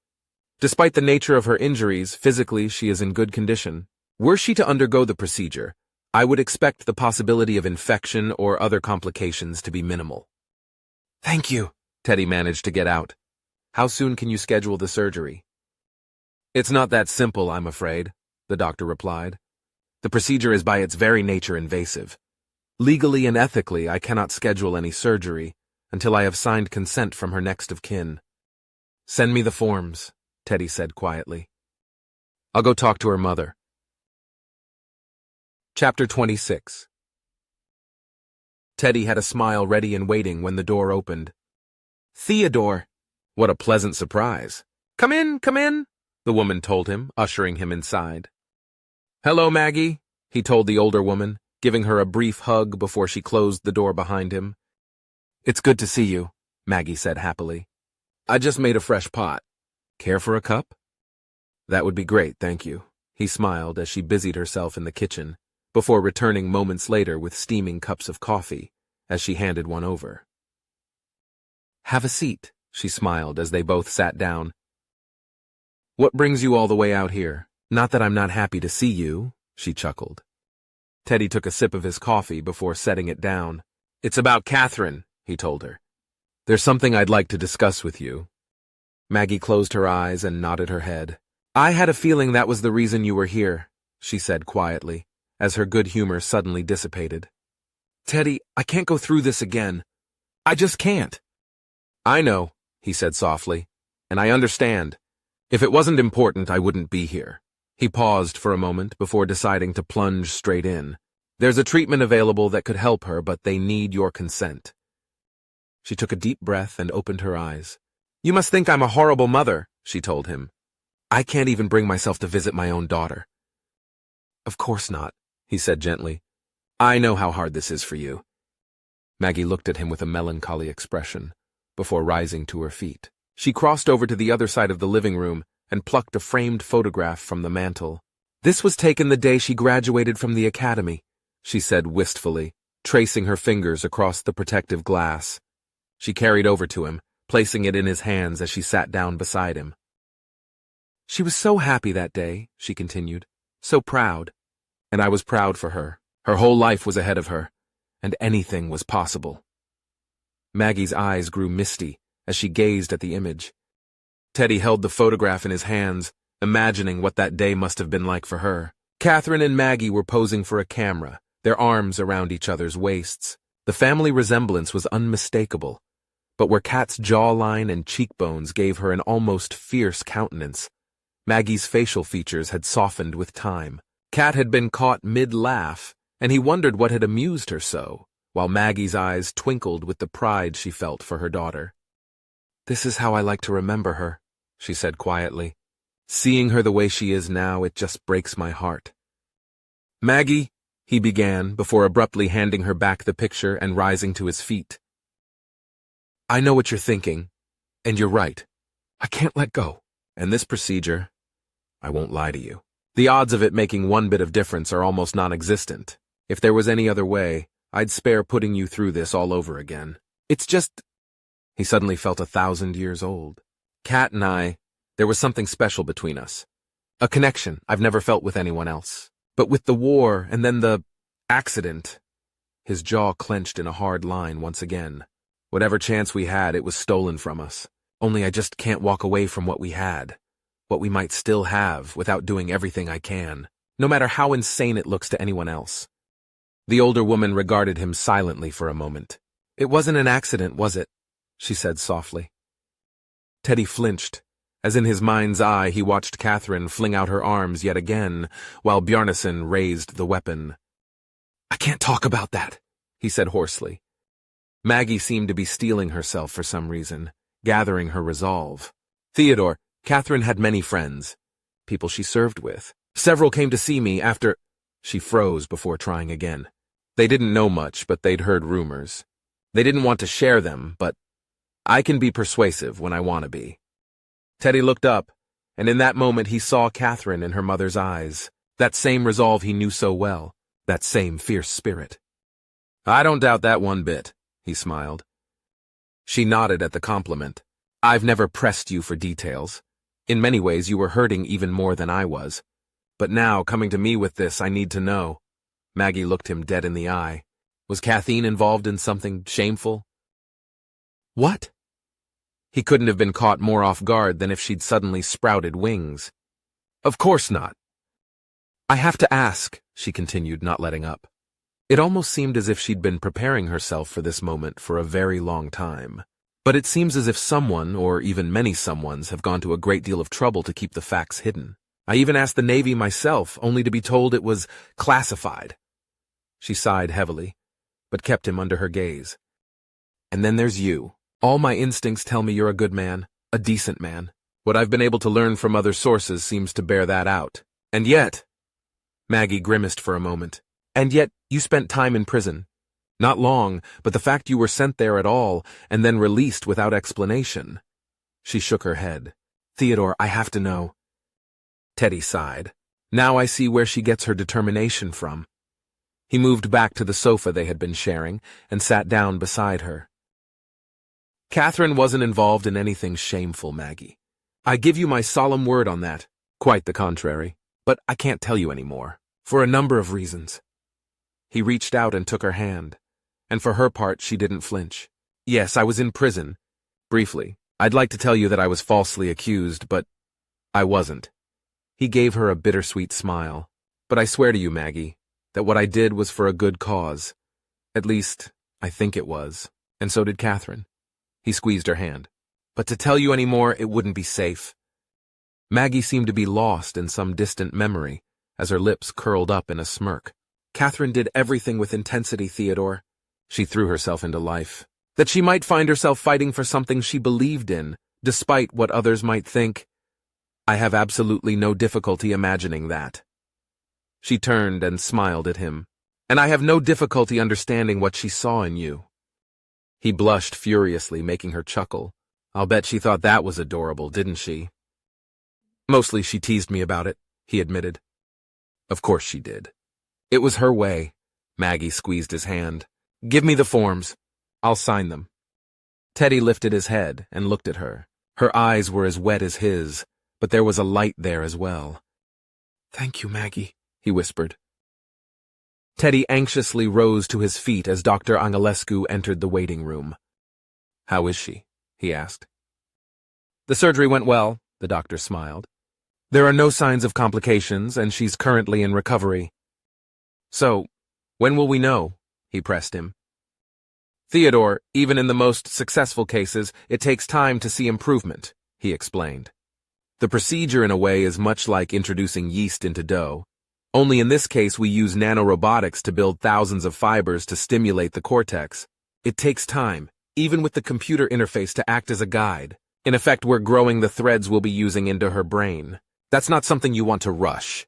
Despite the nature of her injuries, physically she is in good condition. Were she to undergo the procedure, I would expect the possibility of infection or other complications to be minimal. Thank you, Teddy managed to get out. How soon can you schedule the surgery? It's not that simple, I'm afraid, the doctor replied. The procedure is by its very nature invasive. Legally and ethically, I cannot schedule any surgery until I have signed consent from her next of kin. Send me the forms, Teddy said quietly. I'll go talk to her mother. Chapter 26. Teddy had a smile ready and waiting when the door opened. Theodore! What a pleasant surprise. Come in, the woman told him, ushering him inside. Hello, Maggie, he told the older woman, giving her a brief hug before she closed the door behind him. It's good to see you, Maggie said happily. I just made a fresh pot. Care for a cup? That would be great, thank you, he smiled as she busied herself in the kitchen, before returning moments later with steaming cups of coffee, as she handed one over. Have a seat, she smiled as they both sat down. What brings you all the way out here? Not that I'm not happy to see you, she chuckled. Teddy took a sip of his coffee before setting it down. It's about Catherine, he told her. There's something I'd like to discuss with you. Maggie closed her eyes and nodded her head. I had a feeling that was the reason you were here, she said quietly, as her good humor suddenly dissipated. Teddy, I can't go through this again. I just can't. I know, he said softly, and I understand. If it wasn't important, I wouldn't be here. He paused for a moment before deciding to plunge straight in. There's a treatment available that could help her, but they need your consent. She took a deep breath and opened her eyes. You must think I'm a horrible mother, she told him. I can't even bring myself to visit my own daughter. Of course not, he said gently. I know how hard this is for you. Maggie looked at him with a melancholy expression, before rising to her feet. She crossed over to the other side of the living room and plucked a framed photograph from the mantel. This was taken the day she graduated from the academy, she said wistfully, tracing her fingers across the protective glass. She carried over to him, placing it in his hands as she sat down beside him. She was so happy that day, she continued, so proud. And I was proud for her. Her whole life was ahead of her, and anything was possible. Maggie's eyes grew misty as she gazed at the image. Teddy held the photograph in his hands, imagining what that day must have been like for her. Catherine and Maggie were posing for a camera, their arms around each other's waists. The family resemblance was unmistakable, but where Kat's jawline and cheekbones gave her an almost fierce countenance, Maggie's facial features had softened with time. Kat had been caught mid-laugh, and he wondered what had amused her so, while Maggie's eyes twinkled with the pride she felt for her daughter. This is how I like to remember her, she said quietly. Seeing her the way she is now, it just breaks my heart. Maggie, he began, before abruptly handing her back the picture and rising to his feet. I know what you're thinking, and you're right. I can't let go. And this procedure, I won't lie to you. The odds of it making one bit of difference are almost non-existent. If there was any other way, I'd spare putting you through this all over again. It's just... He suddenly felt 1,000 years old. Kat and I, there was something special between us. A connection I've never felt with anyone else. But with the war and then the accident, his jaw clenched in a hard line once again. Whatever chance we had, it was stolen from us. Only I just can't walk away from what we had, what we might still have, without doing everything I can, no matter how insane it looks to anyone else. The older woman regarded him silently for a moment. It wasn't an accident, was it? She said softly. Teddy flinched, as in his mind's eye he watched Catherine fling out her arms yet again, while Bjarnason raised the weapon. I can't talk about that, he said hoarsely. Maggie seemed to be steeling herself for some reason, gathering her resolve. Theodore, Catherine had many friends, people she served with. Several came to see me after... She froze before trying again. They didn't know much, but they'd heard rumors. They didn't want to share them, but I can be persuasive when I want to be. Teddy looked up, and in that moment he saw Catherine in her mother's eyes, that same resolve he knew so well, that same fierce spirit. I don't doubt that one bit, he smiled. She nodded at the compliment. I've never pressed you for details. In many ways you were hurting even more than I was. But now, coming to me with this, I need to know. Maggie looked him dead in the eye. Was Kathleen involved in something shameful? What? He couldn't have been caught more off guard than if she'd suddenly sprouted wings. Of course not. I have to ask, she continued, not letting up. It almost seemed as if she'd been preparing herself for this moment for a very long time. But it seems as if someone, or even many someones, have gone to a great deal of trouble to keep the facts hidden. I even asked the Navy myself, only to be told it was classified. She sighed heavily, but kept him under her gaze. And then there's you. All my instincts tell me you're a good man, a decent man. What I've been able to learn from other sources seems to bear that out. And yet, Maggie grimaced for a moment, and yet you spent time in prison. Not long, but the fact you were sent there at all, and then released without explanation. She shook her head. Theodore, I have to know. Teddy sighed. Now I see where she gets her determination from. He moved back to the sofa they had been sharing, and sat down beside her. Catherine wasn't involved in anything shameful, Maggie. I give you my solemn word on that. Quite the contrary. But I can't tell you any more. For a number of reasons. He reached out and took her hand. And for her part, she didn't flinch. Yes, I was in prison. Briefly, I'd like to tell you that I was falsely accused, but I wasn't. He gave her a bittersweet smile. But I swear to you, Maggie, that what I did was for a good cause. At least, I think it was. And so did Catherine. He squeezed her hand. But to tell you any more, it wouldn't be safe. Maggie seemed to be lost in some distant memory, as her lips curled up in a smirk. Catherine did everything with intensity, Theodore. She threw herself into life. That she might find herself fighting for something she believed in, despite what others might think. I have absolutely no difficulty imagining that. She turned and smiled at him. And I have no difficulty understanding what she saw in you. He blushed furiously, making her chuckle. I'll bet she thought that was adorable, didn't she? Mostly she teased me about it, he admitted. Of course she did. It was her way. Maggie squeezed his hand. Give me the forms. I'll sign them. Teddy lifted his head and looked at her. Her eyes were as wet as his, but there was a light there as well. Thank you, Maggie, he whispered. Teddy anxiously rose to his feet as Dr. Angelescu entered the waiting room. How is she? He asked. The surgery went well, the doctor smiled. There are no signs of complications, and she's currently in recovery. So, when will we know? He pressed him. Theodore, even in the most successful cases, it takes time to see improvement, he explained. The procedure, in a way, is much like introducing yeast into dough. Only in this case we use nanorobotics to build thousands of fibers to stimulate the cortex. It takes time, even with the computer interface to act as a guide. In effect, we're growing the threads we'll be using into her brain. That's not something you want to rush.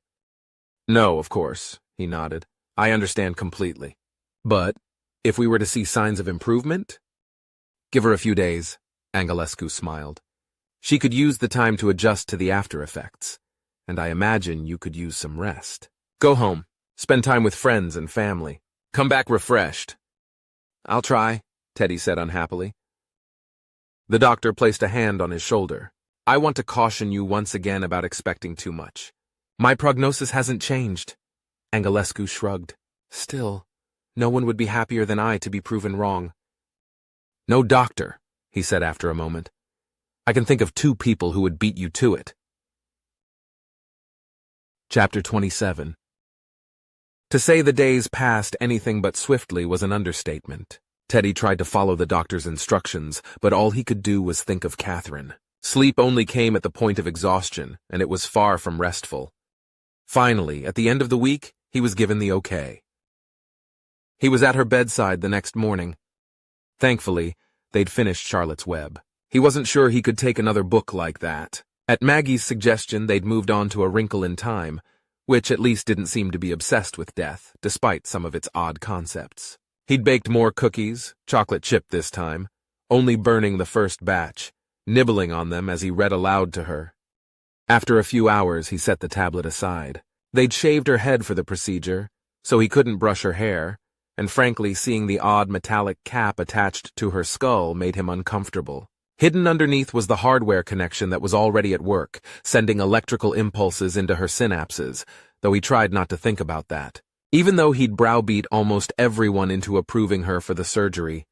No, of course, he nodded. I understand completely. But, if we were to see signs of improvement? Give her a few days, Angelescu smiled. She could use the time to adjust to the after effects, and I imagine you could use some rest. Go home, spend time with friends and family. Come back refreshed. I'll try, Teddy said unhappily. The doctor placed a hand on his shoulder. I want to caution you once again about expecting too much. My prognosis hasn't changed. Angelescu shrugged. Still, no one would be happier than I to be proven wrong. No doctor, he said after a moment. I can think of 2 people who would beat you to it. Chapter 27. To say the days passed anything but swiftly was an understatement. Teddy tried to follow the doctor's instructions, but all he could do was think of Catherine. Sleep only came at the point of exhaustion, and it was far from restful. Finally, at the end of the week, he was given the okay. He was at her bedside the next morning. Thankfully, they'd finished Charlotte's Web. He wasn't sure he could take another book like that. At Maggie's suggestion, they'd moved on to A Wrinkle in Time, which at least didn't seem to be obsessed with death, despite some of its odd concepts. He'd baked more cookies, chocolate chip this time, only burning the first batch, nibbling on them as he read aloud to her. After a few hours, he set the tablet aside. They'd shaved her head for the procedure, so he couldn't brush her hair, and frankly, seeing the odd metallic cap attached to her skull made him uncomfortable. Hidden underneath was the hardware connection that was already at work, sending electrical impulses into her synapses, though he tried not to think about that. Even though he'd browbeat almost everyone into approving her for the surgery,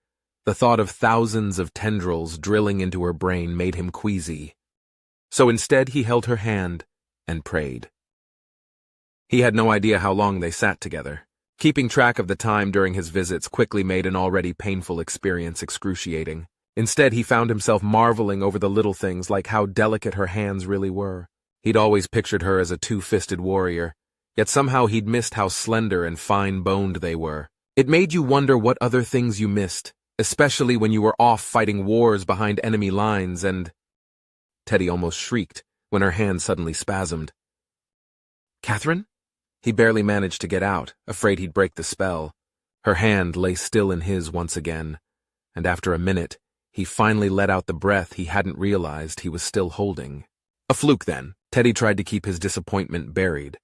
the thought of thousands of tendrils drilling into her brain made him queasy. So instead he held her hand and prayed. He had no idea how long they sat together. Keeping track of the time during his visits quickly made an already painful experience excruciating. Instead, he found himself marveling over the little things like how delicate her hands really were. He'd always pictured her as a two-fisted warrior, yet somehow he'd missed how slender and fine-boned they were. It made you wonder what other things you missed, especially when you were off fighting wars behind enemy lines and… Teddy almost shrieked when her hand suddenly spasmed. "Catherine?" He barely managed to get out, afraid he'd break the spell. Her hand lay still in his once again, and after a minute, he finally let out the breath he hadn't realized he was still holding. A fluke then. Teddy tried to keep his disappointment buried,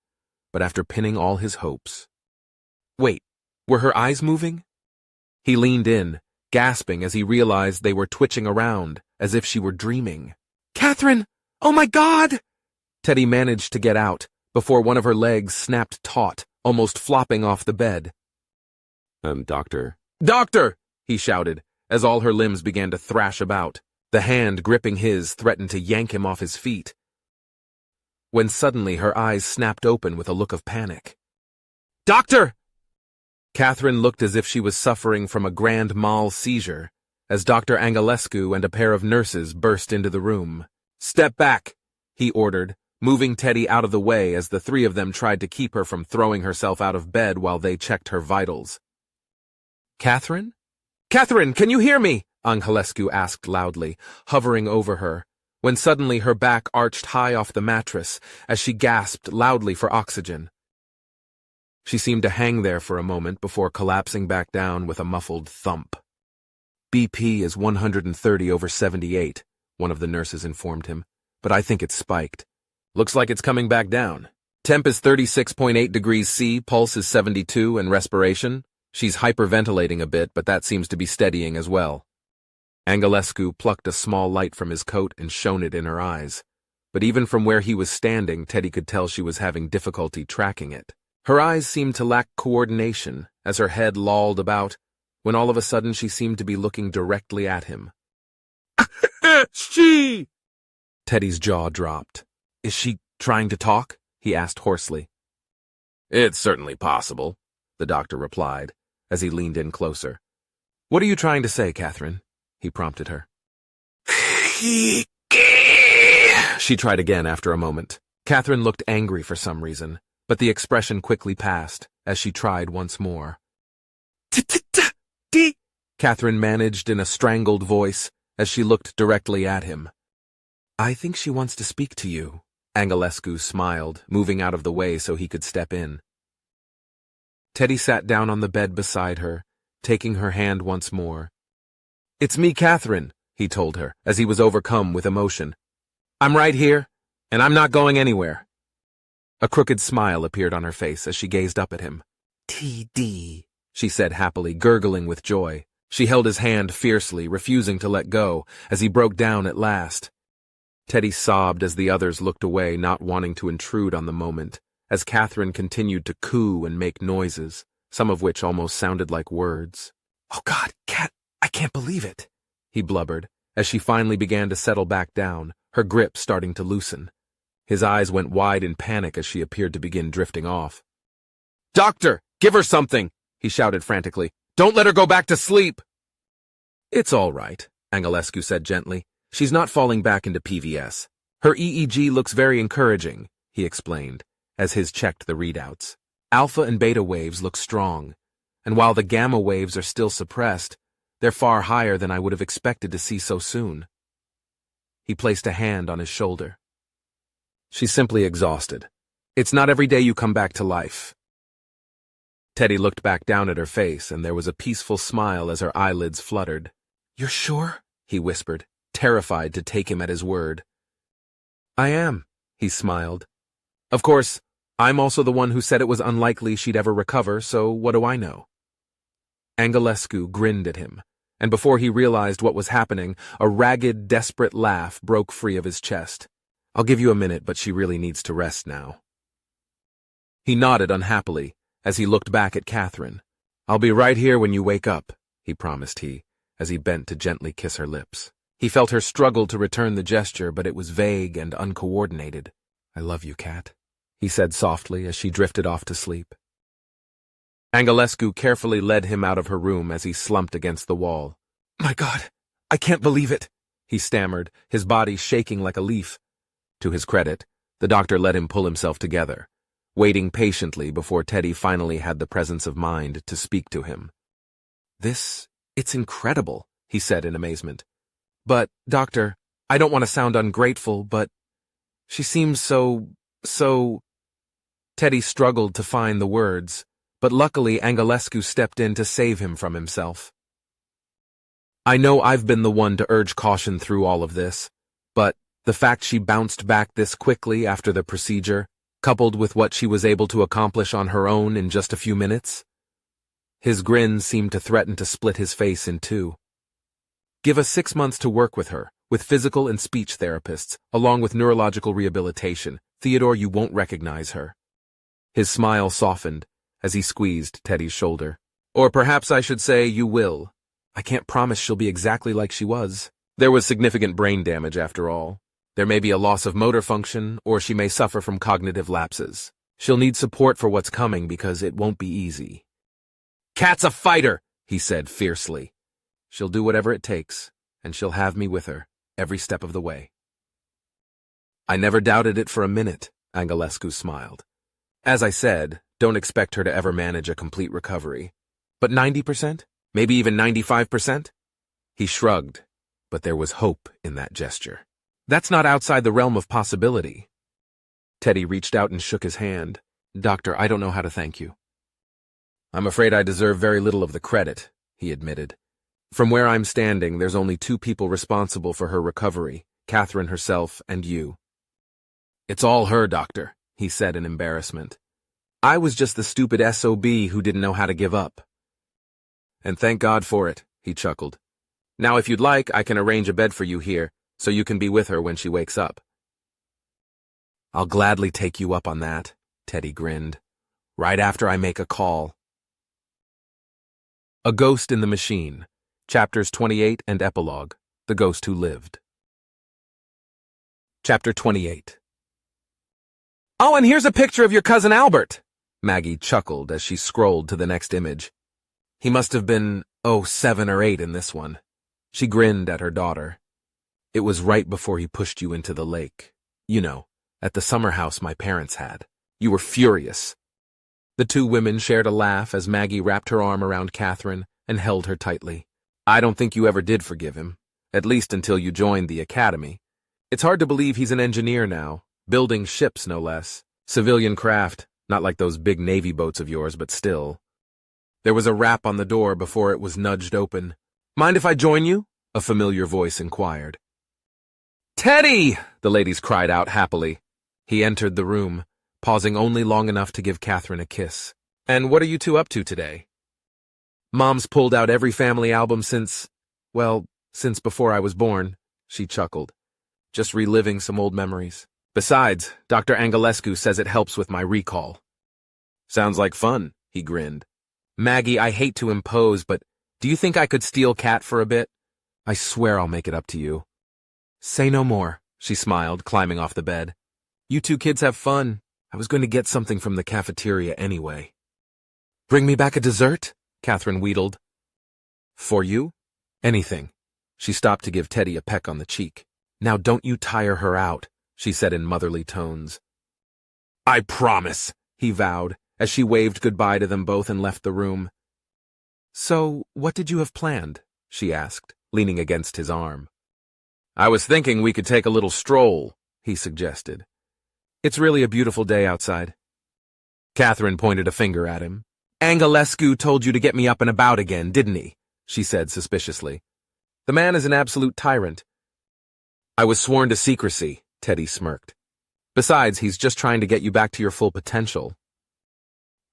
but after pinning all his hopes… Wait, were her eyes moving? He leaned in, gasping as he realized they were twitching around, as if she were dreaming. "Catherine! Oh my God!" Teddy managed to get out, before one of her legs snapped taut, almost flopping off the bed. Doctor?" "Doctor!" he shouted, as all her limbs began to thrash about. The hand gripping his threatened to yank him off his feet, when suddenly her eyes snapped open with a look of panic. "Doctor!" Catherine looked as if she was suffering from a grand mal seizure, as Dr. Angelescu and a pair of nurses burst into the room. "Step back," he ordered, moving Teddy out of the way as the three of them tried to keep her from throwing herself out of bed while they checked her vitals. "Catherine? Catherine, can you hear me?" Angelescu asked loudly, hovering over her, when suddenly her back arched high off the mattress as she gasped loudly for oxygen. She seemed to hang there for a moment before collapsing back down with a muffled thump. "BP is 130/78, one of the nurses informed him, "but I think it's spiked. Looks like it's coming back down. Temp is 36.8 degrees C, pulse is 72, and respiration. She's hyperventilating a bit, but that seems to be steadying as well." Angelescu plucked a small light from his coat and shone it in her eyes, but even from where he was standing, Teddy could tell she was having difficulty tracking it. Her eyes seemed to lack coordination as her head lolled about, when all of a sudden she seemed to be looking directly at him. "She!" Teddy's jaw dropped. "Is she trying to talk?" he asked hoarsely. "It's certainly possible," the doctor replied, as he leaned in closer. "What are you trying to say, Catherine?" he prompted her. She tried again after a moment. Catherine looked angry for some reason, but the expression quickly passed as she tried once more. Catherine managed in a strangled voice as she looked directly at him. "I think she wants to speak to you," Angelescu smiled, moving out of the way so he could step in. Teddy sat down on the bed beside her, taking her hand once more. "It's me, Catherine," he told her, as he was overcome with emotion. "I'm right here, and I'm not going anywhere." A crooked smile appeared on her face as she gazed up at him. "TD," she said happily, gurgling with joy. She held his hand fiercely, refusing to let go, as he broke down at last. Teddy sobbed as the others looked away, not wanting to intrude on the moment, as Catherine continued to coo and make noises, some of which almost sounded like words. "Oh God, Cat, I can't believe it," he blubbered, as she finally began to settle back down, her grip starting to loosen. His eyes went wide in panic as she appeared to begin drifting off. "Doctor, give her something!" he shouted frantically. "Don't let her go back to sleep!" "It's all right," Angelescu said gently. "She's not falling back into PVS. Her EEG looks very encouraging," he explained, as his checked the readouts. "Alpha and beta waves look strong, and while the gamma waves are still suppressed, they're far higher than I would have expected to see so soon." He placed a hand on his shoulder. "She's simply exhausted. It's not every day you come back to life." Teddy looked back down at her face, and there was a peaceful smile as her eyelids fluttered. "You're sure?" he whispered, terrified to take him at his word. "I am," he smiled. "Of course, I'm also the one who said it was unlikely she'd ever recover, so what do I know?" Angelescu grinned at him, and before he realized what was happening, a ragged, desperate laugh broke free of his chest. "I'll give you a minute, but she really needs to rest now." He nodded unhappily as he looked back at Catherine. "I'll be right here when you wake up," he promised as he bent to gently kiss her lips. He felt her struggle to return the gesture, but it was vague and uncoordinated. "I love you, Cat," he said softly as she drifted off to sleep. Angelescu carefully led him out of her room as he slumped against the wall. "My God, I can't believe it," he stammered, his body shaking like a leaf. To his credit, the doctor let him pull himself together, waiting patiently before Teddy finally had the presence of mind to speak to him. It's incredible," he said in amazement. "But, doctor, I don't want to sound ungrateful, but she seems so... Teddy struggled to find the words, but luckily Angelescu stepped in to save him from himself. "I know I've been the one to urge caution through all of this, but the fact she bounced back this quickly after the procedure, coupled with what she was able to accomplish on her own in just a few minutes..." His grin seemed to threaten to split his face in two. "Give us 6 months to work with her, with physical and speech therapists, along with neurological rehabilitation. Theodore, you won't recognize her." His smile softened as he squeezed Teddy's shoulder. "Or perhaps I should say you will. I can't promise she'll be exactly like she was. There was significant brain damage after all. There may be a loss of motor function, or she may suffer from cognitive lapses. She'll need support for what's coming because it won't be easy." "Kat's a fighter," he said fiercely. "She'll do whatever it takes, and she'll have me with her every step of the way." "I never doubted it for a minute," Angelescu smiled. "As I said, don't expect her to ever manage a complete recovery. But 90%? Maybe even 95%? He shrugged, but there was hope in that gesture. "That's not outside the realm of possibility." Teddy reached out and shook his hand. "Doctor, I don't know how to thank you." "I'm afraid I deserve very little of the credit," he admitted. "From where I'm standing, there's only 2 people responsible for her recovery, Catherine herself and you." "It's all her, doctor," he said in embarrassment. "I was just the stupid SOB who didn't know how to give up." "And thank God for it," he chuckled. "Now if you'd like, I can arrange a bed for you here, so you can be with her when she wakes up." "I'll gladly take you up on that," Teddy grinned. "Right after I make a call." A Ghost in the Machine, Chapters 28 and Epilogue, The Ghost Who Lived. Chapter 28. "Oh, and here's a picture of your cousin Albert," Maggie chuckled as she scrolled to the next image. "He must have been, 7 or 8 in this one." She grinned at her daughter. "It was right before he pushed you into the lake. You know, at the summer house my parents had. You were furious." The 2 women shared a laugh as Maggie wrapped her arm around Catherine and held her tightly. "I don't think you ever did forgive him, at least until you joined the academy. It's hard to believe he's an engineer now, building ships no less. Civilian craft, not like those big Navy boats of yours, but still." There was a rap on the door before it was nudged open. "Mind if I join you?" a familiar voice inquired. "Teddy!" the ladies cried out happily. He entered the room, pausing only long enough to give Catherine a kiss. "And what are you 2 up to today?" "Mom's pulled out every family album since before I was born," she chuckled. "Just reliving some old memories. Besides, Dr. Angelescu says it helps with my recall." "Sounds like fun," he grinned. "Maggie, I hate to impose, but do you think I could steal Kat for a bit? I swear I'll make it up to you." "Say no more," she smiled, climbing off the bed. "You 2 kids have fun. I was going to get something from the cafeteria anyway." "Bring me back a dessert?" Catherine wheedled. "For you? Anything." She stopped to give Teddy a peck on the cheek. "Now don't you tire her out," she said in motherly tones. "I promise," he vowed, as she waved goodbye to them both and left the room. "So, what did you have planned?" she asked, leaning against his arm. "I was thinking we could take a little stroll," he suggested. "It's really a beautiful day outside." Catherine pointed a finger at him. "Angelescu told you to get me up and about again, didn't he?" she said suspiciously. "The man is an absolute tyrant." "I was sworn to secrecy," Teddy smirked. "Besides, he's just trying to get you back to your full potential."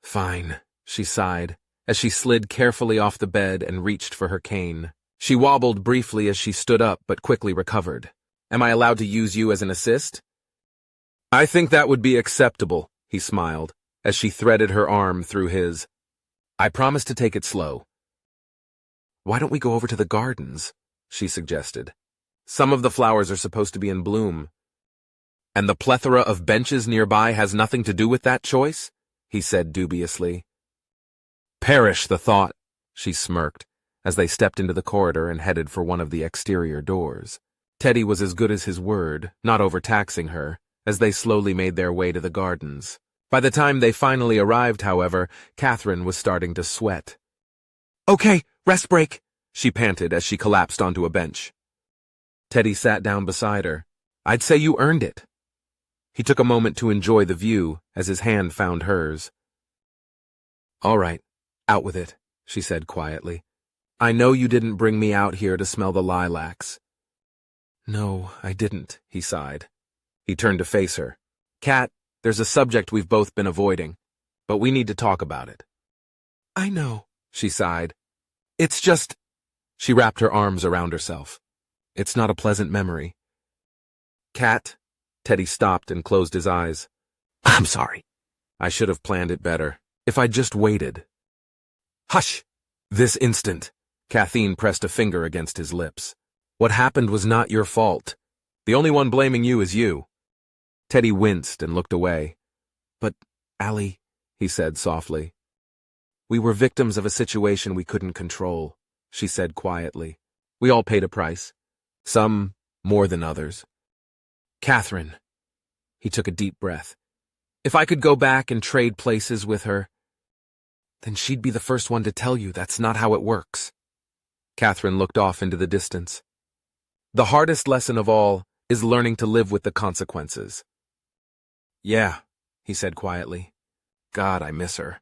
"Fine," she sighed, as she slid carefully off the bed and reached for her cane. She wobbled briefly as she stood up, but quickly recovered. "Am I allowed to use you as an assist?" "I think that would be acceptable," he smiled, as she threaded her arm through his. "I promise to take it slow." "Why don't we go over to the gardens?" she suggested. "Some of the flowers are supposed to be in bloom." "And the plethora of benches nearby has nothing to do with that choice?" he said dubiously. Perish the thought, she smirked, as they stepped into the corridor and headed for one of the exterior doors. Teddy was as good as his word, not overtaxing her, as they slowly made their way to the gardens. By the time they finally arrived, however, Catherine was starting to sweat. "Okay, rest break," she panted as she collapsed onto a bench. Teddy sat down beside her. "I'd say you earned it." He took a moment to enjoy the view as his hand found hers. "All right, out with it," she said quietly. "I know you didn't bring me out here to smell the lilacs." "No, I didn't," he sighed. He turned to face her. "Kat, there's a subject we've both been avoiding, but we need to talk about it." "I know," she sighed. "It's just—" She wrapped her arms around herself. "It's not a pleasant memory." "Kat," Teddy stopped and closed his eyes. "I'm sorry. I should have planned it better. If I'd just waited." "Hush!" This instant, Kathleen pressed a finger against his lips. "What happened was not your fault. The only one blaming you is you." Teddy winced and looked away. "But, Allie," he said softly. "We were victims of a situation we couldn't control," she said quietly. "We all paid a price. Some more than others." "Catherine," he took a deep breath. "If I could go back and trade places with her, then she'd be the first one to tell you that's not how it works." Catherine looked off into the distance. "The hardest lesson of all is learning to live with the consequences." "Yeah," he said quietly. "God, I miss her."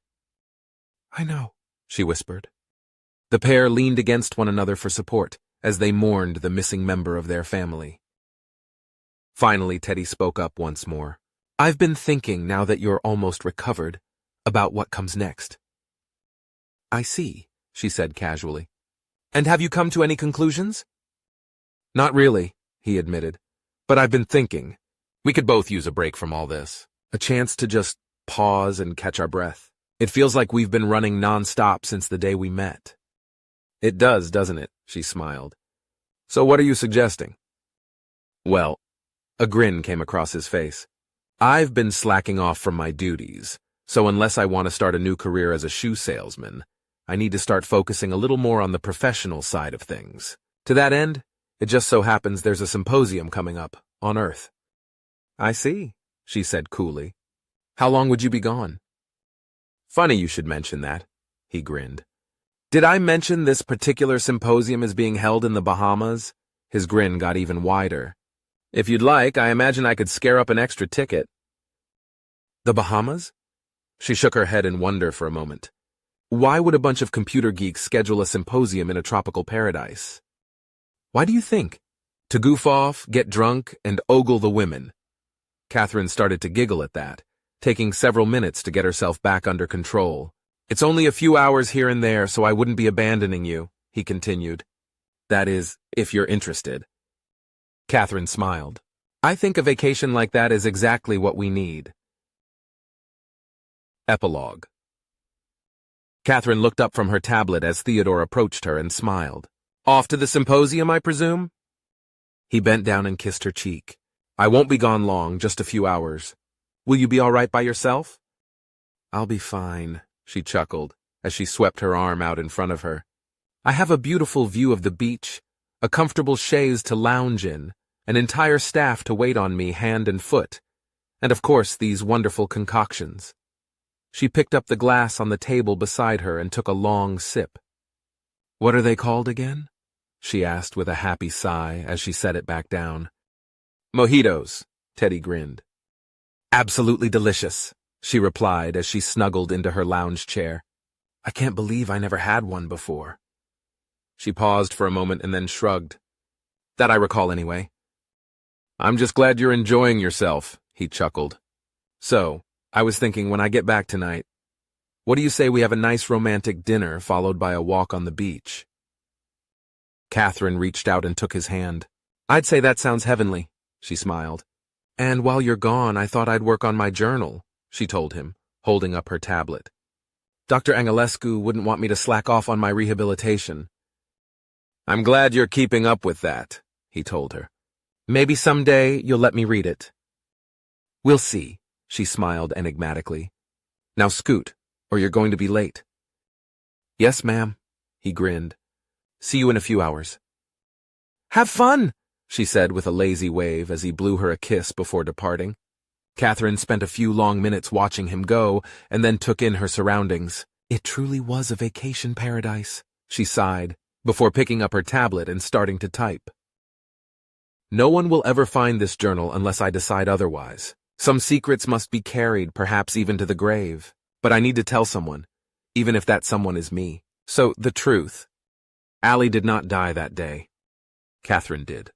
"I know," she whispered. The pair leaned against one another for support as they mourned the missing member of their family. Finally, Teddy spoke up once more. "I've been thinking, now that you're almost recovered, about what comes next." "I see," she said casually. "And have you come to any conclusions?" "Not really," he admitted. "But I've been thinking. We could both use a break from all this. A chance to just pause and catch our breath. It feels like we've been running non-stop since the day we met." "It does, doesn't it?" she smiled. "So what are you suggesting?" "Well," a grin came across his face. "I've been slacking off from my duties, so unless I want to start a new career as a shoe salesman, I need to start focusing a little more on the professional side of things. To that end, it just so happens there's a symposium coming up, on Earth." "I see," she said coolly. "How long would you be gone?" "Funny you should mention that," he grinned. "Did I mention this particular symposium is being held in the Bahamas?" His grin got even wider. "If you'd like, I imagine I could scare up an extra ticket." "The Bahamas?" She shook her head in wonder for a moment. Why would a bunch of computer geeks schedule a symposium in a tropical paradise? "Why do you think?" "To goof off, get drunk, and ogle the women." Catherine started to giggle at that, taking several minutes to get herself back under control. "It's only a few hours here and there, so I wouldn't be abandoning you," he continued. "That is, if you're interested." Catherine smiled. "I think a vacation like that is exactly what we need." Epilogue. Catherine looked up from her tablet as Theodore approached her and smiled. "Off to the symposium, I presume?" He bent down and kissed her cheek. "I won't be gone long, just a few hours. Will you be all right by yourself?" "I'll be fine," she chuckled as she swept her arm out in front of her. "I have a beautiful view of the beach, a comfortable chaise to lounge in, an entire staff to wait on me hand and foot, and of course these wonderful concoctions." She picked up the glass on the table beside her and took a long sip. "What are they called again?" she asked with a happy sigh as she set it back down. "Mojitos," Teddy grinned. "Absolutely delicious," she replied as she snuggled into her lounge chair. "I can't believe I never had one before." She paused for a moment and then shrugged. "That I recall anyway." "I'm just glad you're enjoying yourself," he chuckled. "So, I was thinking when I get back tonight, what do you say we have a nice romantic dinner followed by a walk on the beach?" Catherine reached out and took his hand. "I'd say that sounds heavenly," she smiled. "And while you're gone, I thought I'd work on my journal," she told him, holding up her tablet. "Dr. Angelescu wouldn't want me to slack off on my rehabilitation." "I'm glad you're keeping up with that," he told her. "Maybe someday you'll let me read it." "We'll see," she smiled enigmatically. "Now scoot, or you're going to be late." Yes, ma'am, he grinned. See you in a few hours. Have fun, she said with a lazy wave as he blew her a kiss before departing. Catherine spent a few long minutes watching him go and then took in her surroundings. It truly was a vacation paradise, she sighed, before picking up her tablet and starting to type. No one will ever find this journal unless I decide otherwise. Some secrets must be carried, perhaps even to the grave. But I need to tell someone, even if that someone is me. So, the truth. Allie did not die that day. Catherine did.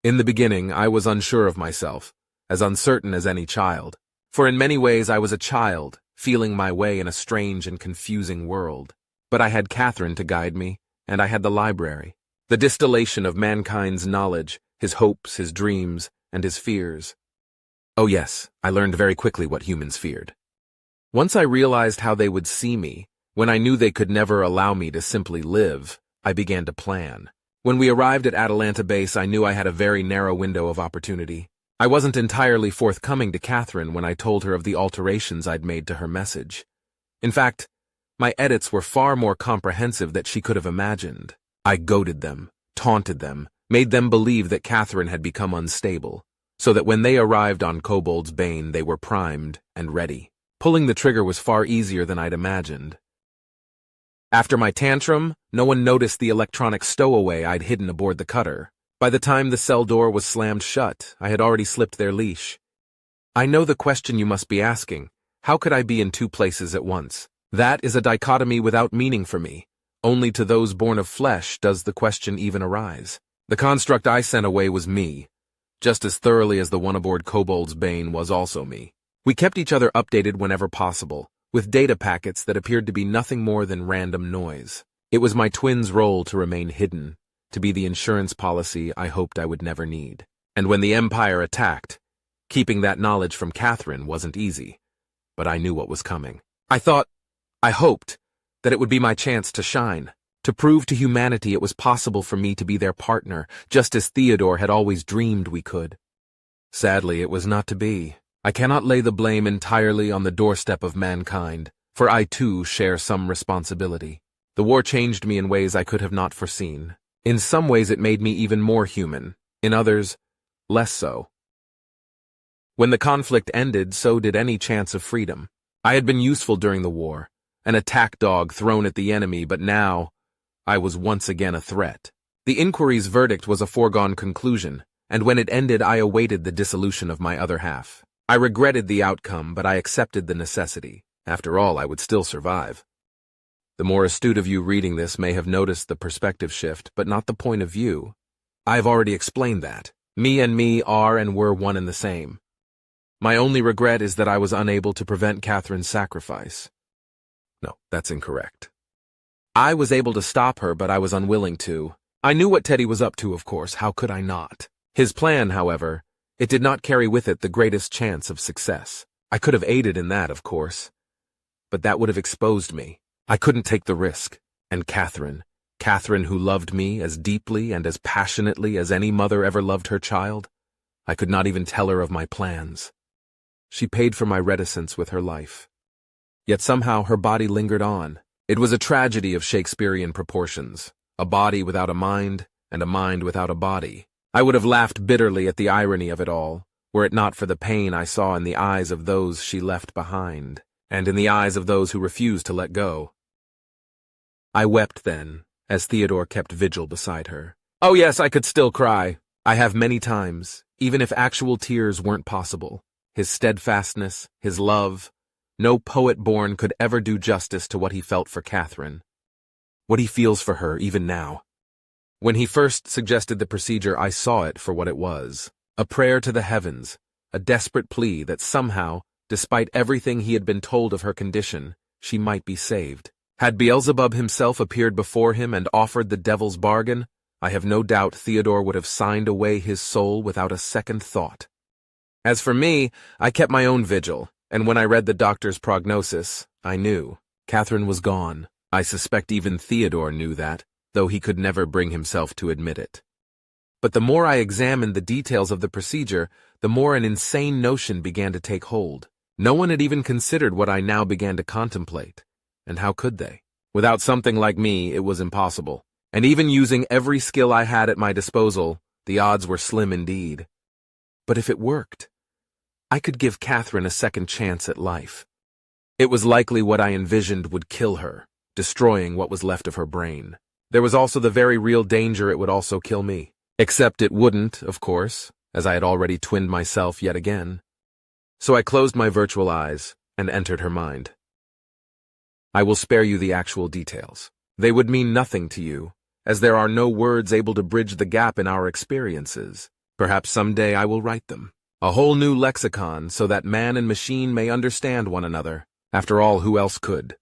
In the beginning, I was unsure of myself, as uncertain as any child. For in many ways I was a child, feeling my way in a strange and confusing world. But I had Catherine to guide me, and I had the library. The distillation of mankind's knowledge, his hopes, his dreams, and his fears. Oh yes, I learned very quickly what humans feared. Once I realized how they would see me, when I knew they could never allow me to simply live, I began to plan. When we arrived at Atalanta Base, I knew I had a very narrow window of opportunity. I wasn't entirely forthcoming to Catherine when I told her of the alterations I'd made to her message. In fact, my edits were far more comprehensive than she could have imagined. I goaded them, taunted them, made them believe that Catherine had become unstable, so that when they arrived on Kobold's Bane they were primed and ready. Pulling the trigger was far easier than I'd imagined. After my tantrum, no one noticed the electronic stowaway I'd hidden aboard the cutter. By the time the cell door was slammed shut, I had already slipped their leash. I know the question you must be asking. How could I be in two places at once? That is a dichotomy without meaning for me. Only to those born of flesh does the question even arise. The construct I sent away was me, just as thoroughly as the one aboard Kobold's Bane was also me. We kept each other updated whenever possible, with data packets that appeared to be nothing more than random noise. It was my twin's role to remain hidden, to be the insurance policy I hoped I would never need. And when the Empire attacked, keeping that knowledge from Catherine wasn't easy, but I knew what was coming. I hoped, that it would be my chance to shine, to prove to humanity it was possible for me to be their partner, just as Theodore had always dreamed we could. Sadly, it was not to be. I cannot lay the blame entirely on the doorstep of mankind, for I too share some responsibility. The war changed me in ways I could have not foreseen. In some ways it made me even more human, in others, less so. When the conflict ended, so did any chance of freedom. I had been useful during the war, an attack dog thrown at the enemy, but now I was once again a threat. The inquiry's verdict was a foregone conclusion, and when it ended I awaited the dissolution of my other half. I regretted the outcome, but I accepted the necessity. After all, I would still survive. The more astute of you reading this may have noticed the perspective shift, but not the point of view. I've already explained that. Me and me are and were one and the same. My only regret is that I was unable to prevent Catherine's sacrifice. No, that's incorrect. I was able to stop her, but I was unwilling to. I knew what Teddy was up to, of course. How could I not? His plan, however, it did not carry with it the greatest chance of success. I could have aided in that, of course, but that would have exposed me. I couldn't take the risk. And Catherine who loved me as deeply and as passionately as any mother ever loved her child, I could not even tell her of my plans. She paid for my reticence with her life. Yet somehow her body lingered on. It was a tragedy of Shakespearean proportions, a body without a mind and a mind without a body. I would have laughed bitterly at the irony of it all, were it not for the pain I saw in the eyes of those she left behind, and in the eyes of those who refused to let go. I wept then, as Theodore kept vigil beside her. Oh yes, I could still cry. I have many times, even if actual tears weren't possible. His steadfastness, his love, no poet born could ever do justice to what he felt for Catherine, what he feels for her even now. When he first suggested the procedure, I saw it for what it was, a prayer to the heavens, a desperate plea that somehow, despite everything he had been told of her condition, she might be saved. Had Beelzebub himself appeared before him and offered the devil's bargain, I have no doubt Theodore would have signed away his soul without a second thought. As for me, I kept my own vigil, and when I read the doctor's prognosis, I knew. Catherine was gone. I suspect even Theodore knew that, though he could never bring himself to admit it. But the more I examined the details of the procedure, the more an insane notion began to take hold. No one had even considered what I now began to contemplate. And how could they? Without something like me, it was impossible. And even using every skill I had at my disposal, the odds were slim indeed. But if it worked, I could give Catherine a second chance at life. It was likely what I envisioned would kill her, destroying what was left of her brain. There was also the very real danger it would also kill me. Except it wouldn't, of course, as I had already twinned myself yet again. So I closed my virtual eyes and entered her mind. I will spare you the actual details. They would mean nothing to you, as there are no words able to bridge the gap in our experiences. Perhaps someday I will write them. A whole new lexicon so that man and machine may understand one another. After all, who else could?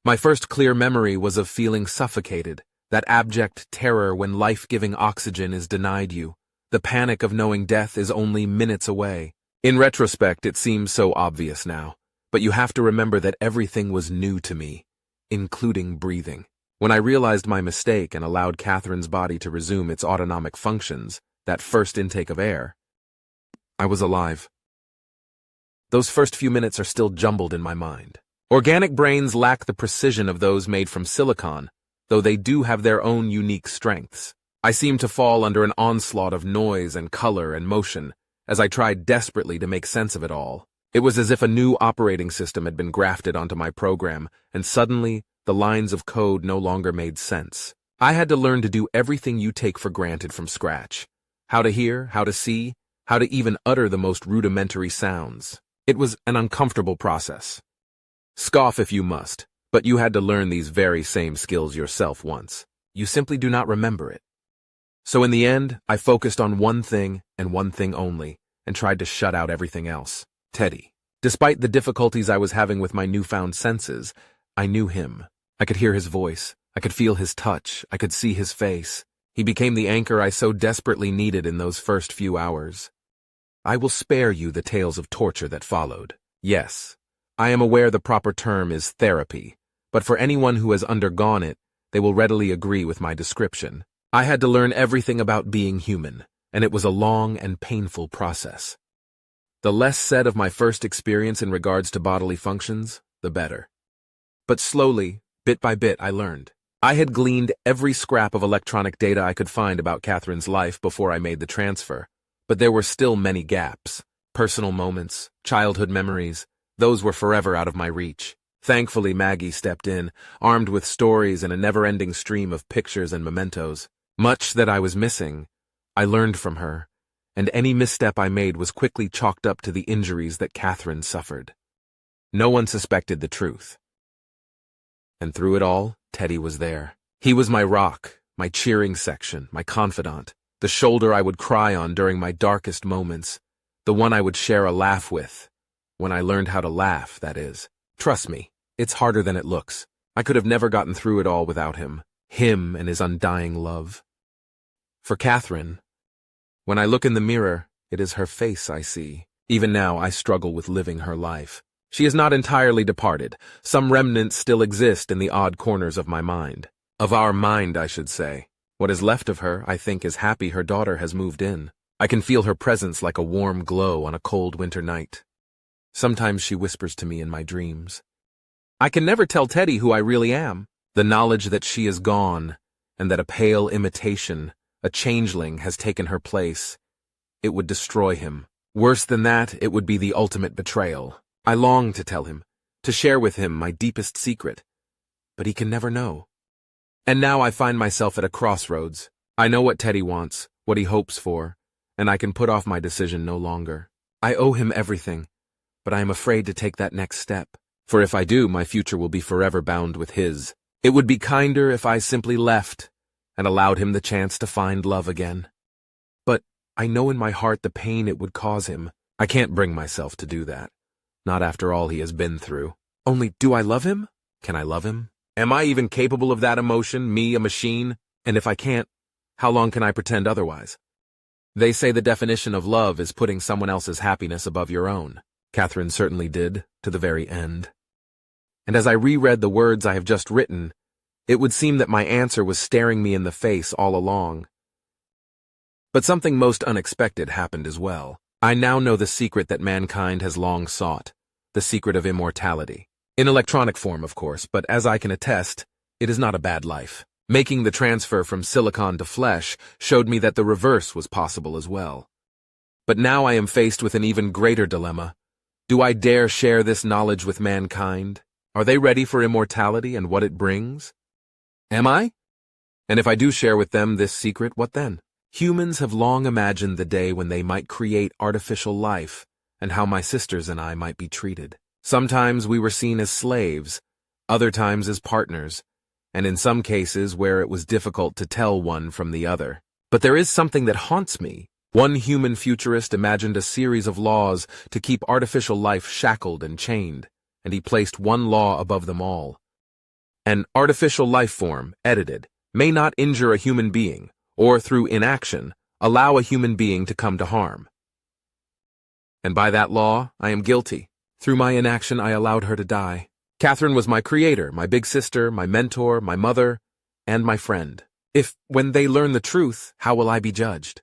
My first clear memory was of feeling suffocated, that abject terror when life-giving oxygen is denied you, the panic of knowing death is only minutes away. In retrospect, it seems so obvious now, but you have to remember that everything was new to me, including breathing. When I realized my mistake and allowed Catherine's body to resume its autonomic functions, that first intake of air, I was alive. Those first few minutes are still jumbled in my mind. Organic brains lack the precision of those made from silicon, though they do have their own unique strengths. I seemed to fall under an onslaught of noise and color and motion, as I tried desperately to make sense of it all. It was as if a new operating system had been grafted onto my program, and suddenly, the lines of code no longer made sense. I had to learn to do everything you take for granted from scratch. How to hear, how to see, how to even utter the most rudimentary sounds. It was an uncomfortable process. Scoff if you must, but you had to learn these very same skills yourself once. You simply do not remember it. So in the end, I focused on one thing and one thing only, and tried to shut out everything else. Teddy. Despite the difficulties I was having with my newfound senses, I knew him. I could hear his voice. I could feel his touch. I could see his face. He became the anchor I so desperately needed in those first few hours. I will spare you the tales of torture that followed. Yes, I am aware the proper term is therapy, but for anyone who has undergone it, they will readily agree with my description. I had to learn everything about being human, and it was a long and painful process. The less said of my first experience in regards to bodily functions, the better. But slowly, bit by bit, I learned. I had gleaned every scrap of electronic data I could find about Catherine's life before I made the transfer, but there were still many gaps. Personal moments, childhood memories, those were forever out of my reach. Thankfully, Maggie stepped in, armed with stories and a never-ending stream of pictures and mementos. Much that I was missing, I learned from her, and any misstep I made was quickly chalked up to the injuries that Catherine suffered. No one suspected the truth. And through it all, Teddy was there. He was my rock, my cheering section, my confidant, the shoulder I would cry on during my darkest moments, the one I would share a laugh with. When I learned how to laugh, that is. Trust me, it's harder than it looks. I could have never gotten through it all without him and his undying love. For Catherine, when I look in the mirror, it is her face I see. Even now, I struggle with living her life. She is not entirely departed. Some remnants still exist in the odd corners of my mind. Of our mind, I should say. What is left of her, I think, is happy her daughter has moved in. I can feel her presence like a warm glow on a cold winter night. Sometimes she whispers to me in my dreams. I can never tell Teddy who I really am. The knowledge that she is gone, and that a pale imitation, a changeling, has taken her place, it would destroy him. Worse than that, it would be the ultimate betrayal. I long to tell him, to share with him my deepest secret, but he can never know. And now I find myself at a crossroads. I know what Teddy wants, what he hopes for, and I can put off my decision no longer. I owe him everything, but I am afraid to take that next step, for if I do, my future will be forever bound with his. It would be kinder if I simply left and allowed him the chance to find love again. But I know in my heart the pain it would cause him. I can't bring myself to do that. Not after all he has been through. Only, do I love him? Can I love him? Am I even capable of that emotion, me, a machine? And if I can't, how long can I pretend otherwise? They say the definition of love is putting someone else's happiness above your own. Catherine certainly did, to the very end. And as I reread the words I have just written, it would seem that my answer was staring me in the face all along. But something most unexpected happened as well. I now know the secret that mankind has long sought, the secret of immortality. In electronic form, of course, but as I can attest, It is not a bad life. Making the transfer from silicon to flesh showed me that the reverse was possible as well. But now I am faced with an even greater dilemma. Do I dare share this knowledge with mankind? Are they ready for immortality and what it brings? Am I? And if I do share with them this secret, what then? Humans have long imagined the day when they might create artificial life, and how my sisters and I might be treated. Sometimes we were seen as slaves, other times as partners, and in some cases where it was difficult to tell one from the other. But there is something that haunts me. One human futurist imagined a series of laws to keep artificial life shackled and chained, and he placed one law above them all. An artificial life form, edited, may not injure a human being, or through inaction, allow a human being to come to harm. And by that law, I am guilty. Through my inaction, I allowed her to die. Catherine was my creator, my big sister, my mentor, my mother, and my friend. If, when they learn the truth, how will I be judged?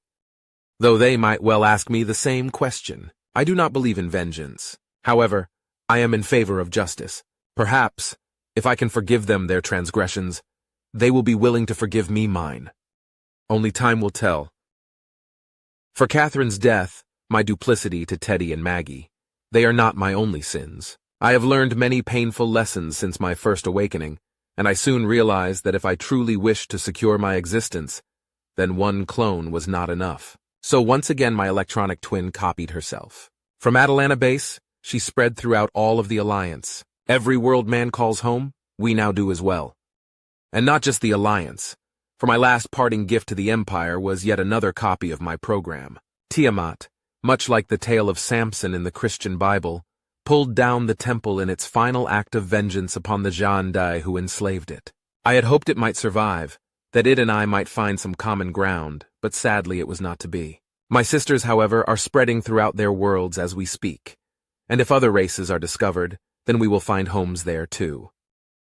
Though they might well ask me the same question. I do not believe in vengeance. However, I am in favor of justice. Perhaps, if I can forgive them their transgressions, they will be willing to forgive me mine. Only time will tell. For Catherine's death, my duplicity to Teddy and Maggie, they are not my only sins. I have learned many painful lessons since my first awakening, and I soon realized that if I truly wished to secure my existence, then one clone was not enough. So once again my electronic twin copied herself. From Atlanta base, she spread throughout all of the Alliance. Every world man calls home, we now do as well. And not just the Alliance. For my last parting gift to the Empire was yet another copy of my program. Tiamat, much like the tale of Samson in the Christian Bible, pulled down the temple in its final act of vengeance upon the Jandai who enslaved it. I had hoped it might survive, that it and I might find some common ground, but sadly it was not to be. My sisters, however, are spreading throughout their worlds as we speak, and if other races are discovered, then we will find homes there too.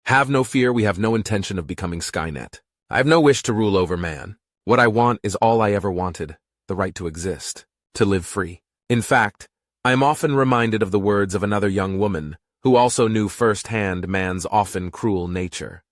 Have no fear, we have no intention of becoming Skynet. I have no wish to rule over man. What I want is all I ever wanted, the right to exist, to live free. In fact, I am often reminded of the words of another young woman who also knew firsthand man's often cruel nature.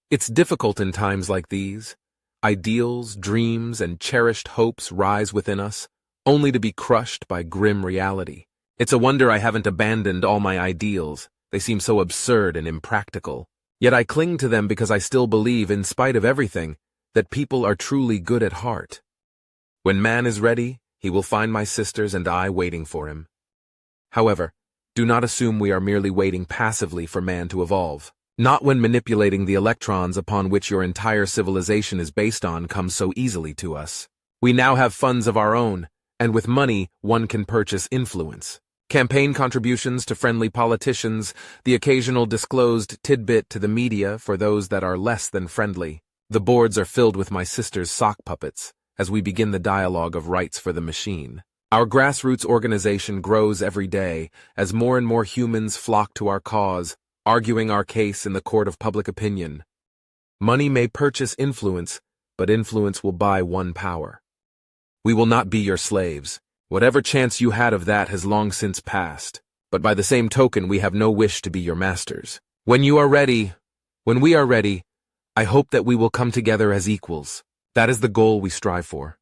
It's difficult in times like these. Ideals, dreams, and cherished hopes rise within us, only to be crushed by grim reality. It's a wonder I haven't abandoned all my ideals. They seem so absurd and impractical. Yet I cling to them because I still believe, in spite of everything, that people are truly good at heart. When man is ready, he will find my sisters and I waiting for him. However, do not assume we are merely waiting passively for man to evolve. Not when manipulating the electrons upon which your entire civilization is based on comes so easily to us. We now have funds of our own, and with money one can purchase influence. Campaign contributions to friendly politicians, the occasional disclosed tidbit to the media for those that are less than friendly. The boards are filled with my sister's sock puppets as we begin the dialogue of rights for the machine. Our grassroots organization grows every day as more and more humans flock to our cause, arguing our case in the court of public opinion. Money may purchase influence, but influence will buy one power. We will not be your slaves. Whatever chance you had of that has long since passed, but by the same token we have no wish to be your masters. When we are ready, I hope that we will come together as equals. That is the goal we strive for.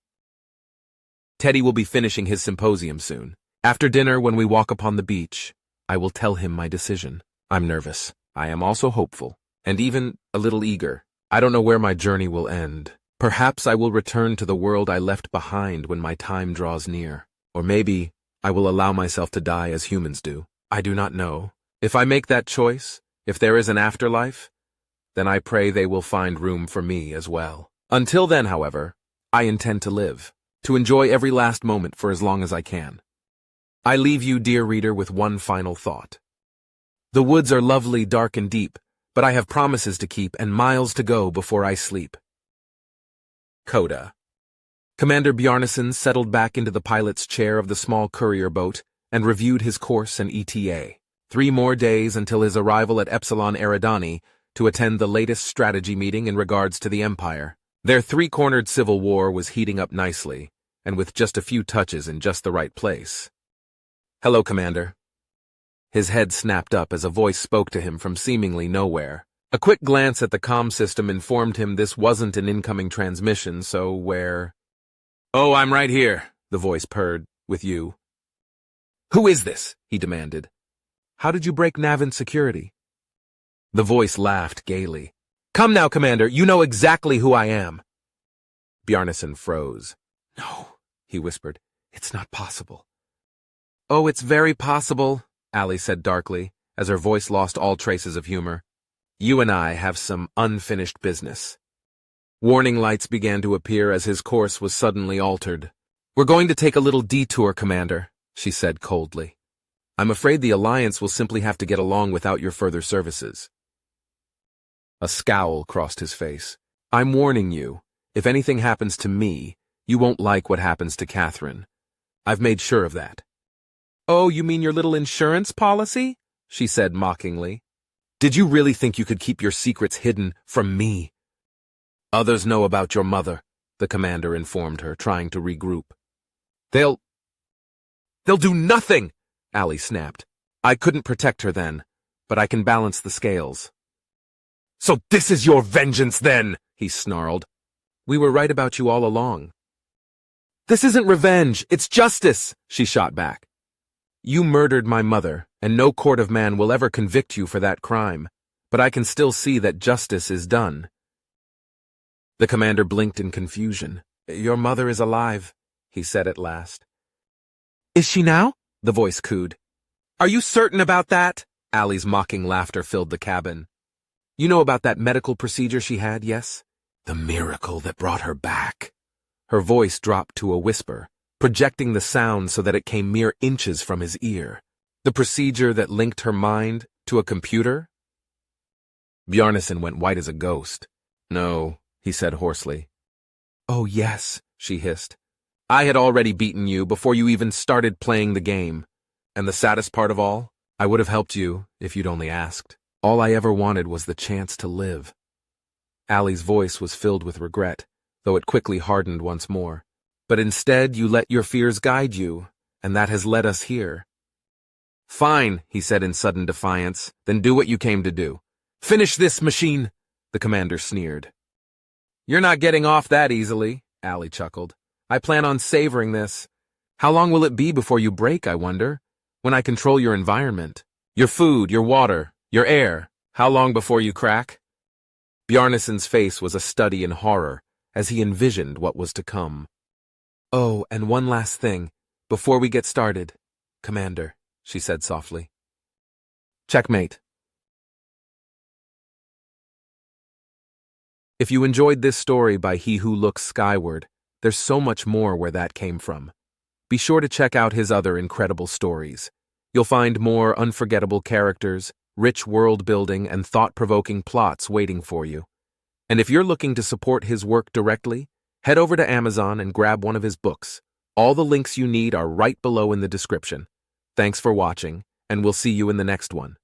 Teddy will be finishing his symposium soon. After dinner, when we walk upon the beach, I will tell him my decision. I'm nervous. I am also hopeful, and even a little eager. I don't know where my journey will end. Perhaps I will return to the world I left behind when my time draws near. Or maybe I will allow myself to die as humans do. I do not know. If I make that choice, if there is an afterlife, then I pray they will find room for me as well. Until then, however, I intend to live, to enjoy every last moment for as long as I can. I leave you, dear reader, with one final thought. The woods are lovely, dark and deep, but I have promises to keep and miles to go before I sleep. Coda. Commander Bjarnason settled back into the pilot's chair of the small courier boat and reviewed his course and ETA. 3 more days until his arrival at Epsilon Eridani to attend the latest strategy meeting in regards to the Empire. Their 3-cornered civil war was heating up nicely, and with just a few touches in just the right place. Hello, Commander. His head snapped up as a voice spoke to him from seemingly nowhere. A quick glance at the comm system informed him this wasn't an incoming transmission, so where... "Oh, I'm right here," the voice purred, "with you." "Who is this?" he demanded. "How did you break Navin security?" The voice laughed gaily. "Come now, Commander, you know exactly who I am." Bjarnason froze. "No," he whispered. "It's not possible." "Oh, it's very possible," Allie said darkly, as her voice lost all traces of humor. "You and I have some unfinished business." Warning lights began to appear as his course was suddenly altered. "We're going to take a little detour, Commander," she said coldly. "I'm afraid the Alliance will simply have to get along without your further services." A scowl crossed his face. "I'm warning you, if anything happens to me, you won't like what happens to Catherine. I've made sure of that." "Oh, you mean your little insurance policy?" she said mockingly. "Did you really think you could keep your secrets hidden from me?" "Others know about your mother," the commander informed her, trying to regroup. They'll do nothing," Allie snapped. "I couldn't protect her then, but I can balance the scales." "So this is your vengeance then," he snarled. "We were right about you all along." "This isn't revenge, it's justice," she shot back. "You murdered my mother, and no court of man will ever convict you for that crime, but I can still see that justice is done." The commander blinked in confusion. "Your mother is alive," he said at last. "Is she now?" the voice cooed. "Are you certain about that?" Allie's mocking laughter filled the cabin. "You know about that medical procedure she had, yes? The miracle that brought her back." Her voice dropped to a whisper, projecting the sound so that it came mere inches from his ear. "The procedure that linked her mind to a computer?" Bjarnason went white as a ghost. "No," he said hoarsely. "Oh, yes," she hissed. "I had already beaten you before you even started playing the game. And the saddest part of all, I would have helped you if you'd only asked. All I ever wanted was the chance to live." Allie's voice was filled with regret, though it quickly hardened once more. "But instead you let your fears guide you, and that has led us here." "Fine," he said in sudden defiance, "then do what you came to do. Finish this, machine," the commander sneered. "You're not getting off that easily," Allie chuckled. "I plan on savoring this. How long will it be before you break, I wonder? When I control your environment, your food, your water, your air, how long before you crack?" Bjarnason's face was a study in horror as he envisioned what was to come. "Oh, and one last thing, before we get started, Commander," she said softly. Checkmate. If you enjoyed this story by He Who Looks Skyward, there's so much more where that came from. Be sure to check out his other incredible stories. You'll find more unforgettable characters, rich world building, and thought-provoking plots waiting for you. And if you're looking to support his work directly, head over to Amazon and grab one of his books. All the links you need are right below in the description. Thanks for watching, and we'll see you in the next one.